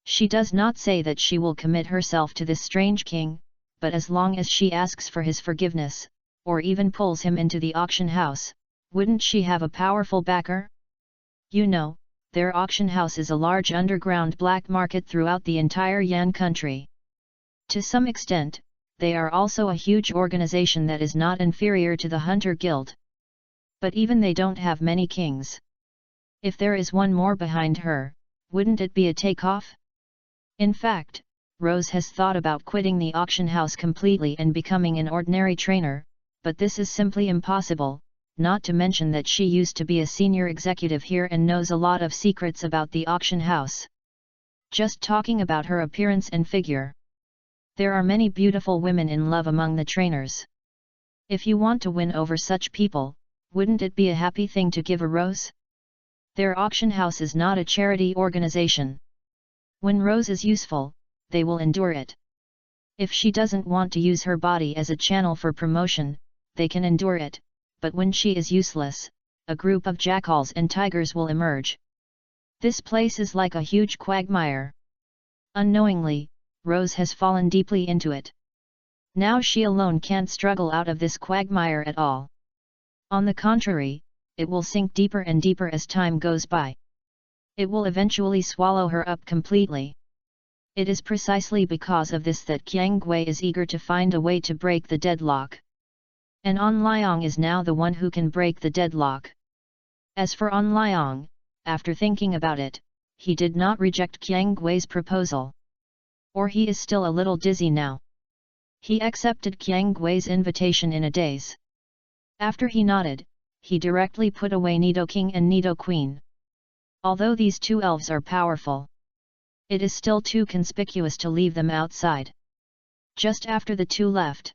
She does not say that she will commit herself to this strange king, but as long as she asks for his forgiveness, or even pulls him into the auction house, wouldn't she have a powerful backer? You know, their auction house is a large underground black market throughout the entire Yan country. To some extent, they are also a huge organization that is not inferior to the Hunter Guild. But even they don't have many kings. If there is one more behind her, wouldn't it be a takeoff? In fact, Rose has thought about quitting the auction house completely and becoming an ordinary trainer, but this is simply impossible, not to mention that she used to be a senior executive here and knows a lot of secrets about the auction house. Just talking about her appearance and figure. There are many beautiful women in love among the trainers. If you want to win over such people, wouldn't it be a happy thing to give a Rose? Their auction house is not a charity organization. When Rose is useful, they will endure it. If she doesn't want to use her body as a channel for promotion, they can endure it, but when she is useless, a group of jackals and tigers will emerge. This place is like a huge quagmire. Unknowingly, Rose has fallen deeply into it. Now she alone can't struggle out of this quagmire at all. On the contrary, it will sink deeper and deeper as time goes by. It will eventually swallow her up completely. It is precisely because of this that Qiang Gui is eager to find a way to break the deadlock. And An Liang is now the one who can break the deadlock. As for An Liang, after thinking about it, he did not reject Qiang Gui's proposal. Or he is still a little dizzy now. He accepted Qiang Gui's invitation in a daze. After he nodded, he directly put away Nido King and Nido Queen. Although these two elves are powerful, it is still too conspicuous to leave them outside. Just after the two left,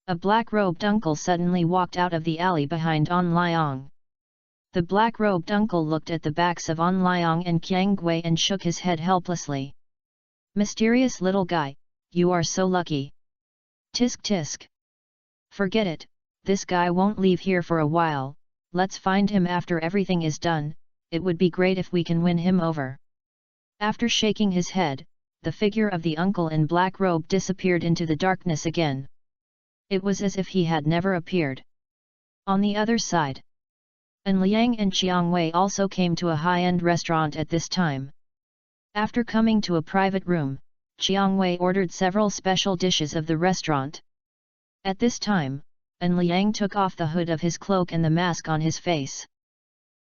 a black-robed uncle suddenly walked out of the alley behind An Liang. The black-robed uncle looked at the backs of An Liang and Qiang Gui and shook his head helplessly. "Mysterious little guy, you are so lucky. Tisk tisk. Forget it, this guy won't leave here for a while, let's find him after everything is done, it would be great if we can win him over." After shaking his head, the figure of the uncle in black robe disappeared into the darkness again. It was as if he had never appeared. On the other side, An Liang and Chiang Wei also came to a high-end restaurant at this time. After coming to a private room, Chiang Wei ordered several special dishes of the restaurant. At this time, An Liang took off the hood of his cloak and the mask on his face.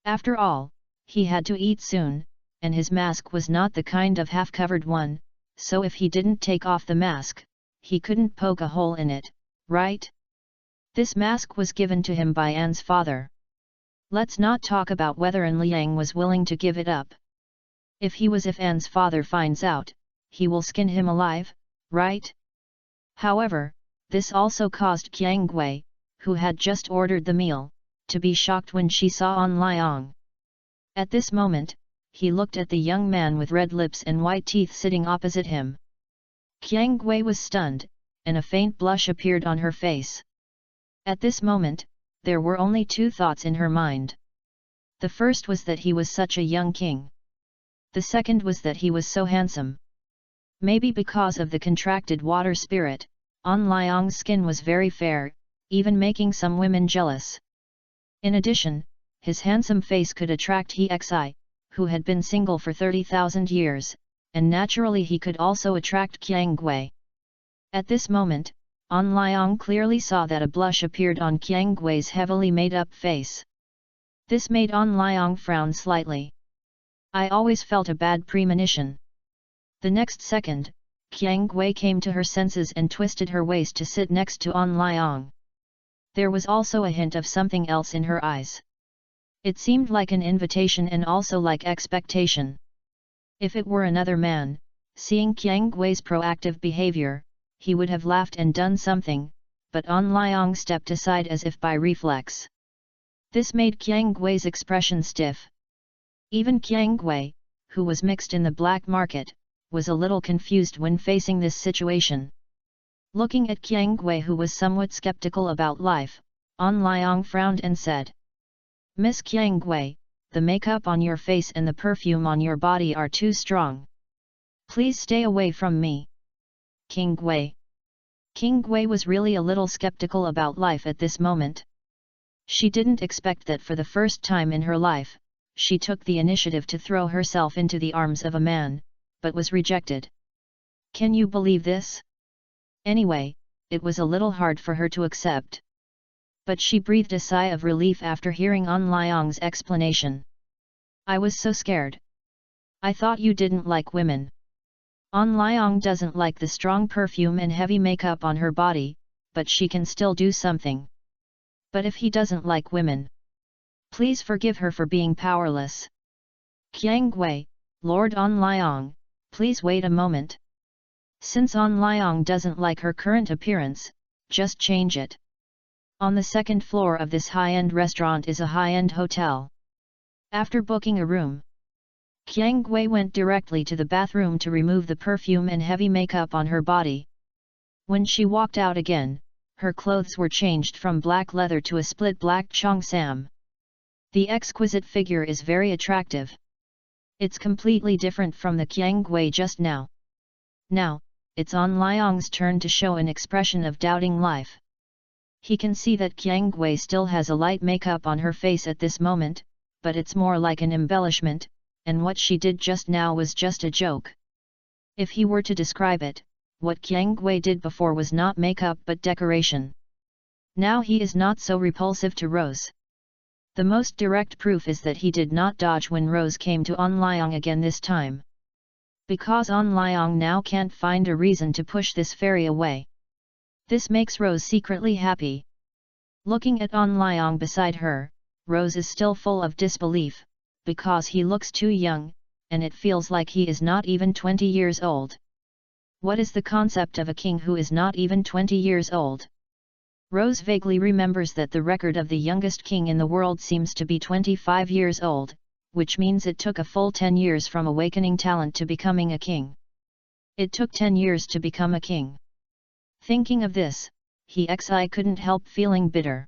After all, he had to eat soon, and his mask was not the kind of half-covered one, so if he didn't take off the mask, he couldn't poke a hole in it, right? This mask was given to him by An's father. Let's not talk about whether An Liang was willing to give it up. If An's father finds out, he will skin him alive, right? However, this also caused Qiang Gui, who had just ordered the meal, to be shocked when she saw An Liang. At this moment, he looked at the young man with red lips and white teeth sitting opposite him. Qiang Gui was stunned, and a faint blush appeared on her face. At this moment, there were only two thoughts in her mind. The first was that he was such a young king. The second was that he was so handsome. Maybe because of the contracted water spirit, An Liang's skin was very fair, even making some women jealous. In addition, his handsome face could attract Hexi, who had been single for 30,000 years, and naturally he could also attract Qiang Gui. At this moment, An Liang clearly saw that a blush appeared on Qiang Gui's heavily made-up face. This made An Liang frown slightly. I always felt a bad premonition. The next second, Qiang Gui came to her senses and twisted her waist to sit next to An Liang. There was also a hint of something else in her eyes. It seemed like an invitation and also like expectation. If it were another man, seeing Qiang Gui's proactive behavior, he would have laughed and done something, but An Liang stepped aside as if by reflex. This made Qiang Gui's expression stiff. Even Qiang Gui, who was mixed in the black market, was a little confused when facing this situation. Looking at Qiang Gui, who was somewhat skeptical about life, An Liang frowned and said, "Miss Qiang Gui, the makeup on your face and the perfume on your body are too strong. Please stay away from me." Qiang Gui was really a little skeptical about life at this moment. She didn't expect that for the first time in her life, she took the initiative to throw herself into the arms of a man, but was rejected. Can you believe this? Anyway, it was a little hard for her to accept. But she breathed a sigh of relief after hearing An Liang's explanation. "I was so scared. I thought you didn't like women." An Liang doesn't like the strong perfume and heavy makeup on her body, but she can still do something. But if he doesn't like women, please forgive her for being powerless. Qiang Gui, Lord An Liang, please wait a moment. Since An Liang doesn't like her current appearance, just change it. On the second floor of this high-end restaurant is a high-end hotel. After booking a room, Qiang Gui went directly to the bathroom to remove the perfume and heavy makeup on her body. When she walked out again, her clothes were changed from black leather to a split black cheongsam. The exquisite figure is very attractive. It's completely different from the Qiang Gui just now. Now, it's An Liang's turn to show an expression of doubting life. He can see that Qiang Gui still has a light makeup on her face at this moment, but it's more like an embellishment, and what she did just now was just a joke. If he were to describe it, what Qiang Gui did before was not makeup but decoration. Now he is not so repulsive to Rose. The most direct proof is that he did not dodge when Rose came to An Liang again this time. Because An Liang now can't find a reason to push this fairy away. This makes Rose secretly happy. Looking at An Liang beside her, Rose is still full of disbelief, because he looks too young, and it feels like he is not even 20 years old. What is the concept of a king who is not even 20 years old? Rose vaguely remembers that the record of the youngest king in the world seems to be 25 years old, which means it took a full 10 years from awakening talent to becoming a king. It took 10 years to become a king. Thinking of this, Hexi couldn't help feeling bitter.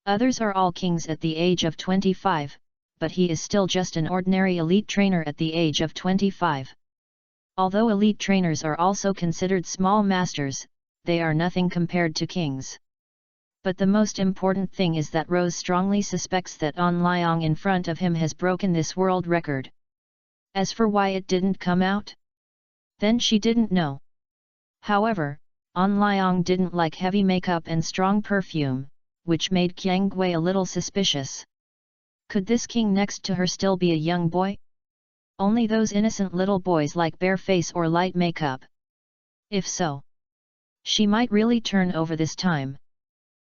Others are all kings at the age of 25, but he is still just an ordinary elite trainer at the age of 25. Although elite trainers are also considered small masters, they are nothing compared to kings. But the most important thing is that Rose strongly suspects that An Liang in front of him has broken this world record. As for why it didn't come out, then she didn't know. However, An Liang didn't like heavy makeup and strong perfume, which made Qiang Gui a little suspicious. Could this king next to her still be a young boy? Only those innocent little boys like bare face or light makeup. If so, she might really turn over this time.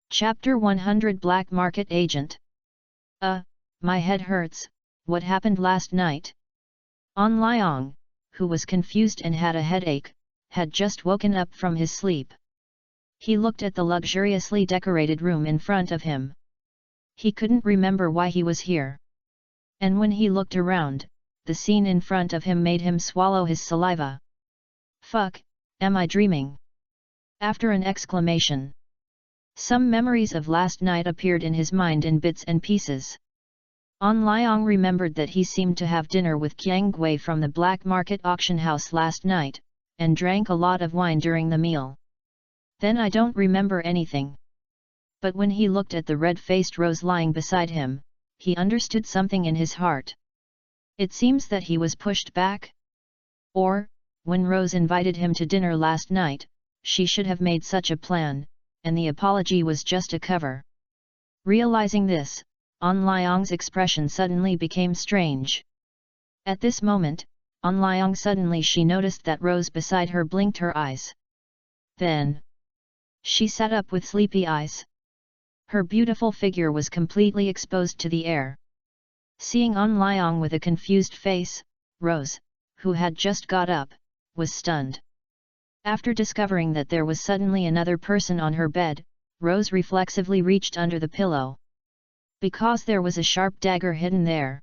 Chapter 100 Black Market Agent. My head hurts, what happened last night? An Liang, who was confused and had a headache, had just woken up from his sleep. He looked at the luxuriously decorated room in front of him. He couldn't remember why he was here. And when he looked around, the scene in front of him made him swallow his saliva. Fuck, am I dreaming? After an exclamation, some memories of last night appeared in his mind in bits and pieces. An Liang remembered that he seemed to have dinner with Qiang Gui from the black market auction house last night, and drank a lot of wine during the meal. Then I don't remember anything. But when he looked at the red-faced Rose lying beside him, he understood something in his heart. It seems that he was pushed back? Or, when Rose invited him to dinner last night, she should have made such a plan, and the apology was just a cover. Realizing this, An Liang's expression suddenly became strange. At this moment, An Liang suddenly she noticed that Rose beside her blinked her eyes. Then, she sat up with sleepy eyes. Her beautiful figure was completely exposed to the air. Seeing An Liang with a confused face, Rose, who had just got up, was stunned. After discovering that there was suddenly another person on her bed, Rose reflexively reached under the pillow. Because there was a sharp dagger hidden there.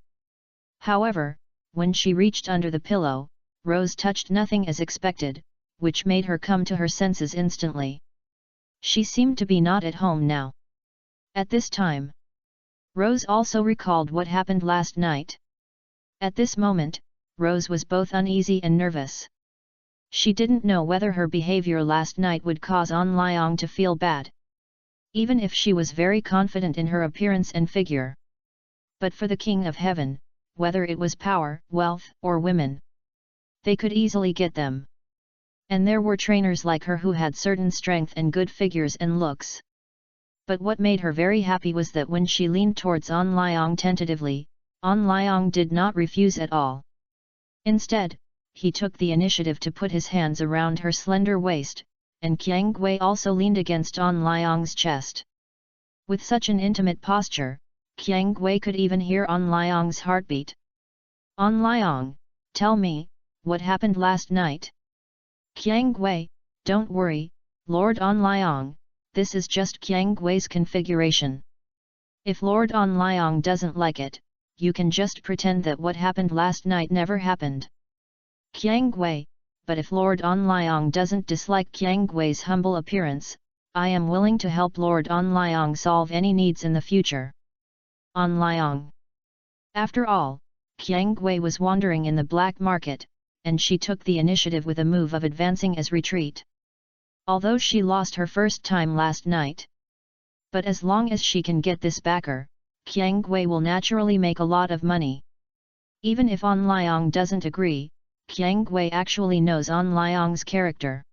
However, when she reached under the pillow, Rose touched nothing as expected, which made her come to her senses instantly. She seemed to be not at home now. At this time, Rose also recalled what happened last night. At this moment, Rose was both uneasy and nervous. She didn't know whether her behavior last night would cause An Liang to feel bad. Even if she was very confident in her appearance and figure. But for the King of Heaven, whether it was power, wealth, or women, they could easily get them. And there were trainers like her who had certain strength and good figures and looks. But what made her very happy was that when she leaned towards An Liang tentatively, An Liang did not refuse at all. Instead, he took the initiative to put his hands around her slender waist, and Qiang Gui also leaned against An Liang's chest. With such an intimate posture, Qiang Gui could even hear An Liang's heartbeat. An Liang, tell me, what happened last night? Qiang Gui, don't worry, Lord An Liang, this is just Qiang Gui's configuration. If Lord An Liang doesn't like it, you can just pretend that what happened last night never happened. Qiang Gui, but if Lord An Liang doesn't dislike Qiang Gui's humble appearance, I am willing to help Lord An Liang solve any needs in the future. An Liang. After all, Qiang Gui was wandering in the black market, and she took the initiative with a move of advancing as retreat. Although she lost her first time last night. But as long as she can get this backer, Qiang Gui will naturally make a lot of money. Even if An Liang doesn't agree, Qiang Gui actually knows An Liang's character.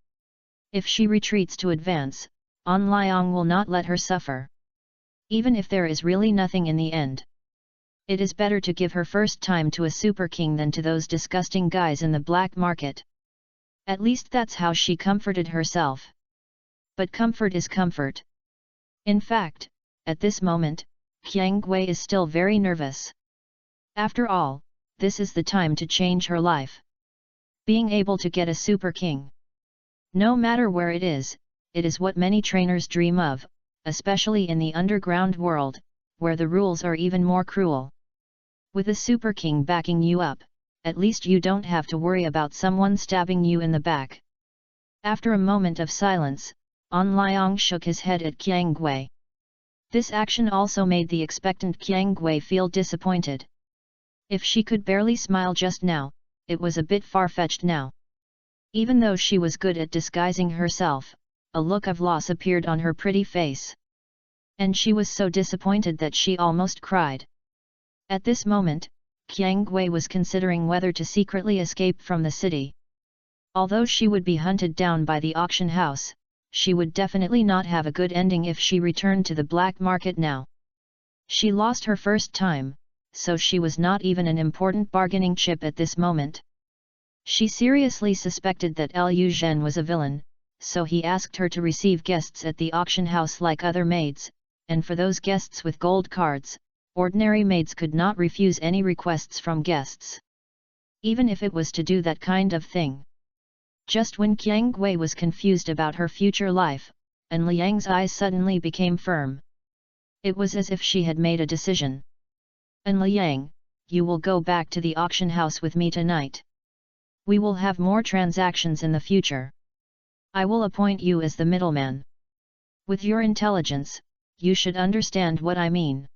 If she retreats to advance, An Liang will not let her suffer. Even if there is really nothing in the end. It is better to give her first time to a super king than to those disgusting guys in the black market. At least that's how she comforted herself. But comfort is comfort. In fact, at this moment, Qiang Gui is still very nervous. After all, this is the time to change her life. Being able to get a super king. No matter where it is what many trainers dream of, especially in the underground world, where the rules are even more cruel. With a super king backing you up, at least you don't have to worry about someone stabbing you in the back. After a moment of silence, An Liang shook his head at Qiang Gui. This action also made the expectant Qiang Gui feel disappointed. If she could barely smile just now, it was a bit far-fetched now. Even though she was good at disguising herself, a look of loss appeared on her pretty face. And she was so disappointed that she almost cried. At this moment, Qiang Gui was considering whether to secretly escape from the city. Although she would be hunted down by the auction house, she would definitely not have a good ending if she returned to the black market now. She lost her first time, so she was not even an important bargaining chip at this moment. She seriously suspected that Liu Zhen was a villain, so he asked her to receive guests at the auction house like other maids, and for those guests with gold cards, ordinary maids could not refuse any requests from guests. Even if it was to do that kind of thing. Just when Qiang Gui was confused about her future life, and Liang's eyes suddenly became firm. It was as if she had made a decision. "And Liang, you will go back to the auction house with me tonight. We will have more transactions in the future. I will appoint you as the middleman. With your intelligence, you should understand what I mean.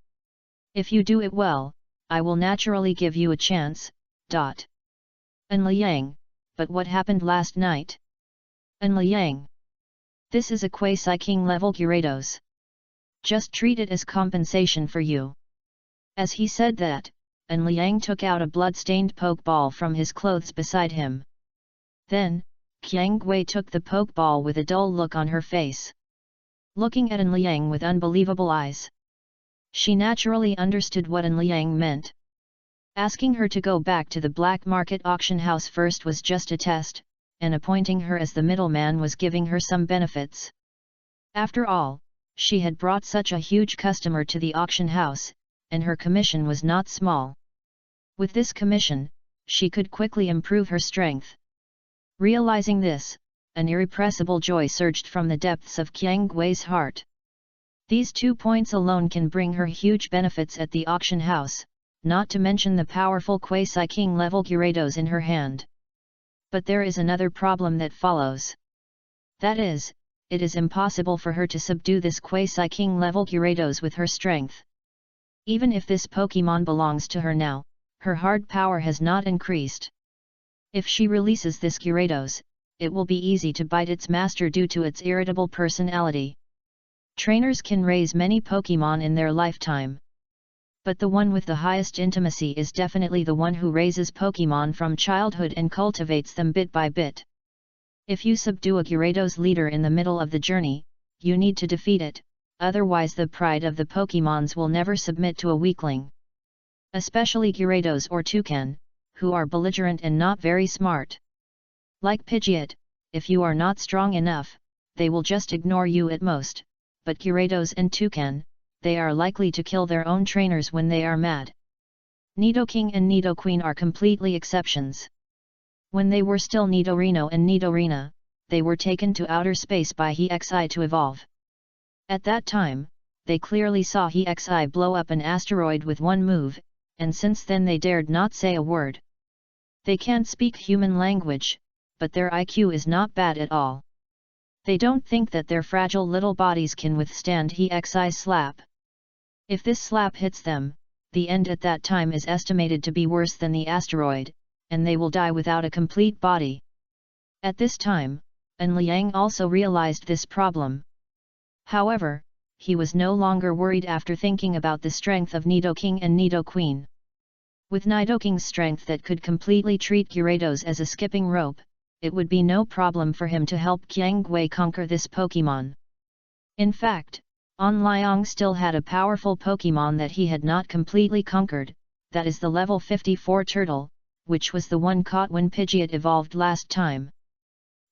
If you do it well, I will naturally give you a chance." "And Liang, but what happened last night? And Liang, this is a Quasi-King level Gyarados. Just treat it as compensation for you." As he said that, and Liang took out a blood-stained pokeball from his clothes beside him. Then, Qiang Gui took the pokeball with a dull look on her face. Looking at An Liang with unbelievable eyes. She naturally understood what An Liang meant. Asking her to go back to the black market auction house first was just a test, and appointing her as the middleman was giving her some benefits. After all, she had brought such a huge customer to the auction house, and her commission was not small. With this commission, she could quickly improve her strength. Realizing this, an irrepressible joy surged from the depths of Qiang Gui's heart. These 2 points alone can bring her huge benefits at the auction house, not to mention the powerful Quasi-King level Gyarados in her hand. But there is another problem that follows. That is, it is impossible for her to subdue this Quasi-King level Gyarados with her strength. Even if this Pokémon belongs to her now, her hard power has not increased. If she releases this Gyarados, it will be easy to bite its master due to its irritable personality. Trainers can raise many Pokémon in their lifetime. But the one with the highest intimacy is definitely the one who raises Pokémon from childhood and cultivates them bit by bit. If you subdue a Gyarados leader in the middle of the journey, you need to defeat it, otherwise the pride of the Pokémons will never submit to a weakling. Especially Gyarados or Toucan, who are belligerent and not very smart. Like Pidgeot, if you are not strong enough, they will just ignore you at most, but Gyarados and Toucan, they are likely to kill their own trainers when they are mad. Nidoking and Nidoqueen are completely exceptions. When they were still Nidorino and Nidorina, they were taken to outer space by Hexi to evolve. At that time, they clearly saw Hexi blow up an asteroid with one move, and since then they dared not say a word. They can't speak human language, but their IQ is not bad at all. They don't think that their fragile little bodies can withstand Hexi's slap. If this slap hits them, the end at that time is estimated to be worse than the asteroid, and they will die without a complete body. At this time, An Liang also realized this problem. However, he was no longer worried after thinking about the strength of Nidoking and Nidoqueen. With Nidoking's strength that could completely treat Gyarados as a skipping rope, it would be no problem for him to help Qiang Gui conquer this Pokémon. In fact, An Liang still had a powerful Pokémon that he had not completely conquered, that is the level 54 turtle, which was the one caught when Pidgeot evolved last time.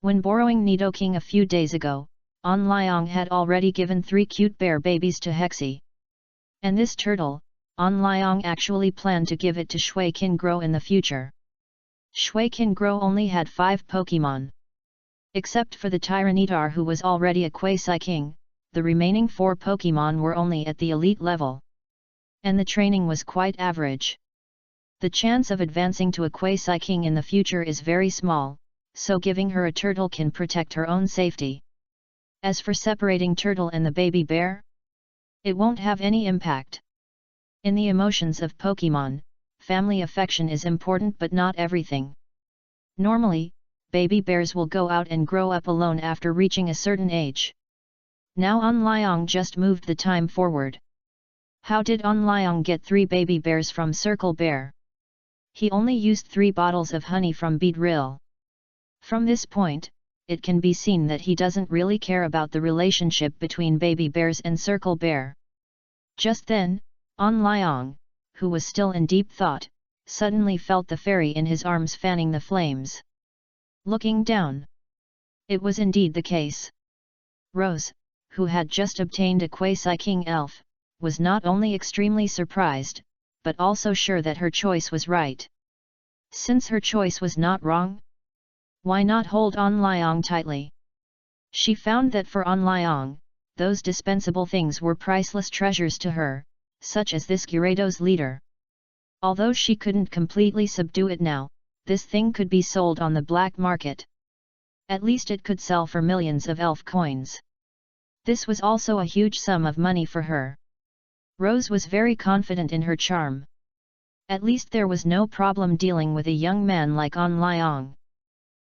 When borrowing Nidoking a few days ago, An Liang had already given 3 cute bear babies to Hexi. And this turtle, An Liang actually planned to give it to Shui Qingguo in the future. Shui Qingguo only had 5 Pokémon. Except for the Tyranitar who was already a Quasi-King, the remaining 4 Pokémon were only at the elite level. And the training was quite average. The chance of advancing to a Quasi-King in the future is very small, so giving her a turtle can protect her own safety. As for separating turtle and the baby bear, it won't have any impact. In the emotions of Pokémon, family affection is important but not everything. Normally, baby bears will go out and grow up alone after reaching a certain age. Now An Liang just moved the time forward. How did An Liang get 3 baby bears from Circle Bear? He only used 3 bottles of honey from Bead Rill. From this point, it can be seen that he doesn't really care about the relationship between baby bears and Circle Bear. Just then, An Liang, who was still in deep thought, suddenly felt the fairy in his arms fanning the flames. Looking down, it was indeed the case. Rose, who had just obtained a quasi-king elf, was not only extremely surprised, but also sure that her choice was right. Since her choice was not wrong, why not hold An Liang tightly? She found that for An Liang, those dispensable things were priceless treasures to her, such as this Gyarados leader. Although she couldn't completely subdue it now, this thing could be sold on the black market. At least it could sell for millions of elf coins. This was also a huge sum of money for her. Rose was very confident in her charm. At least there was no problem dealing with a young man like An Liang.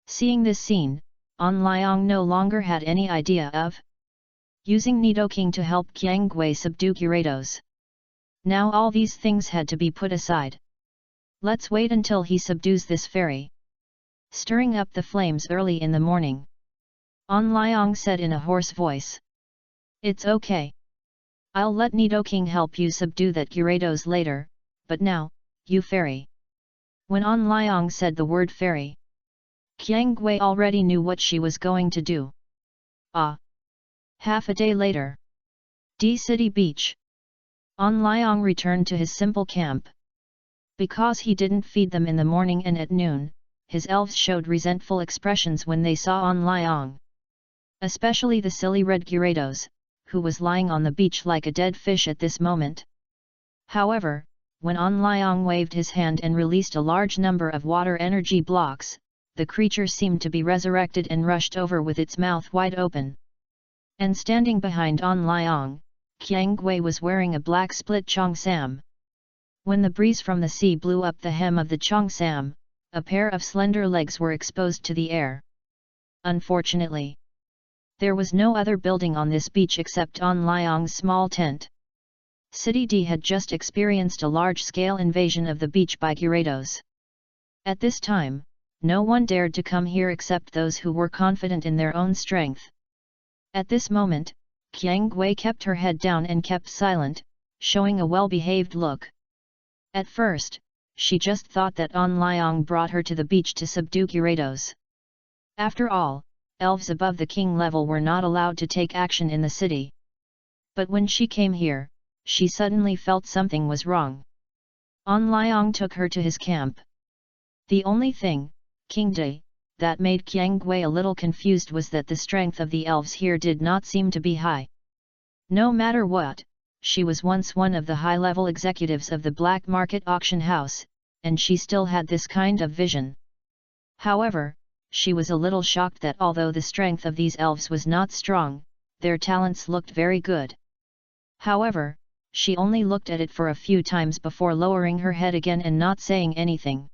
Seeing this scene, An Liang no longer had any idea of using Nidoking to help Qiangwei subdue Gyarados. Now all these things had to be put aside. Let's wait until he subdues this fairy. Stirring up the flames early in the morning, An Liang said in a hoarse voice. It's okay. I'll let Nidoking help you subdue that Gyarados later, but now, you fairy. When An Liang said the word fairy, Qiangwei already knew what she was going to do. Half a day later, D City Beach. An Liang returned to his simple camp. Because he didn't feed them in the morning and at noon, his elves showed resentful expressions when they saw An Liang. Especially the silly red Gyarados, who was lying on the beach like a dead fish at this moment. However, when An Liang waved his hand and released a large number of water energy blocks, the creature seemed to be resurrected and rushed over with its mouth wide open. And standing behind An Liang, Qiangwei was wearing a black split cheongsam. When the breeze from the sea blew up the hem of the cheongsam, a pair of slender legs were exposed to the air. Unfortunately, there was no other building on this beach except An Liang's small tent. City D had just experienced a large-scale invasion of the beach by Gyarados. At this time, no one dared to come here except those who were confident in their own strength. At this moment, Qiangwei kept her head down and kept silent, showing a well-behaved look. At first, she just thought that An Liang brought her to the beach to subdue Gyarados. After all, elves above the king level were not allowed to take action in the city. But when she came here, she suddenly felt something was wrong. An Liang took her to his camp. The only thing, King Day, that made Qiangwei a little confused was that the strength of the elves here did not seem to be high. No matter what, she was once one of the high-level executives of the black market auction house, and she still had this kind of vision. However, she was a little shocked that although the strength of these elves was not strong, their talents looked very good. However, she only looked at it for a few times before lowering her head again and not saying anything.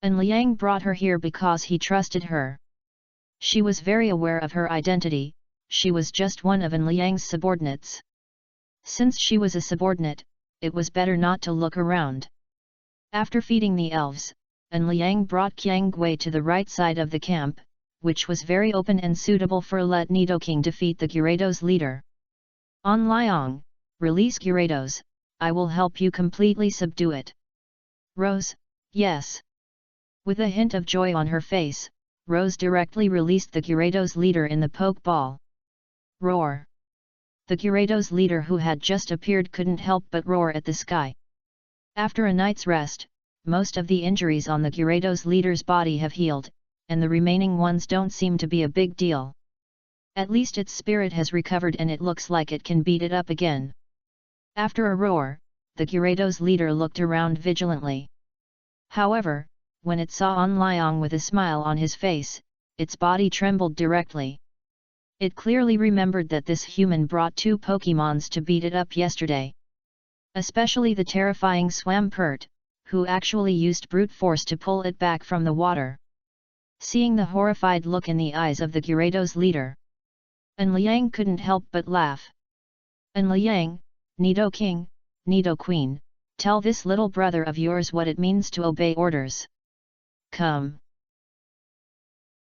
An Liang brought her here because he trusted her. She was very aware of her identity, she was just one of An Liang's subordinates. Since she was a subordinate, it was better not to look around. After feeding the elves, An Liang brought Qiangwei to the right side of the camp, which was very open and suitable for let Nidoking defeat the Gyarados leader. An Liang, release Gyarados, I will help you completely subdue it. Rose, yes. With a hint of joy on her face, Rose directly released the Gyarados leader in the Pokeball. Roar! The Gyarados leader who had just appeared couldn't help but roar at the sky. After a night's rest, most of the injuries on the Gyarados leader's body have healed, and the remaining ones don't seem to be a big deal. At least its spirit has recovered and it looks like it can beat it up again. After a roar, the Gyarados leader looked around vigilantly. However, when it saw An Liang with a smile on his face, its body trembled directly. It clearly remembered that this human brought 2 Pokémons to beat it up yesterday. Especially the terrifying Swampert, who actually used brute force to pull it back from the water. seeing the horrified look in the eyes of the Gyarados leader. And Liang couldn't help but laugh. And Liang, Nido King, Nido Queen, tell this little brother of yours what it means to obey orders. Come.